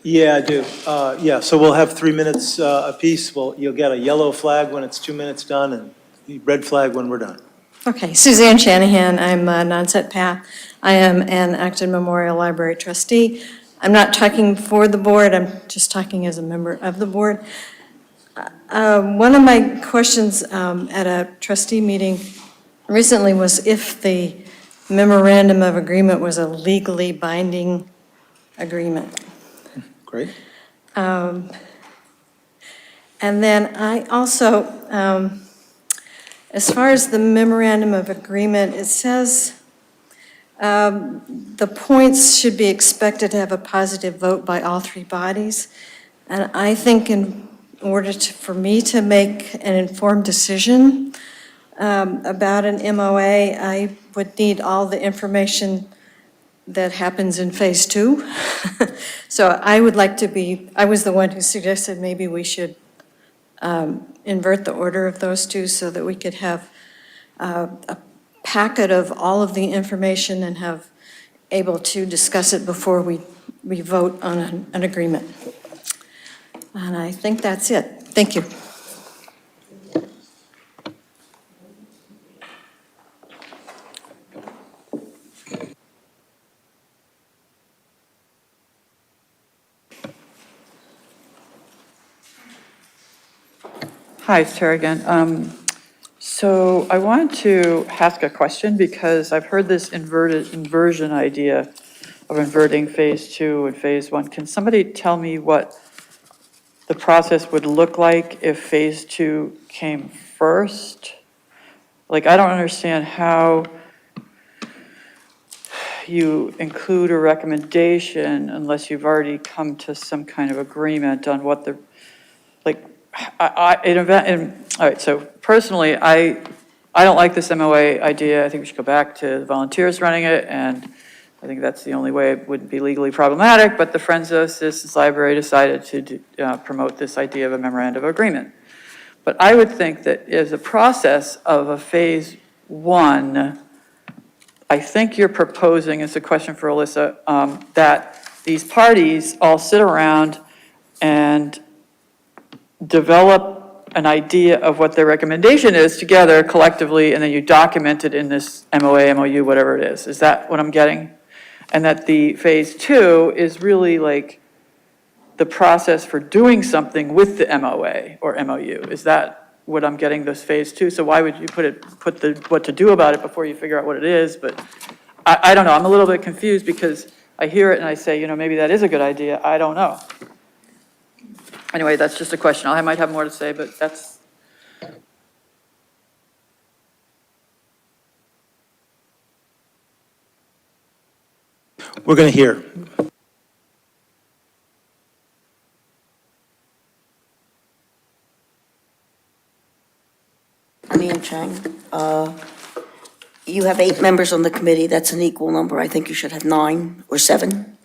yeah, I do. Yeah, so we'll have 3 minutes apiece. You'll get a yellow flag when it's 2 minutes done, and red flag when we're done. Okay, Suzanne Shanahan, I'm Non-Set Path. I am an Acton Memorial Library trustee. I'm not talking for the board, I'm just talking as a member of the board. One of my questions at a trustee meeting recently was if the memorandum of agreement was a legally binding agreement. Great. And then I also, as far as the memorandum of agreement, it says the points should be expected to have a positive vote by all three bodies. And I think in order for me to make an informed decision about an MOA, I would need all the information that happens in phase 2. So I would like to I was the one who suggested maybe we should invert the order of those two so that we could have a packet of all of the information and have able to discuss it before we vote on an agreement. And I think that's it. Thank you. Hi, it's Tara again. So I wanted to ask a question because I've heard this inversion idea of inverting phase 2 and phase 1. Can somebody tell me what the process would look like if phase 2 came first? Like, I don't understand how you include a recommendation unless you've already come to some kind of agreement on what the, like, all right, so personally, I don't like this MOA idea. I think we should go back to the volunteers running it, and I think that's the only way it wouldn't be legally problematic, but the Friends of Citizens Library decided to promote this idea of a memorandum of agreement. But I would think that as a process of a phase 1, I think you're proposing, it's a question for Alyssa, that these parties all sit around and develop an idea of what their recommendation is together collectively, and then you document it in this MOA, MOU, whatever it is. Is that what I'm getting? And that the phase 2 is really like the process for doing something with the MOA or MOU. Is that what I'm getting, this phase 2? So why would you put the what to do about it before you figure out what it is? But I don't know, I'm a little bit confused because I hear it and I say, maybe that is a good idea. I don't know. Anyway, that's just a question. I might have more to say, but that's. We're going to hear. Leanne Chang. You have 8 members on the committee. That's an equal number. I think you should have 9 or 7.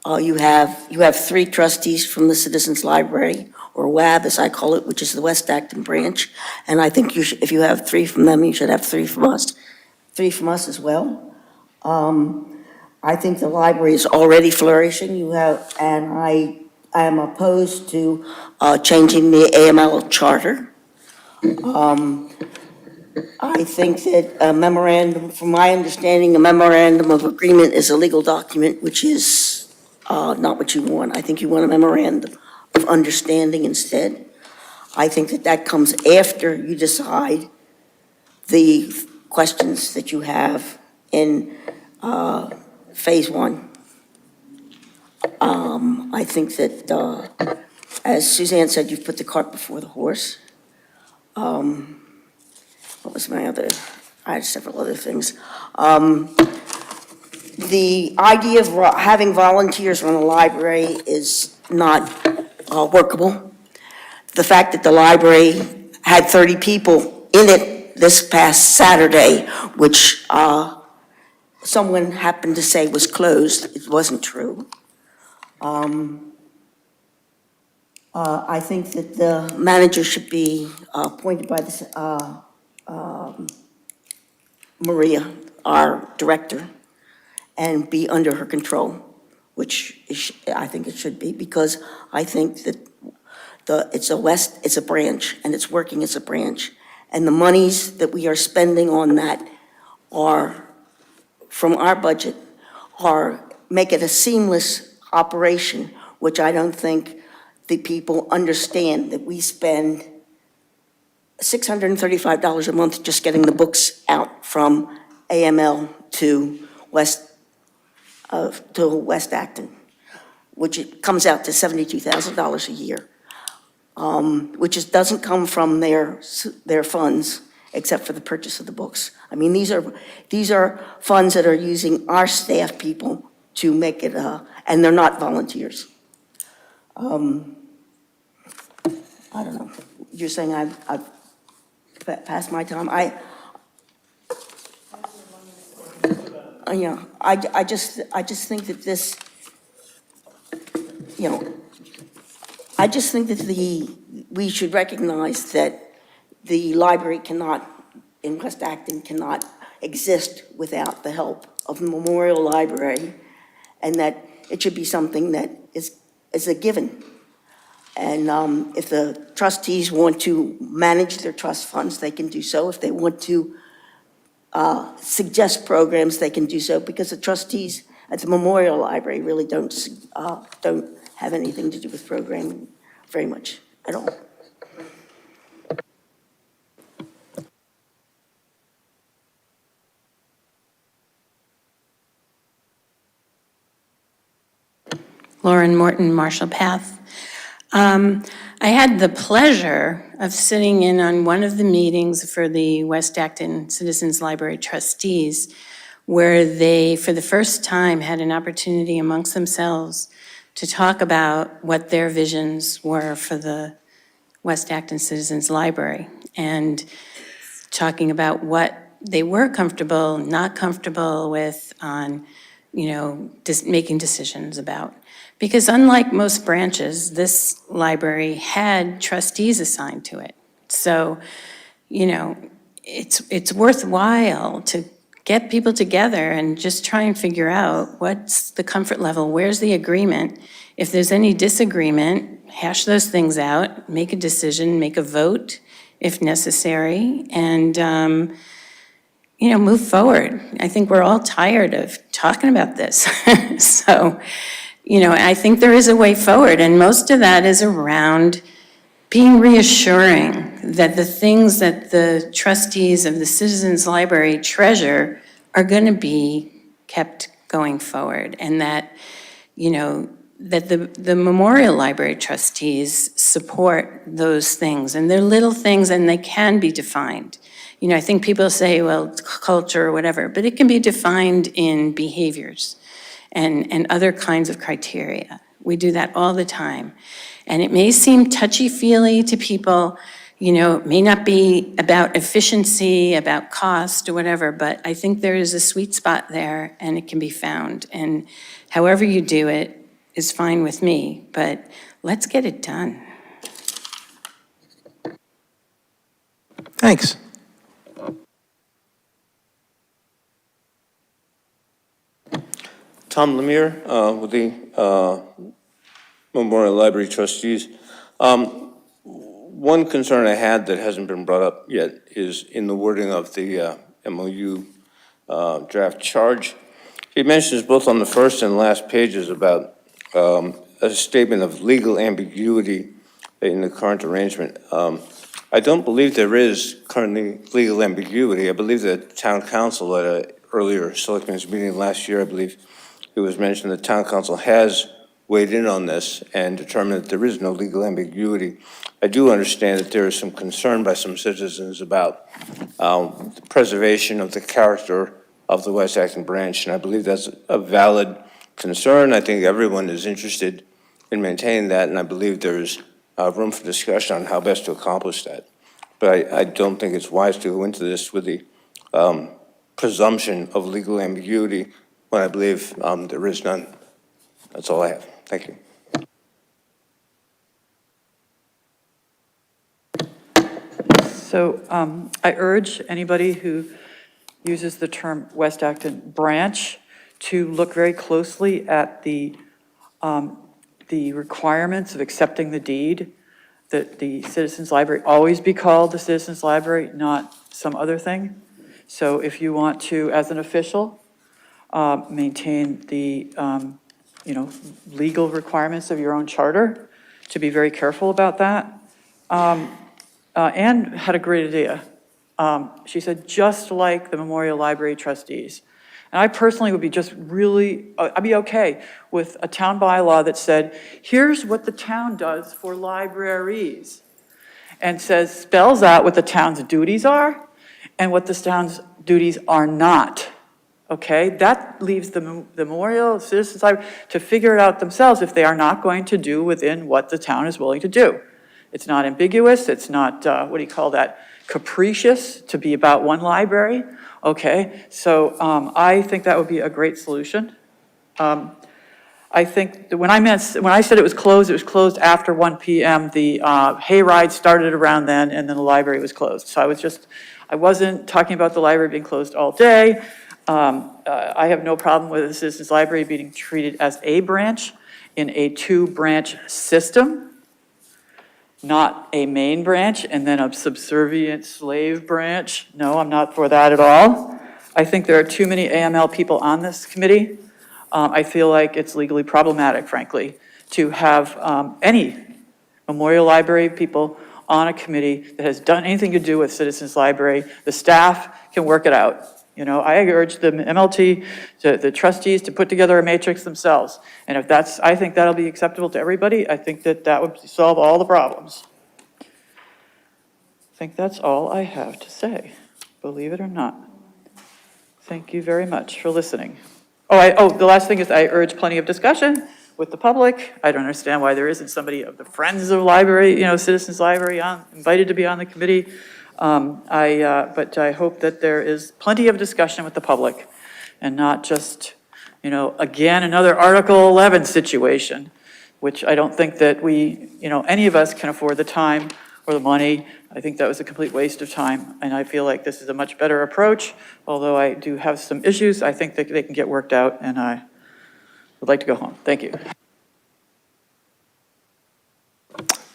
You have 3 trustees from the Citizens Library, or WAB as I call it, which is the West Acton branch. And I think you should, if you have 3 from them, you should have 3 from us. 3 from us as well. I think the library is already flourishing. And I am opposed to changing the AML charter. I think that a memorandum, from my understanding, a memorandum of agreement is a legal document, which is not what you want. I think you want a memorandum of understanding instead. I think that that comes after you decide the questions that you have in phase 1. I think that, as Suzanne said, you've put the cart before the horse. What was my other, I had several other things. The idea of having volunteers run a library is not workable. The fact that the library had 30 people in it this past Saturday, which someone happened to say was closed, it wasn't true. I think that the manager should be appointed by Maria, our director, and be under her control, which I think it should be, because I think that it's a branch, and it's working as a branch. And the monies that we are spending on that are, from our budget, make it a seamless operation, which I don't think the people understand, that we spend $635 a month just getting the books out from AML to West Acton, which it comes out to $72,000 a year, which doesn't come from their funds, except for the purchase of the books. I mean, these are funds that are using our staff people to make it, and they're not volunteers. I don't know. You're saying I've passed my time. I just think that this, I just think that we should recognize that the library in West Acton cannot exist without the help of the Memorial Library, and that it should be something that is a given. And if the trustees want to manage their trust funds, they can do so. If they want to suggest programs, they can do so, because the trustees at the Memorial Library really don't have anything to do with programming very much at all. Lauren Morton, Marshall Path. I had the pleasure of sitting in on one of the meetings for the West Acton Citizens Library trustees, where they, for the first time, had an opportunity amongst themselves to talk about what their visions were for the West Acton Citizens Library, and talking about what they were comfortable, not comfortable with on, making decisions about. Because unlike most branches, this library had trustees assigned to it. So, it's worthwhile to get people together and just try and figure out what's the comfort level, where's the agreement. If there's any disagreement, hash those things out, make a decision, make a vote if necessary, and, move forward. I think we're all tired of talking about this. So, I think there is a way forward, and most of that is around being reassuring that the things that the trustees of the Citizens Library treasure are going to be kept going forward, and that, that the Memorial Library trustees support those things, and they're little things, and they can be defined. I think people say, well, it's culture or whatever, but it can be defined in behaviors and other kinds of criteria. We do that all the time. And it may seem touchy-feely to people, you know, it may not be about efficiency, about cost or whatever, but I think there is a sweet spot there and it can be found. And however you do it is fine with me, but let's get it done. Thanks. Tom Lemire, with the Memorial Library Trustees. One concern I had that hasn't been brought up yet is in the wording of the MOU draft charge. It mentions both on the first and last pages about a statement of legal ambiguity in the current arrangement. I don't believe there is currently legal ambiguity. I believe that town council at an earlier selectmen's meeting last year, I believe it was mentioned that town council has weighed in on this and determined that there is no legal ambiguity. I do understand that there is some concern by some citizens about the preservation of the character of the West Acton branch, and I believe that's a valid concern. I think everyone is interested in maintaining that, and I believe there's room for discussion on how best to accomplish that. But I don't think it's wise to go into this with the presumption of legal ambiguity when I believe there is none. That's all I have. Thank you. So I urge anybody who uses the term West Acton branch to look very closely at the requirements of accepting the deed, that the Citizens Library always be called the Citizens Library, not some other thing. So if you want to, as an official, maintain the legal requirements of your own charter, to be very careful about that. Anne had a great idea. She said, just like the Memorial Library trustees. And I personally would be I'd be okay with a town bylaw that said, here's what the town does for libraries. And spells out what the town's duties are and what the town's duties are not. Okay, that leaves the Memorial Citizens Library to figure it out themselves if they are not going to do within what the town is willing to do. It's not ambiguous, it's not, what do you call that, capricious to be about one library. Okay, so I think that would be a great solution. I think that when I said it was closed after 1 p.m. The hayride started around then, and then the library was closed. So I wasn't talking about the library being closed all day. I have no problem with the Citizens Library being treated as a branch in a 2-branch system, not a main branch and then a subservient slave branch. No, I'm not for that at all. I think there are too many AML people on this committee. I feel like it's legally problematic, frankly, to have any Memorial Library people on a committee that has done anything to do with Citizens Library. The staff can work it out. You know, I urge the MLT, the trustees to put together a matrix themselves. And if I think that'll be acceptable to everybody. I think that would solve all the problems. I think that's all I have to say, believe it or not. Thank you very much for listening. The last thing is I urge plenty of discussion with the public. I don't understand why there isn't somebody of the Friends of Library, Citizens Library invited to be on the committee. But I hope that there is plenty of discussion with the public and not just, again, another Article 11 situation, which I don't think that any of us can afford the time or the money. I think that was a complete waste of time. And I feel like this is a much better approach. Although I do have some issues, I think that they can get worked out, and I would like to go home. Thank you.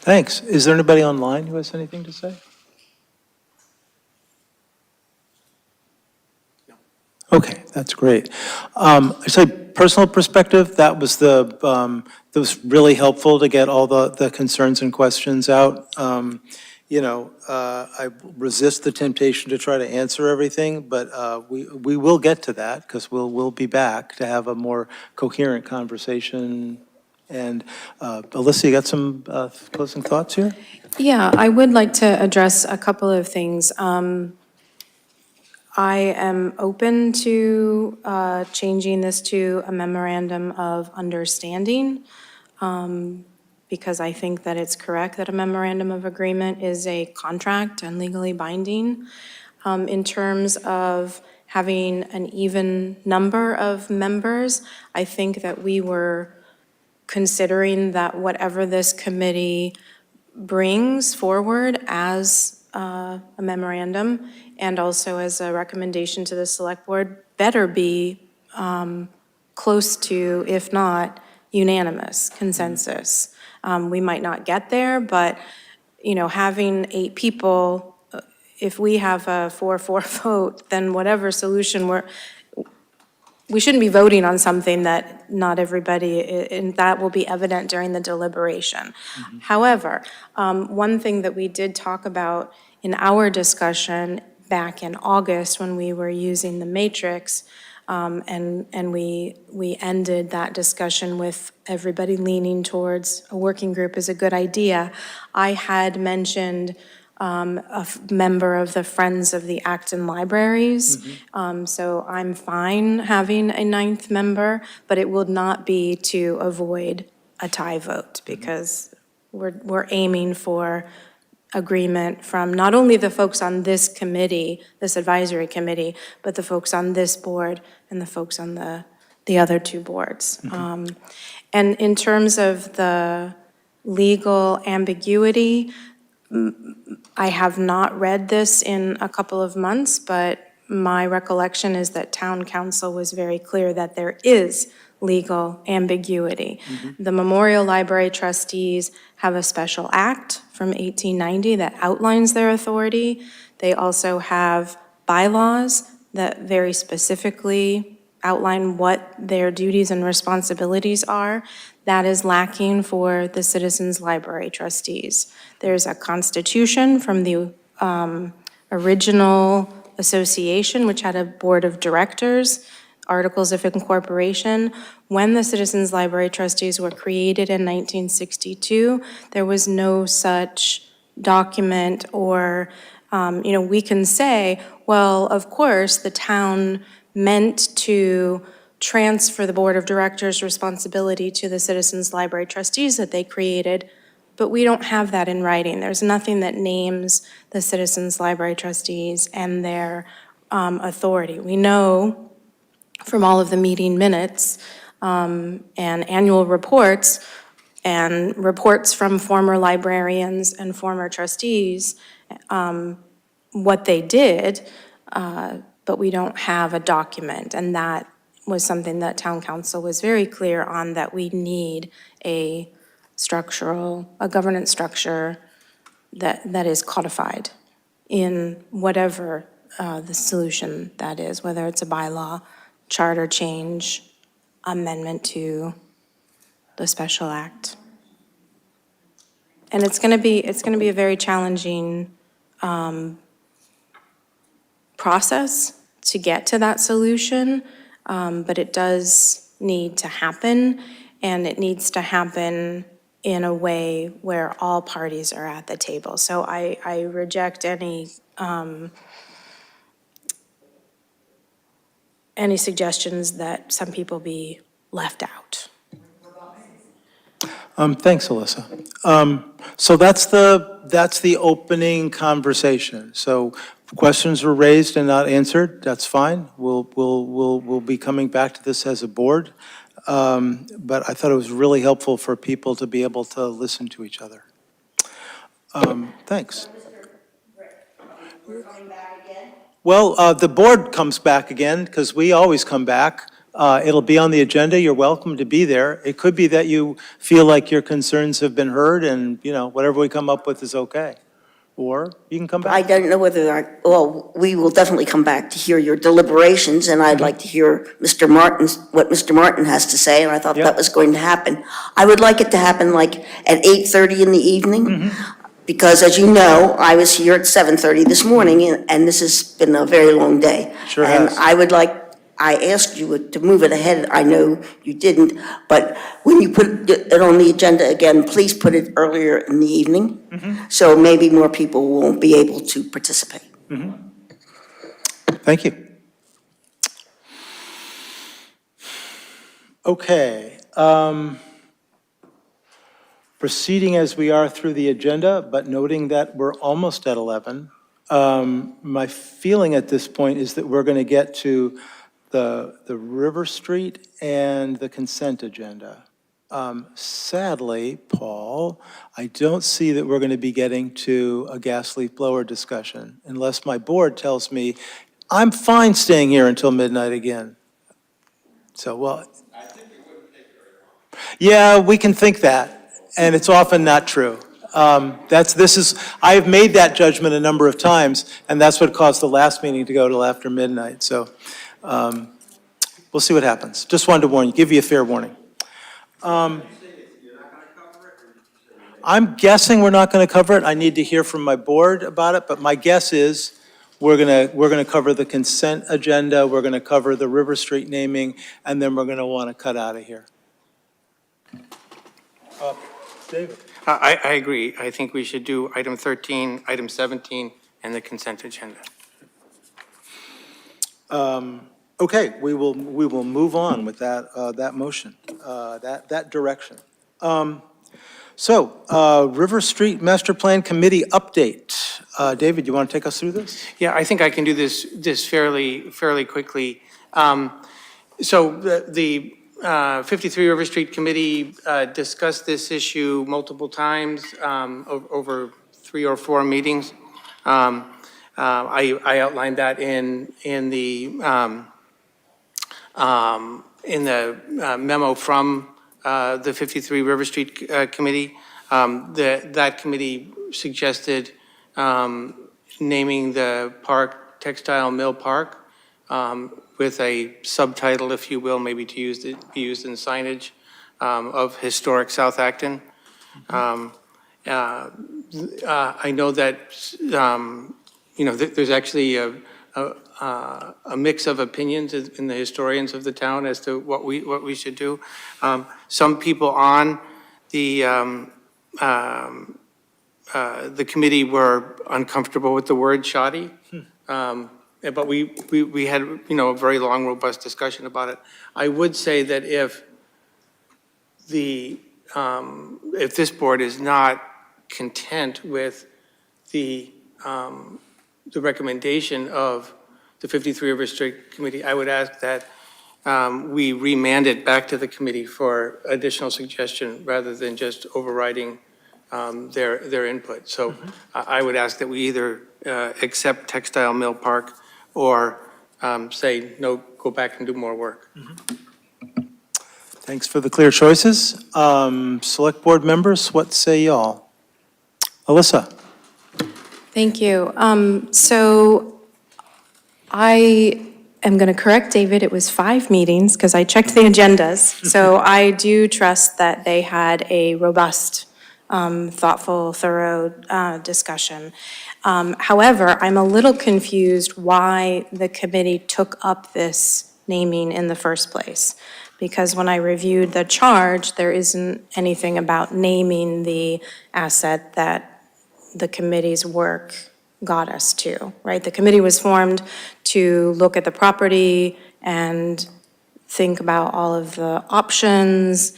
Thanks. Is there anybody online who has anything to say? Okay, that's great. I say personal perspective, that was really helpful to get all the concerns and questions out. I resist the temptation to try to answer everything, but we will get to that because we'll be back to have a more coherent conversation. And Alyssa, you got some closing thoughts here? Yeah, I would like to address a couple of things. I am open to changing this to a memorandum of understanding. because I think that it's correct that a memorandum of agreement is a contract and legally binding. In terms of having an even number of members, I think that we were considering that whatever this committee brings forward as a memorandum and also as a recommendation to the select board better be close to, if not unanimous consensus. We might not get there, but, having 8 people, if we have a 4-4 vote, then whatever solution we shouldn't be voting on something that not everybody, and that will be evident during the deliberation. However, one thing that we did talk about in our discussion back in August when we were using the matrix, and we ended that discussion with everybody leaning towards a working group is a good idea. I had mentioned member of the Friends of the Acton Libraries. So I'm fine having a 9th member, but it will not be to avoid a tie vote because we're aiming for agreement from not only the folks on this committee, this advisory committee, but the folks on this board and the folks on the other 2 boards. And in terms of the legal ambiguity, I have not read this in a couple of months, but my recollection is that town council was very clear that there is legal ambiguity. The Memorial Library trustees have a special act from 1890 that outlines their authority. They also have bylaws that very specifically outline what their duties and responsibilities are. That is lacking for the Citizens Library trustees. There's a constitution from the original association, which had a board of directors, articles of incorporation. When the Citizens Library trustees were created in 1962, there was no such document or, we can say, well, of course, the town meant to transfer the board of directors' responsibility to the Citizens Library trustees that they created, but we don't have that in writing. There's nothing that names the Citizens Library trustees and their authority. We know from all of the meeting minutes and annual reports and reports from former librarians and former trustees what they did, but we don't have a document, and that was something that town council was very clear on, that we need a governance structure that is codified in whatever the solution that is, whether it's a bylaw, charter change, amendment to the special act. And it's gonna be a very challenging process to get to that solution, but it does need to happen, and it needs to happen in a way where all parties are at the table. So I reject any suggestions that some people be left out. Thanks, Alyssa. So that's the opening conversation. So questions were raised and not answered, that's fine. We'll be coming back to this as a board. But I thought it was really helpful for people to be able to listen to each other. Thanks. Well, the board comes back again, because we always come back. It'll be on the agenda. You're welcome to be there. It could be that you feel like your concerns have been heard and, whatever we come up with is okay. Or you can come back. I don't know whether, we will definitely come back to hear your deliberations, and I'd like to hear what Mr. Martin has to say, and I thought that was going to happen. I would like it to happen like at 8:30 in the evening, because as you know, I was here at 7:30 this morning, and this has been a very long day. Sure And has. I asked you to move it ahead. I know you didn't, but when you put it on the agenda again, please put it earlier in the evening, so maybe more people will be able to participate. Thank you. Okay. Proceeding as we are through the agenda, but noting that we're almost at 11, my feeling at this point is that we're going to get to the River Street and the consent agenda. Sadly, Paul, I don't see that we're going to be getting to a gas leaf blower discussion unless my board tells me I'm fine staying here until midnight again. So, well. Yeah, we can think that, and it's often not true. I have made that judgment a number of times, and that's what caused the last meeting to go till after midnight. So, we'll see what happens. Just wanted to warn you, give you a fair warning. I'm guessing we're not going to cover it. I need to hear from my board about it, but my guess is we're going to cover the consent agenda, we're going to cover the River Street naming, and then we're going to want to cut out of here. David? I agree. I think we should do item 13, item 17, and the consent agenda. Okay, we will move on with that motion, that direction. River Street Master Plan Committee update. David, you want to take us through this? Yeah, I think I can do this fairly quickly. So the 53 River Street Committee discussed this issue multiple times over 3 or 4 meetings. I outlined that in the memo from the 53 River Street Committee. That committee suggested naming the park Textile Mill Park with a subtitle, if you will, maybe to be used in signage of historic South Acton. I know that there's actually a mix of opinions in the historians of the town as to what we should do. Some people on the committee were uncomfortable with the word shoddy. But we had, a very long, robust discussion about it. I would say that if this board is not content with the recommendation of the 53 River Street Committee, I would ask that we remand it back to the committee for additional suggestion rather than just overriding their input. So I would ask that we either accept Textile Mill Park or say, no, go back and do more work. Thanks for the clear choices. Select board members, what say y'all? Alyssa? Thank you. So I am going to correct David. It was 5 meetings because I checked the agendas. So I do trust that they had a robust, thoughtful, thorough discussion. However, I'm a little confused why the committee took up this naming in the first place. Because when I reviewed the charge, there isn't anything about naming the asset that the committee's work got us to, right? The committee was formed to look at the property and think about all of the options,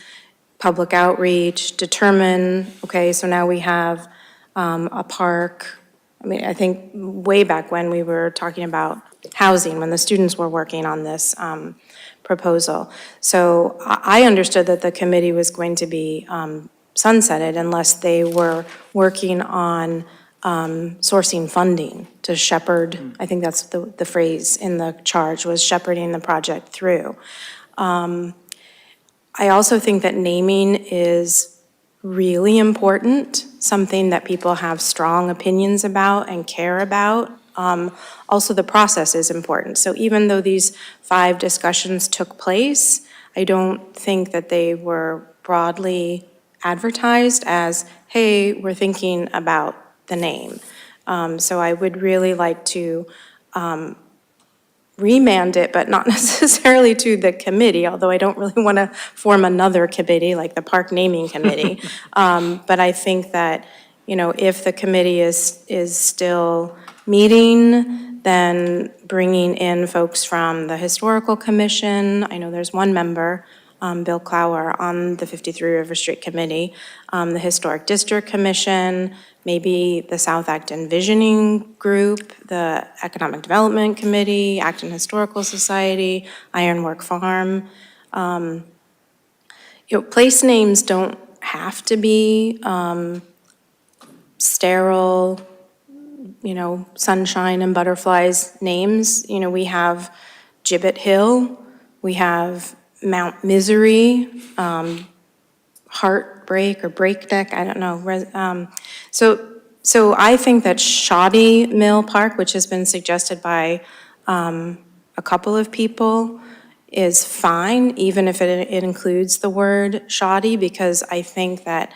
public outreach, determine, okay, so now we have a park. I mean, I think way back when we were talking about housing, when the students were working on this proposal. So I understood that the committee was going to be sunsetted unless they were working on sourcing funding to shepherd, I think that's the phrase in the charge, was shepherding the project through. I also think that naming is really important, something that people have strong opinions about and care about. Also, the process is important. So even though these 5 discussions took place, I don't think that they were broadly advertised as, hey, we're thinking about the name. So I would really like to remand it, but not necessarily to the committee, although I don't really want to form another committee like the Park Naming Committee. But I think that, if the committee is still meeting, then bringing in folks from the Historical Commission, I know there's one member, Bill Clower on the 53 River Street Committee, the Historic District Commission, maybe the South Acton Visioning Group, the Economic Development Committee, Acton Historical Society, Ironwork Farm. Place names don't have to be sterile, sunshine and butterflies names. We have Gibbet Hill, we have Mount Misery, Heartbreak or Breakneck, I don't know. So I think that Shoddy Mill Park, which has been suggested by a couple of people, is fine, even if it includes the word shoddy, because I think that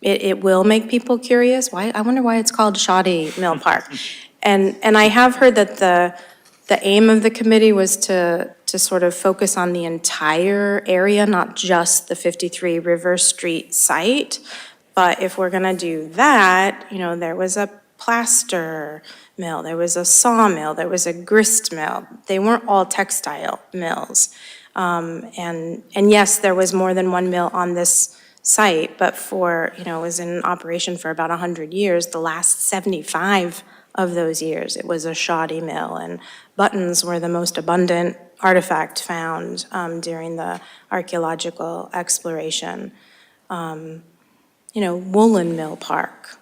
it will make people curious. I wonder why it's called Shoddy Mill Park. And I have heard that the aim of the committee was to sort of focus on the entire area, not just the 53 River Street site. But if we're gonna do that, there was a plaster mill, there was a sawmill, there was a grist mill. They weren't all textile mills. And yes, there was more than one mill on this site, but it was in operation for about 100 years. The last 75 of those years, it was a shoddy mill, and buttons were the most abundant artifact found during the archaeological exploration. Woolen Mill Park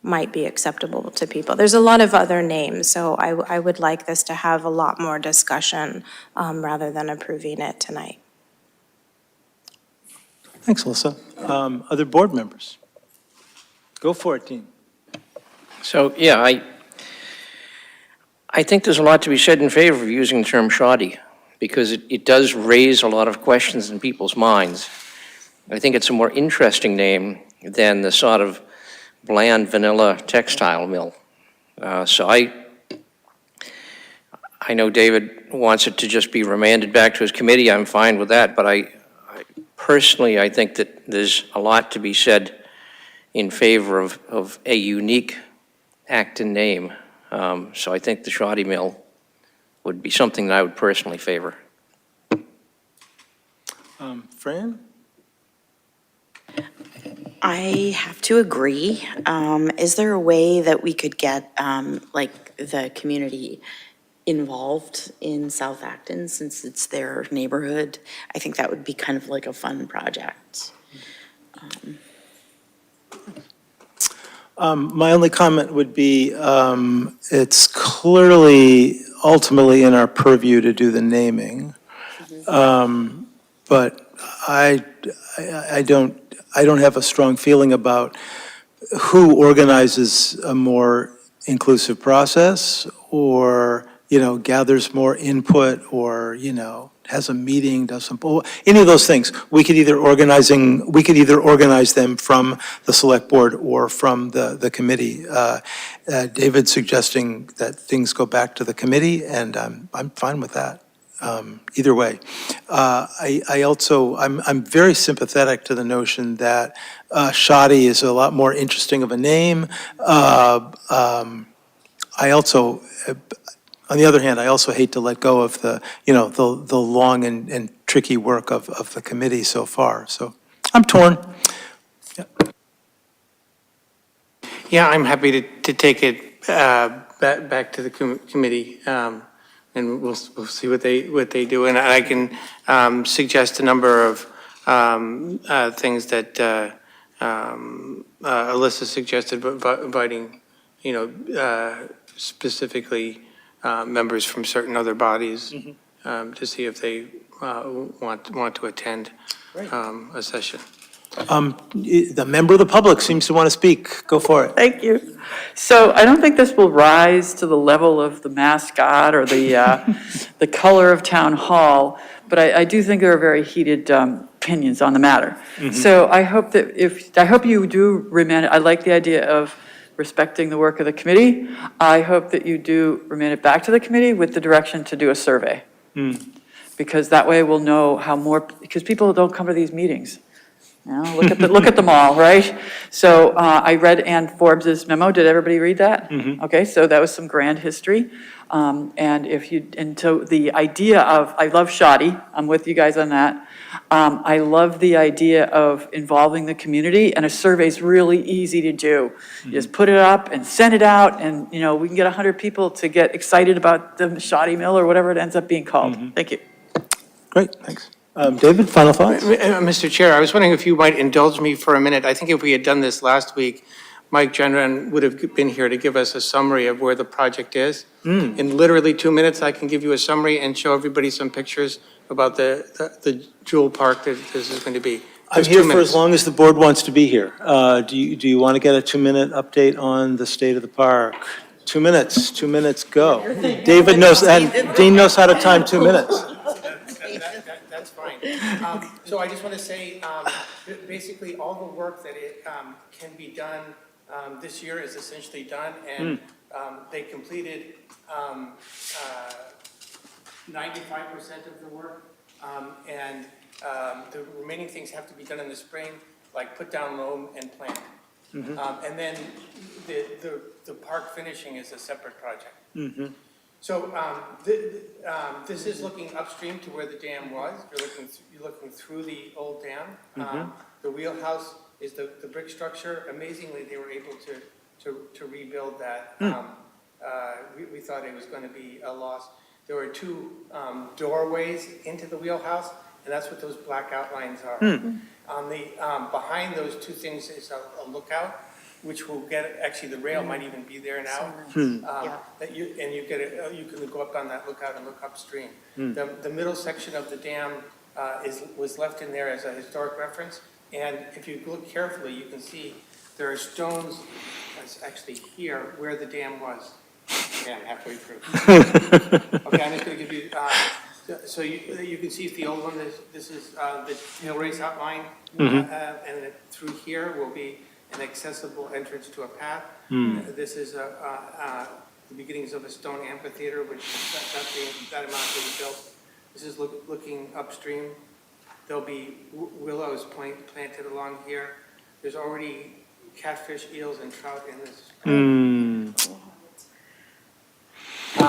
might be acceptable to people. There's a lot of other names, so I would like this to have a lot more discussion rather than approving it tonight. Thanks, Alyssa. Other board members? Go for it, Dean. So, yeah, I think there's a lot to be said in favor of using the term shoddy, because it does raise a lot of questions in people's minds. I think it's a more interesting name than the sort of bland vanilla textile mill. So I know David wants it to just be remanded back to his committee. I'm fine with that, but I personally think that there's a lot to be said in favor of a unique Acton name. So I think the shoddy mill would be something that I would personally favor. Fran? I have to agree. Is there a way that we could get, the community involved in South Acton, since it's their neighborhood? I think that would be kind of like a fun project. My only comment would be, it's clearly ultimately in our purview to do the naming. But I don't have a strong feeling about who organizes a more inclusive process, or, gathers more input, or, has a meeting, does some, any of those things. We could either organize them from the select board or from the committee. David's suggesting that things go back to the committee, and I'm fine with that. Either way. I'm very sympathetic to the notion that shoddy is a lot more interesting of a name. On the other hand, I also hate to let go of the long and tricky work of the committee so far. So I'm torn. Yeah, I'm happy to take it back to the committee. And we'll see what they do. And I can suggest a number of things that Alyssa suggested, but inviting, specifically members from certain other bodies to see if they want to attend a session. The member of the public seems to want to speak. Go for it. Thank you. So I don't think this will rise to the level of the mascot or the color of town hall, but I do think there are very heated opinions on the matter. So I hope you do remand it. I like the idea of respecting the work of the committee. I hope that you do remand it back to the committee with the direction to do a survey. Because that way we'll know because people don't come to these meetings. Look at them all, right? So I read Ann Forbes's memo. Did everybody read that? Okay, so that was some grand history. And so the idea of, I love shoddy, I'm with you guys on that. I love the idea of involving the community, and a survey's really easy to do. You just put it up and send it out, and, you know, we can get 100 people to get excited about the shoddy mill or whatever it ends up being called. Thank you. Great, thanks. David, final thoughts? Mr. Chair, I was wondering if you might indulge me for a minute. I think if we had done this last week, Mike Genran would have been here to give us a summary of where the project is. In literally 2 minutes, I can give you a summary and show everybody some pictures about the jewel park that this is going to be. I'm Just here 2 for minutes. as long as the board wants to be here. Do you want to get a 2-minute update on the state of the park? 2 minutes, 2 minutes, go. David knows, and Dean knows how to time 2 minutes. That's fine. So I just want to say, basically, all the work that can be done this year is essentially done, and they completed 95% of the work, and the remaining things have to be done in the spring, like put down loam and plant. And then the park finishing is a separate project. So this is looking upstream to where the dam was. You're looking through the old dam. The wheelhouse is the brick structure. Amazingly, they were able to rebuild that. We thought it was going to be a loss. There were 2 doorways into the wheelhouse, and that's what those black outlines are. On the behind those 2 things is a lookout, which will get, actually the rail might even be there now. You can go up on that lookout and look upstream. The middle section of the dam was left in there as a historic reference, and if you look carefully, you can see there are stones, that's actually here, where the dam was. Okay, I'm halfway through. Okay, I'm just going to give you, so you can see the old one, this is the tail race outline, and through here will be an accessible entrance to a path. This is the beginnings of a stone amphitheater, which that amount will be built. This is looking upstream. There'll be willows planted along here. There's already catfish, eels, and trout in this.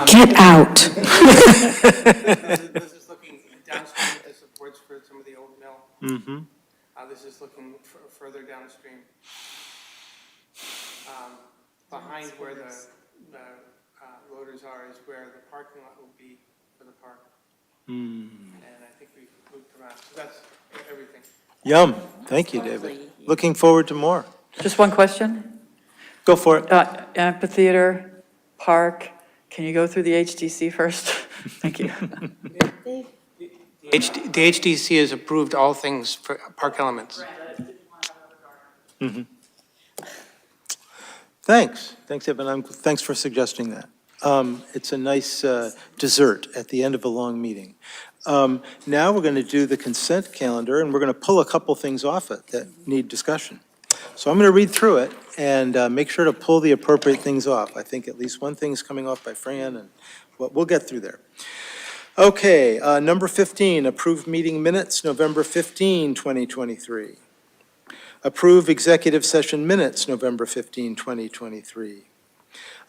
Get out. This is looking downstream at the supports for some of the old mill. This is looking further downstream. Behind where the loaders are is where the parking lot will be for the park. And I think we've moved around. So that's everything. Yum. Thank you, David. Looking forward to more. Just one question. Go for it. Amphitheater, park, can you go through the HDC first? Thank you. The HDC has approved all things for park elements. Thanks, Evan. Thanks for suggesting that. It's a nice dessert at the end of a long meeting. Now we're going to do the consent calendar, and we're going to pull a couple things off it that need discussion. So I'm going to read through it and make sure to pull the appropriate things off. I think at least one thing's coming off by Fran, and we'll get through there. Okay, number 15, approved meeting minutes, November 15, 2023. Approve executive session minutes, November 15, 2023.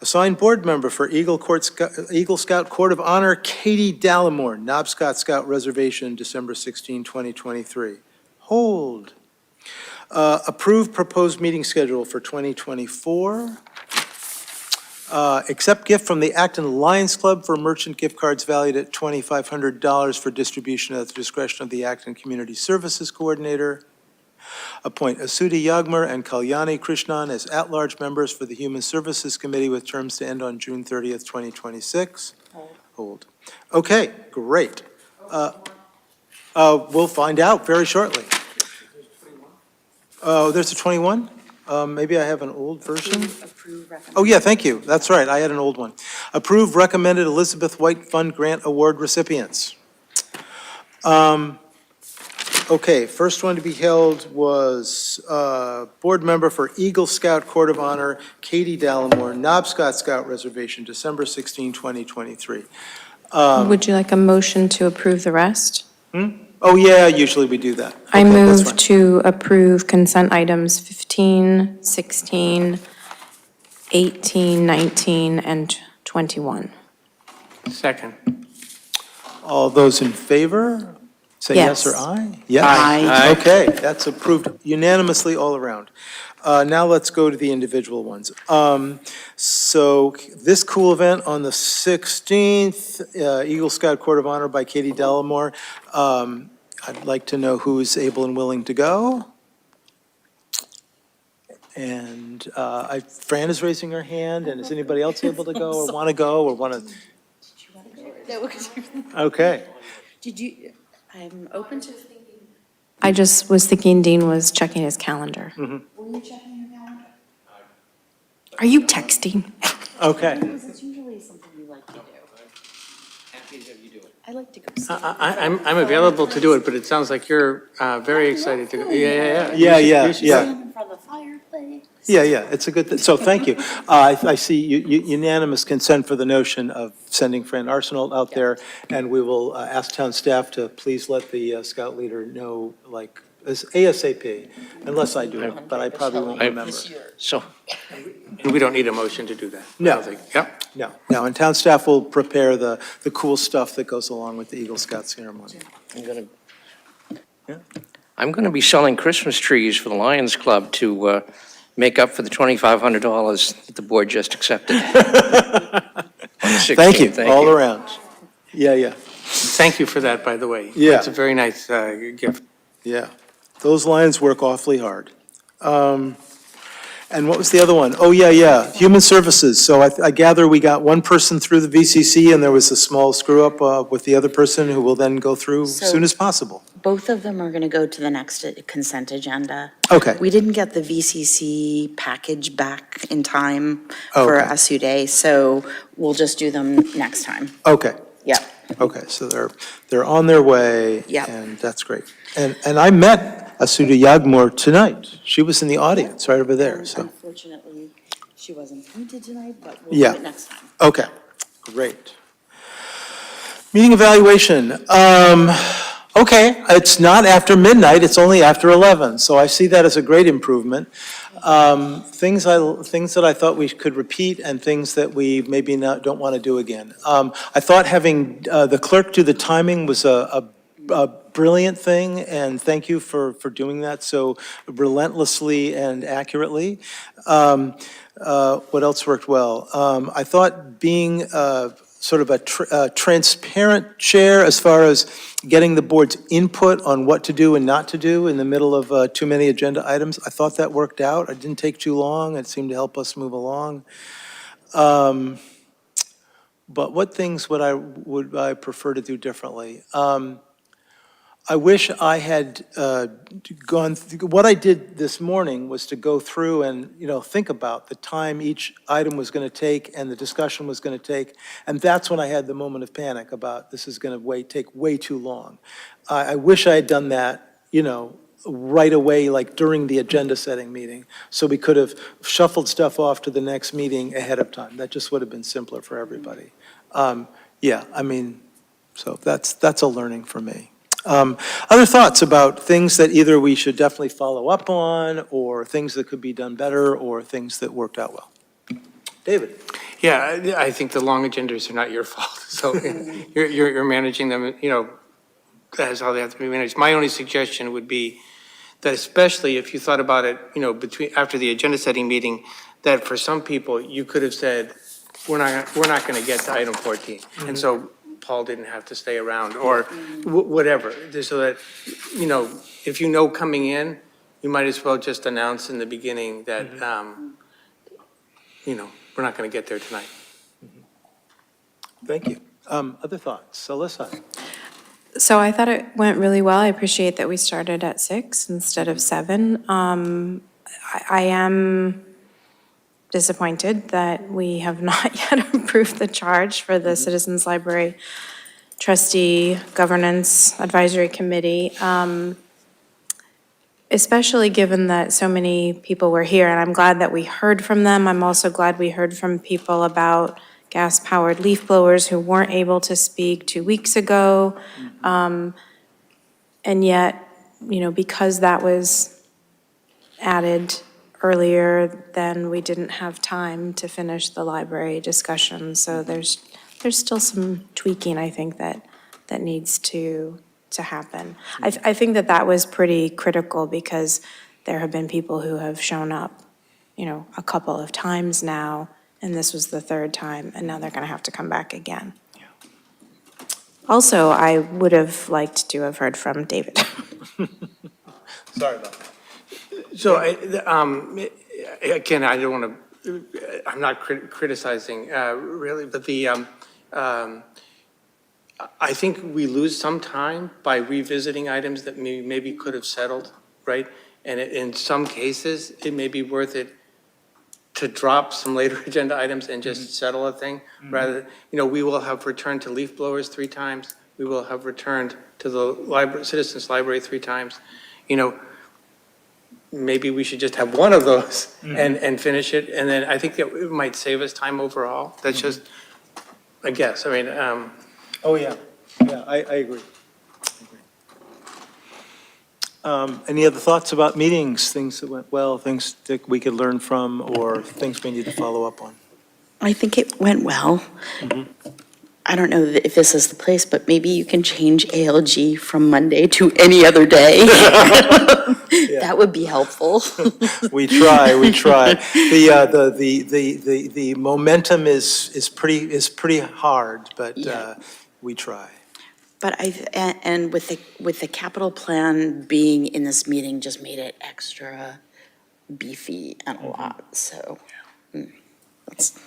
Assigned board member for Eagle Scout Court of Honor, Katie Dallimore, Knobscott Scout Reservation, December 16, 2023. Hold. Approve proposed meeting schedule for 2024. Accept gift from the Acton Lions Club for merchant gift cards valued at $2,500 for distribution at the discretion of the Acton Community Services Coordinator. Appoint Asudi Yagmar and Kalyani Krishnan as at-large members for the Human Services Committee with terms to end on June 30th, 2026. Hold. Okay, great. We'll find out very shortly. There's a 21? Maybe I have an old version? Oh, yeah, thank you. That's right, I had an old one. Approve recommended Elizabeth White Fund Grant Award recipients. Okay, first one to be held was board member for Eagle Scout Court of Honor, Katie Dallimore, Knobscott Scout Reservation, December 16, 2023. Would you like a motion to approve the rest? Oh, yeah, usually we do that. I Okay, that's move fine. to approve consent items 15, 16, 18, 19, and 21. Second. All those in favor, say yes or Yes. aye? Yes? Aye. Okay, that's approved unanimously all around. Now let's go to the individual ones. So this cool event on the 16th, Eagle Scout Court of Honor by Katie Delamore. I'd like to know who is able and willing to go. And Fran is raising her hand, and is anybody else able to go or want to go or want to? Okay. Did you, I'm open to. I just was thinking Dean was checking his calendar. Mhm. Were you checking your calendar? Are you texting? Okay. Because it's usually something you like to do. Happy to have you do it. I like to go. I'm available to do it, but it sounds like you're very excited to go. Yeah. Yeah. Stand in front of the fireplace. Yeah, it's a good, so thank you. I see unanimous consent for the notion of sending Fran Arsenal out there, and we will ask town staff to please let the scout leader know, like, as ASAP, unless I do it, but I probably won't remember. So, we don't need a motion to do that? No. I don't think. Yep. No, and town staff will prepare the cool stuff that goes along with the Eagle Scout ceremony. I'm going to be selling Christmas trees for the Lions Club to make up for the $2,500 that the board just accepted. On the 16th. Thank you, all around. Yeah. Thank you for that, by the way. Yeah. It's a very nice gift. Yeah, those Lions work awfully hard. And what was the other one? Oh, yeah, Human Services. So I gather we got one person through the VCC, and there was a small screw-up with the other person who will then go through as soon as possible. Both of them are going to go to the next consent agenda. Okay. We didn't get the VCC package back in time for Okay. SU Day, so we'll just do them next time. Okay. Yep. Okay, so they're on their way. Yep. And that's great. And I met Asuda Yagmor tonight. She was in the audience right over there, so. Unfortunately, she wasn't appointed tonight, but we'll Yeah. do it next time. Okay, great. Meeting evaluation. Okay, it's not after midnight, it's only after 11, so I see that as a great improvement. Things that I thought we could repeat and things that we maybe don't want to do again. I thought having the clerk do the timing was a brilliant thing, and thank you for doing that so relentlessly and accurately. What else worked well? I thought being sort of a transparent chair as far as getting the board's input on what to do and not to do in the middle of too many agenda items. I thought that worked out. It didn't take too long. It seemed to help us move along. But what things would I prefer to do differently? I wish I had what I did this morning was to go through and, think about the time each item was going to take and the discussion was going to take. And that's when I had the moment of panic about this is going to take way too long. I wish I had done that, right away, like during the agenda setting meeting. So we could have shuffled stuff off to the next meeting ahead of time. That just would have been simpler for everybody. So that's a learning for me. Other thoughts about things that either we should definitely follow up on, or things that could be done better, or things that worked out well? David? Yeah, I think the long agendas are not your fault, so you're managing them, that's how they have to be managed. My only suggestion would be that, especially if you thought about it, after the agenda setting meeting, that for some people, you could have said, we're not going to get to item 14. And so Paul didn't have to stay around, or whatever, so that, if coming in, you might as well just announce in the beginning that, we're not going to get there tonight. Thank you. Other thoughts? Alyssa? So I thought it went really well. I appreciate that we started at 6 instead of 7. I am disappointed that we have not yet approved the charge for the Citizens Library Trustee Governance Advisory Committee, especially given that so many people were here, and I'm glad that we heard from them. I'm also glad we heard from people about gas-powered leaf blowers who weren't able to speak 2 weeks ago. And yet, because that was added earlier, then we didn't have time to finish the library discussion. So there's still some tweaking, I think, that needs to happen. I think that was pretty critical because there have been people who have shown up, a couple of times now, and this was the third time, and now they're going to have to come back again. Also, I would have liked to have heard from David. Sorry about that. So, again, I don't want to, I'm not criticizing really, but I think we lose some time by revisiting items that maybe could have settled, right? And in some cases, it may be worth it to drop some later agenda items and just settle a thing, rather, we will have returned to leaf blowers 3 times. We will have returned to the Citizens Library 3 times. Maybe we should just have one of those and finish it. And then I think that it might save us time overall. That's just a guess. I mean, Oh, yeah, I agree. Any other thoughts about meetings, things that went well, things that we could learn from, or things we need to follow up on? I think it went well. I don't know if this is the place, but maybe you can change ALG from Monday to any other day. That would be helpful. We try. The momentum is pretty hard, but we try. But and with the capital plan being in this meeting just made it extra beefy and a lot, so that's.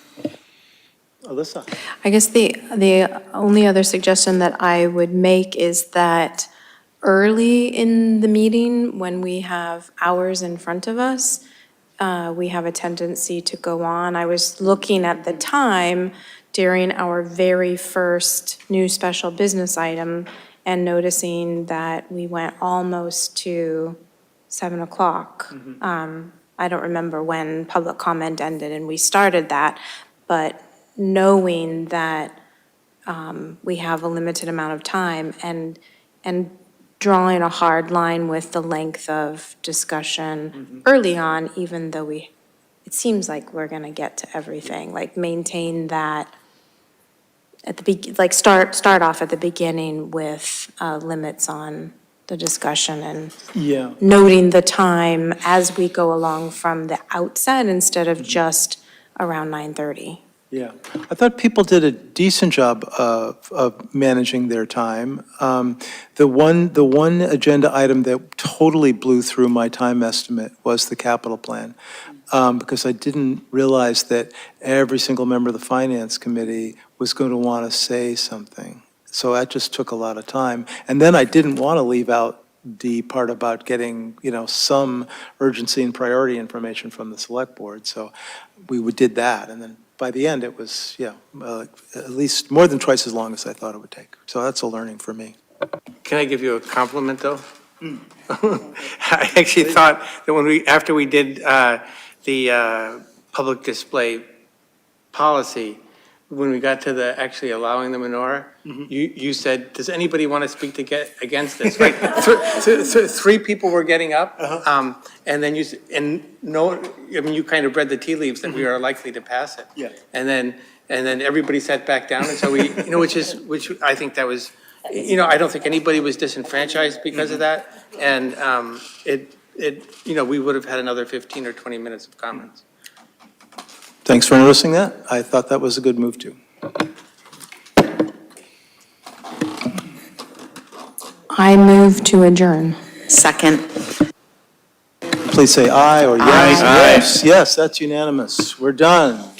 Alyssa? I guess the only other suggestion that I would make is that early in the meeting, when we have hours in front of us, we have a tendency to go on. I was looking at the time during our very first new special business item and noticing that we went almost to 7 o'clock. I don't remember when public comment ended and we started that, but knowing that we have a limited amount of time and drawing a hard line with the length of discussion early on, even though it seems like we're going to get to everything, like maintain that at the start off at the beginning with limits on the discussion and noting the time as we go along from the outset instead of just around 9:30. Yeah, I thought people did a decent job of managing their time. The one agenda item that totally blew through my time estimate was the capital plan, because I didn't realize that every single member of the Finance Committee was going to want to say something. So that just took a lot of time. And then I didn't want to leave out the part about getting, some urgency and priority information from the select board. So we did that, and then by the end, it was, at least more than twice as long as I thought it would take. So that's a learning for me. can I give you a compliment, though? I actually thought that after we did the public display policy, when we got to the actually allowing the menorah, you said, does anybody want to speak against this? Right? Three people were getting up, and then you kind of read the tea leaves that we are likely to pass it. Yeah. And then everybody sat back down, and so which I think that was, I don't think anybody was disenfranchised because of that, and we would have had another 15 or 20 minutes of comments. Thanks for noticing that. I thought that was a good move, too. I move to adjourn. Second. Please say aye or yes. Aye. Yes, that's unanimous. We're done.